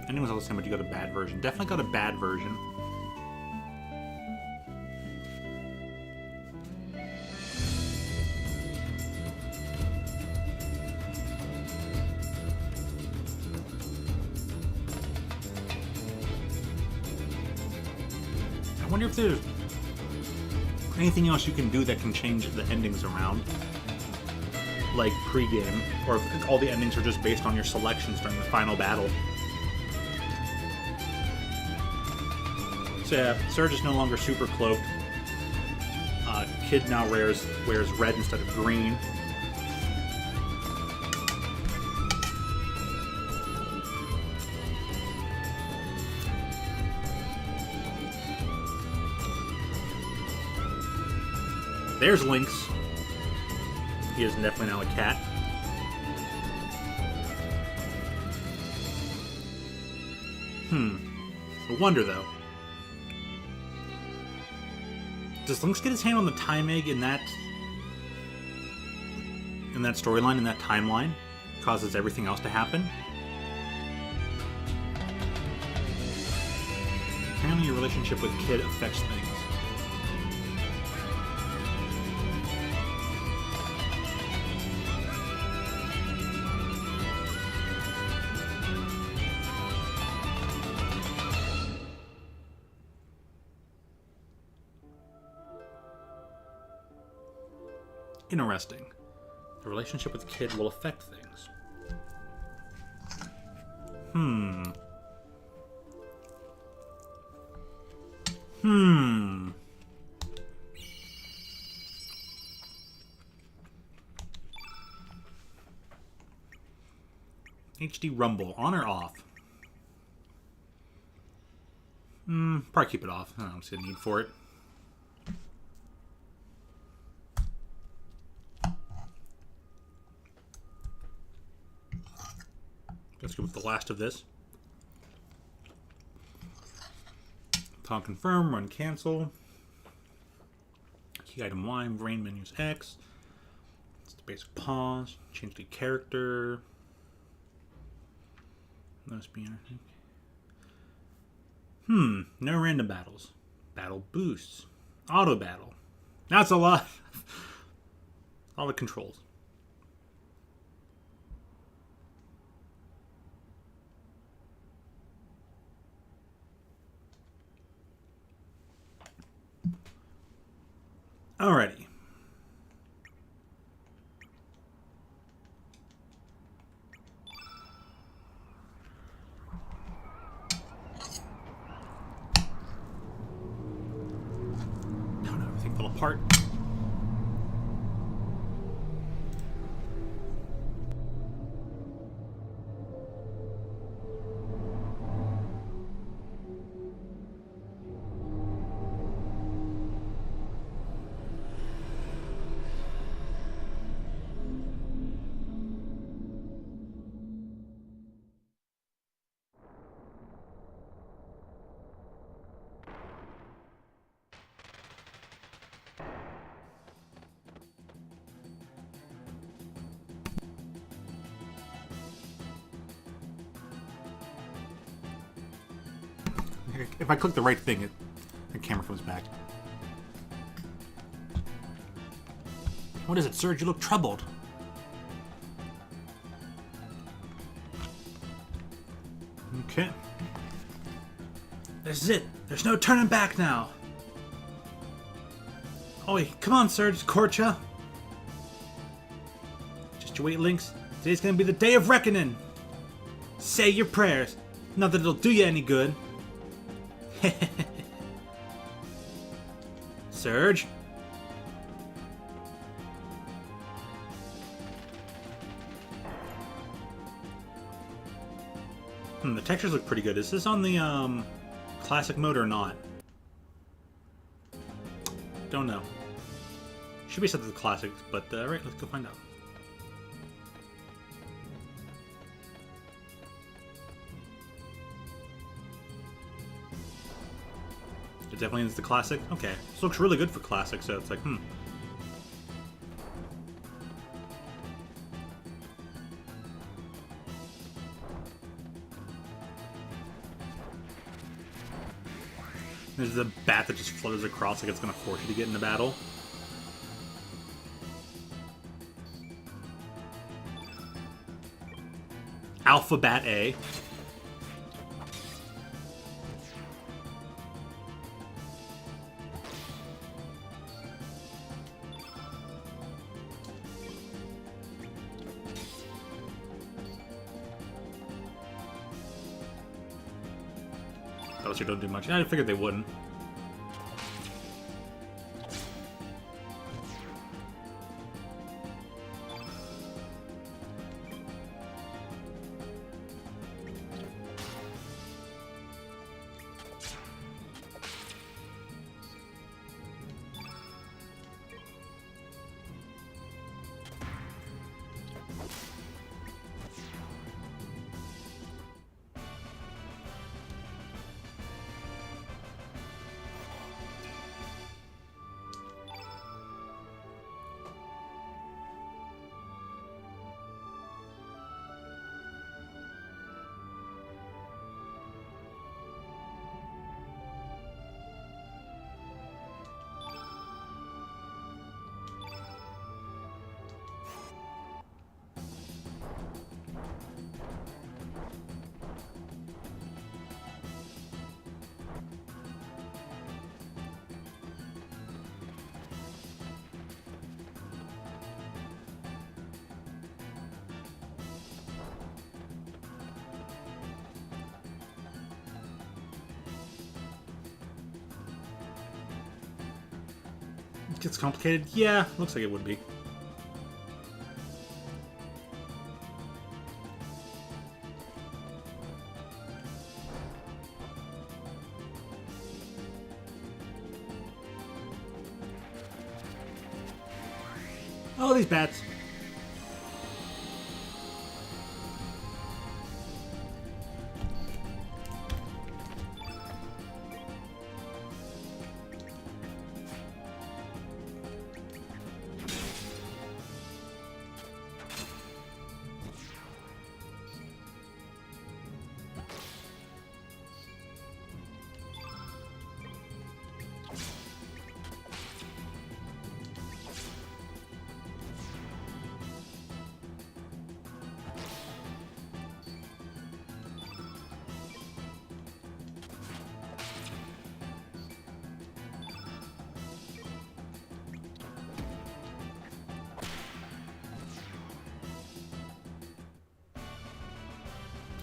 Anyone's else saying, but you got a bad version. Definitely got a bad version. I wonder if there's anything else you can do that can change the endings around. Like pre-game, or if all the endings are just based on your selections during the final battle. So yeah, Surge is no longer super cloaked. Kid now wears red instead of green. There's Lynx. He is definitely now a cat. I wonder though. Does Lynx get his hand on the time egg in that storyline, in that timeline? Causes everything else to happen? Apparently your relationship with Kid affects things. Interesting. The relationship with Kid will affect things. HD Rumble, on or off? Probably keep it off. I don't see a need for it. Let's go with the last of this. Click confirm, run cancel. Key item Y, brain menus X. It's the basic pause. Change the character. Let's be anything. No random battles. Battle boosts. Auto battle. That's a lot. All the controls. Alrighty. Oh no, everything fell apart. If I click the right thing, the camera comes back. What is it, Serge? You look troubled. Okay. This is it. There's no turning back now. Oi, come on, Serge, Korcha. Just you wait, Lynx. Today's gonna be the day of reckoning. Say your prayers. Not that it'll do you any good. Serge? The textures look pretty good. Is this on the classic mode or not? Don't know. Should be set to the classics, but right, let's go find out. It definitely is the classic. Okay, this looks really good for classic, so it's like, There's a bat that just flutters across like it's going to force you to get into battle. Alphabet A. Those two don't do much. I figured they wouldn't. It gets complicated? Yeah, looks like it would be. Oh, these bats.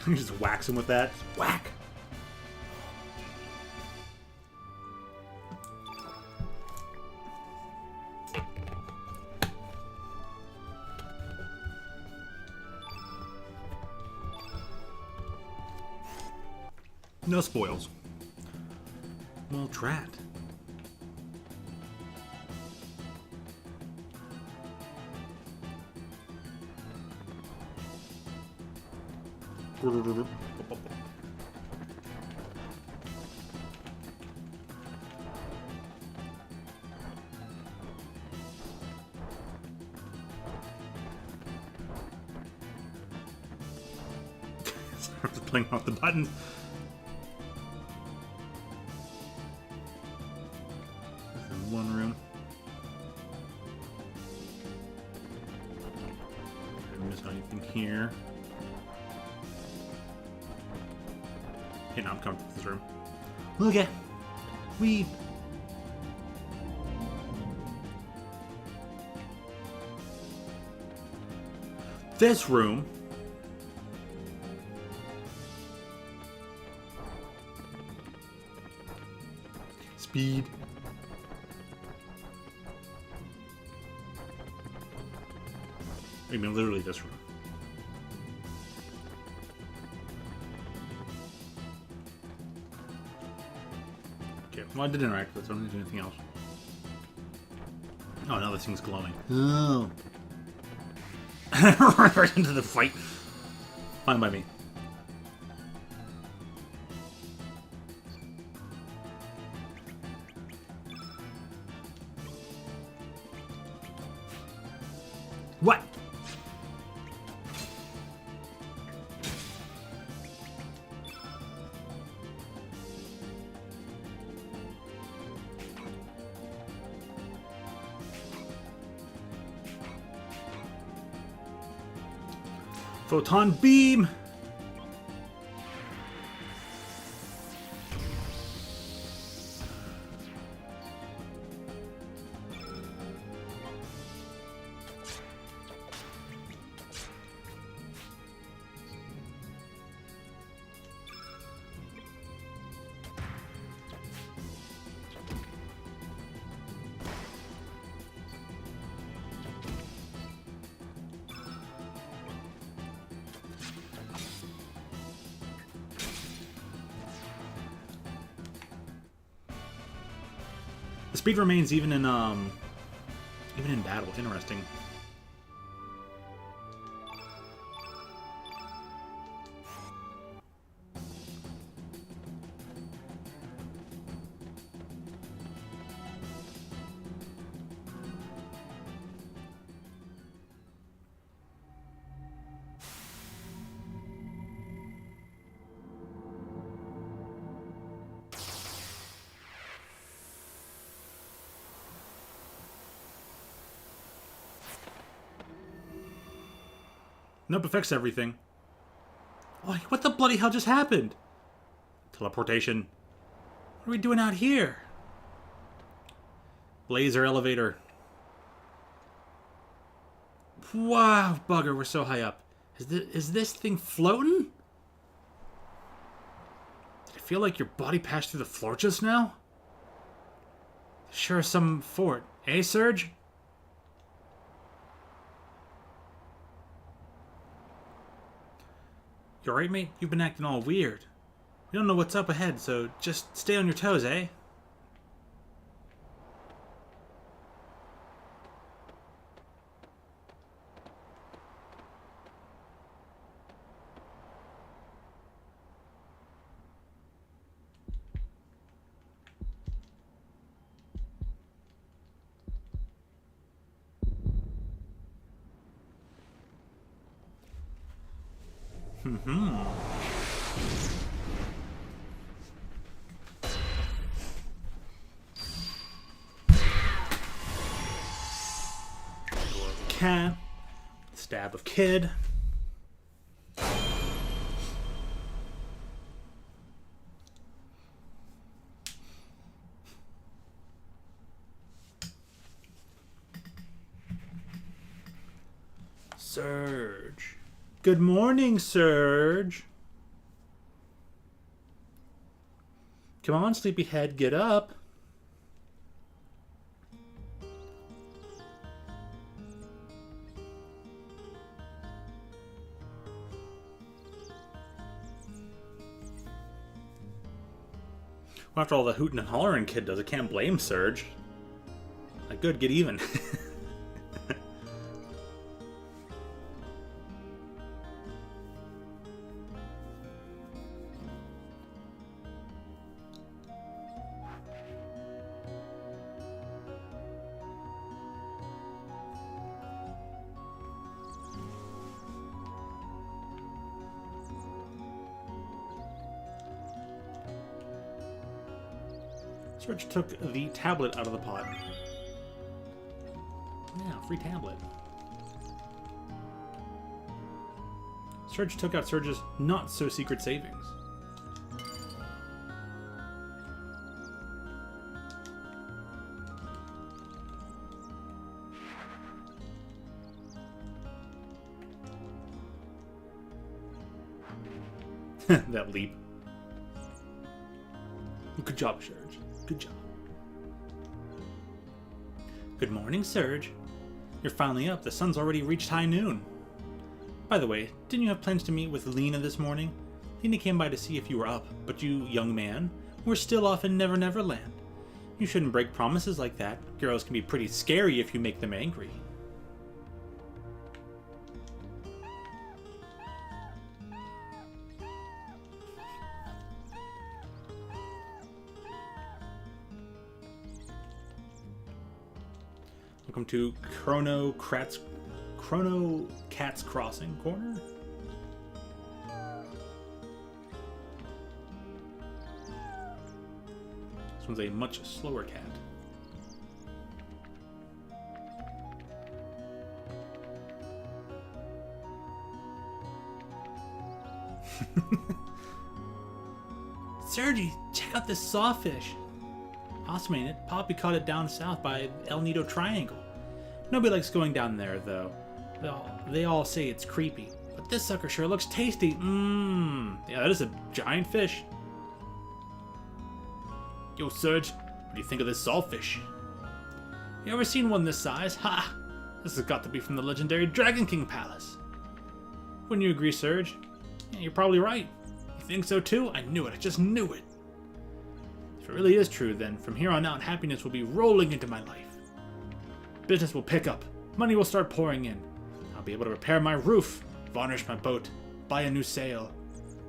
You just wax him with that. Whack! No spoils. Well, drat. I'm just playing off the buttons. In one room. Didn't miss anything here. Okay, now I'm coming to this room. Okay. We. This room. Speed. I mean, literally this room. Okay, well, I did interact with it, so I don't need to do anything else. Oh, now this thing's glowing. Oh. Right into the fight. Fine by me. What? Photon beam. The speed remains even in battle. Interesting. Nope, affects everything. Oh, what the bloody hell just happened? Teleportation. What are we doing out here? Laser elevator. Wow, bugger, we're so high up. Is this thing floating? Did it feel like your body passed through the floor just now? Sure is some fort. Eh, Surge? You alright, mate? You've been acting all weird. We don't know what's up ahead, so just stay on your toes, eh? Mm-hmm. Cat. Stab of kid. Surge. Good morning, Surge. Come on, sleepyhead, get up. Well, after all the hooting and hollering kid does, I can't blame Surge. Like, good, get even. Surge took the tablet out of the pot. Yeah, free tablet. Surge took out Surge's not-so-secret savings. That leap. Good job, Surge. Good job. Good morning, Surge. You're finally up. The sun's already reached high noon. By the way, didn't you have plans to meet with Lena this morning? Lena came by to see if you were up, but you, young man, were still off in Never Never Land. You shouldn't break promises like that. Girls can be pretty scary if you make them angry. Welcome to Chrono Cat's Crossing Corner. This one's a much slower cat. Sergi, check out this sawfish. Awesome, ain't it? Poppy caught it down south by El Nido Triangle. Nobody likes going down there, though. They all say it's creepy. But this sucker sure looks tasty. Mmm. Yeah, that is a giant fish. Yo, Surge, what do you think of this sawfish? You ever seen one this size? Ha! This has got to be from the legendary Dragon King Palace. Wouldn't you agree, Surge? Yeah, you're probably right. You think so too? I knew it. I just knew it. If it really is true, then from here on out, happiness will be rolling into my life. Business will pick up. Money will start pouring in. I'll be able to repair my roof, varnish my boat, buy a new sail,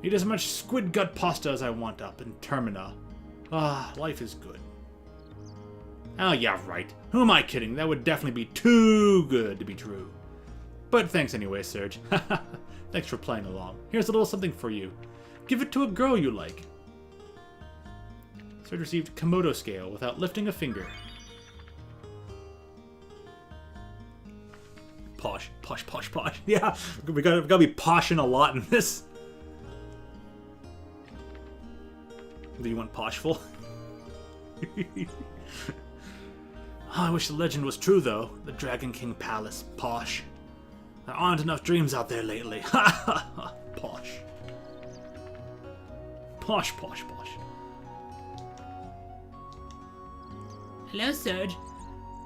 eat as much squid gut pasta as I want up in Termina. Ah, life is good. Oh, yeah, right. Who am I kidding? That would definitely be too good to be true. But thanks anyway, Surge. Thanks for playing along. Here's a little something for you. Give it to a girl you like. Surge received Komodo scale without lifting a finger. Posh, posh, posh, posh. Yeah, we gotta be poshing a lot in this. Do you want poshful? I wish the legend was true, though. The Dragon King Palace, posh. There aren't enough dreams out there lately. Ha ha ha. Posh. Posh, posh, posh. Hello, Surge.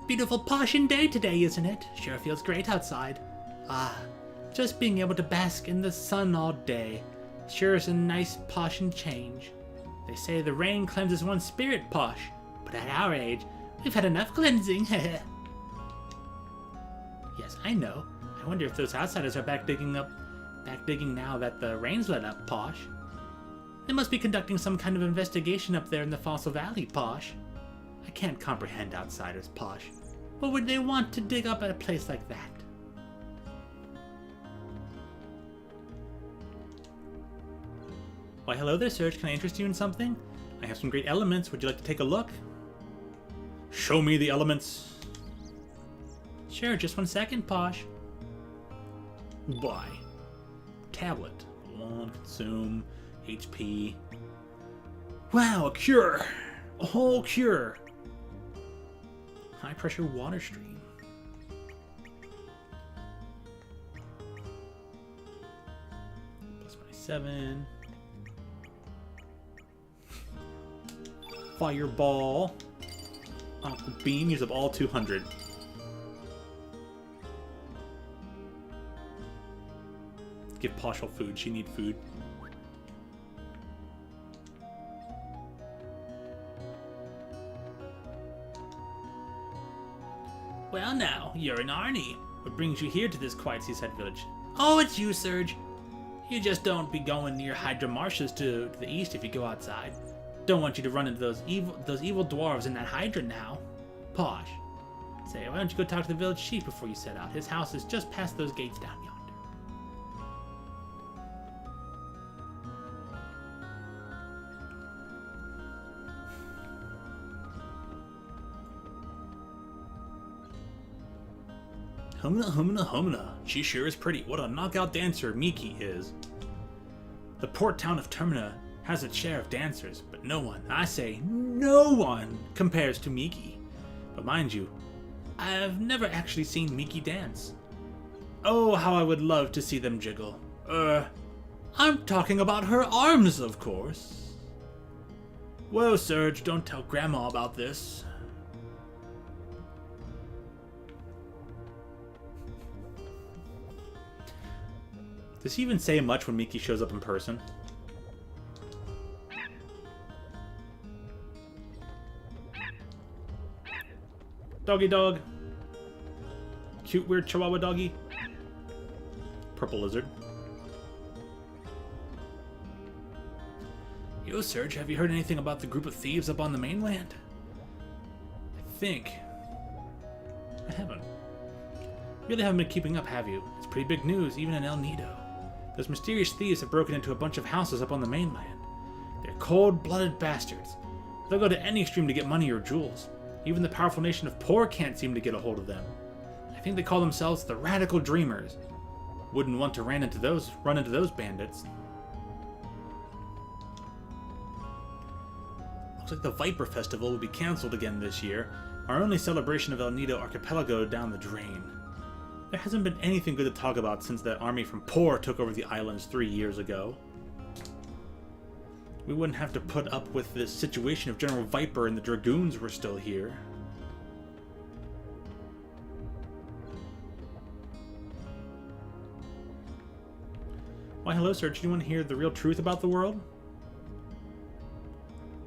Beautiful poshin' day today, isn't it? Sure feels great outside. Ah, just being able to bask in the sun all day. Sure is a nice poshin' change. They say the rain cleanses one's spirit, Posh. But at our age, we've had enough cleansing. Yes, I know. I wonder if those outsiders are back digging now that the rain's let up, Posh. They must be conducting some kind of investigation up there in the Fossil Valley, Posh. I can't comprehend outsiders, Posh. What would they want to dig up at a place like that? Why, hello there, Serge. Can I interest you in something? I have some great elements. Would you like to take a look? Show me the elements. Sure, just 1 second, Posh. Buy. Tablet. 1, consume, HP. Wow, a cure. A whole cure. High pressure water stream. +27. Fireball. Aqua beam. Use up all 200. Give Poshel food. She need food. Well now, you're an Arnie. What brings you here to this quiet seaside village? Oh, it's you, Serge. You just don't be going near Hydra Marshes to the east if you go outside. Don't want you to run into those evil dwarves in that Hydra now. Posh. Say, why don't you go talk to the village chief before you set out? His house is just past those gates down yonder. Humna, humna, humna. She sure is pretty. What a knockout dancer Miki is. The port town of Termina has its share of dancers, but no one, I say no one, compares to Miki. But mind you, I've never actually seen Miki dance. Oh, how I would love to see them jiggle. I'm talking about her arms, of course. Whoa, Serge, don't tell Grandma about this. Does he even say much when Miki shows up in person? Doggy dog. Cute, weird chihuahua doggy. Purple lizard. Yo, Serge, have you heard anything about the group of thieves up on the mainland? I think. I haven't. Really haven't been keeping up, have you? It's pretty big news, even in El Nido. Those mysterious thieves have broken into a bunch of houses up on the mainland. They're cold-blooded bastards. They'll go to any extreme to get money or jewels. Even the powerful nation of Poor can't seem to get a hold of them. I think they call themselves the Radical Dreamers. Wouldn't want to run into those bandits. Looks like the Viper Festival will be cancelled again this year. Our only celebration of El Nido Archipelago down the drain. There hasn't been anything good to talk about since that army from Poor took over the islands 3 years ago. We wouldn't have to put up with this situation if General Viper and the Dragoons were still here. Why, hello, Serge. Do you want to hear the real truth about the world?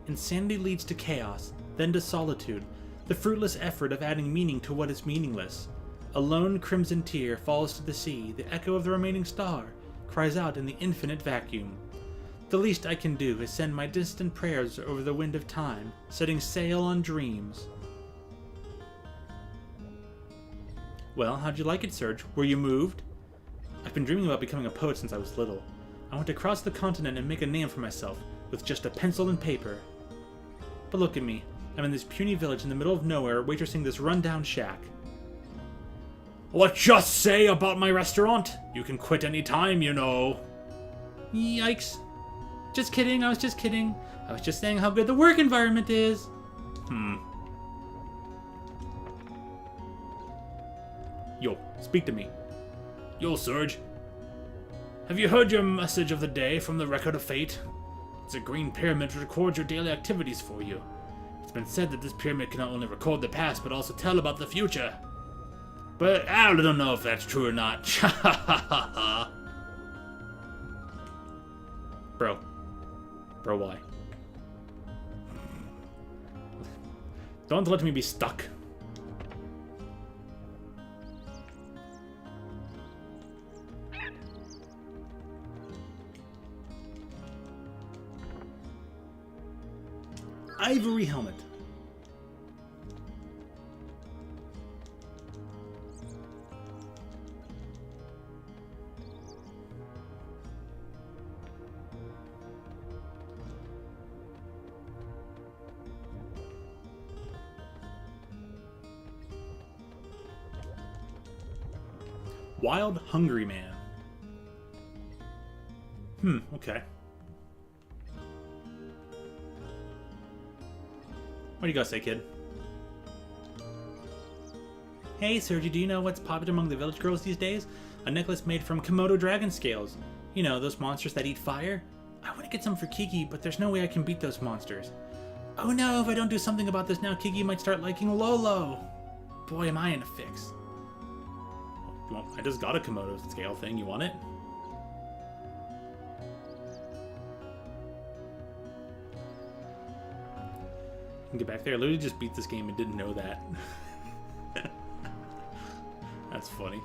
Insanity leads to chaos, then to solitude, the fruitless effort of adding meaning to what is meaningless. A lone crimson tear falls to the sea, the echo of the remaining star cries out in the infinite vacuum. The least I can do is send my distant prayers over the wind of time, setting sail on dreams. Well, how'd you like it, Serge? Were you moved? I've been dreaming about becoming a poet since I was little. I want to cross the continent and make a name for myself, with just a pencil and paper. But look at me. I'm in this puny village in the middle of nowhere, waitressing this rundown shack. What just say about my restaurant? You can quit any time, you know. Yikes. Just kidding, I was just kidding. I was just saying how good the work environment is. Yo, speak to me. Yo, Serge. Have you heard your message of the day from the Record of Fate? It's a green pyramid which records your daily activities for you. It's been said that this pyramid can not only record the past, but also tell about the future. But I don't know if that's true or not. Bro, why? Don't let me be stuck. Ivory helmet. Wild Hungry Man. Okay. What do you gotta say, kid? Hey, Sergi, do you know what's popular among the village girls these days? A necklace made from Komodo dragon scales. You know, those monsters that eat fire? I want to get some for Kiki, but there's no way I can beat those monsters. Oh no, if I don't do something about this now, Kiki might start liking Lolo. Boy, am I in a fix. I just got a Komodo scale thing. You want it? Get back there. I literally just beat this game and didn't know that. That's funny.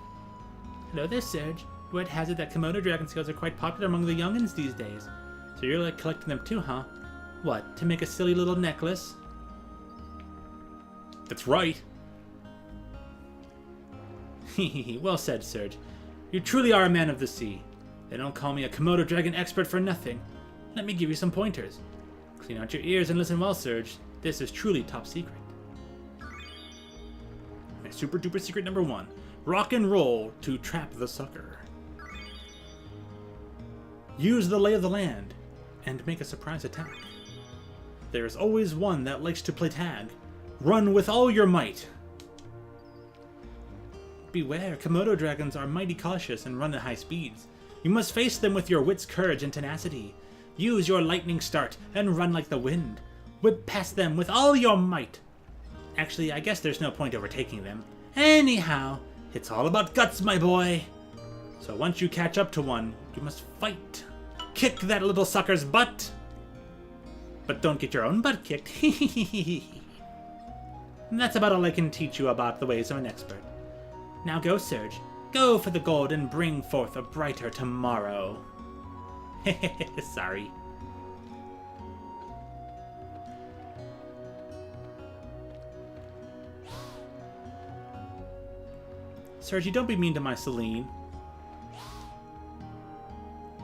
Hello there, Serge. Word has it that Komodo dragon scales are quite popular among the youngins these days. So you're like collecting them too, huh? What, to make a silly little necklace? That's right. Well said, Serge. You truly are a man of the sea. They don't call me a Komodo dragon expert for nothing. Let me give you some pointers. Clean out your ears and listen well, Serge. This is truly top secret. My super duper secret number 1. Rock and roll to trap the sucker. Use the lay of the land and make a surprise attack. There's always one that likes to play tag. Run with all your might. Beware, Komodo dragons are mighty cautious and run at high speeds. You must face them with your wits, courage, and tenacity. Use your lightning start and run like the wind. Whip past them with all your might. Actually, I guess there's no point overtaking them. Anyhow, it's all about guts, my boy. So once you catch up to one, you must fight. Kick that little sucker's butt. But don't get your own butt kicked. That's about all I can teach you about the ways of an expert. Now go, Serge. Go for the gold and bring forth a brighter tomorrow. Sorry. Sergi, don't be mean to my Celine.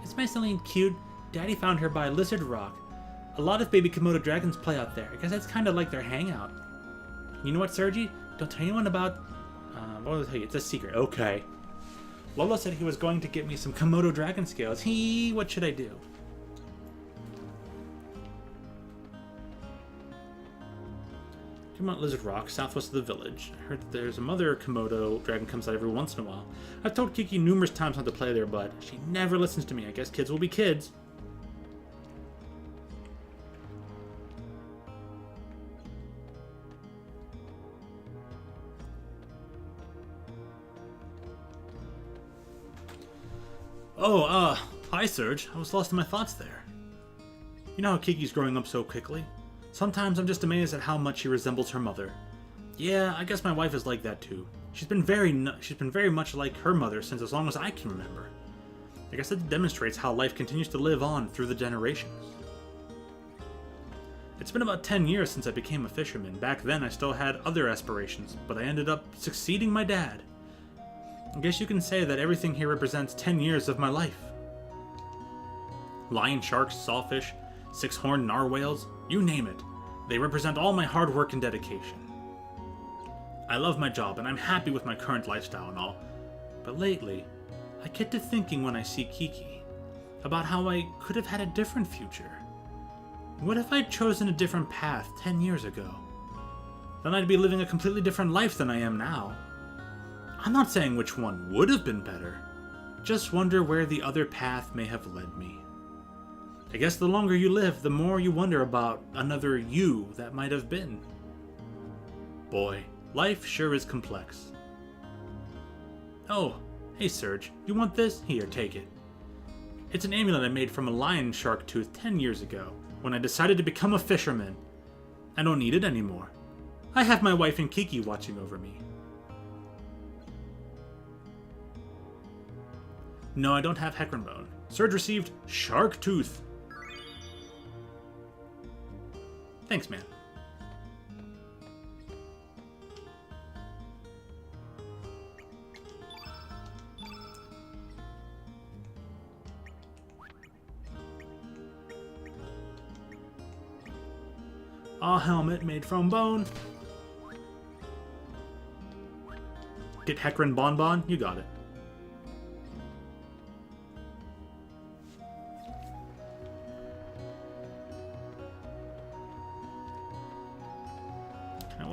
Is my Celine cute? Daddy found her by Lizard Rock. A lot of baby Komodo dragons play out there. I guess that's kind of like their hangout. You know what, Sergi? Don't tell anyone about... what will I tell you? It's a secret. Okay. Lolo said he was going to get me some Komodo dragon scales. What should I do? Mount Lizard Rock, southwest of the village. I heard that there's a mother Komodo dragon comes out every once in a while. I've told Kiki numerous times not to play there, but she never listens to me. I guess kids will be kids. Oh, hi Serge. I was lost in my thoughts there. You know how Kiki's growing up so quickly? Sometimes I'm just amazed at how much she resembles her mother. Yeah, I guess my wife is like that too. She's been very much like her mother since as long as I can remember. I guess that demonstrates how life continues to live on through the generations. It's been about 10 years since I became a fisherman. Back then I still had other aspirations, but I ended up succeeding my dad. I guess you can say that everything here represents 10 years of my life. Lion sharks, sawfish, six-horned narwhals, you name it. They represent all my hard work and dedication. I love my job and I'm happy with my current lifestyle and all, but lately, I get to thinking when I see Kiki about how I could have had a different future. What if I'd chosen a different path 10 years ago? Then I'd be living a completely different life than I am now. I'm not saying which one would have been better, just wonder where the other path may have led me. I guess the longer you live, the more you wonder about another you that might have been. Boy, life sure is complex. Oh, hey Serge, you want this? Here, take it. It's an amulet I made from a lion shark tooth 10 years ago, when I decided to become a fisherman. I don't need it anymore. I have my wife and Kiki watching over me. No, I don't have Hecarim. Serge received Shark Tooth. Thanks, man. A helmet made from bone. Get Hecarim Bonbon? You got it.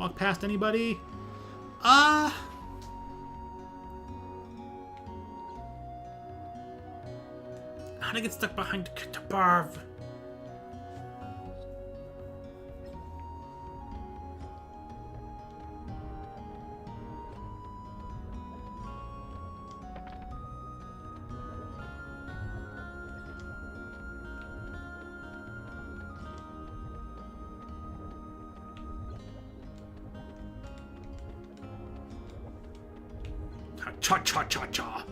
walk past anybody? How'd I get stuck behind the barv? Cha-cha-cha-cha.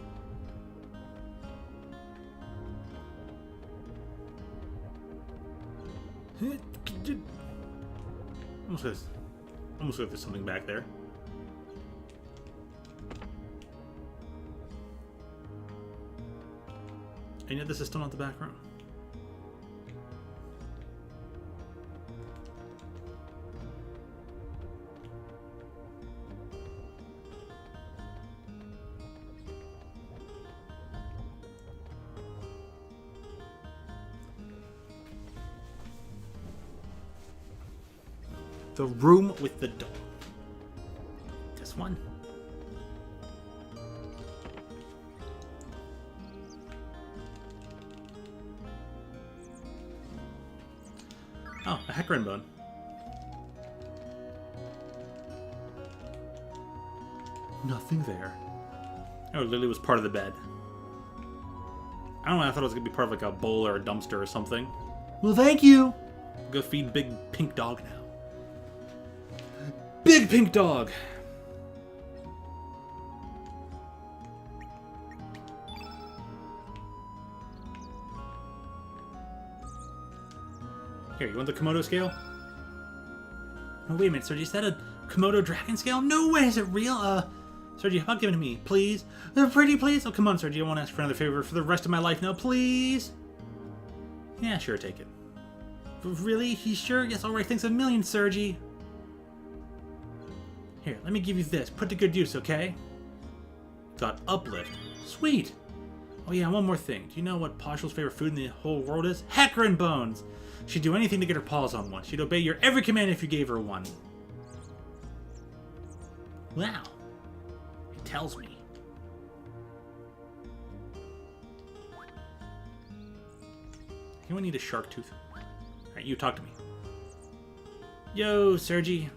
Almost like there's something back there. And yet this is still not the back room. The room with the dog. This one. Oh, a hecarim bone. Nothing there. Oh, Lily was part of the bed. I don't know, I thought it was going to be part of like a bowl or a dumpster or something. Well, thank you! Go feed big pink dog now. Big pink dog! Here, you want the Komodo scale? Oh, wait a minute, Sergi, is that a Komodo dragon scale? No way, is it real? Sergi, how about giving it to me, please? Pretty, please? Oh, come on, Sergi, I won't ask for another favor for the rest of my life now, please? Yeah, sure, take it. Really? He's sure? Yes, alright, thanks a million, Sergi. Here, let me give you this. Put to good use, okay? Got uplift. Sweet! Oh yeah, one more thing. Do you know what Pashal's favorite food in the whole world is? Hecarim bones! She'd do anything to get her paws on one. She'd obey your every command if you gave her one. Wow. It tells me. Anyone need a shark tooth? Alright, you talk to me. Yo, Sergi.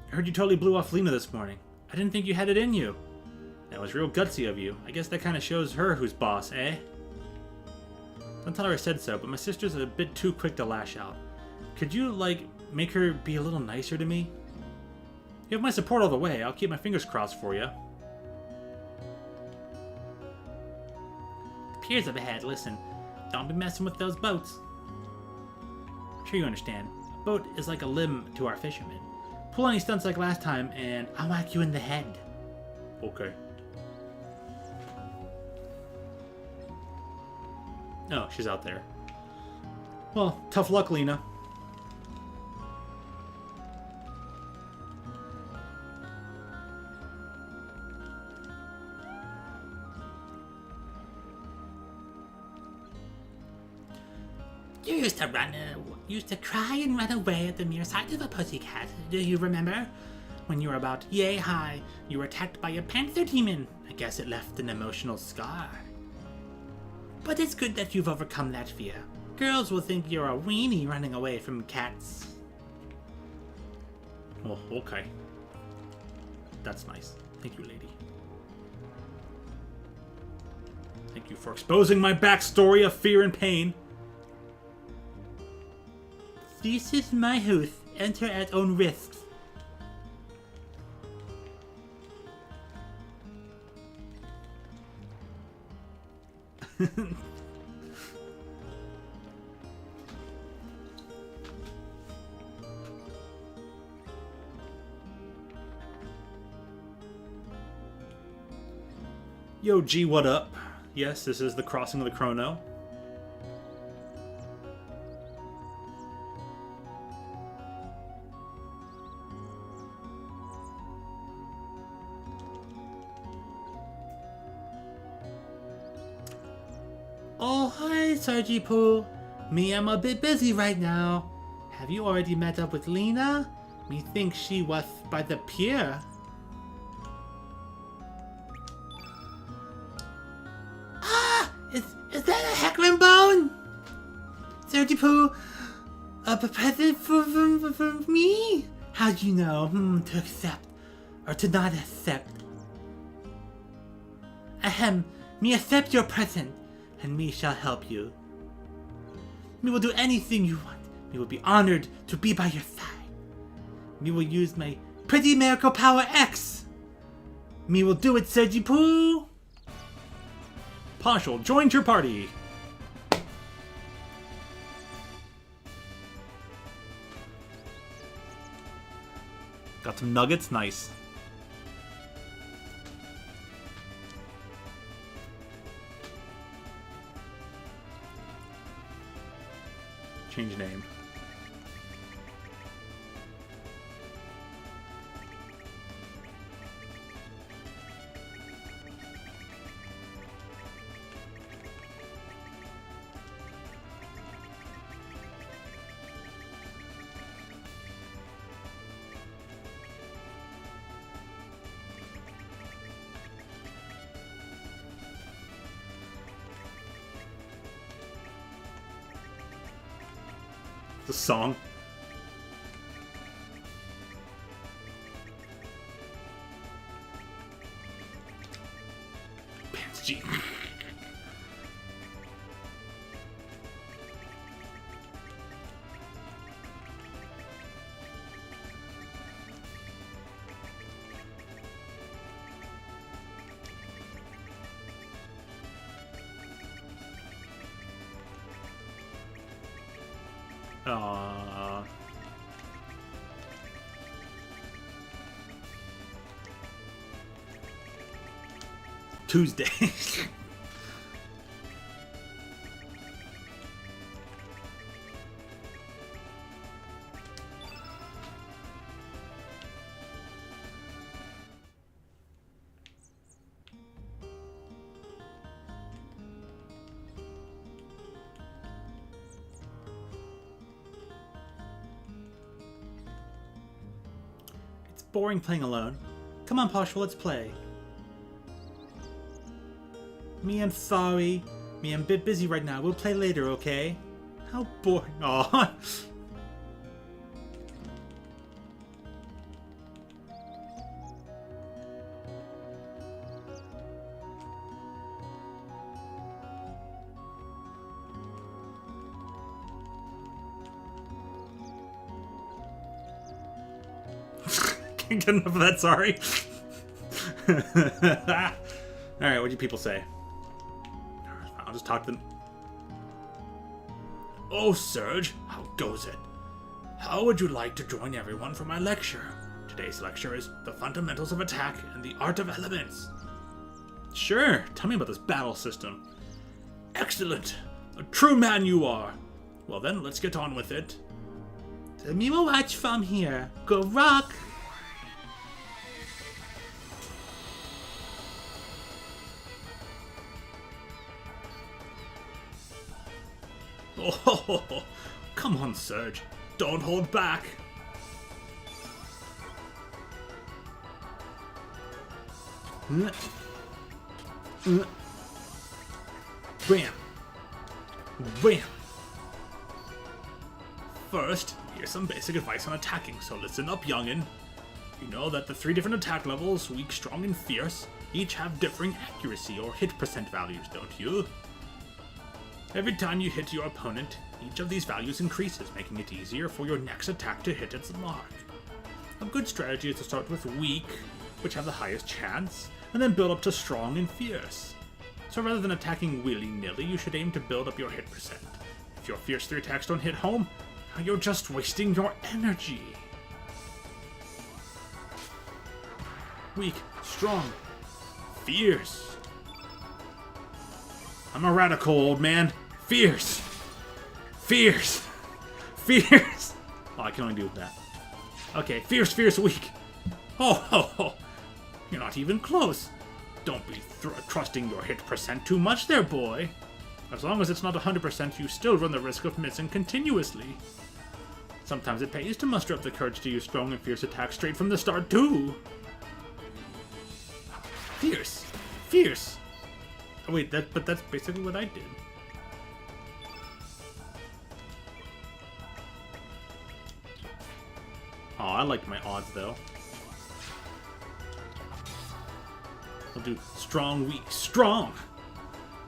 I heard you totally blew off Lena this morning. I didn't think you had it in you. That was real gutsy of you. I guess that kind of shows her who's boss, eh? Don't tell her I said so, but my sister's a bit too quick to lash out. Could you, like, make her be a little nicer to me? You have my support all the way. I'll keep my fingers crossed for you. Piers up ahead. Listen, don't be messing with those boats. I'm sure you understand. A boat is like a limb to our fishermen. Pull any stunts like last time, and I'll whack you in the head. Okay. Oh, she's out there. Well, tough luck, Lena. You used to cry and run away at the mere sight of a pussycat. Do you remember? When you were about yay high, you were attacked by a panther demon. I guess it left an emotional scar. But it's good that you've overcome that fear. Girls will think you're a weenie running away from cats. Oh, okay. That's nice. Thank you, lady. Thank you for exposing my backstory of fear and pain. This is my house. Enter at own risk. Yo, G, what up? Yes, this is the crossing of the Chrono. Oh, hi, Sergi Poo. Me, I'm a bit busy right now. Have you already met up with Lena? Methinks she was by the pier. Ah! Is that a heckling bone? Surgical, a present for me? How do you know to accept or to not accept? Ahem, me accept your present, and me shall help you. Me will do anything you want. Me will be honored to be by your side. Me will use my pretty miracle power X. Me will do it, Sergi Poo. Partial joins your party. Got some nuggets, nice. Change name. The song. Pants G. Tuesday. It's boring playing alone. Come on, Poshua, let's play. Me, I'm sorry. Me, I'm a bit busy right now. We'll play later, okay? How boring. Aw. Can't get enough of that, sorry. Alright, what do you people say? I'll just talk to them. Oh, Serge, how goes it? How would you like to join everyone for my lecture? Today's lecture is The Fundamentals of Attack and the Art of Elements. Sure, tell me about this battle system. Excellent! A true man you are! Well then, let's get on with it. Me will watch from here. Go rock! Oh, come on, Serge. Don't hold back. Bam! Bam! First, here's some basic advice on attacking, so listen up, youngin'. You know that the 3 different attack levels, weak, strong, and fierce, each have differing accuracy or hit percent values, don't you? Every time you hit your opponent, each of these values increases, making it easier for your next attack to hit its mark. A good strategy is to start with weak, which have the highest chance, and then build up to strong and fierce. So rather than attacking willy-nilly, you should aim to build up your hit percent. If your fierce 3 attacks don't hit home, you're just wasting your energy. Weak, strong, fierce. I'm a radical, old man. Fierce. Fierce. Fierce. Oh, I can only do that. Okay, fierce, fierce, weak. Oh, ho, ho. You're not even close. Don't be trusting your hit percent too much there, boy. As long as it's not 100%, you still run the risk of missing continuously. Sometimes it pays to muster up the courage to use strong and fierce attacks straight from the start, too. Fierce. Fierce. Oh, wait, but that's basically what I did. Oh, I like my odds, though. I'll do strong, weak, strong!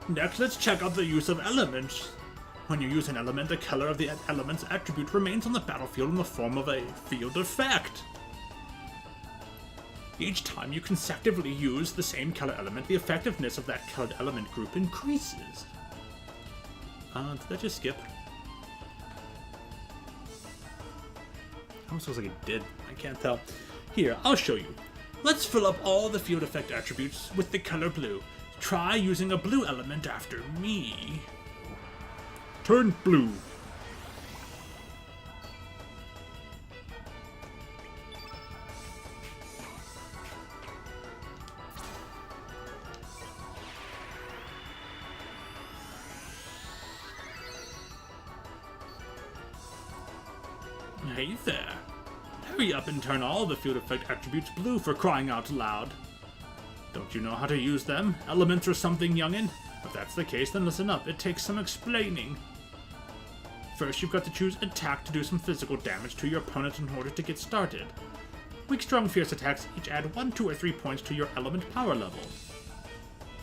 Next, let's check out the use of elements. When you use an element, the color of the element's attribute remains on the battlefield in the form of a field effect. Each time you consecutively use the same color element, the effectiveness of that colored element group increases. Did that just skip? Almost looks like it did. I can't tell. Here, I'll show you. Let's fill up all the field effect attributes with the color blue. Try using a blue element after me. Turn blue. Hey there. Hurry up and turn all the field effect attributes blue, for crying out loud. Don't you know how to use them? Elements or something, youngin'? If that's the case, then listen up. It takes some explaining. First, you've got to choose attack to do some physical damage to your opponent in order to get started. Weak, strong, fierce attacks each add 1, 2, or 3 points to your element power level.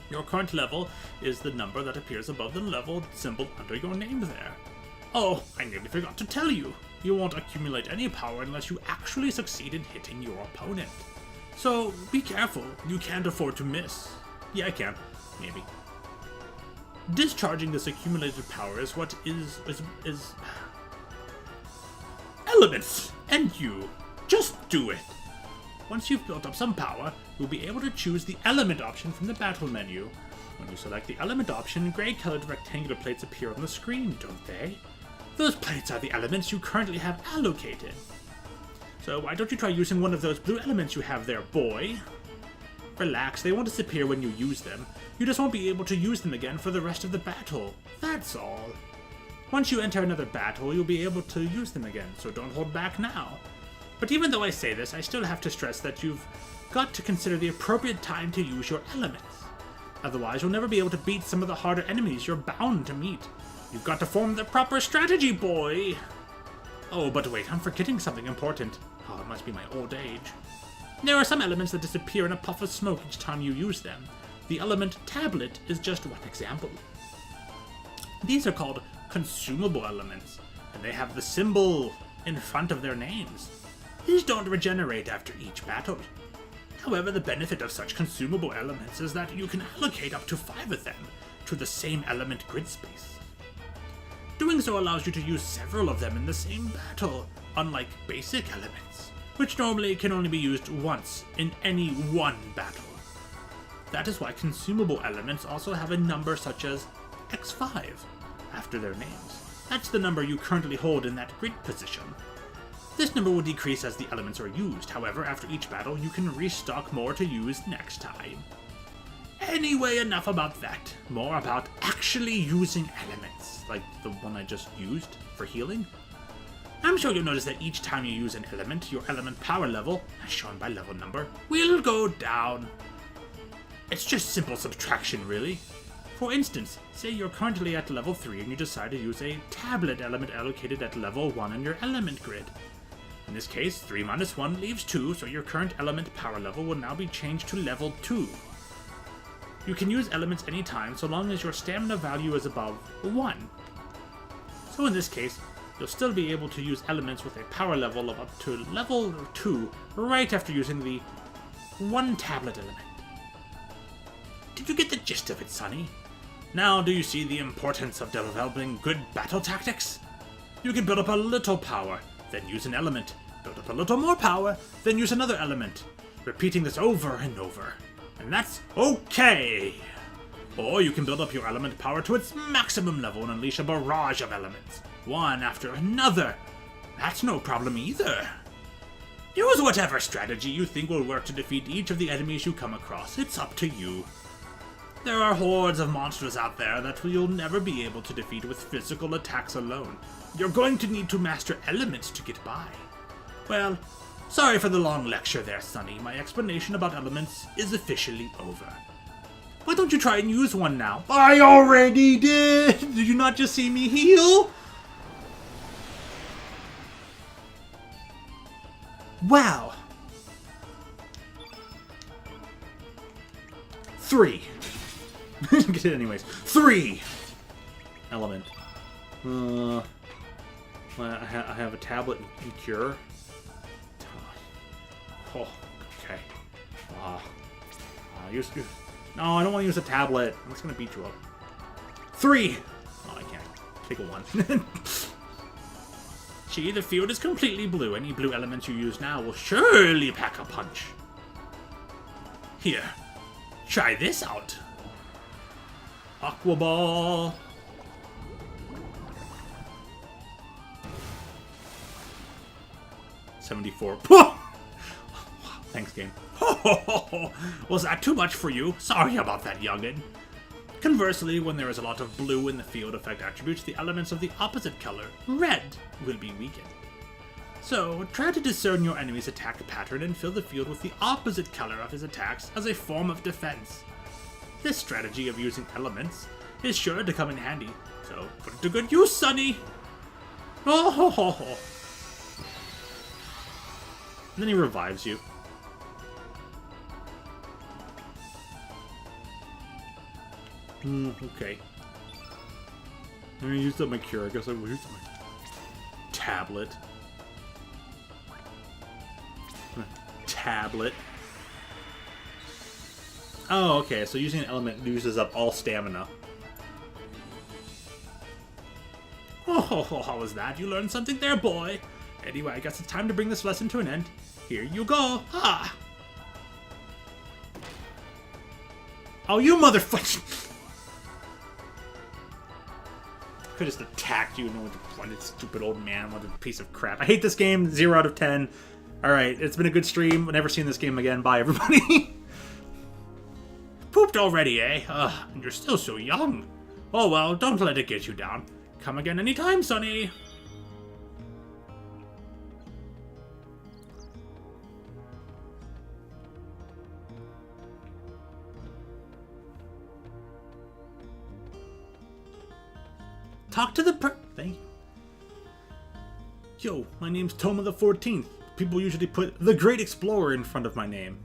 Your current level is the number that appears above the level symbol under your name there. Oh, I nearly forgot to tell you. You won't accumulate any power unless you actually succeed in hitting your opponent. So, be careful. You can't afford to miss. Yeah, I can. Maybe. Discharging this accumulated power is what is elements! And you. Just do it! Once you've built up some power, you'll be able to choose the element option from the battle menu. When you select the element option, gray-colored rectangular plates appear on the screen, don't they? Those plates are the elements you currently have allocated. So why don't you try using one of those blue elements you have there, boy? Relax, they won't disappear when you use them. You just won't be able to use them again for the rest of the battle. That's all. Once you enter another battle, you'll be able to use them again, so don't hold back now. But even though I say this, I still have to stress that you've got to consider the appropriate time to use your elements. Otherwise, you'll never be able to beat some of the harder enemies you're bound to meet. You've got to form the proper strategy, boy! Oh, but wait, I'm forgetting something important. Oh, it must be my old age. There are some elements that disappear in a puff of smoke each time you use them. The element tablet is just one example. These are called consumable elements, and they have the symbol in front of their names. These don't regenerate after each battle. However, the benefit of such consumable elements is that you can allocate up to 5 of them to the same element grid space. Doing so allows you to use several of them in the same battle, unlike basic elements, which normally can only be used once in any one battle. That is why consumable elements also have a number such as X5 after their names. That's the number you currently hold in that grid position. This number will decrease as the elements are used. However, after each battle, you can restock more to use next time. Anyway, enough about that. More about actually using elements, like the one I just used for healing. I'm sure you'll notice that each time you use an element, your element power level, as shown by level number, will go down. It's just simple subtraction, really. For instance, say you're currently at level 3 and you decide to use a tablet element allocated at level 1 in your element grid. In this case, 3 minus 1 leaves 2, so your current element power level will now be changed to level 2. You can use elements anytime so long as your stamina value is above 1. So in this case, you'll still be able to use elements with a power level of up to level 2 right after using the 1 tablet element. Did you get the gist of it, Sonny? Now do you see the importance of developing good battle tactics? You can build up a little power, then use an element. Build up a little more power, then use another element. Repeating this over and over. And that's okay! Or you can build up your element power to its maximum level and unleash a barrage of elements, one after another. That's no problem either. Use whatever strategy you think will work to defeat each of the enemies you come across. It's up to you. There are hordes of monsters out there that you'll never be able to defeat with physical attacks alone. You're going to need to master elements to get by. Well, sorry for the long lecture there, Sonny. My explanation about elements is officially over. Why don't you try and use one now? I already did! Did you not just see me heal? Wow. 3. Get it anyways. 3! Element. I have a tablet and cure. Oh, okay. No, I don't want to use a tablet. I'm just going to beat you up. 3! Oh, I can't. Take a 1. Gee, the field is completely blue. Any blue elements you use now will surely pack a punch. Here, try this out. Aqua Ball. $74. Thanks, game. Was that too much for you? Sorry about that, youngin. Conversely, when there is a lot of blue in the field effect attributes, the elements of the opposite color, red, will be weakened. So, try to discern your enemy's attack pattern and fill the field with the opposite color of his attacks as a form of defense. This strategy of using elements is sure to come in handy, so put it to good use, Sonny! Oh ho ho ho! And then he revives you. Okay. I'm gonna use up my cure. I guess I will use my tablet. Tablet. Oh, okay. So using an element uses up all stamina. Oh, how was that? You learned something there, boy. Anyway, I guess it's time to bring this lesson to an end. Here you go. Ah! Oh, you motherfucker! Could just attacked you, no one, stupid old man, what a piece of crap. I hate this game. 0 out of 10. Alright, it's been a good stream. I've never seen this game again. Bye, everybody. Pooped already, eh? And you're still so young. Oh well, don't let it get you down. Come again anytime, Sonny. Talk to the Thank you. Yo, my name's Toma the 14th. People usually put the Great Explorer in front of my name.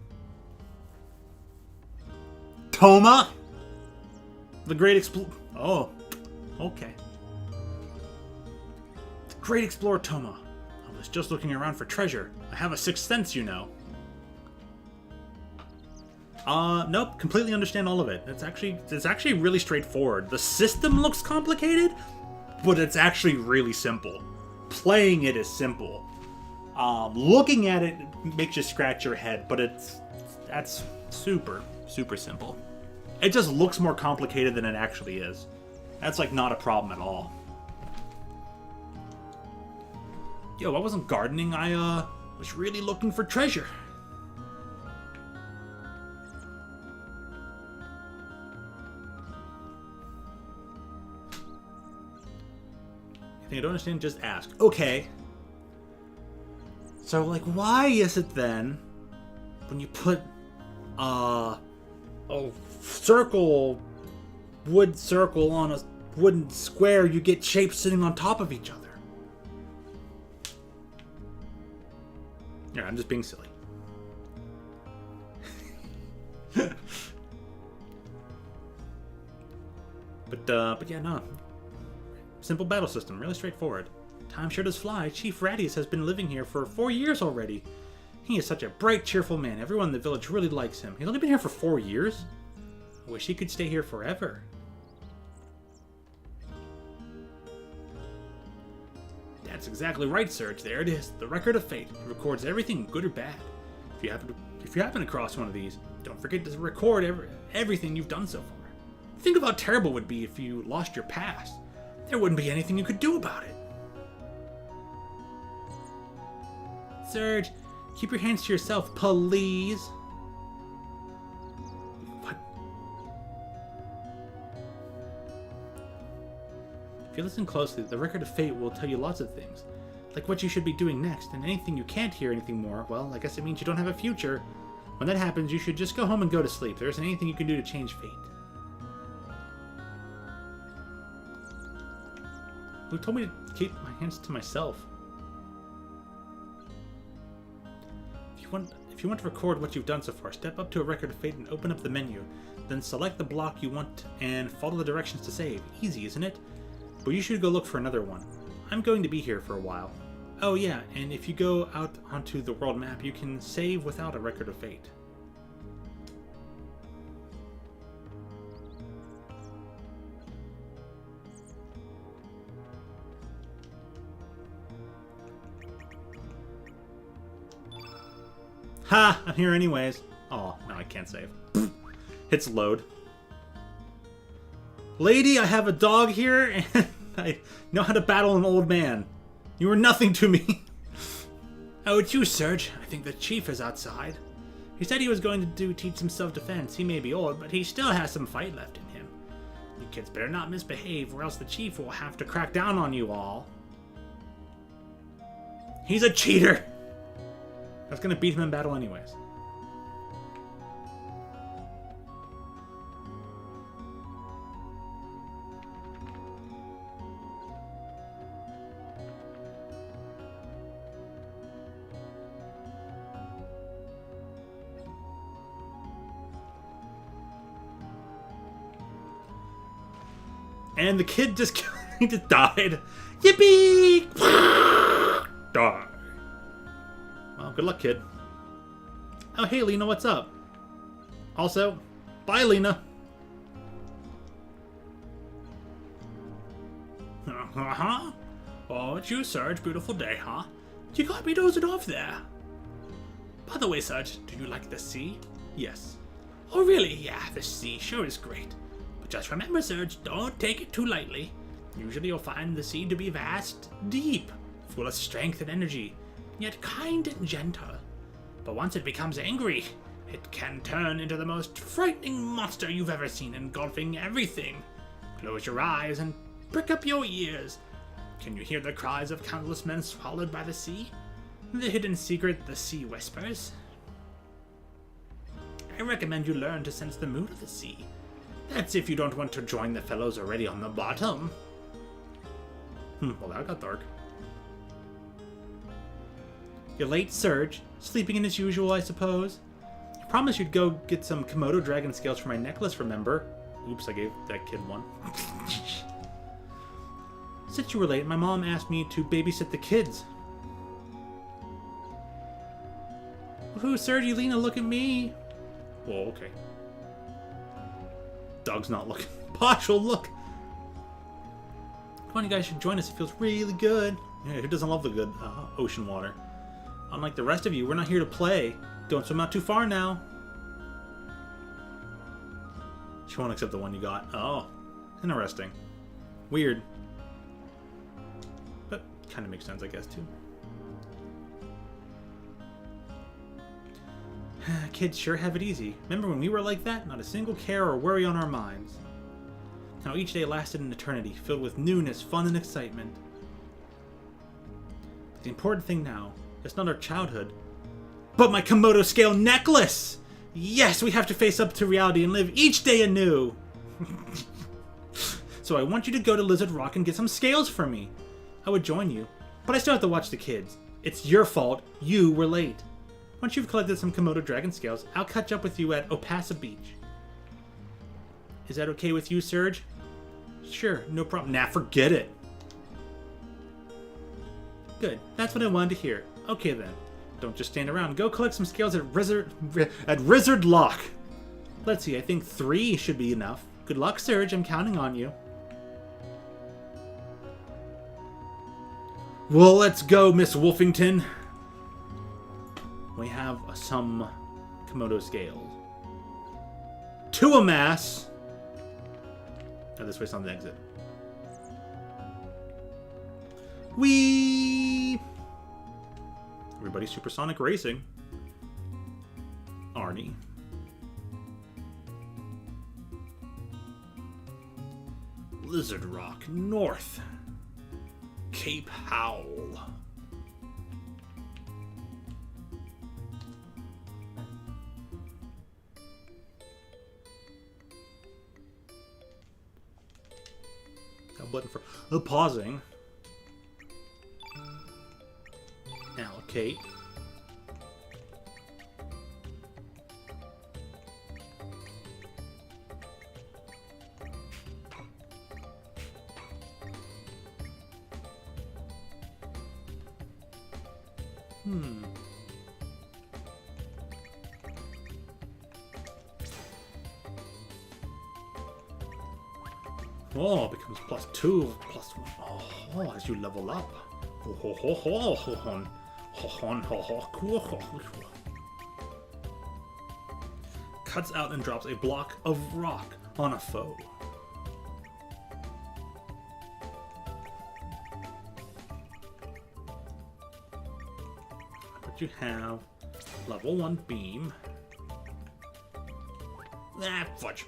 Toma? The Great Explorer. Oh, okay. The Great Explorer Toma. I was just looking around for treasure. I have a sixth sense, you know. Nope, completely understand all of it. It's actually really straightforward. The system looks complicated, but it's actually really simple. Playing it is simple. Looking at it makes you scratch your head, but that's super, super simple. It just looks more complicated than it actually is. That's like not a problem at all. Yo, I wasn't gardening, I was really looking for treasure. Anything I don't understand, just ask. Okay. So, like, why is it then, when you put, a wood circle on a wooden square, you get shapes sitting on top of each other? Yeah, I'm just being silly. But yeah, no. Simple battle system, really straightforward. Time sure does fly. Chief Radius has been living here for 4 years already. He is such a bright, cheerful man. Everyone in the village really likes him. He's only been here for 4 years? I wish he could stay here forever. That's exactly right, Serge. There it is. The record of fate. It records everything, good or bad. If you happen across one of these, don't forget to record everything you've done so far. Think of how terrible it would be if you lost your past. There wouldn't be anything you could do about it. Serge, keep your hands to yourself, please. What? If you listen closely, the record of fate will tell you lots of things. Like what you should be doing next, and anything you can't hear anything more, well, I guess it means you don't have a future. When that happens, you should just go home and go to sleep. There isn't anything you can do to change fate. Who told me to keep my hands to myself? If you want to record what you've done so far, step up to a record of fate and open up the menu. Then select the block you want and follow the directions to save. Easy, isn't it? But you should go look for another one. I'm going to be here for a while. Oh yeah, and if you go out onto the world map, you can save without a record of fate. Ha! I'm here anyways. Oh, no, I can't save. Hits load. Lady, I have a dog here, and I know how to battle an old man. You are nothing to me. Oh, it's you, Serge. I think the chief is outside. He said he was going to teach some self-defense. He may be old, but he still has some fight left in him. You kids better not misbehave, or else the chief will have to crack down on you all. He's a cheater! I was gonna beat him in battle anyways. And the kid just died. Yippee! Die. Well, good luck, kid. Oh, hey, Lena, what's up? Also, bye, Lena. Uh-huh. Oh, it's you, Serge. Beautiful day, huh? You got me dozing off there. By the way, Serge, do you like the sea? Yes. Oh, really? Yeah, the sea sure is great. But just remember, Serge, don't take it too lightly. Usually you'll find the sea to be vast, deep, full of strength and energy, yet kind and gentle. But once it becomes angry, it can turn into the most frightening monster you've ever seen, engulfing everything. Close your eyes and prick up your ears. Can you hear the cries of countless men swallowed by the sea? The hidden secret the sea whispers? I recommend you learn to sense the mood of the sea. That's if you don't want to join the fellows already on the bottom. Well, that got dark. You're late, Serge. Sleeping in as usual, I suppose. You promised you'd go get some Komodo dragon scales for my necklace, remember? Oops, I gave that kid one. Since you were late, my mom asked me to babysit the kids. Woohoo, Serge, Lena, look at me. Whoa, okay. Dog's not looking. Partial look. Come on, you guys should join us. It feels really good. Yeah, who doesn't love the good ocean water? Unlike the rest of you, we're not here to play. Don't swim out too far now. She won't accept the one you got. Oh, interesting. Weird. But kind of makes sense, I guess, too. Kids sure have it easy. Remember when we were like that? Not a single care or worry on our minds. Now each day lasted an eternity, filled with newness, fun, and excitement. But the important thing now, it's not our childhood, but my Komodo scale necklace! Yes, we have to face up to reality and live each day anew! So I want you to go to Lizard Rock and get some scales for me. I would join you, but I still have to watch the kids. It's your fault. You were late. Once you've collected some Komodo dragon scales, I'll catch up with you at Opasa Beach. Is that okay with you, Serge? Sure, no problem. Nah, forget it. Good, that's what I wanted to hear. Okay then, don't just stand around. Go collect some scales at Wizard Lock. Let's see, I think 3 should be enough. Good luck, Serge. I'm counting on you. Well, let's go, Miss Wolfington. We have some Komodo scales. 2 amass. Oh, this way's on the exit. Whee! Everybody supersonic racing. Lizard Rock, north. Cape Howl. A button for pausing. Allocate. Oh, it becomes +2, +1. Oh, as you level up. Cuts out and drops a block of rock on a foe. But you have level 1 beam. Ah, fudge.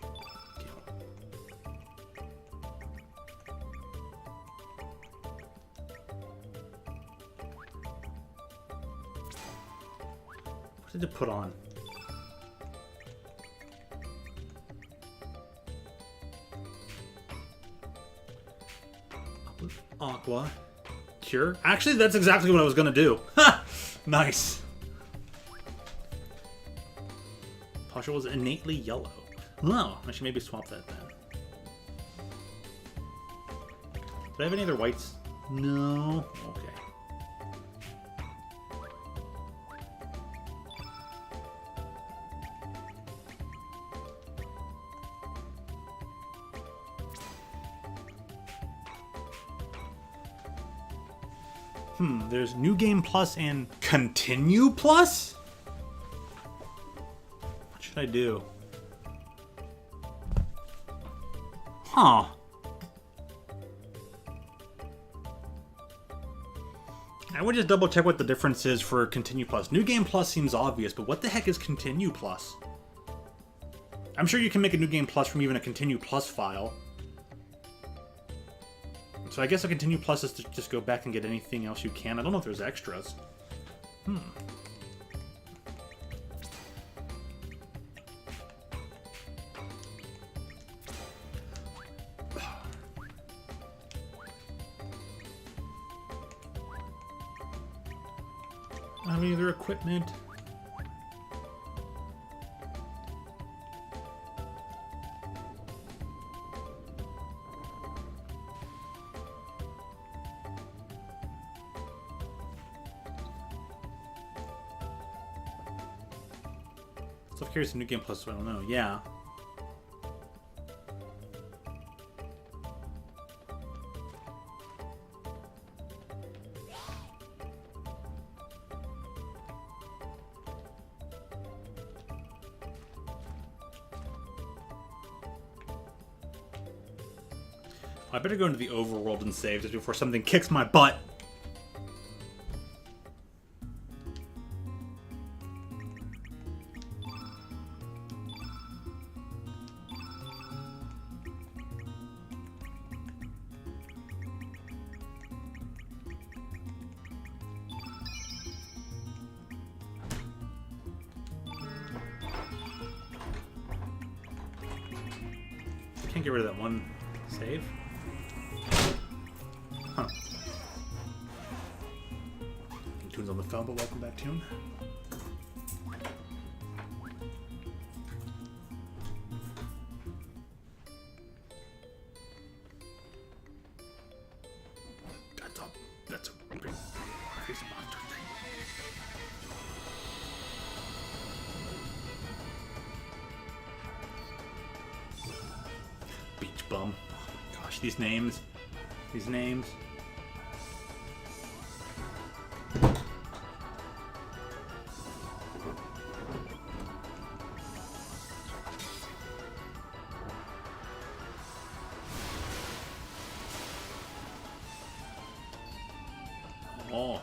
What did it put on? Aqua. Cure. Actually, that's exactly what I was gonna do. Ha! Nice. Posture was innately yellow. Oh, I should maybe swap that then. Did I have any other whites? No. Okay. There's New Game Plus and Continue Plus? What should I do? Huh. I would just double check what the difference is for Continue Plus. New Game Plus seems obvious, but what the heck is Continue Plus? I'm sure you can make a New Game Plus from even a Continue Plus file. So I guess a Continue Plus is to just go back and get anything else you can. I don't know if there's extras. I don't have any other equipment. Stuff carries some New Game Plus, so I don't know. Yeah. I better go into the overworld and save just before something kicks my butt. Can't get rid of that one save. Huh. Tune's on the phone, but welcome back, Tune. That's a big crazy monster thing. Beach bum. Oh my gosh, these names. These names. Oh.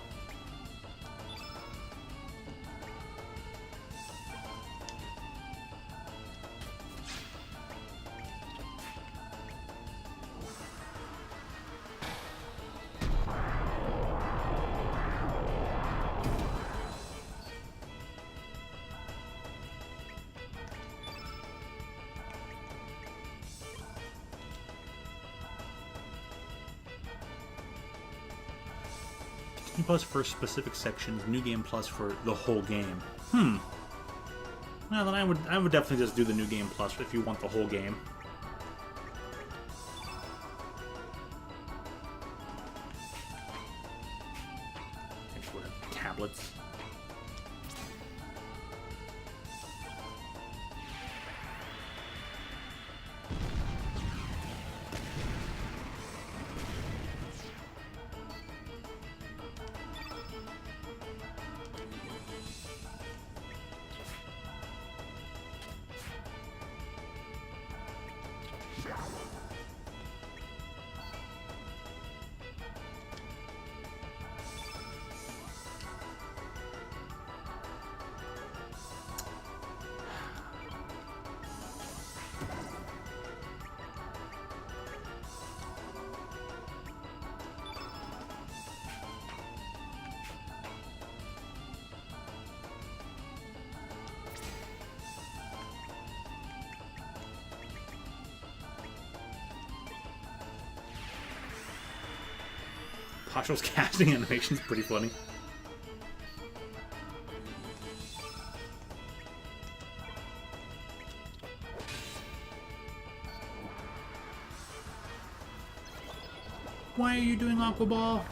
Game Plus for specific sections, New Game Plus for the whole game. Well, then I would definitely just do the New Game Plus if you want the whole game. Tablets. Pashal's casting animation is pretty funny. Why are you doing Aqua Ball?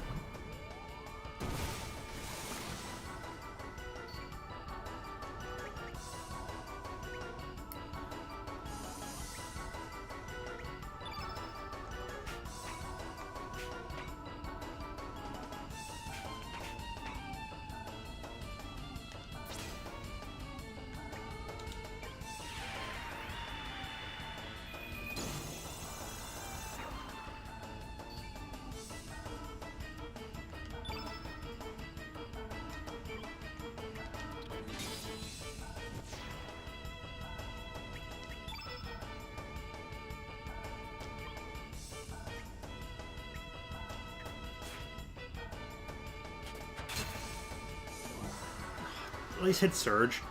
At least hit Surge.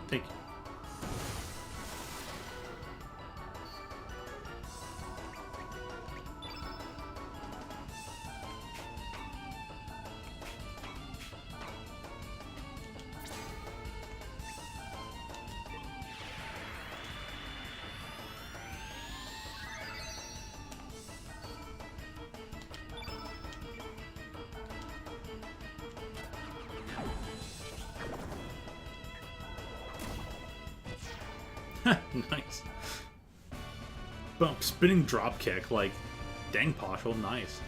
Thank you. Nice. Boom, spinning drop kick, like, dang Pashal, nice.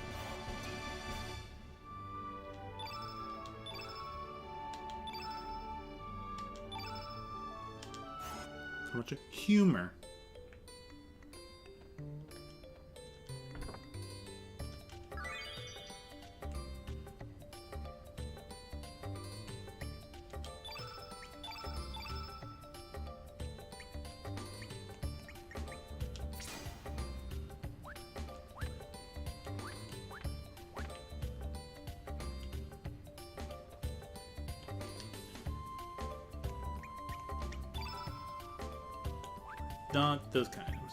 So much humor. Not those kind of items.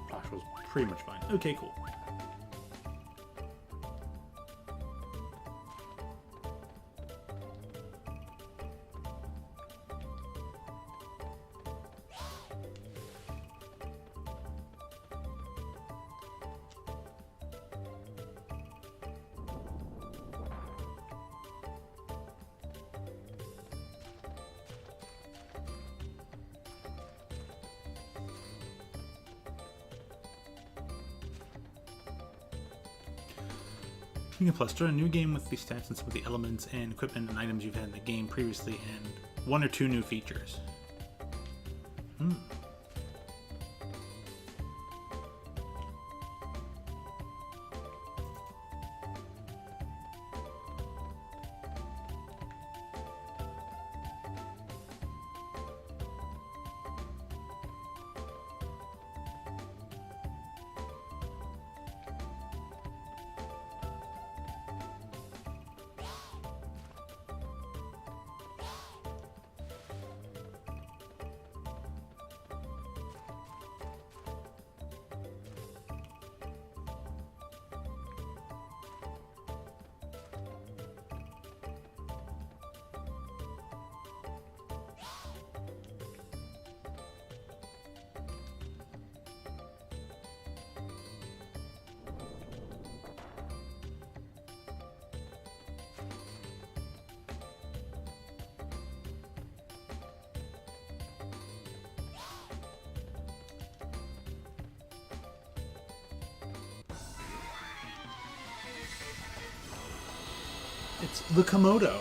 Pashal's pretty much fine. Okay, cool. You can plus start a new game with the stats and some of the elements and equipment and items you've had in the game previously, and 1 or 2 new features. It's the Komodo.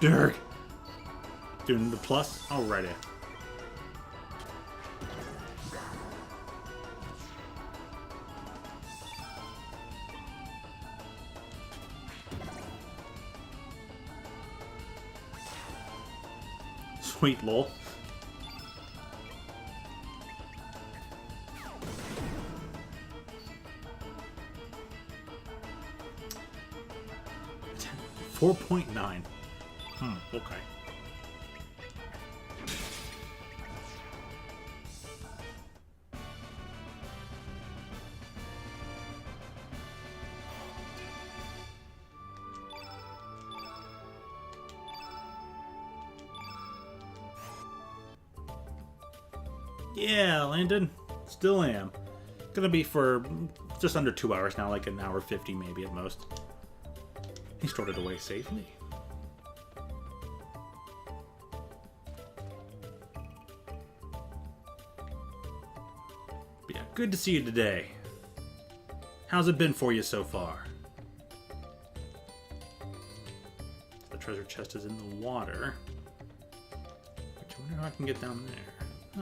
Dirk. Doing the plus? Alrighty. Sweet lol. $4.9. Okay. Yeah, Landon. Still am. Gonna be for just under 2 hours now, like an hour 50 maybe at most. He stored it away safely. But yeah, good to see you today. How's it been for you so far? The treasure chest is in the water. Which I wonder how I can get down there.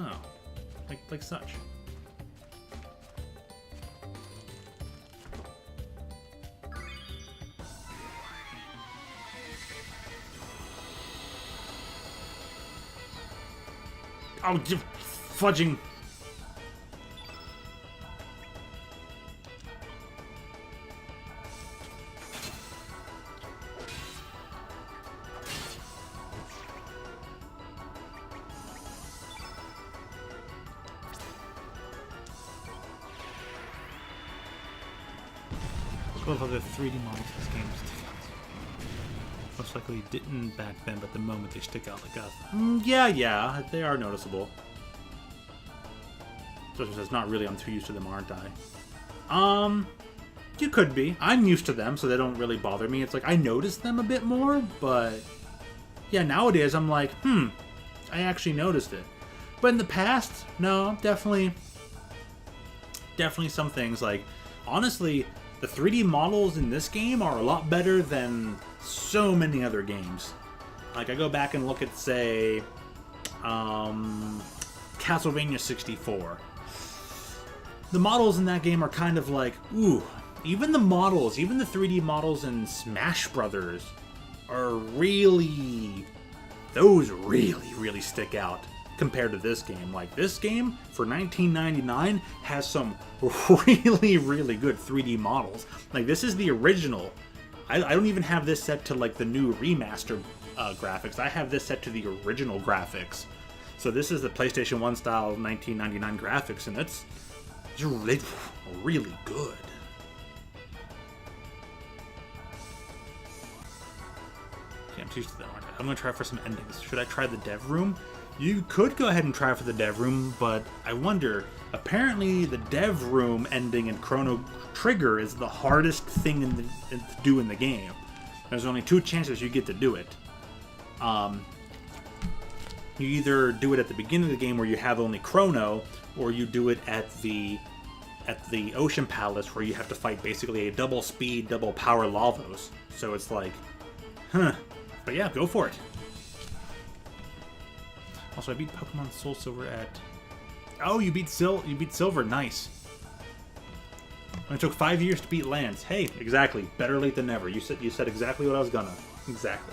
Oh, like such. Oh, you fudging. I love how the 3D models of this game stick out. Most likely didn't back then, but the moment they stick out like a... Yeah, they are noticeable. Just because it's not really, I'm too used to them, aren't I? You could be. I'm used to them, so they don't really bother me. It's like, I notice them a bit more, but... Yeah, nowadays I'm like, I actually noticed it. But in the past, no, definitely some things, like, honestly... The 3D models in this game are a lot better than so many other games. Like, I go back and look at, say, Castlevania 64. The models in that game are kind of like, ooh, even the 3D models in Smash Brothers are really... Those really stick out compared to this game. Like, this game, for $19.99, has some really good 3D models. Like, this is the original. I don't even have this set to, like, the new remaster graphics. I have this set to the original graphics. So this is the PlayStation 1 style 1999 graphics, and it's really good. Okay, I'm used to that, aren't I? I'm going to try for some endings. Should I try the dev room? You could go ahead and try for the dev room, but I wonder, apparently the dev room ending in Chrono Trigger is the hardest thing to do in the game. There's only 2 chances you get to do it. You either do it at the beginning of the game where you have only Chrono, or you do it at the Ocean Palace where you have to fight basically a double speed, double power Lavos. So it's like, but yeah, go for it. Also, I beat Pokemon Soul Silver at... Oh, you beat Silver. Nice. It took 5 years to beat Lance. Hey, exactly. Better late than never. You said exactly what I was gonna. Exactly.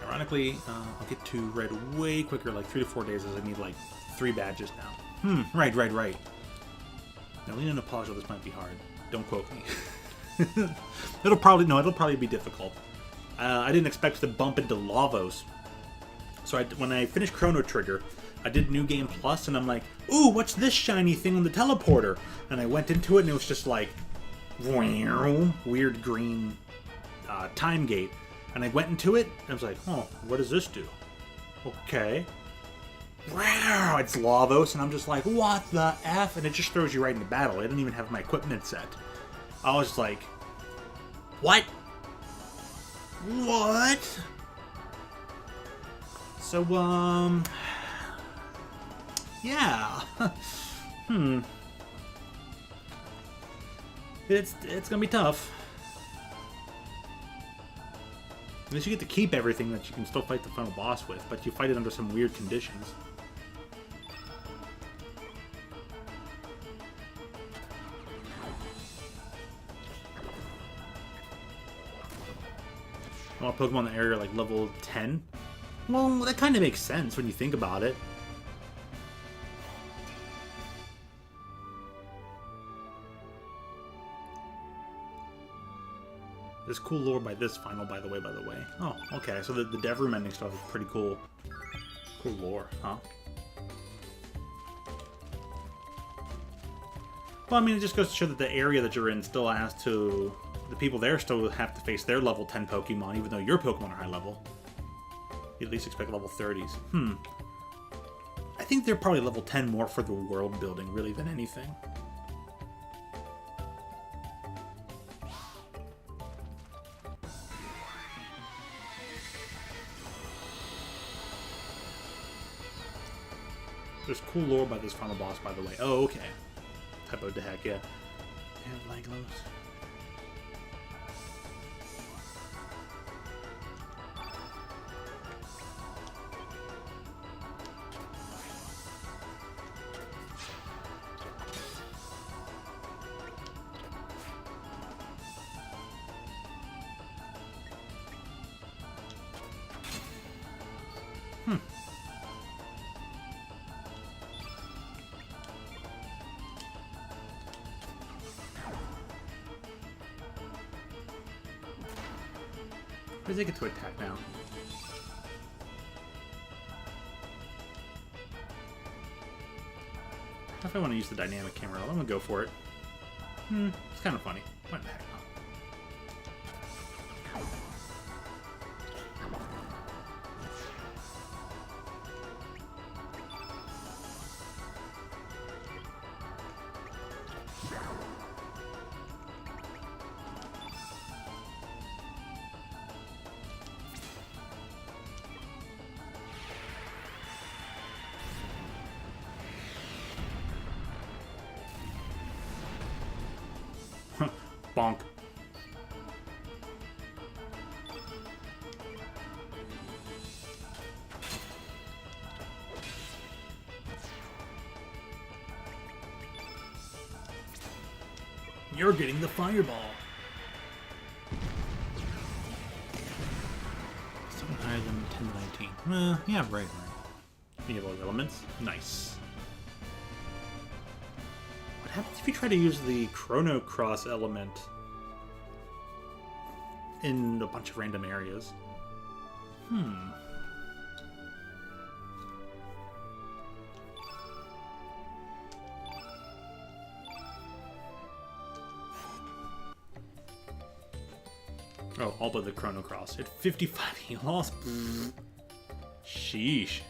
Ironically, I'll get to Red way quicker, like 3 to 4 days, as I need like 3 badges now. Right. Now, Lena and Apollo, this might be hard. Don't quote me. It'll probably be difficult. I didn't expect to bump into Lavos. So when I finished Chrono Trigger, I did New Game Plus, and I'm like, ooh, what's this shiny thing on the teleporter? And I went into it, and it was just like, weird green time gate. And I went into it, and I was like, oh, what does this do? Okay. It's Lavos, and I'm just like, what the F? And it just throws you right into battle. I didn't even have my equipment set. I was like, what? What? So, yeah. It's gonna be tough. At least you get to keep everything that you can still fight the final boss with, but you fight it under some weird conditions. I want Pokemon in the area like level 10. Well, that kind of makes sense when you think about it. There's cool lore by this final, by the way. Oh, okay, so the dev room ending stuff is pretty cool. Cool lore, huh? Well, I mean, it just goes to show that the area that you're in still has to... The people there still have to face their level 10 Pokemon, even though your Pokemon are high level. You at least expect level 30s. I think they're probably level 10 more for the world building, really, than anything. There's cool lore by this final boss, by the way. Oh, okay. Typo de heck, yeah. Damn, Langlos. Where does it get to attack now? If I want to use the dynamic camera, I'm gonna go for it. It's kind of funny. What the heck? Bonk. You're getting the fireball. Something higher than 10 to 19. Yeah, right. You have all the elements. Nice. What happens if you try to use the Chrono Cross element in a bunch of random areas? Oh, all but the Chrono Cross. At 55, he lost. Sheesh.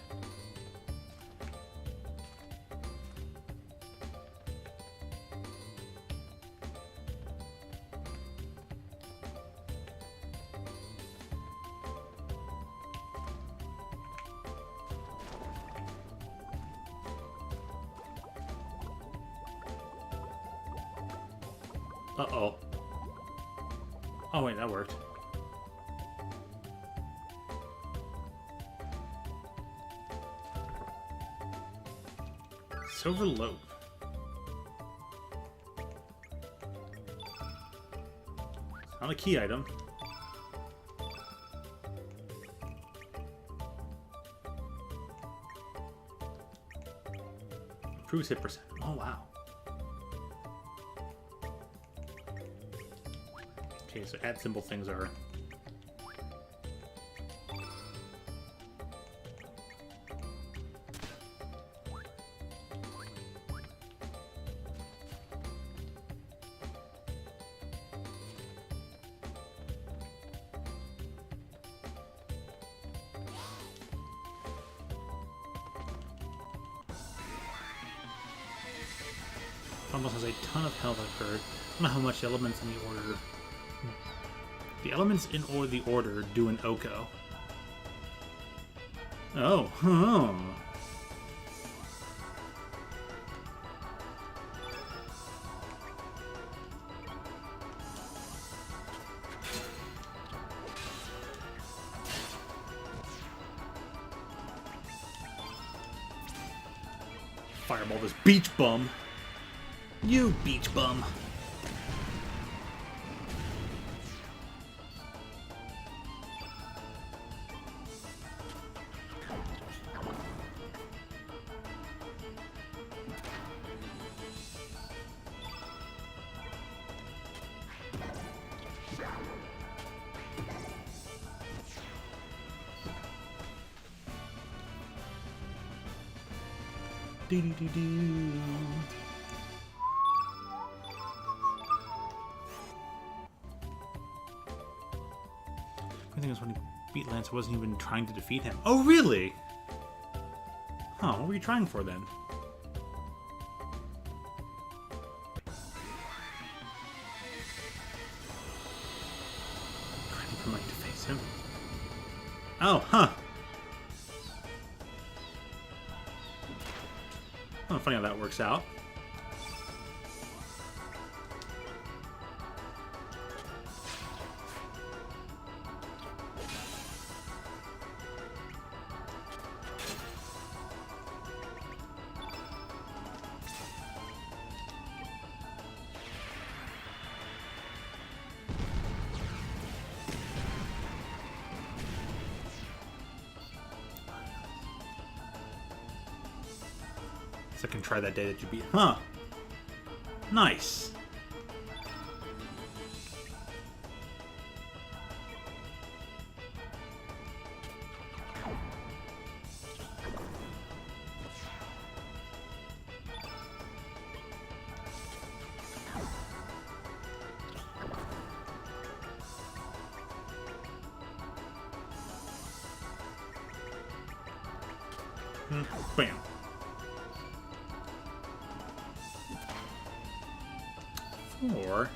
Uh-oh. Oh, wait, that worked. Silver Loaf. It's not a key item. Improves hit percent. Oh, wow. Okay, so add symbol things are... Almost has a ton of health, I've heard. I don't know how much elements in the order. The elements in the order do an Oko. Oh, huh. Fireball this beach bum. You beach bum. Do-do-do-do. I think it was when he beat Lance, I wasn't even trying to defeat him. Oh, really? Huh, what were you trying for then? Trying for Mike to face him. Oh, huh. Oh, funny how that works out. So I can try that day that you beat. Huh. Nice. Bam. Or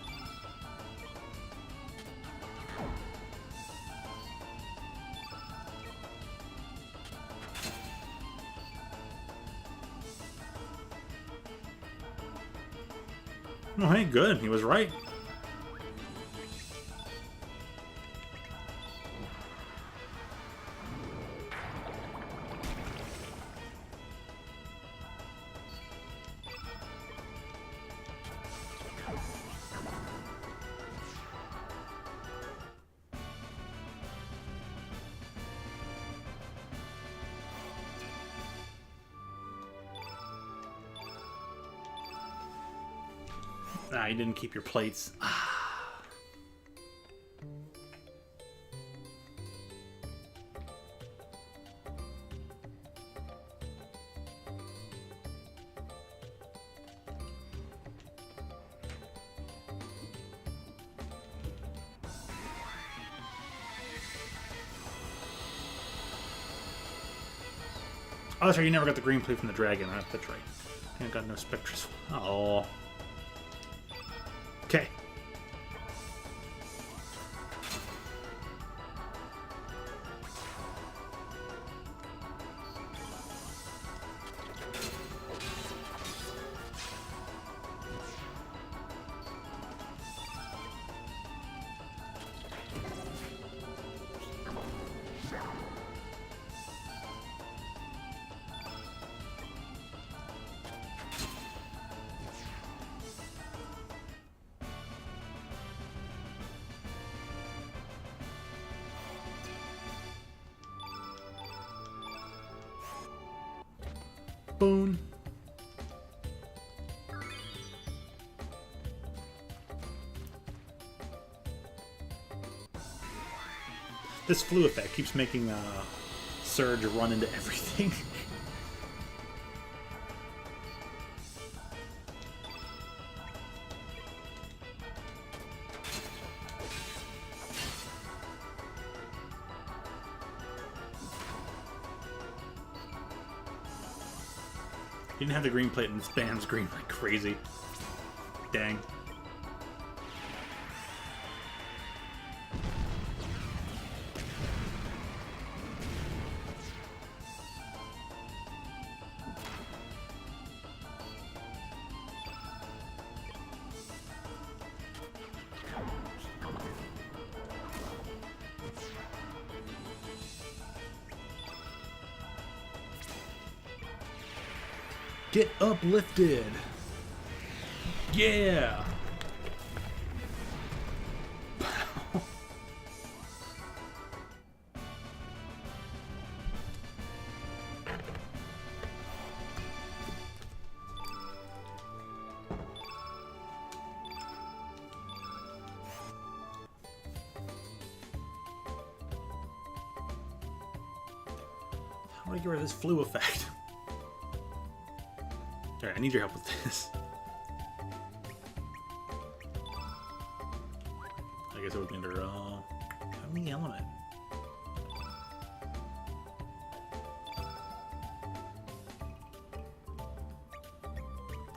oh, hey, good. He was right. Ah, you didn't keep your plates. Oh, that's right. You never got the green plate from the dragon. Huh? That's right. I got no Spectrus. Oh. Okay. Boom. This flu effect keeps making Surge run into everything. He didn't have the green plate and spams green like crazy. Dang. Get uplifted. Yeah. How do I get rid of this flu effect? Alright, I need your help with this. I guess it would be under, Heavenly Element.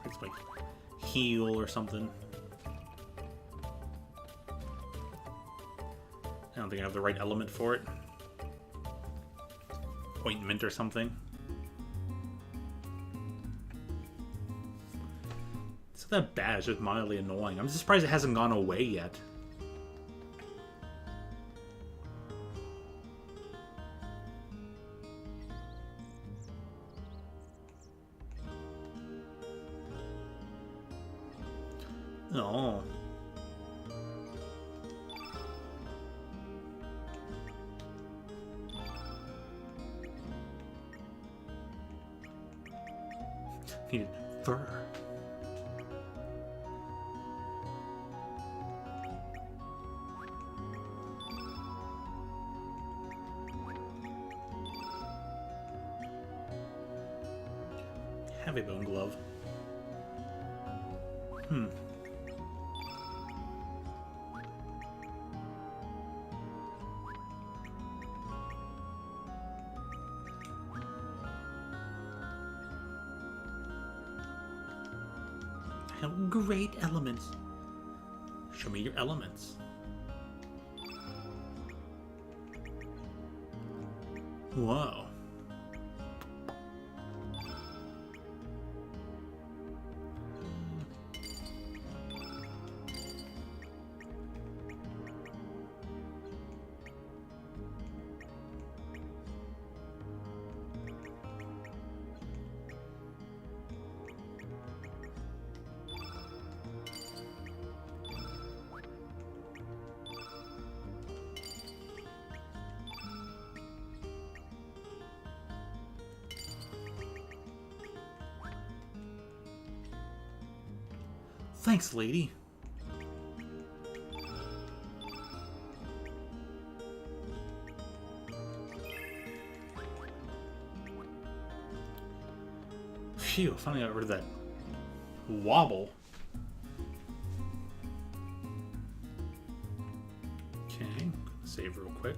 It's like heal or something. I don't think I have the right element for it. Ointment or something. It's not that bad, it's just mildly annoying. I'm just surprised it hasn't gone away yet. Oh. Needed fur. Heavy bone glove. Great elements. Show me your elements. Whoa. Thanks, lady. Phew, finally got rid of that wobble. Okay, save real quick.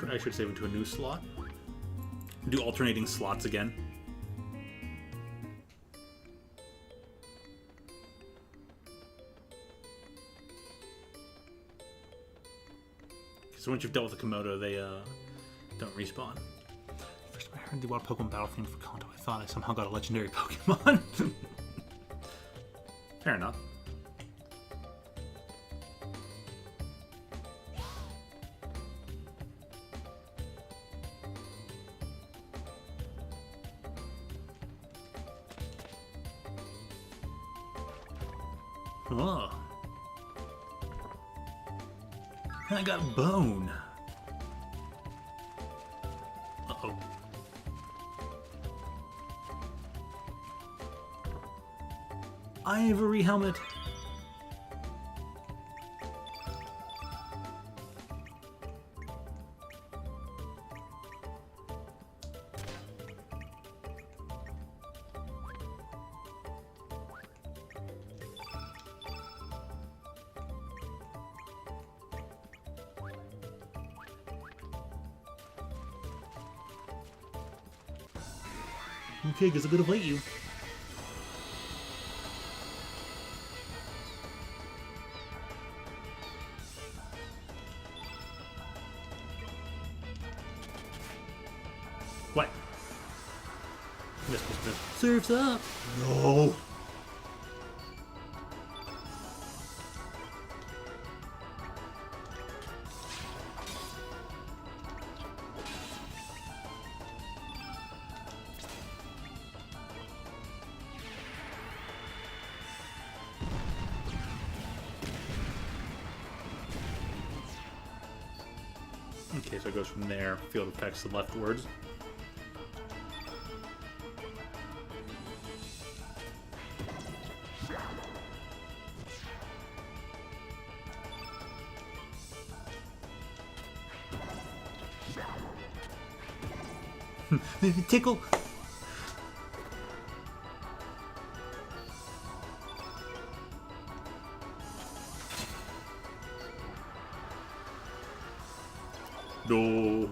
I should save it to a new slot. Do alternating slots again. So once you've dealt with the Komodo, they don't respawn. First time I heard the Wild Pokemon Battle theme for Kanto, I thought I somehow got a legendary Pokemon. Fair enough. Oh. I got bone. Uh-oh. Ivory helmet. Okay, guess I'm gonna fight you. What? Miss. Surf's up. No. Okay, so it goes from there. Field effects to leftwards. Tickle. No.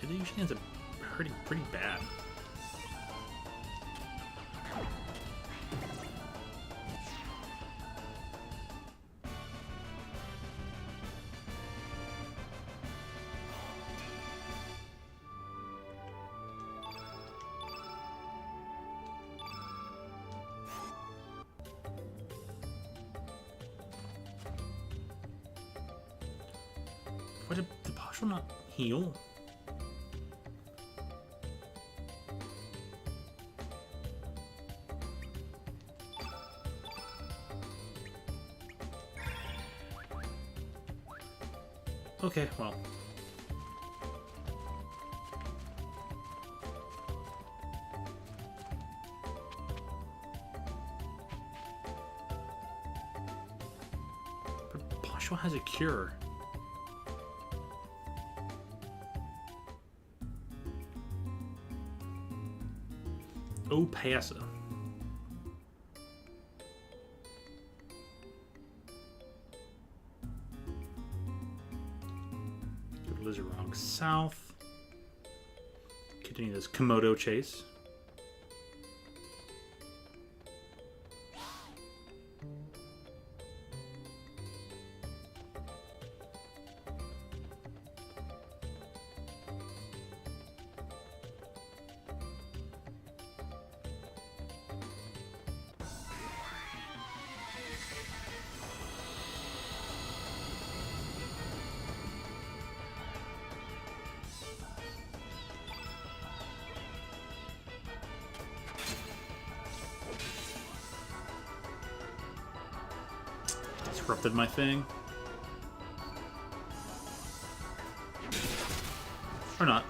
It usually ends up hurting pretty bad. Why did the partial not heal? Okay, well. But partial has a cure. Oh, Passa. Go to Lizard Rock South. Continue this Komodo chase. Disrupted my thing. Or not.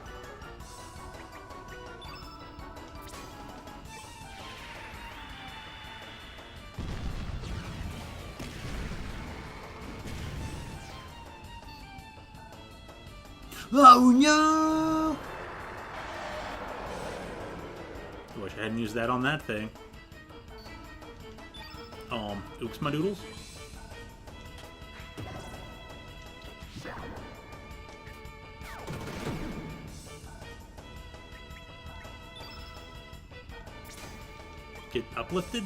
Oh no! I wish I hadn't used that on that thing. Oops, my doodles. Get uplifted?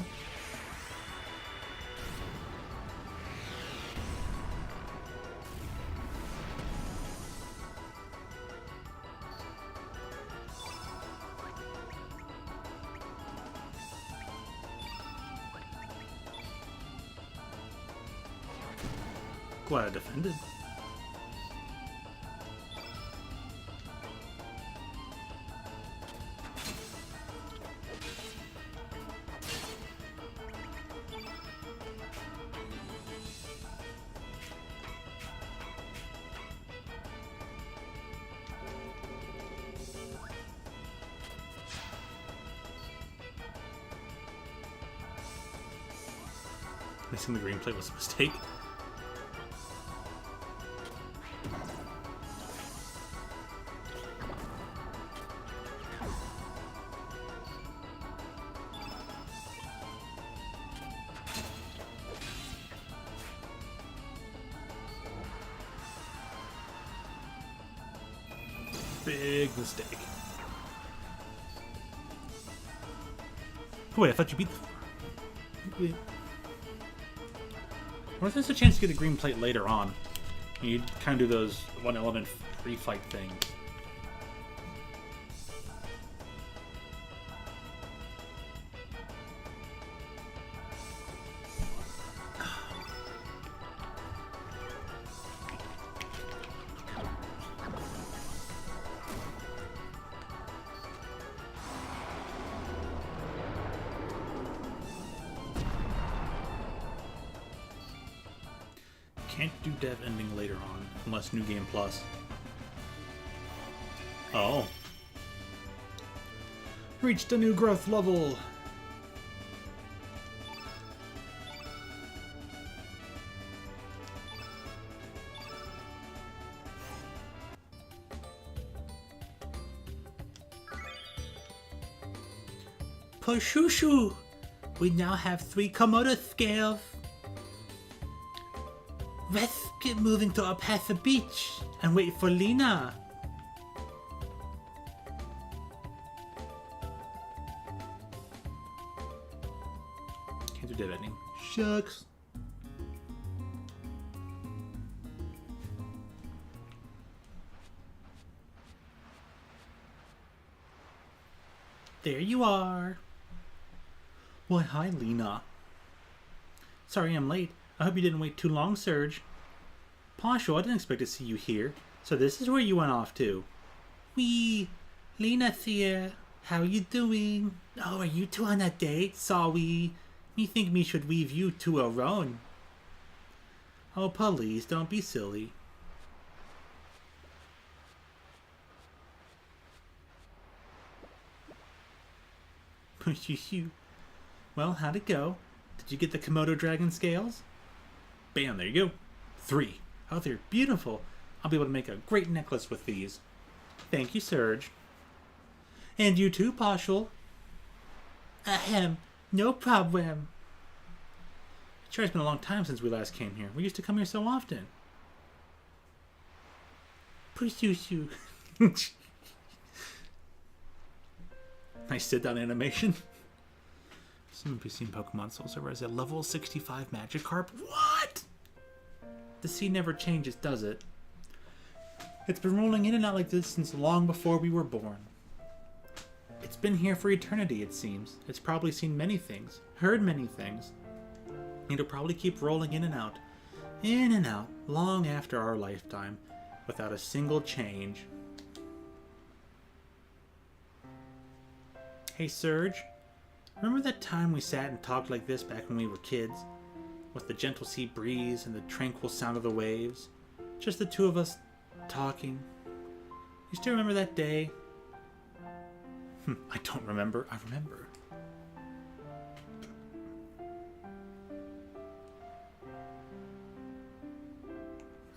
Glad I defended. Missing the green plate was a mistake. Big mistake. Oh, wait, I thought you beat the... What if there's a chance to get a green plate later on? You kind of do those one element free fight things. Can't do dev ending later on, unless New Game Plus. Oh. Reached a new growth level! Poshushu! We now have 3 Komodo scales. Let's get moving to El Paso Beach and wait for Lena. Can't do dev ending. Shucks. There you are. Why, hi, Lena. Sorry I'm late. I hope you didn't wait too long, Serge. Pasha, I didn't expect to see you here. So this is where you went off to. Wee, Lena's here. How you doing? Oh, are you two on a date? Sorry. Me think me should leave you two alone. Oh, please, don't be silly. Well, how'd it go? Did you get the Komodo dragon scales? Bam, there you go. 3. Oh, they're beautiful. I'll be able to make a great necklace with these. Thank you, Serge. And you too, Pashul. Ahem, no problem. Sure, it's been a long time since we last came here. We used to come here so often. Pushushu. Nice sit-down animation. Some NPC Pokemon Soul Server has a level 65 Magikarp. What? The sea never changes, does it? It's been rolling in and out like this since long before we were born. It's been here for eternity, it seems. It's probably seen many things, heard many things. And it'll probably keep rolling in and out, long after our lifetime, without a single change. Hey, Serge. Remember that time we sat and talked like this back when we were kids? With the gentle sea breeze and the tranquil sound of the waves? Just the two of us talking. You still remember that day? I don't remember. I remember.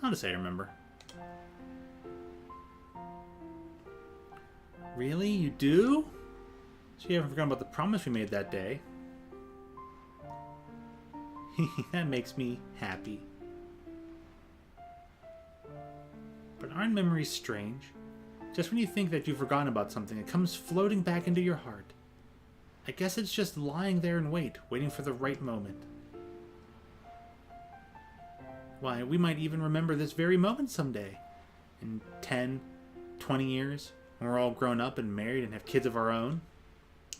I'll just say I remember. Really? You do? So you haven't forgotten about the promise we made that day? That makes me happy. But aren't memories strange? Just when you think that you've forgotten about something, it comes floating back into your heart. I guess it's just lying there in wait, waiting for the right moment. Why, we might even remember this very moment someday. In 10, 20 years, when we're all grown up and married and have kids of our own.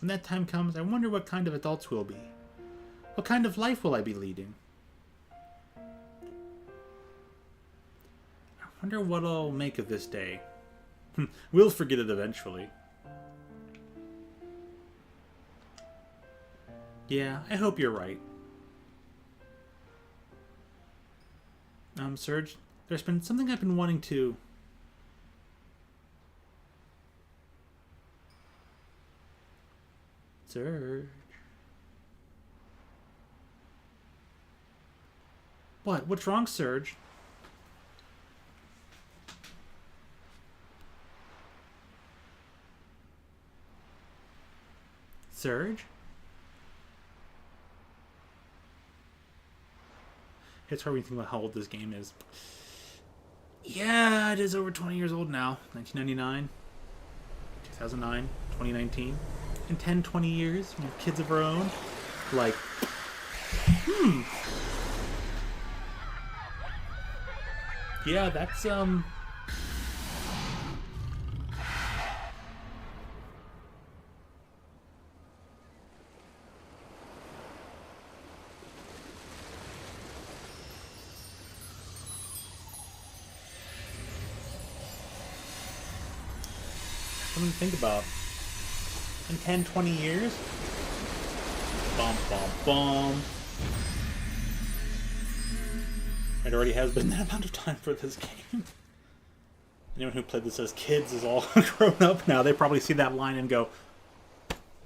When that time comes, I wonder what kind of adults we'll be. What kind of life will I be leading? I wonder what I'll make of this day. We'll forget it eventually. Yeah, I hope you're right. Serge, there's been something I've been wanting to... Serge... What? What's wrong, Serge? Serge? It's hard when you think about how old this game is. Yeah, it is over 20 years old now. 1999. 2009, 2019, in 10, 20 years, when we have kids of our own, like, yeah, that's, something to think about. In 10, 20 years? Bum, bum, bum. It already has been that amount of time for this game. Anyone who played this as kids is all grown up now. They probably see that line and go,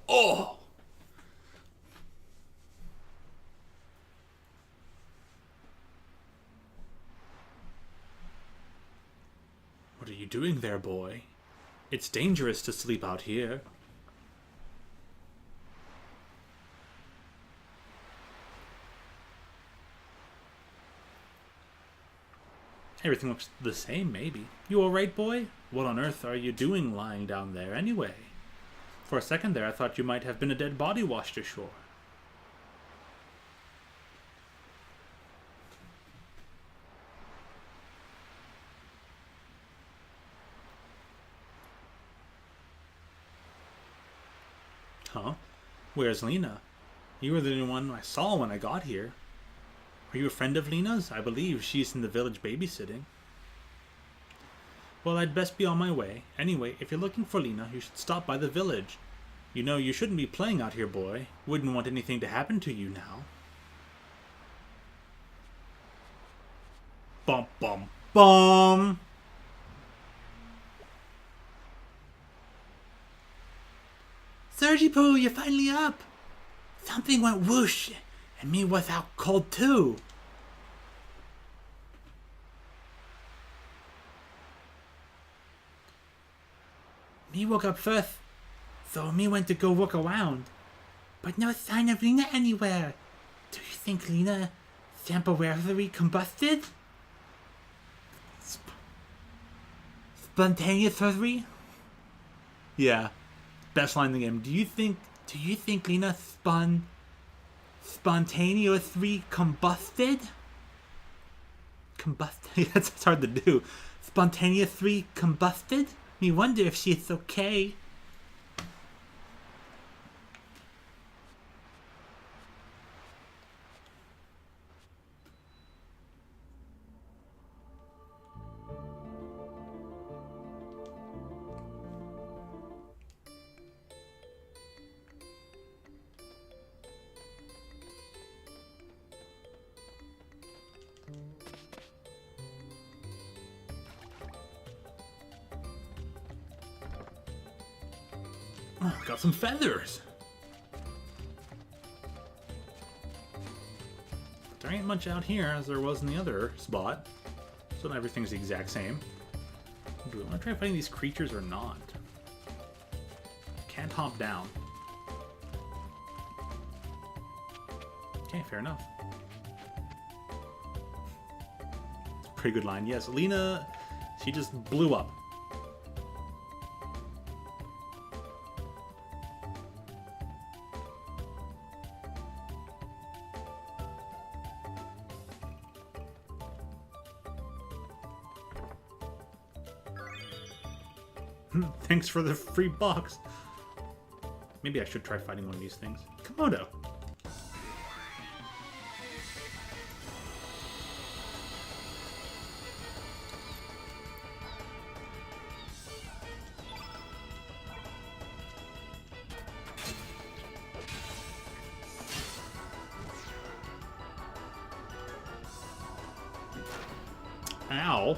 oh! What are you doing there, boy? It's dangerous to sleep out here. Everything looks the same, maybe. You alright, boy? What on earth are you doing lying down there, anyway? For a second there, I thought you might have been a dead body washed ashore. Huh? Where's Lena? You were the only one I saw when I got here. Are you a friend of Lena's? I believe she's in the village babysitting. Well, I'd best be on my way. Anyway, if you're looking for Lena, you should stop by the village. You know, you shouldn't be playing out here, boy. Wouldn't want anything to happen to you now. Bum, bum, bum! Sergi-Poo, you're finally up! Something went whoosh, and me was out cold too. Me woke up first, so me went to go look around. But no sign of Lena anywhere. Do you think Lena temporarily combusted? Spontaneously? Yeah. Best line in the game. Do you think Lena spontaneously combusted? Combusted? That's hard to do. Spontaneously combusted? Me wonder if she's okay. Oh, got some feathers. There ain't much out here as there was in the other spot. So not everything's the exact same. Do I want to try fighting these creatures or not? Can't hop down. Okay, fair enough. It's a pretty good line. Yes, Lena, she just blew up. Thanks for the free box. Maybe I should try fighting one of these things. Komodo. Ow.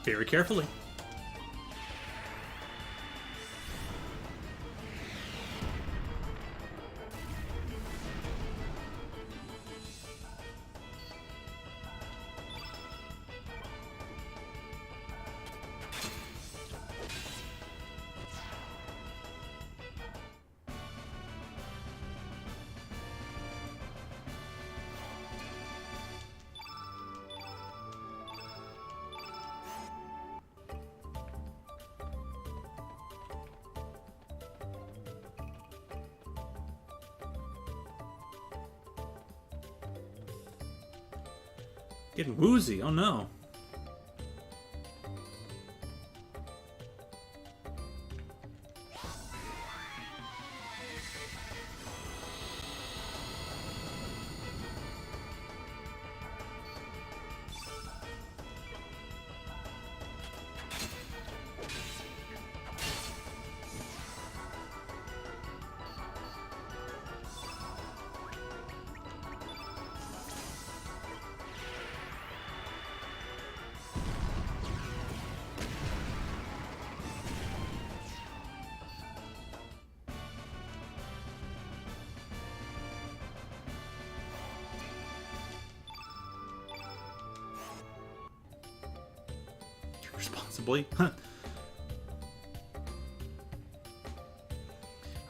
Very carefully. Getting woozy, oh no. Responsibly. I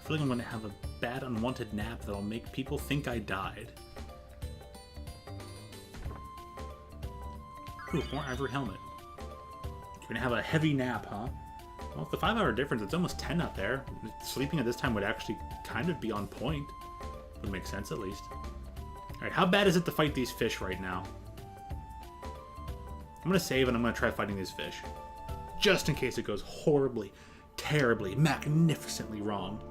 feel like I'm going to have a bad unwanted nap that'll make people think I died. Ooh, more ivory helmet. You're going to have a heavy nap, huh? Well, with the 5-hour difference, it's almost 10 out there. Sleeping at this time would actually kind of be on point. Would make sense, at least. Alright, how bad is it to fight these fish right now? I'm going to save and I'm going to try fighting these fish. Just in case it goes horribly, terribly, magnificently wrong.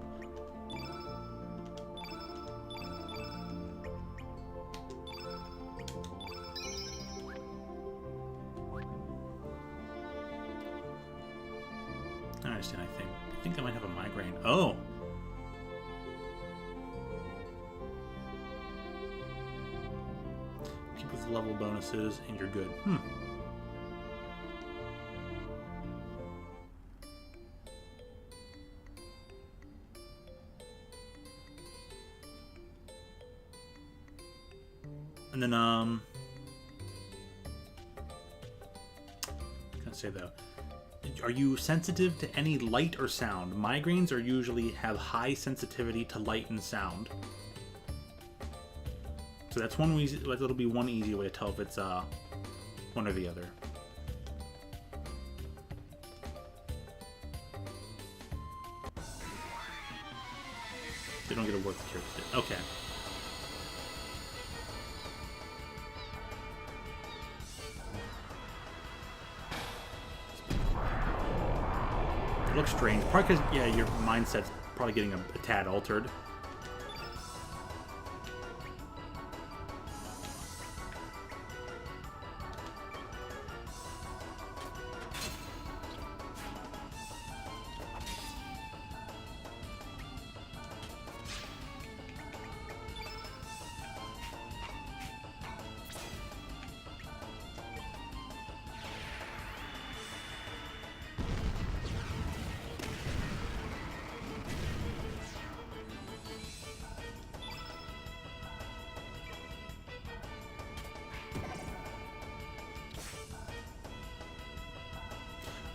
I understand, I think I might have a migraine. Oh! Keep with the level bonuses and you're good. And then, I was gonna say though, are you sensitive to any light or sound? Migraines are usually have high sensitivity to light and sound. So that's one easy, that'll be one easy way to tell if it's one or the other. They don't get a work cure. Okay. It looks strange. Probably because, yeah, your mindset's probably getting a tad altered.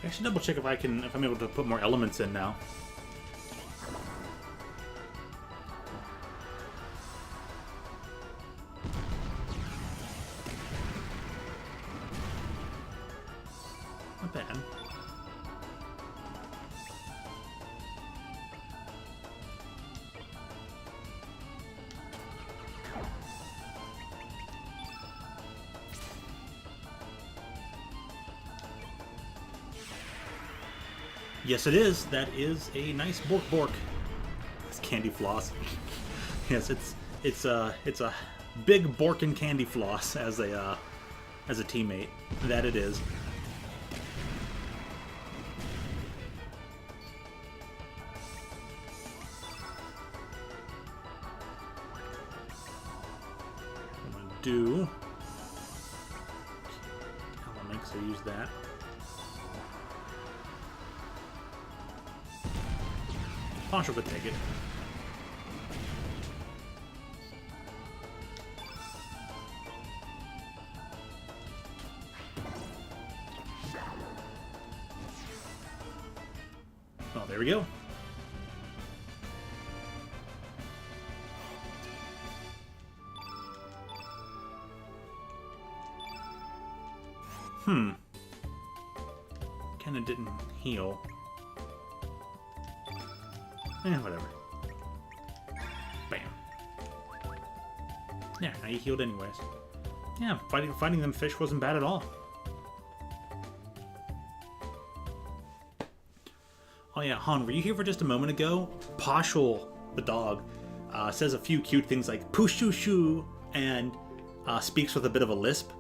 I should double check if I'm able to put more elements in now. Not bad. Yes, it is. That is a nice bork. It's candy floss. Yes, it's a big Borkin candy floss as a teammate. That it is. I'm gonna do elements, so use that. Poncho could take it. Oh, there we go. Kinda didn't heal. Whatever. Bam. Yeah, now you healed anyways. Yeah, fighting them fish wasn't bad at all. Oh yeah, Han, were you here for just a moment ago? Poshul, the dog, says a few cute things like "poo-shoo-shoo" and speaks with a bit of a lisp.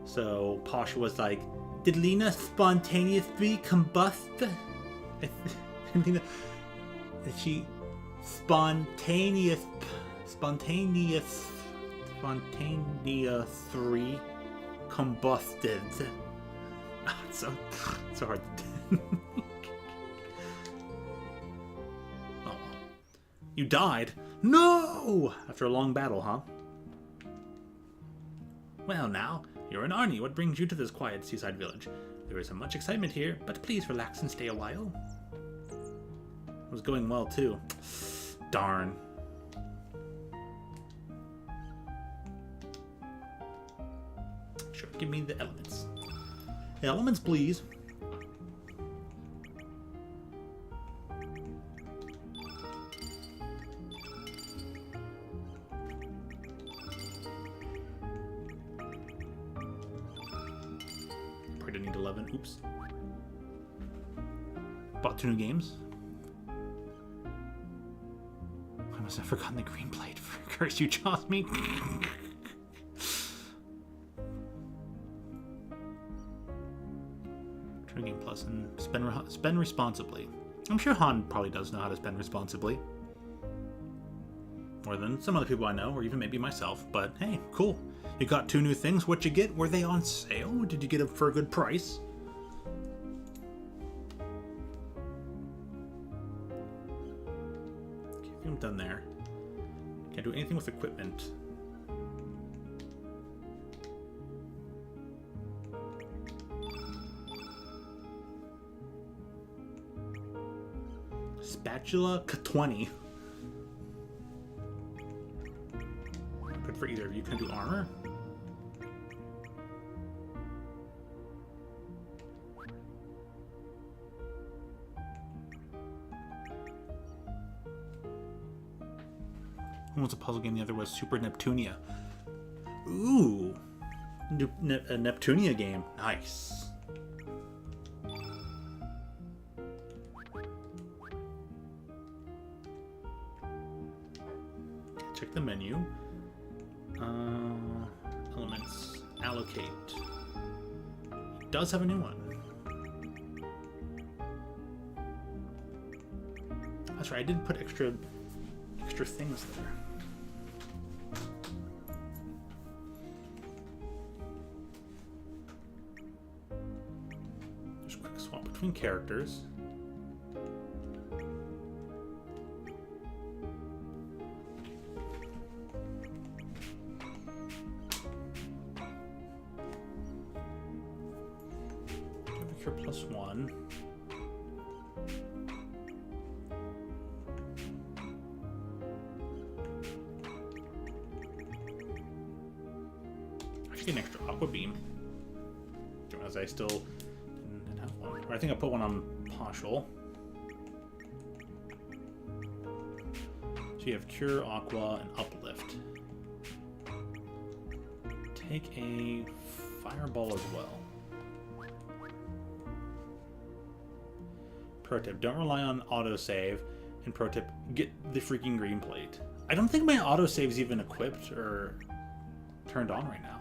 So Posh was like, "Did Lena spontaneously combust?" Did she spontaneously combusted? Oh, it's so hard to Oh. You died? No! After a long battle, huh? Well now, you're an Arnie. What brings you to this quiet seaside village? There is much excitement here, but please relax and stay a while. It was going well, too. Darn. Sure, give me the elements. Elements, please. Probably need 11. Oops. Bought 2 new games. I must have forgotten the green plate. Curse you, chose me. Turn game plus and spend responsibly. I'm sure Han probably does know how to spend responsibly. More than some other people I know, or even maybe myself. But hey, cool. You got 2 new things. What'd you get? Were they on sale? Did you get them for a good price? Okay, I think I'm done there. Can't do anything with equipment. Spatula K20. Good for either of you. Can I do armor? One was a puzzle game, the other was Super Neptunia. Ooh! A Neptunia game. Nice. Check the menu. Elements. Allocate. It does have a new one. That's right, I did put extra things there. Just quick swap between characters. +1. I should get an extra aqua beam. As I still didn't have one. Or I think I put one on Poshul. So you have Cure, Aqua, and Uplift. Take a Fireball as well. Pro tip, don't rely on autosave. And pro tip, get the freaking green plate. I don't think my autosave's even equipped or turned on right now.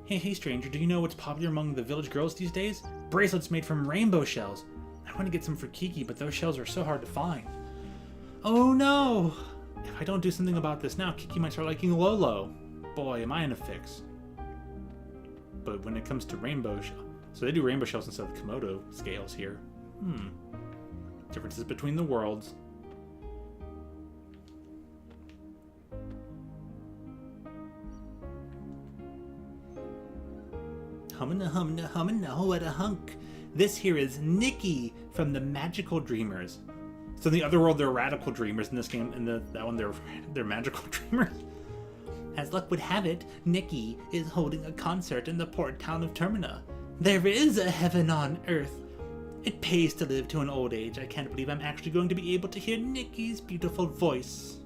Hey stranger, do you know what's popular among the village girls these days? Bracelets made from rainbow shells. I want to get some for Kiki, but those shells are so hard to find. Oh no! If I don't do something about this now, Kiki might start liking Lolo. Boy, am I in a fix. But when it comes to rainbow shells... So they do rainbow shells instead of Komodo scales here. Differences between the worlds. Humana, what a hunk. This here is Nikki from the Magical Dreamers. So in the other world, they're radical dreamers. In this game, in that one, they're magical dreamers. As luck would have it, Nikki is holding a concert in the port town of Termina. There is a heaven on earth. It pays to live to an old age. I can't believe I'm actually going to be able to hear Nikki's beautiful voice.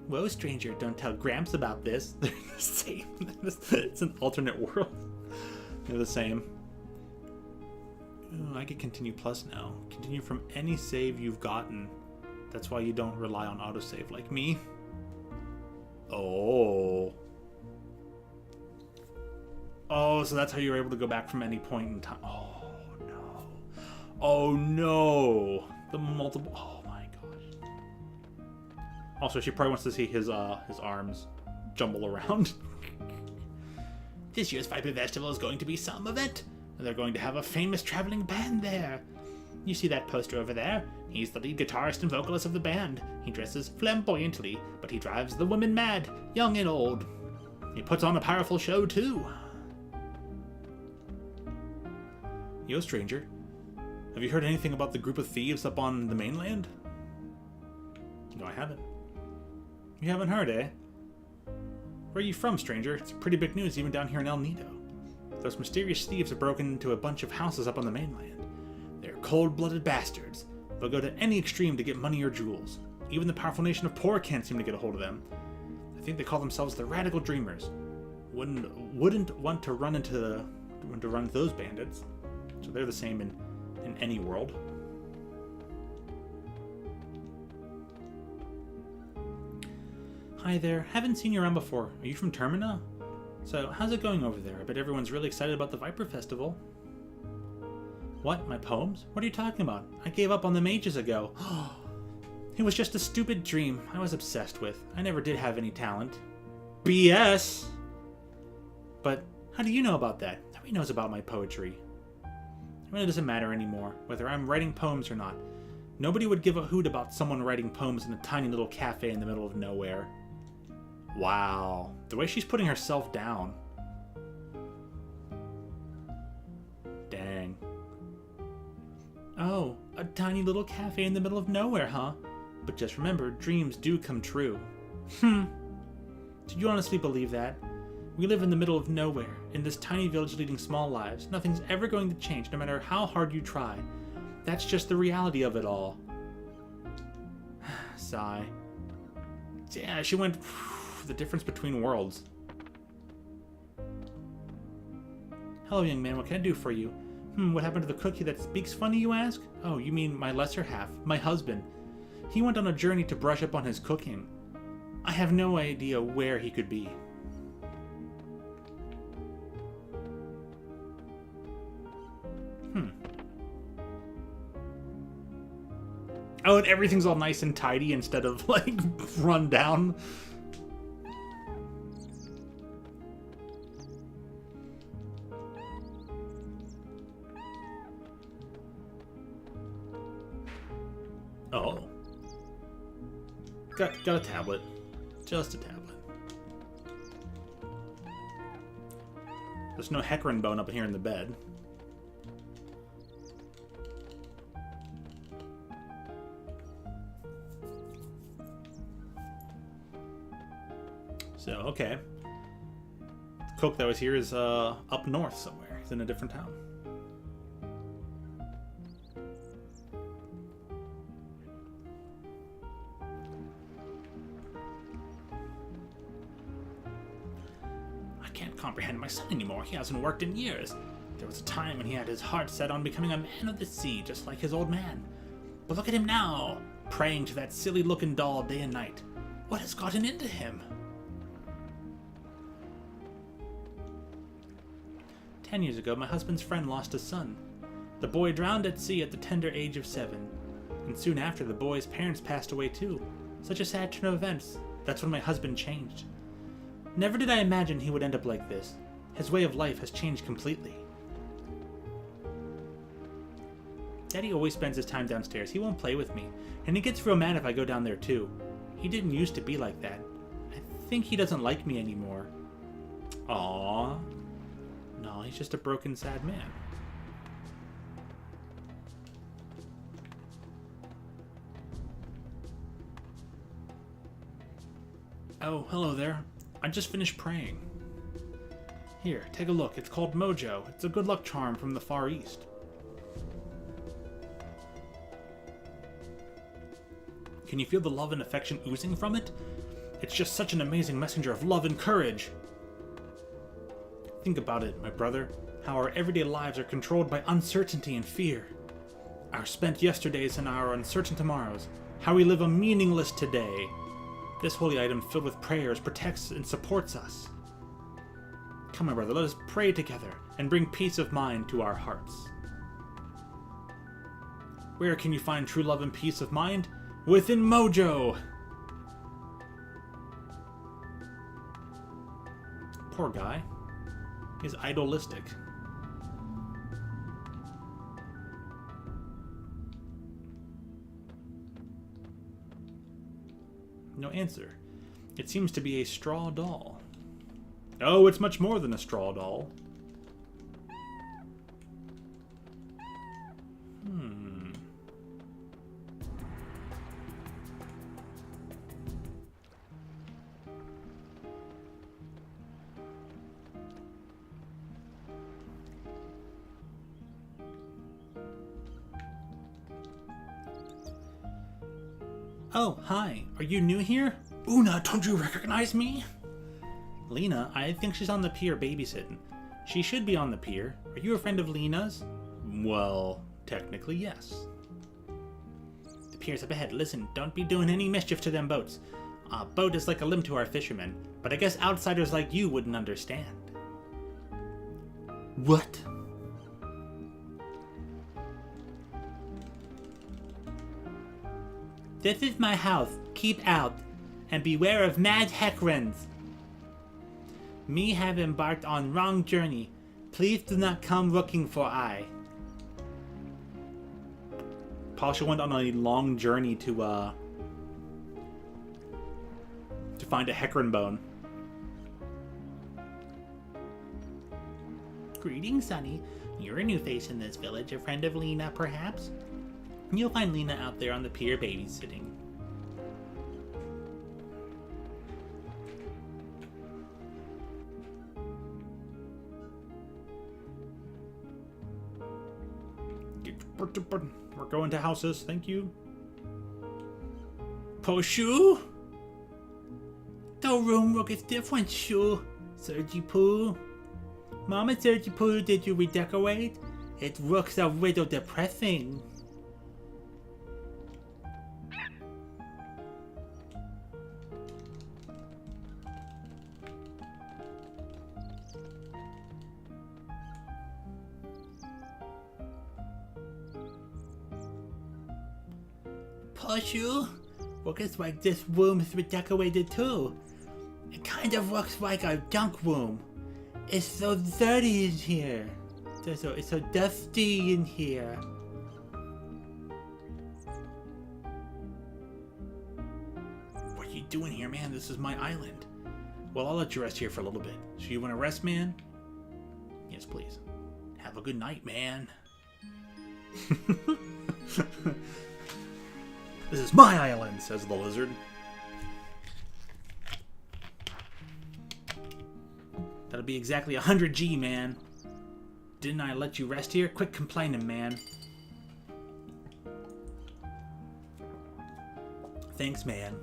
Whoa, stranger, don't tell Gramps about this. They're the same. It's an alternate world. They're the same. Ooh, I get continue plus now. Continue from any save you've gotten. That's why you don't rely on autosave like me. Oh. Oh, so that's how you're able to go back from any point in time. Oh, no. Oh, no. The multiple... Oh, my gosh. Also, she probably wants to see his arms jumble around. This year's Viper Festival is going to be some event. They're going to have a famous traveling band there. You see that poster over there? He's the lead guitarist and vocalist of the band. He dresses flamboyantly, but he drives the women mad, young and old. He puts on a powerful show, too. Yo, stranger. Have you heard anything about the group of thieves up on the mainland? No, I haven't. You haven't heard, eh? Where are you from, stranger? It's pretty big news even down here in El Nido. Those mysterious thieves have broken into a bunch of houses up on the mainland. They're cold-blooded bastards. They'll go to any extreme to get money or jewels. Even the powerful nation of Poor can't seem to get a hold of them. I think they call themselves the Radical Dreamers. Wouldn't want to run into those bandits. So they're the same in any world. Hi there. Haven't seen you around before. Are you from Termina? So, how's it going over there? I bet everyone's really excited about the Viper Festival. What? My poems? What are you talking about? I gave up on them ages ago. It was just a stupid dream I was obsessed with. I never did have any talent. BS! But how do you know about that? Nobody knows about my poetry. It really doesn't matter anymore, whether I'm writing poems or not. Nobody would give a hoot about someone writing poems in a tiny little cafe in the middle of nowhere. Wow. The way she's putting herself down. Dang. Oh, a tiny little cafe in the middle of nowhere, huh? But just remember, dreams do come true. Did you honestly believe that? We live in the middle of nowhere, in this tiny village leading small lives. Nothing's ever going to change, no matter how hard you try. That's just the reality of it all. Sigh. Yeah, she went... the difference between worlds. Hello, young man, what can I do for you? What happened to the cookie that speaks funny, you ask? Oh, you mean my lesser half, my husband. He went on a journey to brush up on his cooking. I have no idea where he could be. Oh, and everything's all nice and tidy instead of, like, run down. Oh. Got a tablet. Just a tablet. There's no Hecarim bone up here in the bed. So, okay. The cook that was here is up north somewhere. He's in a different town. I can't comprehend my son anymore. He hasn't worked in years. There was a time when he had his heart set on becoming a man of the sea, just like his old man. But look at him now, praying to that silly-looking doll day and night. What has gotten into him? 10 years ago, my husband's friend lost a son. The boy drowned at sea at the tender age of 7. And soon after, the boy's parents passed away too. Such a sad turn of events. That's when my husband changed. Never did I imagine he would end up like this. His way of life has changed completely. Daddy always spends his time downstairs. He won't play with me. And he gets real mad if I go down there too. He didn't used to be like that. I think he doesn't like me anymore. Aww. No, he's just a broken, sad man. Oh, hello there. I just finished praying. Here, take a look. It's called Mojo. It's a good luck charm from the Far East. Can you feel the love and affection oozing from it? It's just such an amazing messenger of love and courage. Think about it, my brother, how our everyday lives are controlled by uncertainty and fear. Our spent yesterdays and our uncertain tomorrows, how we live a meaningless today. This holy item filled with prayers protects and supports us. Come, my brother, let us pray together and bring peace of mind to our hearts. Where can you find true love and peace of mind? Within Mojo! Poor guy. He's idolistic. No answer. It seems to be a straw doll. Oh, it's much more than a straw doll. Oh, hi. Are you new here? Una, don't you recognize me? Lena, I think she's on the pier babysitting. She should be on the pier. Are you a friend of Lena's? Well, technically, yes. The pier's up ahead. Listen, don't be doing any mischief to them boats. A boat is like a limb to our fishermen, but I guess outsiders like you wouldn't understand. What? This is my house. Keep out. And beware of mad Heckrons. Me have embarked on wrong journey. Please do not come looking for I. Pasha went on a long journey to find a Heckron bone. Greetings, Sonny. You're a new face in this village, a friend of Lena, perhaps? You'll find Lena out there on the pier babysitting. We're going to houses, thank you. Poshu? The room look is different, Shu. Sergi Poo. Mama Sergi Poo, did you redecorate? It looks a little depressing. Poshu, looks like this room is redecorated too. It kind of looks like a junk room. It's so dirty in here. It's so dusty in here. What are you doing here, man? This is my island. Well, I'll let you rest here for a little bit. So you want to rest, man? Yes, please. Have a good night, man. This is my island, says the lizard. That'll be exactly 100 G, man. Didn't I let you rest here? Quit complaining, man. Thanks, man.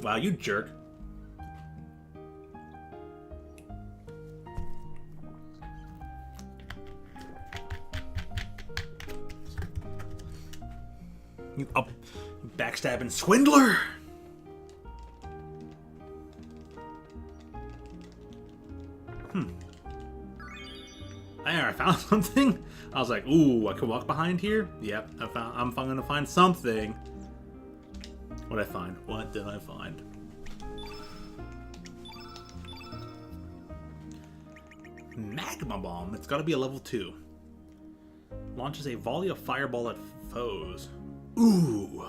Wow, you jerk. You up, backstabbing swindler! There, I found something. I was like, ooh, I could walk behind here? Yep, I'm gonna find something. What'd I find? What did I find? Magma Bomb. It's gotta be a level 2. Launches a volley of fireball at foes. Ooh.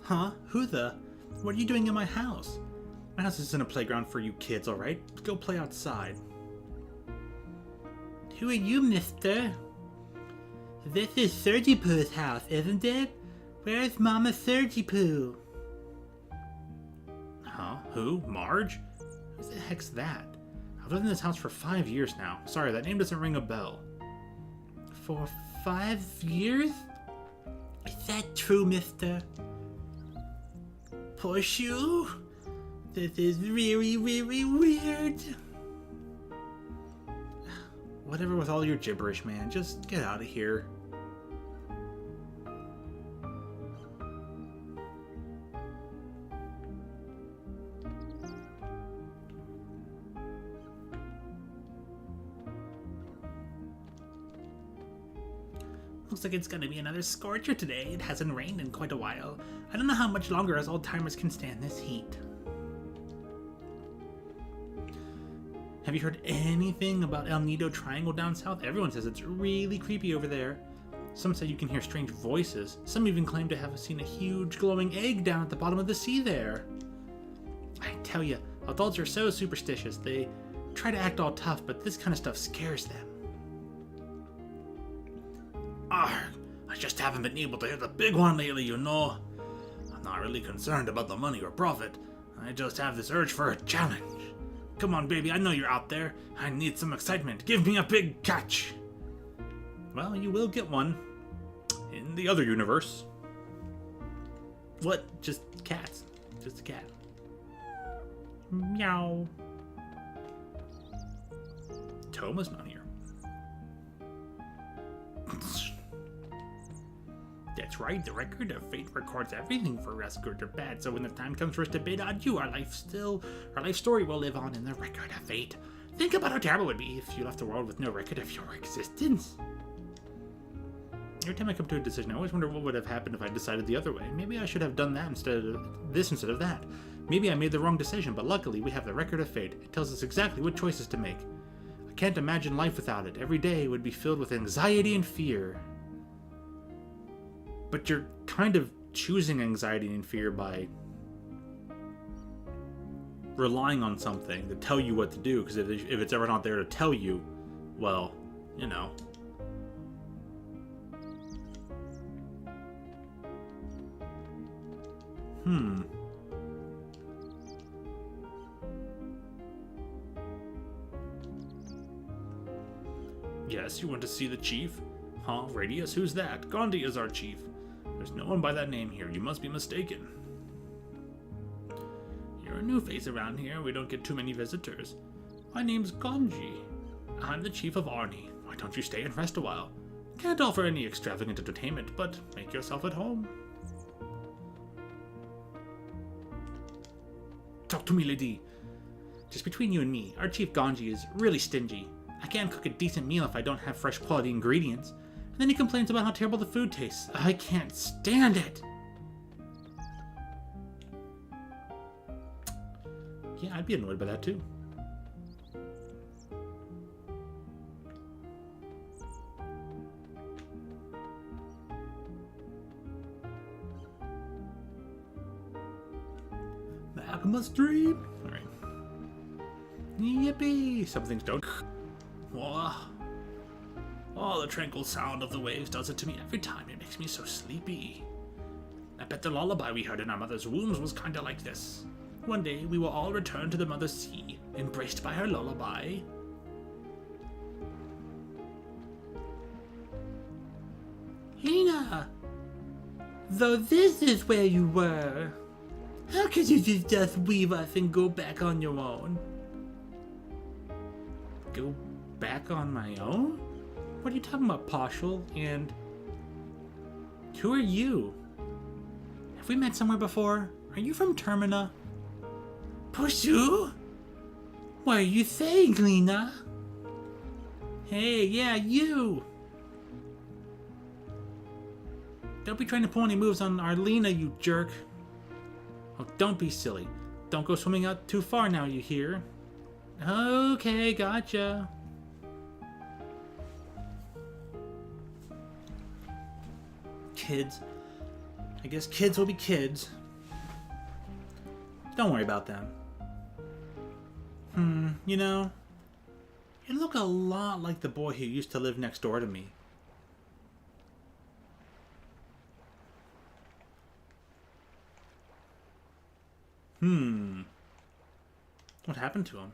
Huh? Who the? What are you doing in my house? My house isn't a playground for you kids, alright? Go play outside. Who are you, mister? This is Surgy-Poo's house, isn't it? Where's Mama Surgy-Poo? Huh? Who? Marge? Who the heck's that? I've lived in this house for 5 years now. Sorry, that name doesn't ring a bell. For 5 years? Is that true, mister? Push you? This is really, really weird. Whatever with all your gibberish, man. Just get out of here. Looks like it's gonna be another scorcher today. It hasn't rained in quite a while. I don't know how much longer us old-timers can stand this heat. Have you heard anything about El Nido Triangle down south? Everyone says it's really creepy over there. Some say you can hear strange voices. Some even claim to have seen a huge glowing egg down at the bottom of the sea there. I tell you, adults are so superstitious. They try to act all tough, but this kind of stuff scares them. I just haven't been able to hit the big one lately, you know. I'm not really concerned about the money or profit. I just have this urge for a challenge. Come on, baby, I know you're out there. I need some excitement. Give me a big catch. Well, you will get one. In the other universe. What? Just cats. Just a cat. Meow. Toma's not here. That's right, the record of fate records everything for us, good or bad, so when the time comes for us to bid adieu, our life story will live on in the record of fate. Think about how terrible it would be if you left the world with no record of your existence. Every time I come to a decision, I always wonder what would have happened if I decided the other way. Maybe I should have done that instead of that. Maybe I made the wrong decision, but luckily we have the record of fate. It tells us exactly what choices to make. I can't imagine life without it. Every day would be filled with anxiety and fear. But you're kind of choosing anxiety and fear by relying on something to tell you what to do, because if it's ever not there to tell you, well, you know. Yes, you want to see the chief? Huh, Radius? Who's that? Gandhi is our chief. There's no one by that name here. You must be mistaken. You're a new face around here. We don't get too many visitors. My name's Ganji. I'm the chief of Arni. Why don't you stay and rest a while? Can't offer any extravagant entertainment, but make yourself at home. Talk to me, lady. Just between you and me, our chief Ganji is really stingy. I can't cook a decent meal if I don't have fresh quality ingredients. And then he complains about how terrible the food tastes. I can't stand it! Yeah, I'd be annoyed by that too. Magma Stream! Alright. Yippee! Some things don't. Whoa. Oh, the tranquil sound of the waves does it to me every time. It makes me so sleepy. I bet the lullaby we heard in our mother's wombs was kinda like this. One day we will all return to the mother sea, embraced by her lullaby. Hina! Though this is where you were, how could you just leave us and go back on your own? Go back on my own? What are you talking about, Partial? And who are you? Have we met somewhere before? Are you from Termina? Pushu? What are you saying, Lena? Hey, yeah, you! Don't be trying to pull any moves on our Lena, you jerk. Oh, don't be silly. Don't go swimming out too far now, you hear? Okay, gotcha. Kids. I guess kids will be kids. Don't worry about them. You know, you look a lot like the boy who used to live next door to me. What happened to him?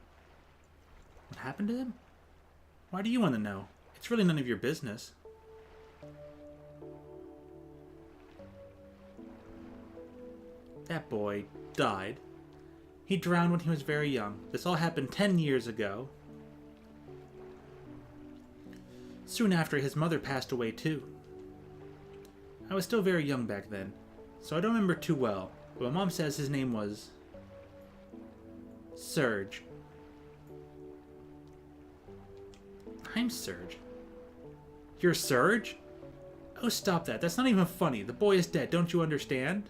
What happened to him? Why do you want to know? It's really none of your business. That boy died. He drowned when he was very young. This all happened 10 years ago. Soon after, his mother passed away too. I was still very young back then, so I don't remember too well, but my mom says his name was Serge. I'm Serge. You're Serge? Oh, stop that. That's not even funny. The boy is dead. Don't you understand?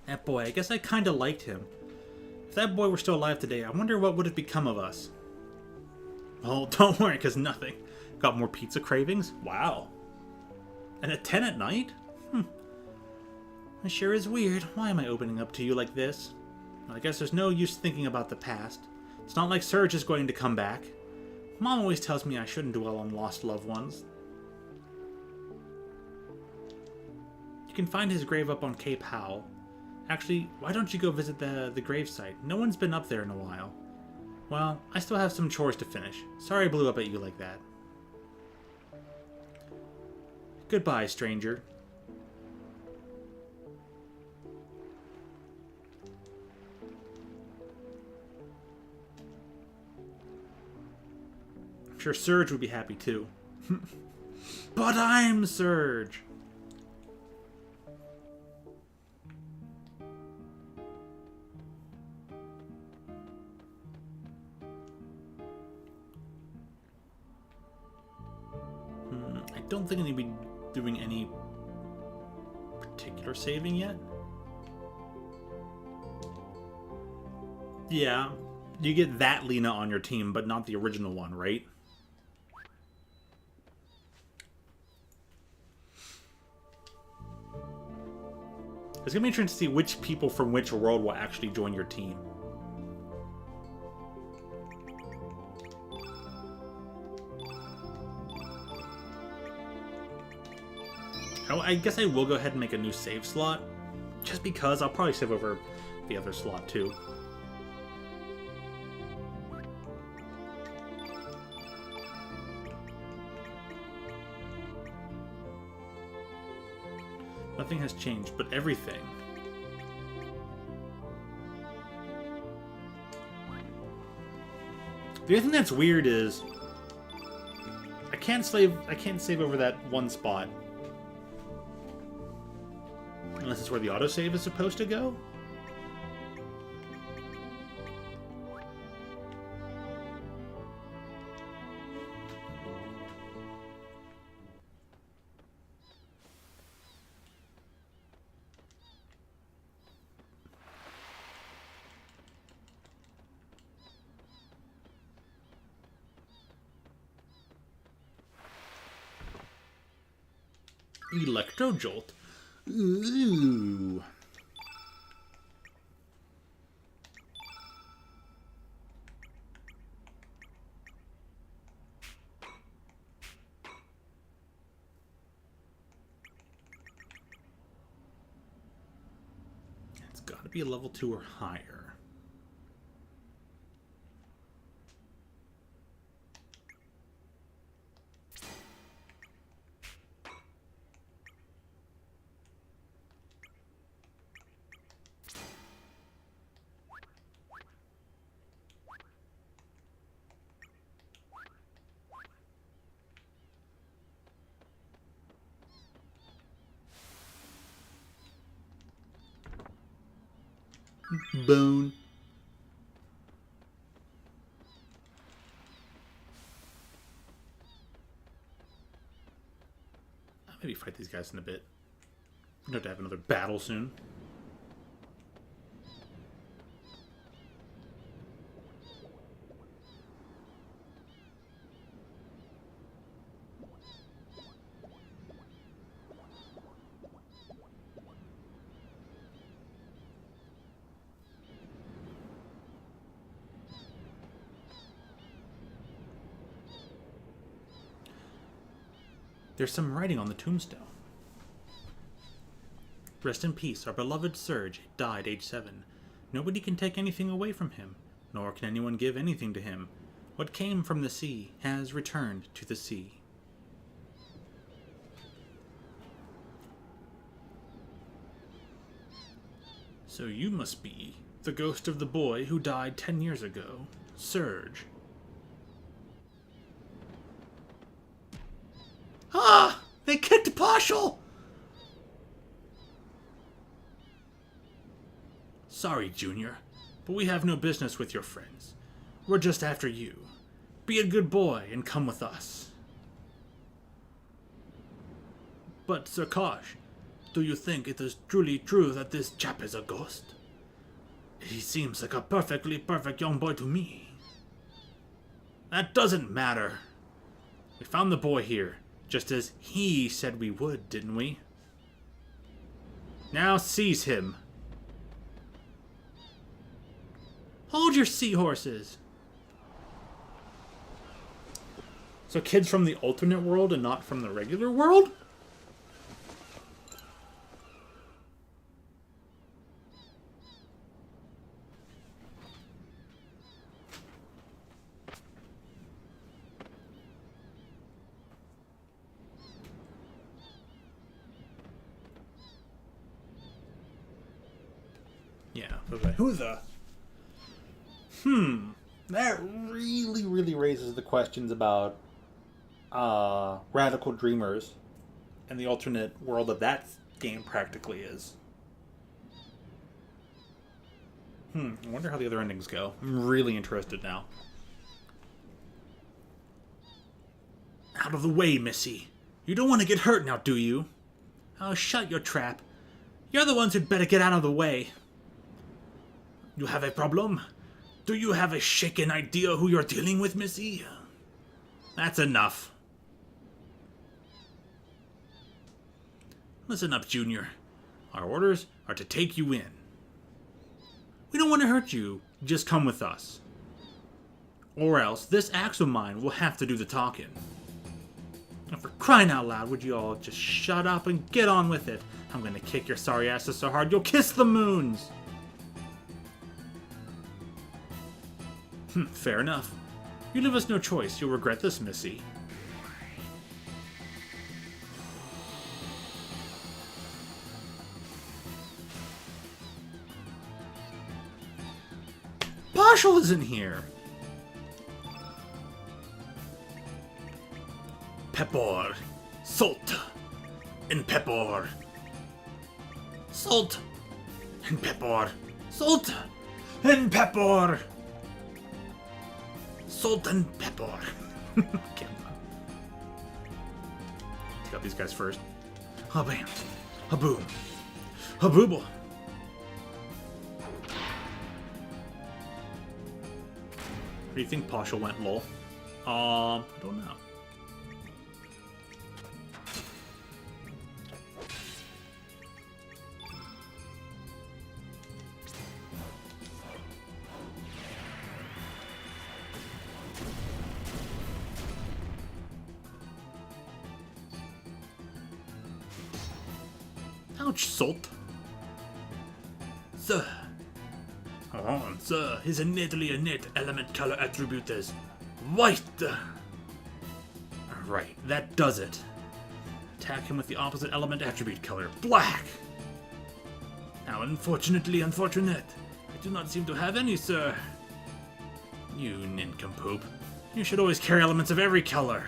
That boy, I guess I kinda liked him. If that boy were still alive today, I wonder what would have become of us. Well, don't worry, because nothing. Got more pizza cravings? Wow. And at 10 at night? It sure is weird. Why am I opening up to you like this? Well, I guess there's no use thinking about the past. It's not like Serge is going to come back. Mom always tells me I shouldn't dwell on lost loved ones. You can find his grave up on Cape Howell. Actually, why don't you go visit the gravesite? No one's been up there in a while. Well, I still have some chores to finish. Sorry I blew up at you like that. Goodbye, stranger. I'm sure Serge would be happy too. But I'm Serge! I don't think I need to be doing any particular saving yet. Yeah, you get that Lena on your team, but not the original one, right? It's gonna be interesting to see which people from which world will actually join your team. I guess I will go ahead and make a new save slot, just because I'll probably save over the other slot too. Nothing has changed, but everything. The other thing that's weird is I can't save over that one spot. Unless it's where the autosave is supposed to go? Electro Jolt. Ooh. It's got to be a level 2 or higher. Bone. I'll maybe fight these guys in a bit. I'm going to have another battle soon. There's some writing on the tombstone. Rest in peace, our beloved Serge died age 7. Nobody can take anything away from him, nor can anyone give anything to him. What came from the sea has returned to the sea. So you must be the ghost of the boy who died 10 years ago, Serge. Ah! They kicked Partial! Sorry, Junior, but we have no business with your friends. We're just after you. Be a good boy and come with us. But, Sir Kosh, do you think it is truly true that this chap is a ghost? He seems like a perfectly perfect young boy to me. That doesn't matter. We found the boy here, just as he said we would, didn't we? Now seize him. Hold your seahorses. So kids from the alternate world and not from the regular world? Yeah, who the? That really raises the questions about radical dreamers and the alternate world that game practically is. I wonder how the other endings go. I'm really interested now. Out of the way, Missy. You don't want to get hurt now, do you? Oh, shut your trap. You're the ones who'd better get out of the way. You have a problem? Do you have a shaken idea who you're dealing with, Missy? That's enough. Listen up, Junior. Our orders are to take you in. We don't want to hurt you. Just come with us. Or else this axe of mine will have to do the talking. And for crying out loud, would you all just shut up and get on with it? I'm gonna kick your sorry asses so hard you'll kiss the moons! Fair enough. You leave us no choice. You'll regret this, Missy. Partial isn't here. Pepper. Salt. And pepper. Salt. And pepper. Salt. And pepper. Salt and pepper. Okay, take out these guys first. A bam. A boom. A booble. Where do you think Partial went, lol? I don't know. Ouch, Salt. Sir. Sir, his innately innate element color attribute is white. Right, that does it. Attack him with the opposite element attribute color, black. Now, unfortunately unfortunate. I do not seem to have any, sir. You nincompoop. You should always carry elements of every color.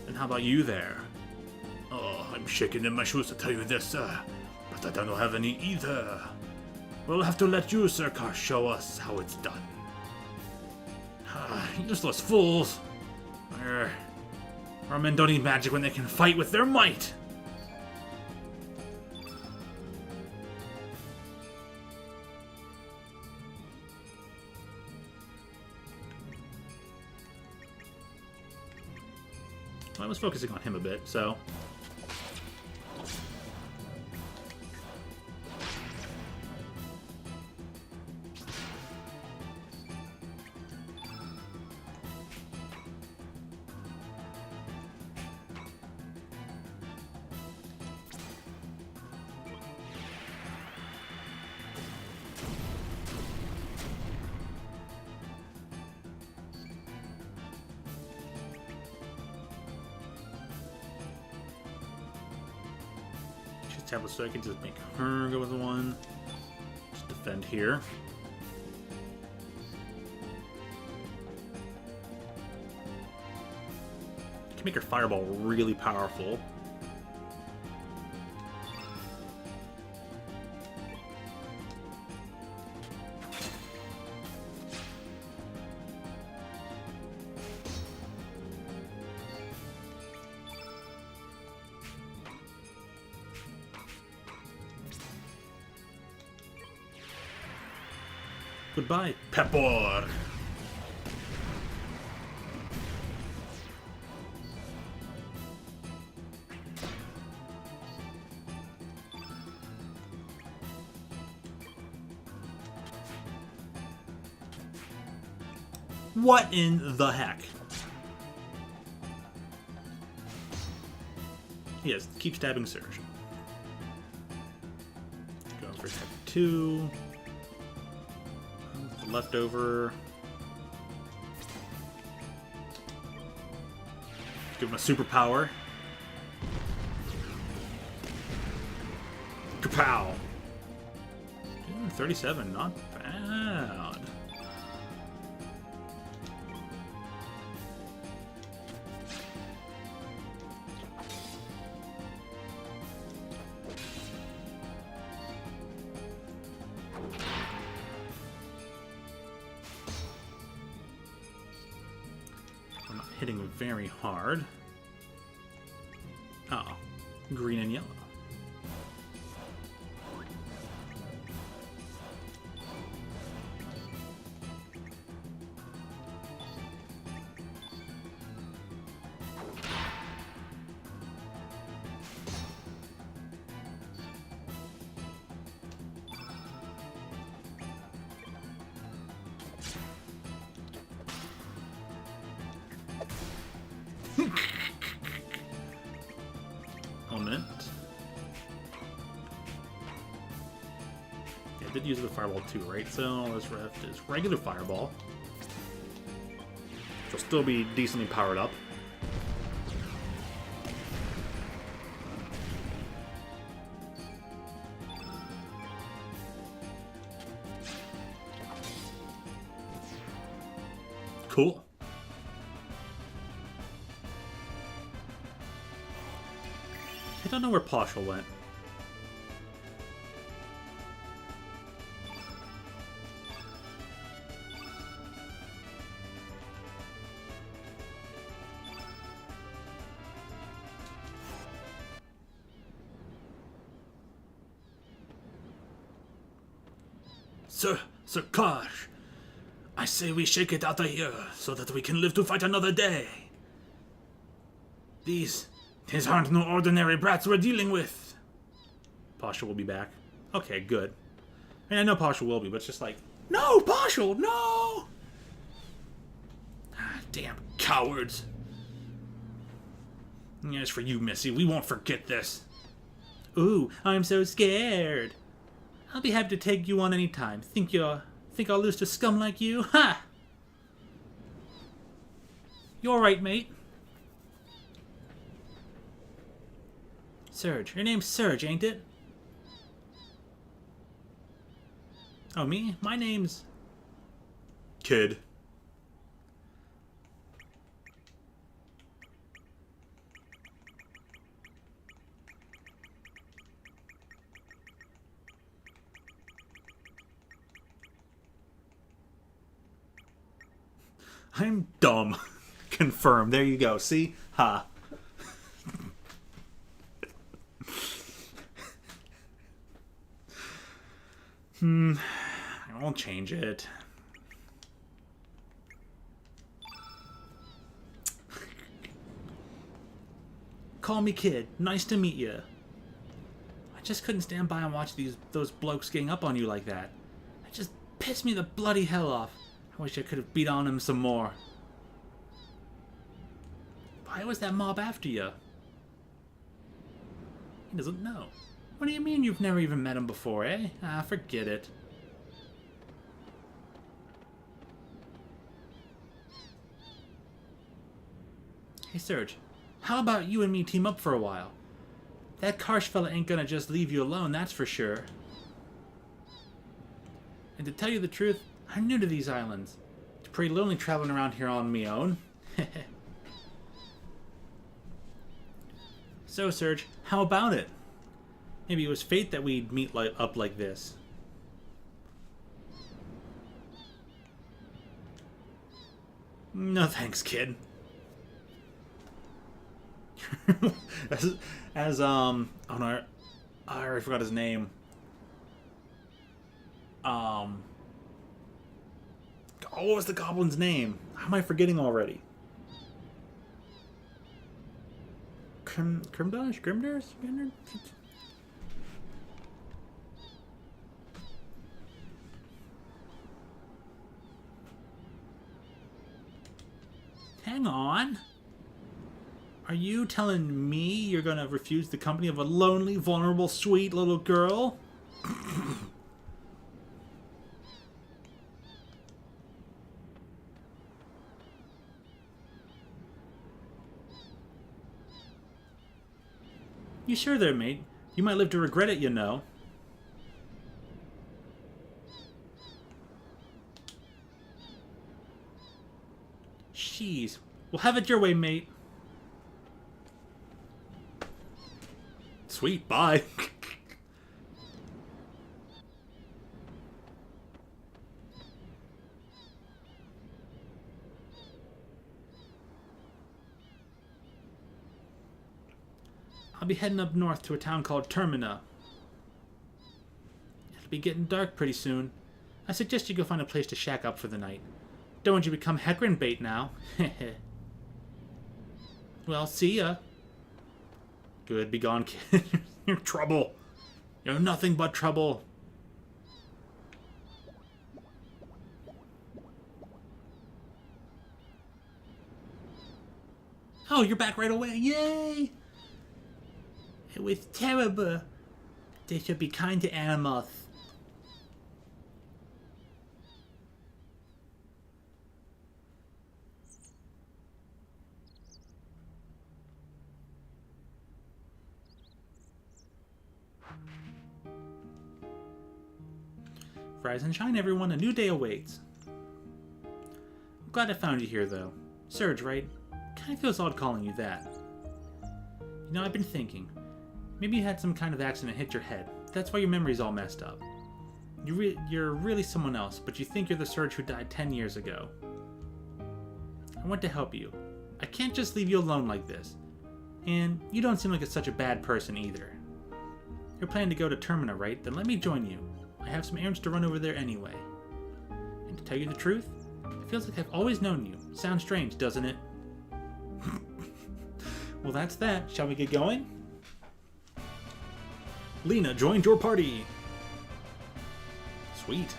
And how about you there? Oh, I'm shaking in my shoes to tell you this, sir. But I don't have any either. We'll have to let you, Sir Kosh, show us how it's done. Useless fools. Our men don't need magic when they can fight with their might. Well, I was focusing on him a bit, so... She's tablet, so I can just make her go with one. Just defend here. Can make her fireball really powerful. Goodbye, Pepper. What in the heck? Yes, keep stabbing Surge. Go for step 2. Leftover. Give him a superpower. Kapow! 37, not bad. We're not hitting very hard. Oh, green and yellow. Element. Yeah, I did use the fireball too, right? So all that's left is regular fireball. Which will still be decently powered up. Cool. I don't know where Poshel went. Sir Karsh, I say we shake it out of here so that we can live to fight another day. These aren't no ordinary brats we're dealing with. Poshel will be back. Okay, good. I mean, I know Poshel will be, but it's just like, No, Poshel, no! Ah, damn cowards. As for you, Missy, we won't forget this. ooh, I'm so scared. I'll be happy to take you on any time. Think I'll lose to scum like you? Ha! You're right, mate. Surge. Your name's Surge, ain't it? Oh, me? My name's... Kid. I'm dumb. Confirmed. There you go. See? Ha. I won't change it. Call me Kid. Nice to meet you. I just couldn't stand by and watch those blokes getting up on you like that. It just pissed me the bloody hell off. I wish I could have beat on him some more. Why was that mob after you? He doesn't know. What do you mean you've never even met him before, eh? Ah, forget it. Hey, Serge. How about you and me team up for a while? That Karsh fella ain't gonna just leave you alone, that's for sure. And to tell you the truth, I'm new to these islands. It's pretty lonely traveling around here on me own. So, Serge, how about it? Maybe it was fate that we'd meet up like this. No thanks, kid. Oh no, I already forgot his name. What was the goblin's name? How am I forgetting already? Grimdars? Hang on. Are you telling me you're gonna refuse the company of a lonely, vulnerable, sweet little girl? You sure there, mate? You might live to regret it, you know. Jeez. Well, have it your way, mate. Sweet, bye. I'll be heading up north to a town called Termina. It'll be getting dark pretty soon. I suggest you go find a place to shack up for the night. Don't want you to become Hecarim bait now. Well, see ya. Good, be gone, kid. You're trouble. You're nothing but trouble. Oh, you're back right away. Yay! It was terrible. They should be kind to animals. Rise and shine, everyone. A new day awaits. I'm glad I found you here, though. Serge, right? Kinda feels odd calling you that. You know, I've been thinking. Maybe you had some kind of accident hit your head. That's why your memory's all messed up. You're really someone else, but you think you're the Serge who died 10 years ago. I want to help you. I can't just leave you alone like this. And you don't seem like such a bad person either. You're planning to go to Termina, right? Then let me join you. I have some errands to run over there anyway. And to tell you the truth, it feels like I've always known you. Sounds strange, doesn't it? Well, that's that. Shall we get going? Lena joined your party. Sweet.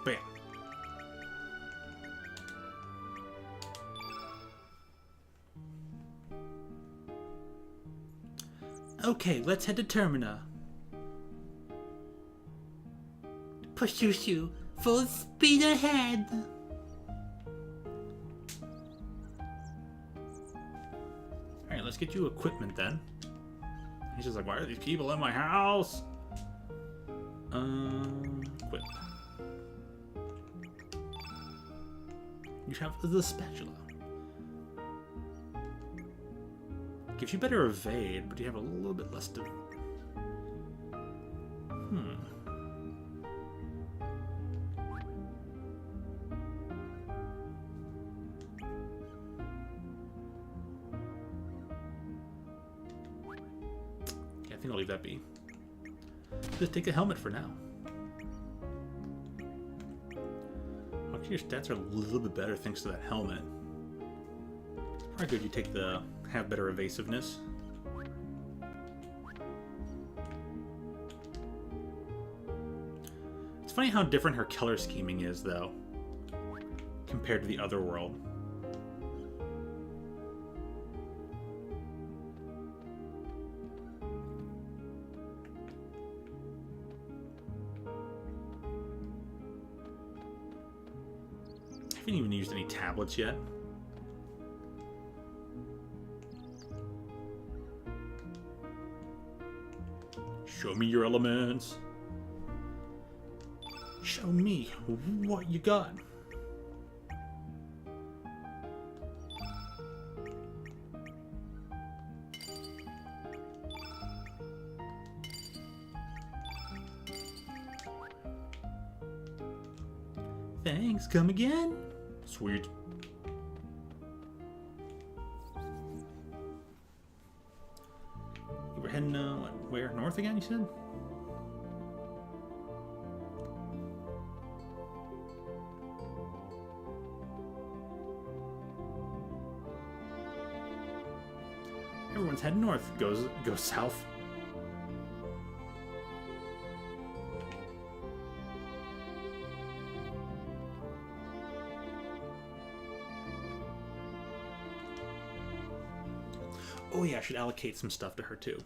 Bam. Okay, let's head to Termina. Push-shoo-shoo, full speed ahead. Alright, let's get you equipment then. He's just like, why are these people in my house? Equip. You have the spatula. Gives you better evade, but you have a little bit less to... Yeah, I think I'll leave that be. Just take a helmet for now. Actually, your stats are a little bit better thanks to that helmet. It's probably good you take the have better evasiveness. It's funny how different her color scheming is, though. compared to the other world. I haven't even used any tablets yet. Show me your elements. Show me what you got. Thanks, come again. Sweet. You were heading, where? North again, you said? Everyone's heading north. Goes south. Oh yeah, I should allocate some stuff to her too.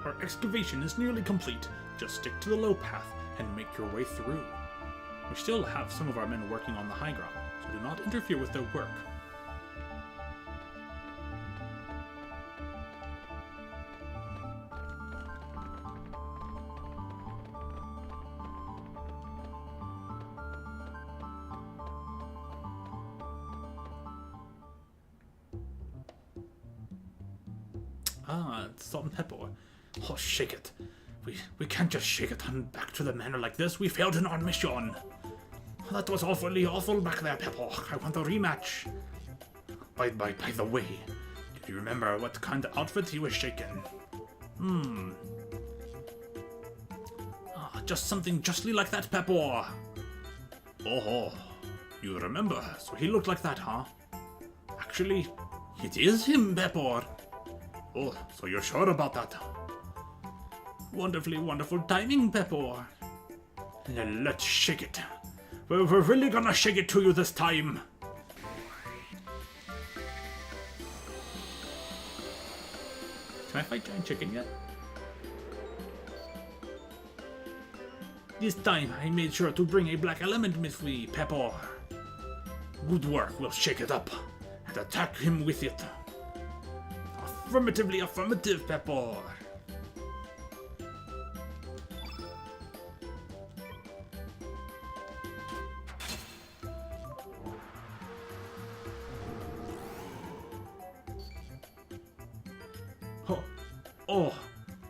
Our excavation is nearly complete. Just stick to the low path and make your way through. We still have some of our men working on the high ground, so do not interfere with their work. Ah, it's salt and pepper. Oh, shake it. We can't just shake it on back to the manor like this. We failed in our mission. That was awfully awful back there, Pepper. I want a rematch. By the way, do you remember what kind of outfit he was shaking? Ah, just something justly like that, Pepper. Oh, you remember? So he looked like that, huh? Actually, it is him, Pepper. Oh, so you're sure about that? Wonderfully wonderful timing, Pepper. Let's shake it. We're really gonna shake it to you this time. Can I fight Giant Chicken yet? This time I made sure to bring a black element with me, Pepper. Good work, we'll shake it up and attack him with it. Affirmatively affirmative, Pepper.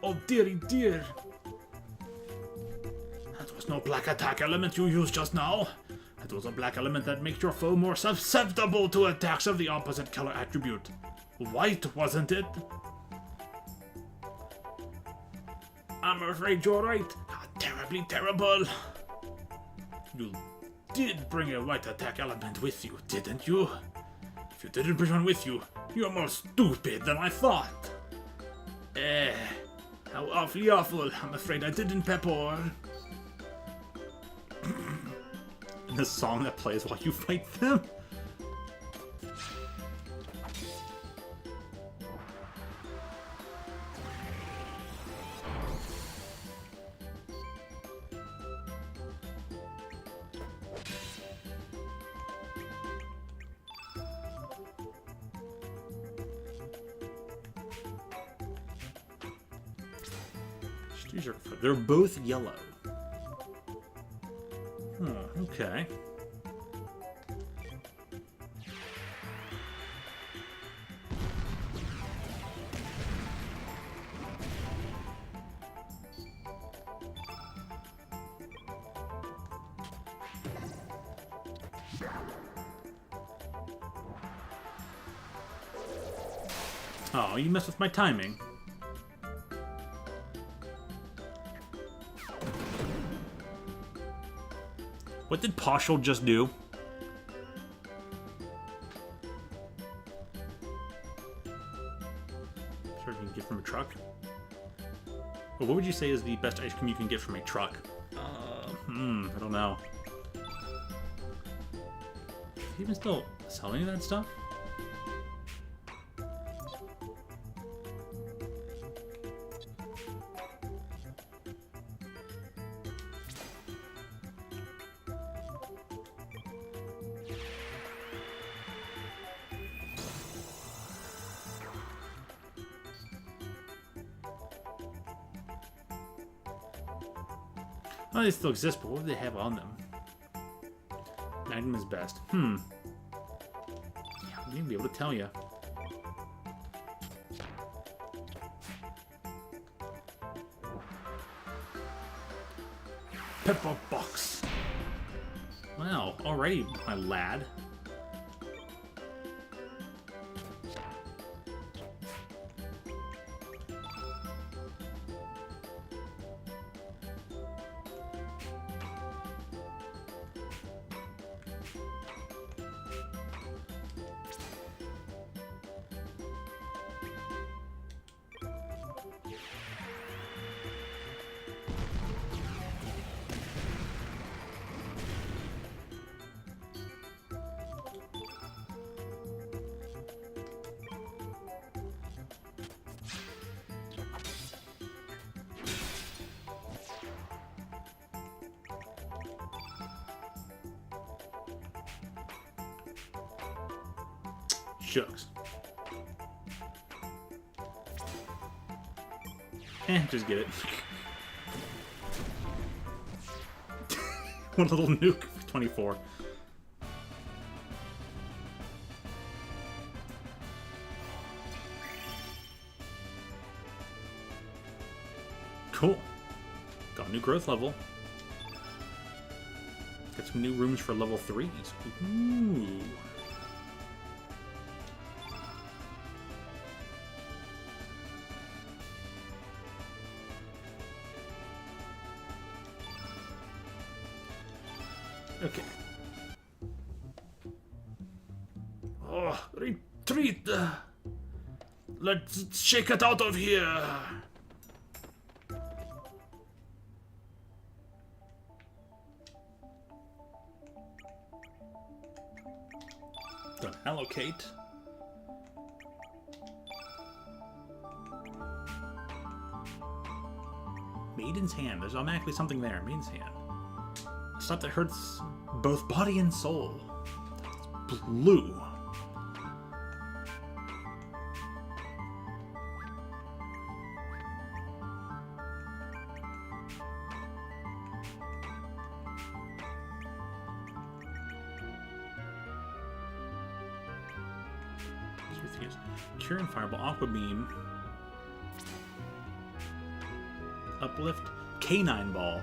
Oh, dearie dear. That was no black attack element you used just now. It was a black element that makes your foe more susceptible to attacks of the opposite color attribute. White, wasn't it? I'm afraid you're right. How terribly terrible. You did bring a white attack element with you, didn't you? If you didn't bring one with you, you're more stupid than I thought. How awfully awful. I'm afraid I didn't, Pepper. The song that plays while you fight them? They're both yellow. Okay. Oh, you messed with my timing. What did partial just do? Sure, you can get from a truck. Well, what would you say is the best ice cream you can get from a truck? I don't know. Is he even still selling that stuff? Oh, they still exist, but what do they have on them? Magnum is best. Yeah, I wouldn't be able to tell you. Pepper box. Wow, alrighty, my lad. Shucks. Just get it. One little nuke, 24. Cool. Got a new growth level. Got some new rooms for level 3s. Ooh. Okay. Oh, retreat! Let's shake it out of here! Don't allocate. Maiden's Hand. There's automatically something there. Maiden's Hand. Stuff that hurts both body and soul. That's blue. Cure and Fireball, Aqua Beam, Uplift, Canine Ball.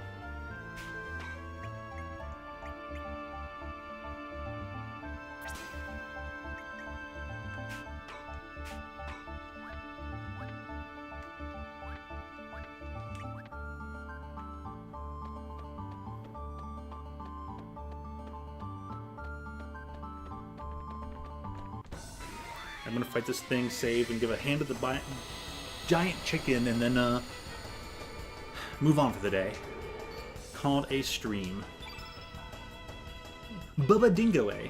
I'm gonna fight this thing, save, and give a hand to the giant chicken, and then move on for the day. Called a stream. Bubba Dingo A.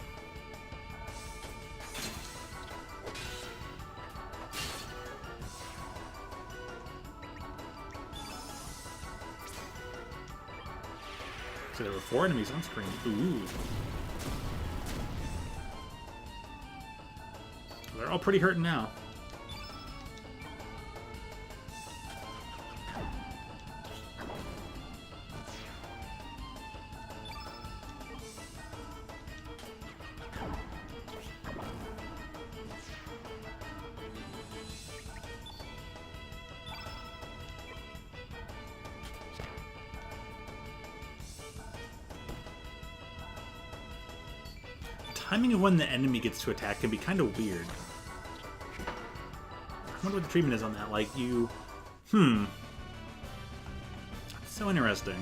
So there were 4 enemies on screen. Ooh. They're all pretty hurting now. Timing of when the enemy gets to attack can be kind of weird. wonder what the treatment is on that. Like, you... So interesting.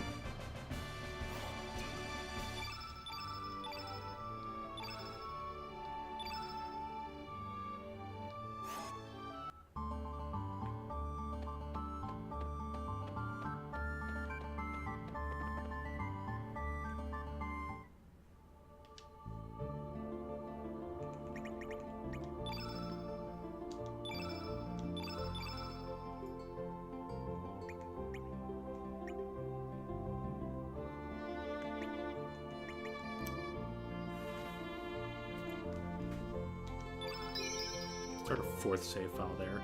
Start a 4th save file there.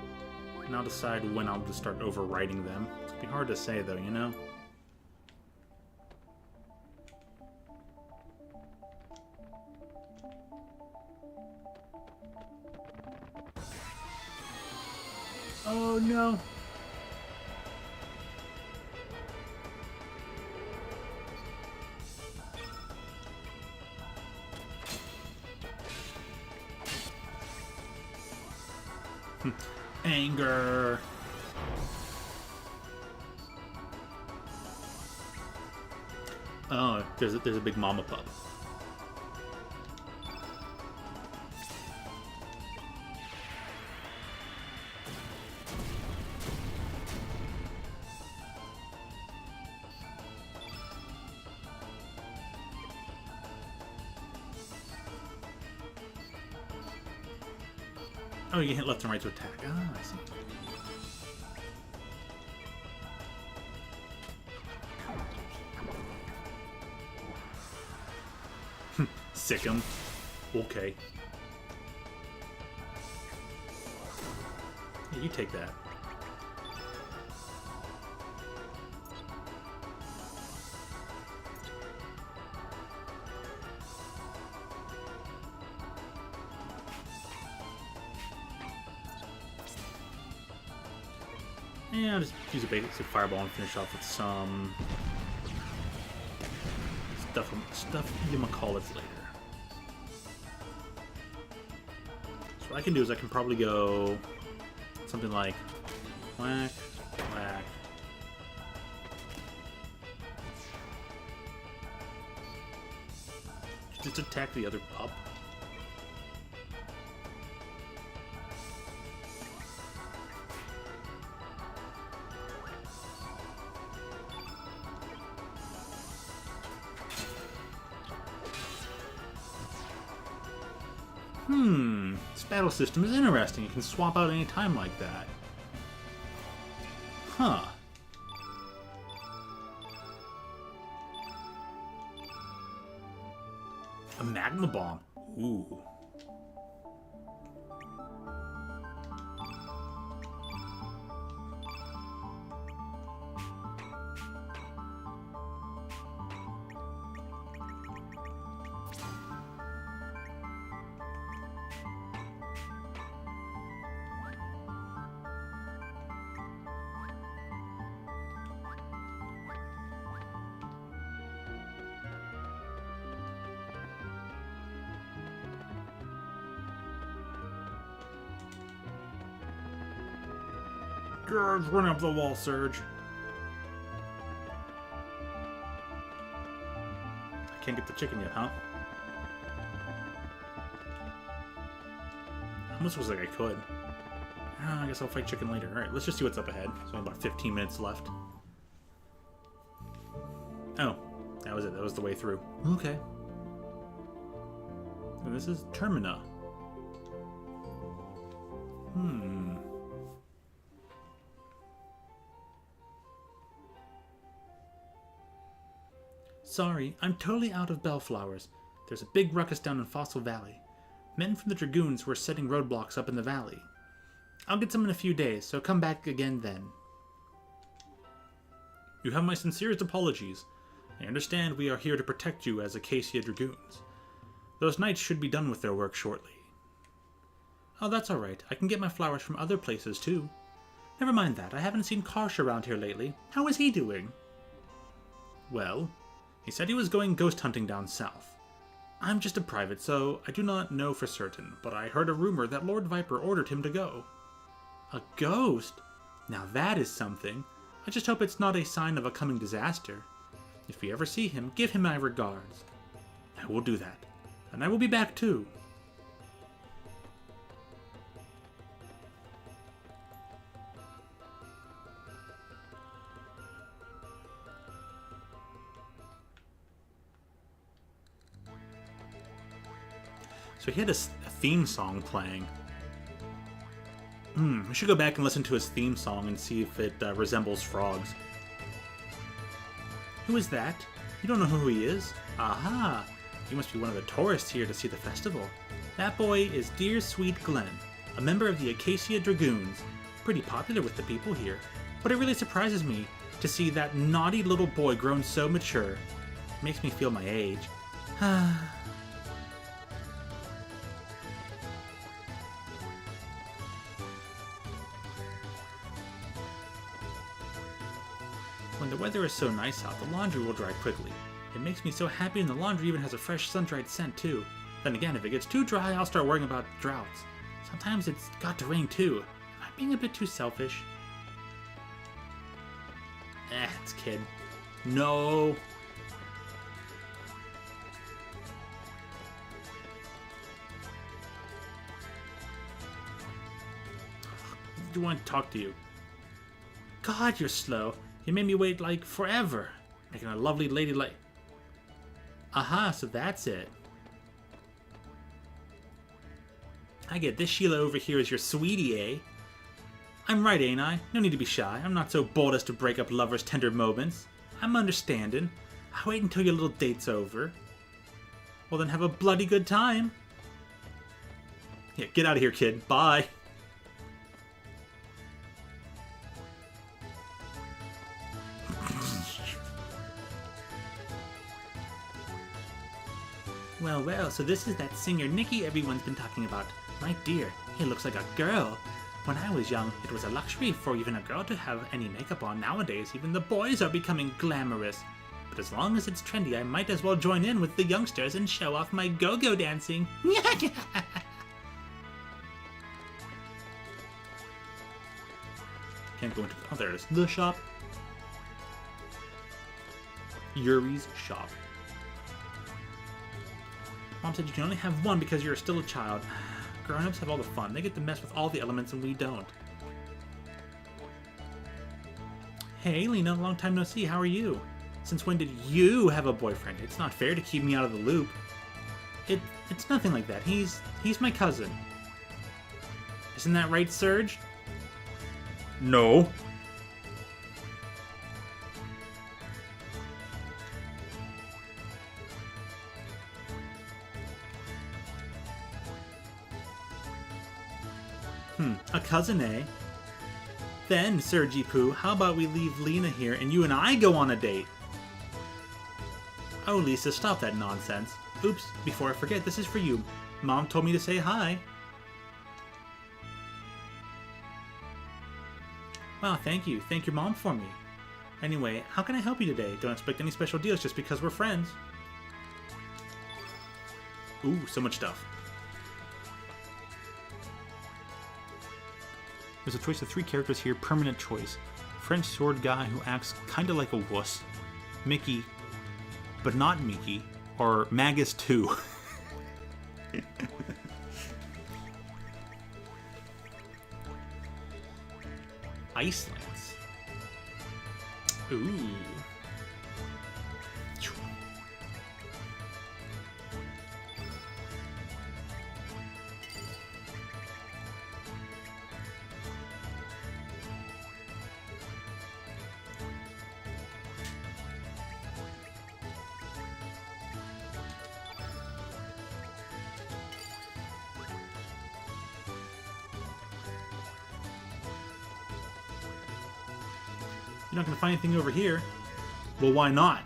And I'll decide when I'll just start overwriting them. It's gonna be hard to say though, you know? Oh no! Anger. Oh, there's a big mama pup. Oh, you can hit left and right to attack. Ah, I see. Sick him. Okay. Yeah, you take that. Yeah, I'll just use a basic fireball and finish off with some stuff you might call it later. So what I can do is I can probably go something like whack, whack. Just attack the other pup. This battle system is interesting. You can swap out any time like that. Huh. A magma bomb. Ooh. Grrr, running up the wall, Surge. I can't get the chicken yet, huh? Almost was like I could. I guess I'll fight chicken later. Alright, let's just see what's up ahead. So I have about 15 minutes left. Oh, that was it. That was the way through. Okay. And this is Termina. Sorry, I'm totally out of bellflowers. There's a big ruckus down in Fossil Valley. Men from the Dragoons were setting roadblocks up in the valley. I'll get some in a few days, so come back again then. You have my sincerest apologies. I understand we are here to protect you as Acacia Dragoons. Those knights should be done with their work shortly. Oh, that's alright. I can get my flowers from other places, too. Never mind that. I haven't seen Karsh around here lately. How is he doing? Well, he said he was going ghost hunting down south. I'm just a private, so I do not know for certain, but I heard a rumor that Lord Viper ordered him to go. A ghost? Now that is something. I just hope it's not a sign of a coming disaster. If we ever see him, give him my regards. I will do that. And I will be back too. So he had a theme song playing. We should go back and listen to his theme song and see if it resembles frogs. Who is that? You don't know who he is? Aha! You must be one of the tourists here to see the festival. That boy is dear sweet Glenn, a member of the Acacia Dragoons. Pretty popular with the people here. But it really surprises me to see that naughty little boy grown so mature. It makes me feel my age. When the weather is so nice out, the laundry will dry quickly. It makes me so happy, and the laundry even has a fresh sun-dried scent too. Then again, if it gets too dry, I'll start worrying about droughts. Sometimes it's got to rain too. Am I being a bit too selfish? It's kid. No. I do want to talk to you. God, you're slow. You made me wait, like, forever. Making a lovely lady like... Aha, so that's it. I get this Sheila over here is your sweetie, eh? I'm right, ain't I? No need to be shy. I'm not so bold as to break up lovers' tender moments. I'm understanding. I'll wait until your little date's over. Well, then have a bloody good time. Yeah, get out of here, kid. Bye. Well, well, so this is that singer Nikki everyone's been talking about. My dear, he looks like a girl. When I was young, it was a luxury for even a girl to have any makeup on. Nowadays, even the boys are becoming glamorous. But as long as it's trendy, I might as well join in with the youngsters and show off my go-go dancing. Can't go into... Oh, there it is. The shop. Yuri's shop. Mom said you can only have one because you're still a child. Grown-ups have all the fun. They get to mess with all the elements and we don't. Hey, Lena, long time no see. How are you? Since when did you have a boyfriend? It's not fair to keep me out of the loop. It's nothing like that. He's my cousin. Isn't that right, Serge? No. A cousin, eh? Then, Sergi Poo, how about we leave Lena here and you and I go on a date? Oh, Lisa, stop that nonsense. Oops, before I forget, this is for you. Mom told me to say hi. Wow, thank you. Thank your mom for me. Anyway, how can I help you today? Don't expect any special deals just because we're friends. Ooh, so much stuff. There's a choice of 3 characters here, permanent choice. French sword guy who acts kinda like a wuss. Mickey, but not Mickey. Or Magus 2. Ice Lance. Ooh. You're not going to find anything over here. Well, why not?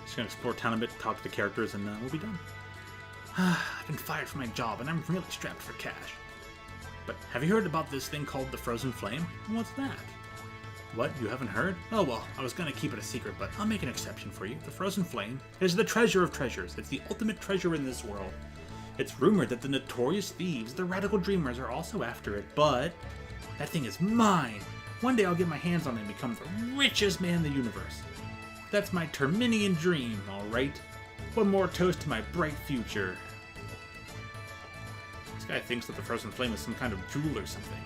Just going to explore town a bit, talk to the characters, and we'll be done. I've been fired from my job, and I'm really strapped for cash. But have you heard about this thing called the Frozen Flame? What's that? What? You haven't heard? Oh well, I was gonna keep it a secret, but I'll make an exception for you. The Frozen Flame is the treasure of treasures. It's the ultimate treasure in this world. It's rumored that the notorious thieves, the radical dreamers, are also after it, but that thing is mine. One day I'll get my hands on it and become the richest man in the universe. That's my Terminian dream, alright? One more toast to my bright future. This guy thinks that the Frozen Flame is some kind of jewel or something.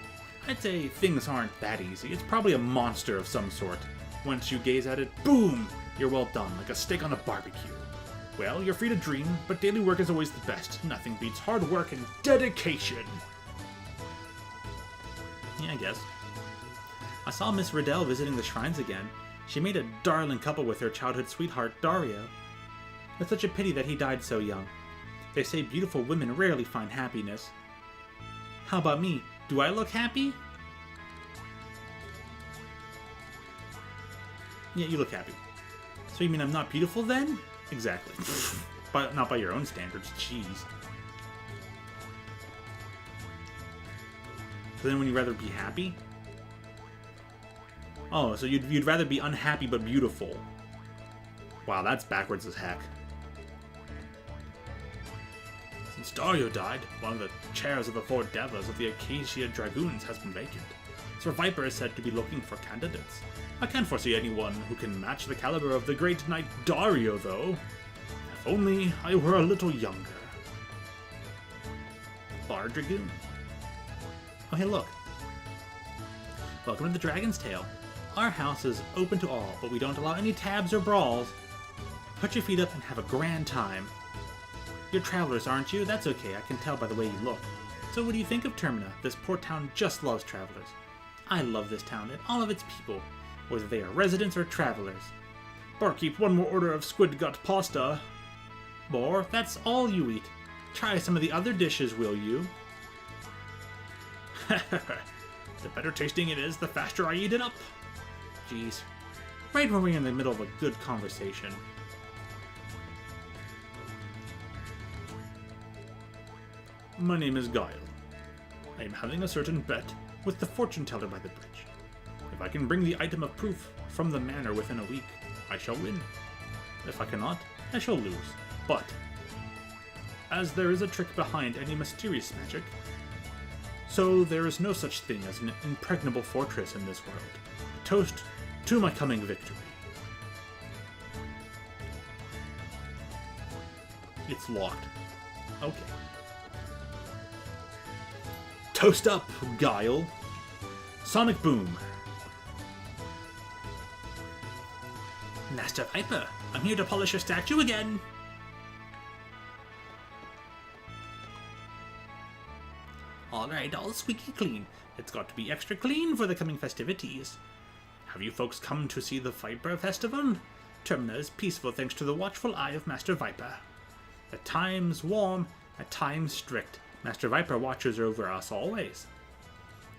I'd say things aren't that easy. It's probably a monster of some sort. Once you gaze at it, boom! You're well done, like a steak on a barbecue. Well, you're free to dream, but daily work is always the best. Nothing beats hard work and dedication. Yeah, I guess. I saw Miss Riddell visiting the shrines again. She made a darling couple with her childhood sweetheart, Dario. It's such a pity that he died so young. They say beautiful women rarely find happiness. How about me? Do I look happy? Yeah, you look happy. So you mean I'm not beautiful then? Exactly. But not by your own standards, jeez. So then would you rather be happy? Oh, so you'd rather be unhappy but beautiful. Wow, that's backwards as heck. Since Dario died, one of the chairs of the four devas of the Acacia Dragoons has been vacant. Sir Viper is said to be looking for candidates. I can't foresee anyone who can match the caliber of the great knight Dario, though. If only I were a little younger. Bar Dragoon. Oh, hey, look. Welcome to the Dragon's Tail. Our house is open to all, but we don't allow any tabs or brawls. Put your feet up and have a grand time. You're travelers, aren't you? That's okay, I can tell by the way you look. So what do you think of Termina? This poor town just loves travelers. I love this town and all of its people, whether they are residents or travelers. Barkeep, one more order of squid gut pasta. More? That's all you eat. Try some of the other dishes, will you? The better tasting it is, the faster I eat it up. Jeez. Right when we're in the middle of a good conversation. My name is Guile. I am having a certain bet with the fortune teller by the bridge. If I can bring the item of proof from the manor within a week, I shall win. If I cannot, I shall lose. But, as there is a trick behind any mysterious magic, so there is no such thing as an impregnable fortress in this world. Toast to my coming victory. It's locked. Okay. Toast up, Guile. Sonic Boom. Master Viper, I'm here to polish your statue again. Alright, all squeaky clean. It's got to be extra clean for the coming festivities. Have you folks come to see the Viper Festival? Termina is peaceful thanks to the watchful eye of Master Viper. At times warm, at times strict. Master Viper watches over us always.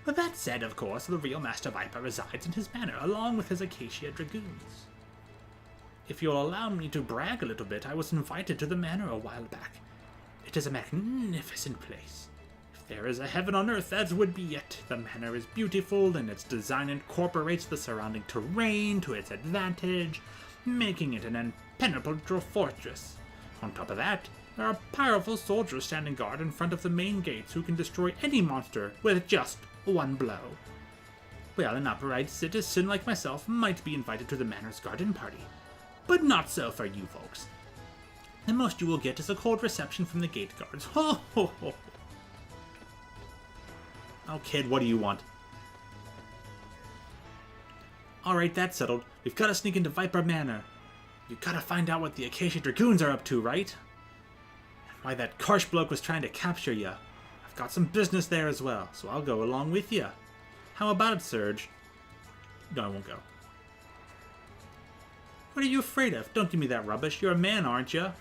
With that said, of course, the real Master Viper resides in his manor, along with his Acacia Dragoons. If you'll allow me to brag a little bit, I was invited to the manor a while back. It is a magnificent place. If there is a heaven on earth, that would be it. The manor is beautiful, and its design incorporates the surrounding terrain to its advantage, making it an impenetrable fortress. On top of that, there are powerful soldiers standing guard in front of the main gates who can destroy any monster with just one blow. Well, an upright citizen like myself might be invited to the manor's garden party, but not so for you folks. The most you will get is a cold reception from the gate guards. Ho ho ho! Oh, kid, what do you want? Alright, that's settled. We've got to sneak into Viper Manor. You gotta find out what the Acacia Dragoons are up to, right? Why that Karsh bloke was trying to capture ya. I've got some business there as well, so I'll go along with ya. How about it, Serge? No, I won't go. What are you afraid of? Don't give me that rubbish. You're a man, aren't you?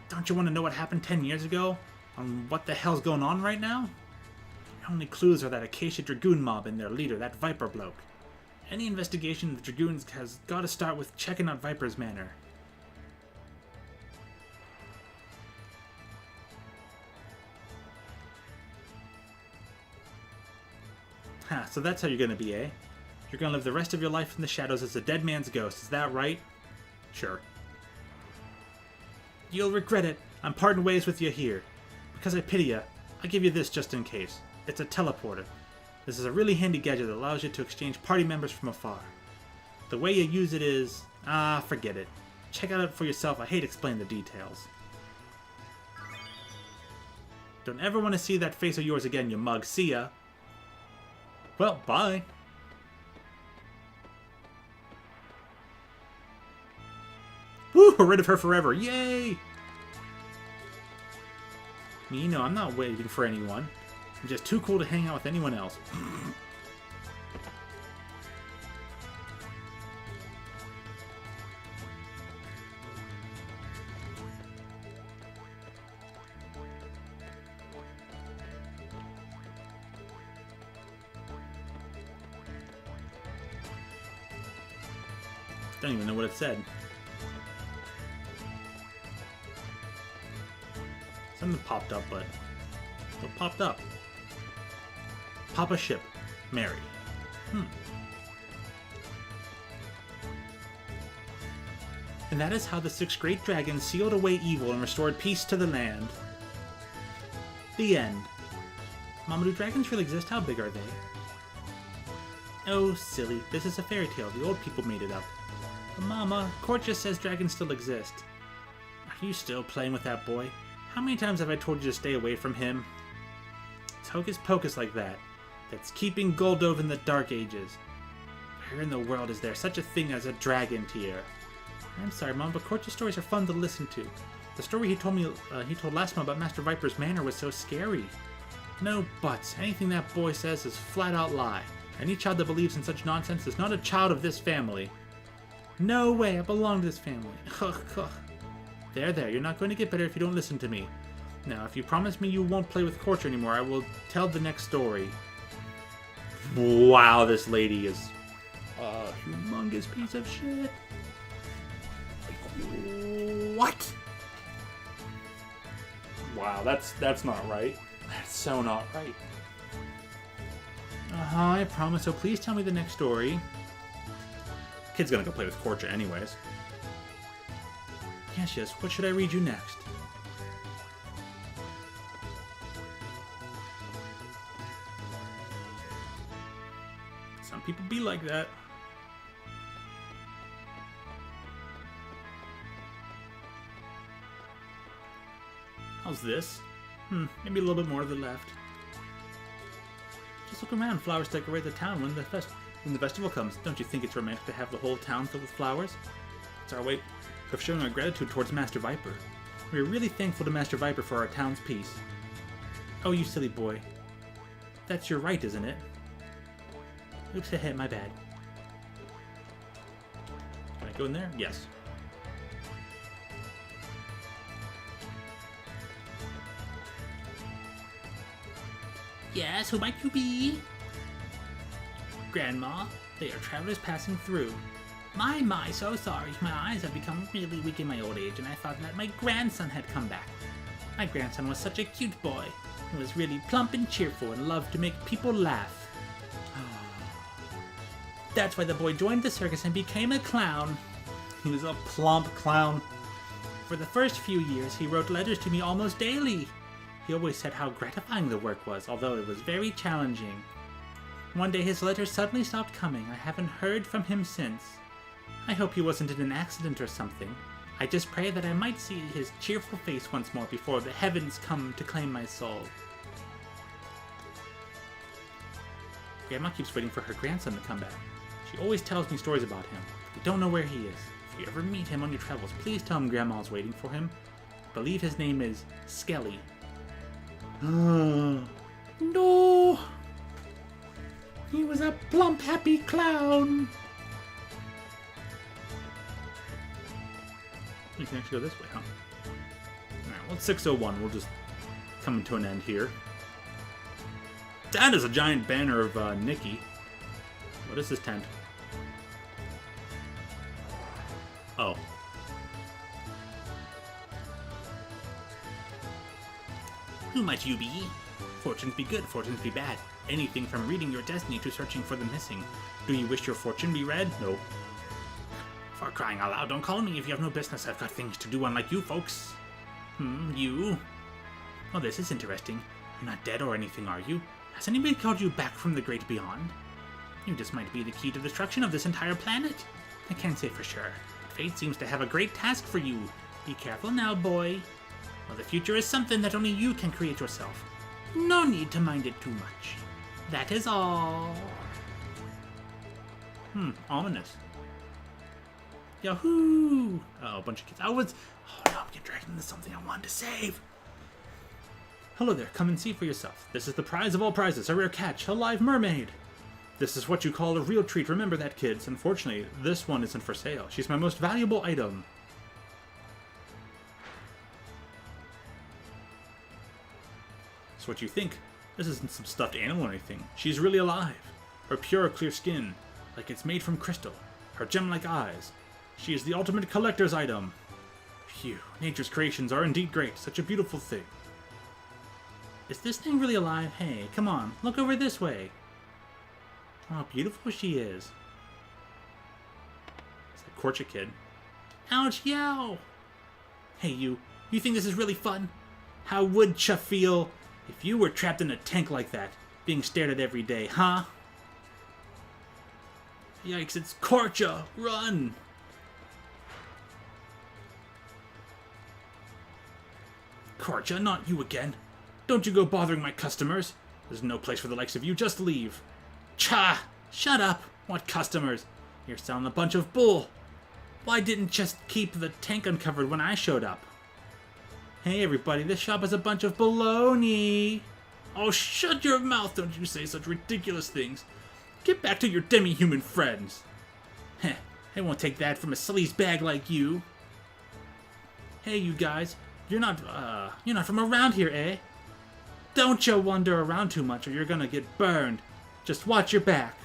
Don't you want to know what happened 10 years ago? On what the hell's going on right now? Your only clues are that Acacia Dragoon mob and their leader, that Viper bloke. Any investigation of the Dragoons has got to start with checking out Viper's manor. Ha, so that's how you're gonna be, eh? You're gonna live the rest of your life in the shadows as a dead man's ghost, is that right? Sure. You'll regret it. I'm parting ways with you here. Because I pity you, I give you this just in case. It's a teleporter. This is a really handy gadget that allows you to exchange party members from afar. The way you use it is... forget it. Check it out for yourself. I hate explaining the details. Don't ever want to see that face of yours again, you mug. See ya. Well, bye. Woo! We're rid of her forever. Yay! Me, no, I'm not waiting for anyone. I'm just too cool to hang out with anyone else. Don't even know what it said. Something popped up, but what popped up? Papa Ship, Mary. And that is how the 6 great dragons sealed away evil and restored peace to the land. The end. Mama, do dragons really exist? How big are they? Oh, silly. This is a fairy tale. The old people made it up. But Mama, Court just says dragons still exist. Are you still playing with that boy? How many times have I told you to stay away from him? It's hocus pocus like that. That's keeping Goldove in the Dark Ages. Where in the world is there such a thing as a dragon tier? I'm sorry, Mom, but Court's stories are fun to listen to. The story he told last month about Master Viper's manor was so scary. No buts. Anything that boy says is flat out lie. Any child that believes in such nonsense is not a child of this family. No way, I belong to this family. There, you're not going to get better if you don't listen to me. Now, if you promise me you won't play with Court anymore, I will tell the next story. Wow, this lady is a humongous piece of shit. What? Wow, that's not right. That's so not right. I promise, so please tell me the next story. Kid's gonna go play with Korcha anyways. Yes, what should I read you next? Some people be like that. How's this? Maybe a little bit more to the left. Just look around. Flowers decorate the town when the festival comes. Don't you think it's romantic to have the whole town filled with flowers? It's our way of showing our gratitude towards Master Viper. We are really thankful to Master Viper for our town's peace. Oh, you silly boy. That's your right, isn't it? Oops, ahead, my bad. Can I go in there? Yes. Yes, who might you be? Grandma, they are travelers passing through. My, so sorry. My eyes have become really weak in my old age, and I thought that my grandson had come back. My grandson was such a cute boy. He was really plump and cheerful and loved to make people laugh. That's why the boy joined the circus and became a clown. He was a plump clown. For the first few years, he wrote letters to me almost daily. He always said how gratifying the work was, although it was very challenging. One day his letters suddenly stopped coming. I haven't heard from him since. I hope he wasn't in an accident or something. I just pray that I might see his cheerful face once more before the heavens come to claim my soul. Grandma keeps waiting for her grandson to come back. She always tells me stories about him. We don't know where he is. If you ever meet him on your travels, please tell him Grandma's waiting for him. I believe his name is Skelly. No! He was a plump, happy clown! You can actually go this way, huh? Alright, well, it's 6:01. We'll just come to an end here. That is a giant banner of Nikki. What is this tent? Oh. Who might you be? Fortunes be good, fortunes be bad. anything from reading your destiny to searching for the missing. Do you wish your fortune be read? No. For crying out loud, don't call me if you have no business. I've got things to do, unlike you folks. You? Well, this is interesting. You're not dead or anything, are you? Has anybody called you back from the great beyond? You just might be the key to destruction of this entire planet. I can't say for sure. Fate seems to have a great task for you. Be careful now, boy. Well, the future is something that only you can create yourself. No need to mind it too much. That is all. Ominous. Yahoo! Oh, a bunch of kids. Oh no, I'm getting dragged into something I wanted to save. Hello there, come and see for yourself. This is the prize of all prizes, a rare catch, a live mermaid. This is what you call a real treat. Remember that, kids. Unfortunately, this one isn't for sale. She's my most valuable item. So what you think? This isn't some stuffed animal or anything. She's really alive. Her pure, clear skin, like it's made from crystal. Her gem-like eyes. She is the ultimate collector's item. Phew, nature's creations are indeed great. Such a beautiful thing. Is this thing really alive? Hey, come on, look over this way. Oh, how beautiful she is. It's like Corcha Kid. Ouch, yow! Hey, you think this is really fun? How would ya feel if you were trapped in a tank like that, being stared at every day, huh? Yikes, it's Corcha! Run! Corcha, not you again. Don't you go bothering my customers. There's no place for the likes of you, just leave. Cha! Shut up! What customers? You're selling a bunch of bull. Why didn't just keep the tank uncovered when I showed up? Hey everybody, this shop is a bunch of baloney. Oh, shut your mouth, don't you say such ridiculous things. Get back to your demi-human friends. Heh, I won't take that from a sleaze bag like you. Hey you guys, you're not from around here, eh? Don't you wander around too much or you're gonna get burned. Just watch your back.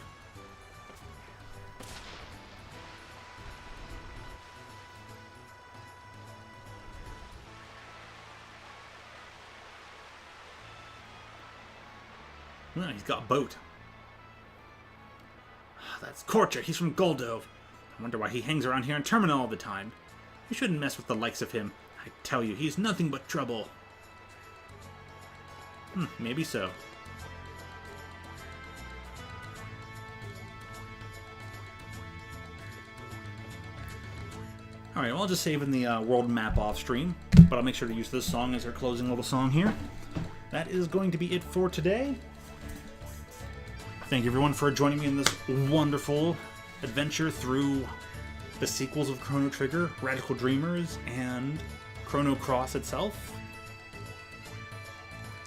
Well, he's got a boat. That's Corcha. He's from Goldove. I wonder why he hangs around here in Terminal all the time. You shouldn't mess with the likes of him. I tell you, he's nothing but trouble. Maybe so. Alright, well, I'll just save in the world map off stream, but I'll make sure to use this song as our closing little song here. That is going to be it for today. Thank you everyone for joining me in this wonderful adventure through the sequels of Chrono Trigger, Radical Dreamers, and Chrono Cross itself.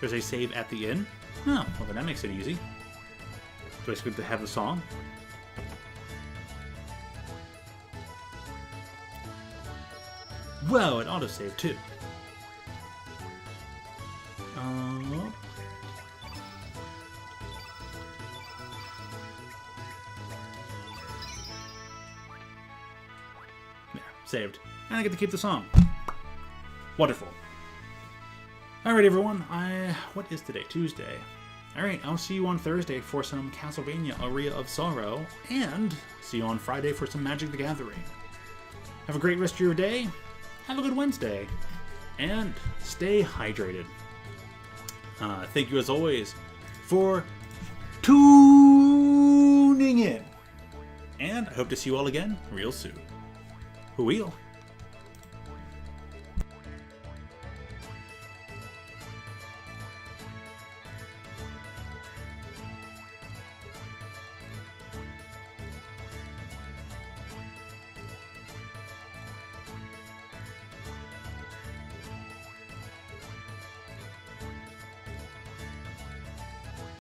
There's a save at the inn. Oh, well then that makes it easy. So it's good to have the song. Well, it autosaved too. There, saved. And I get to keep the song. Wonderful. Alright everyone, what is today? Tuesday. Alright, I'll see you on Thursday for some Castlevania Aria of Sorrow, and see you on Friday for some Magic the Gathering. Have a great rest of your day, have a good Wednesday, and stay hydrated. Thank you as always for tuning in, and I hope to see you all again real soon. Who will?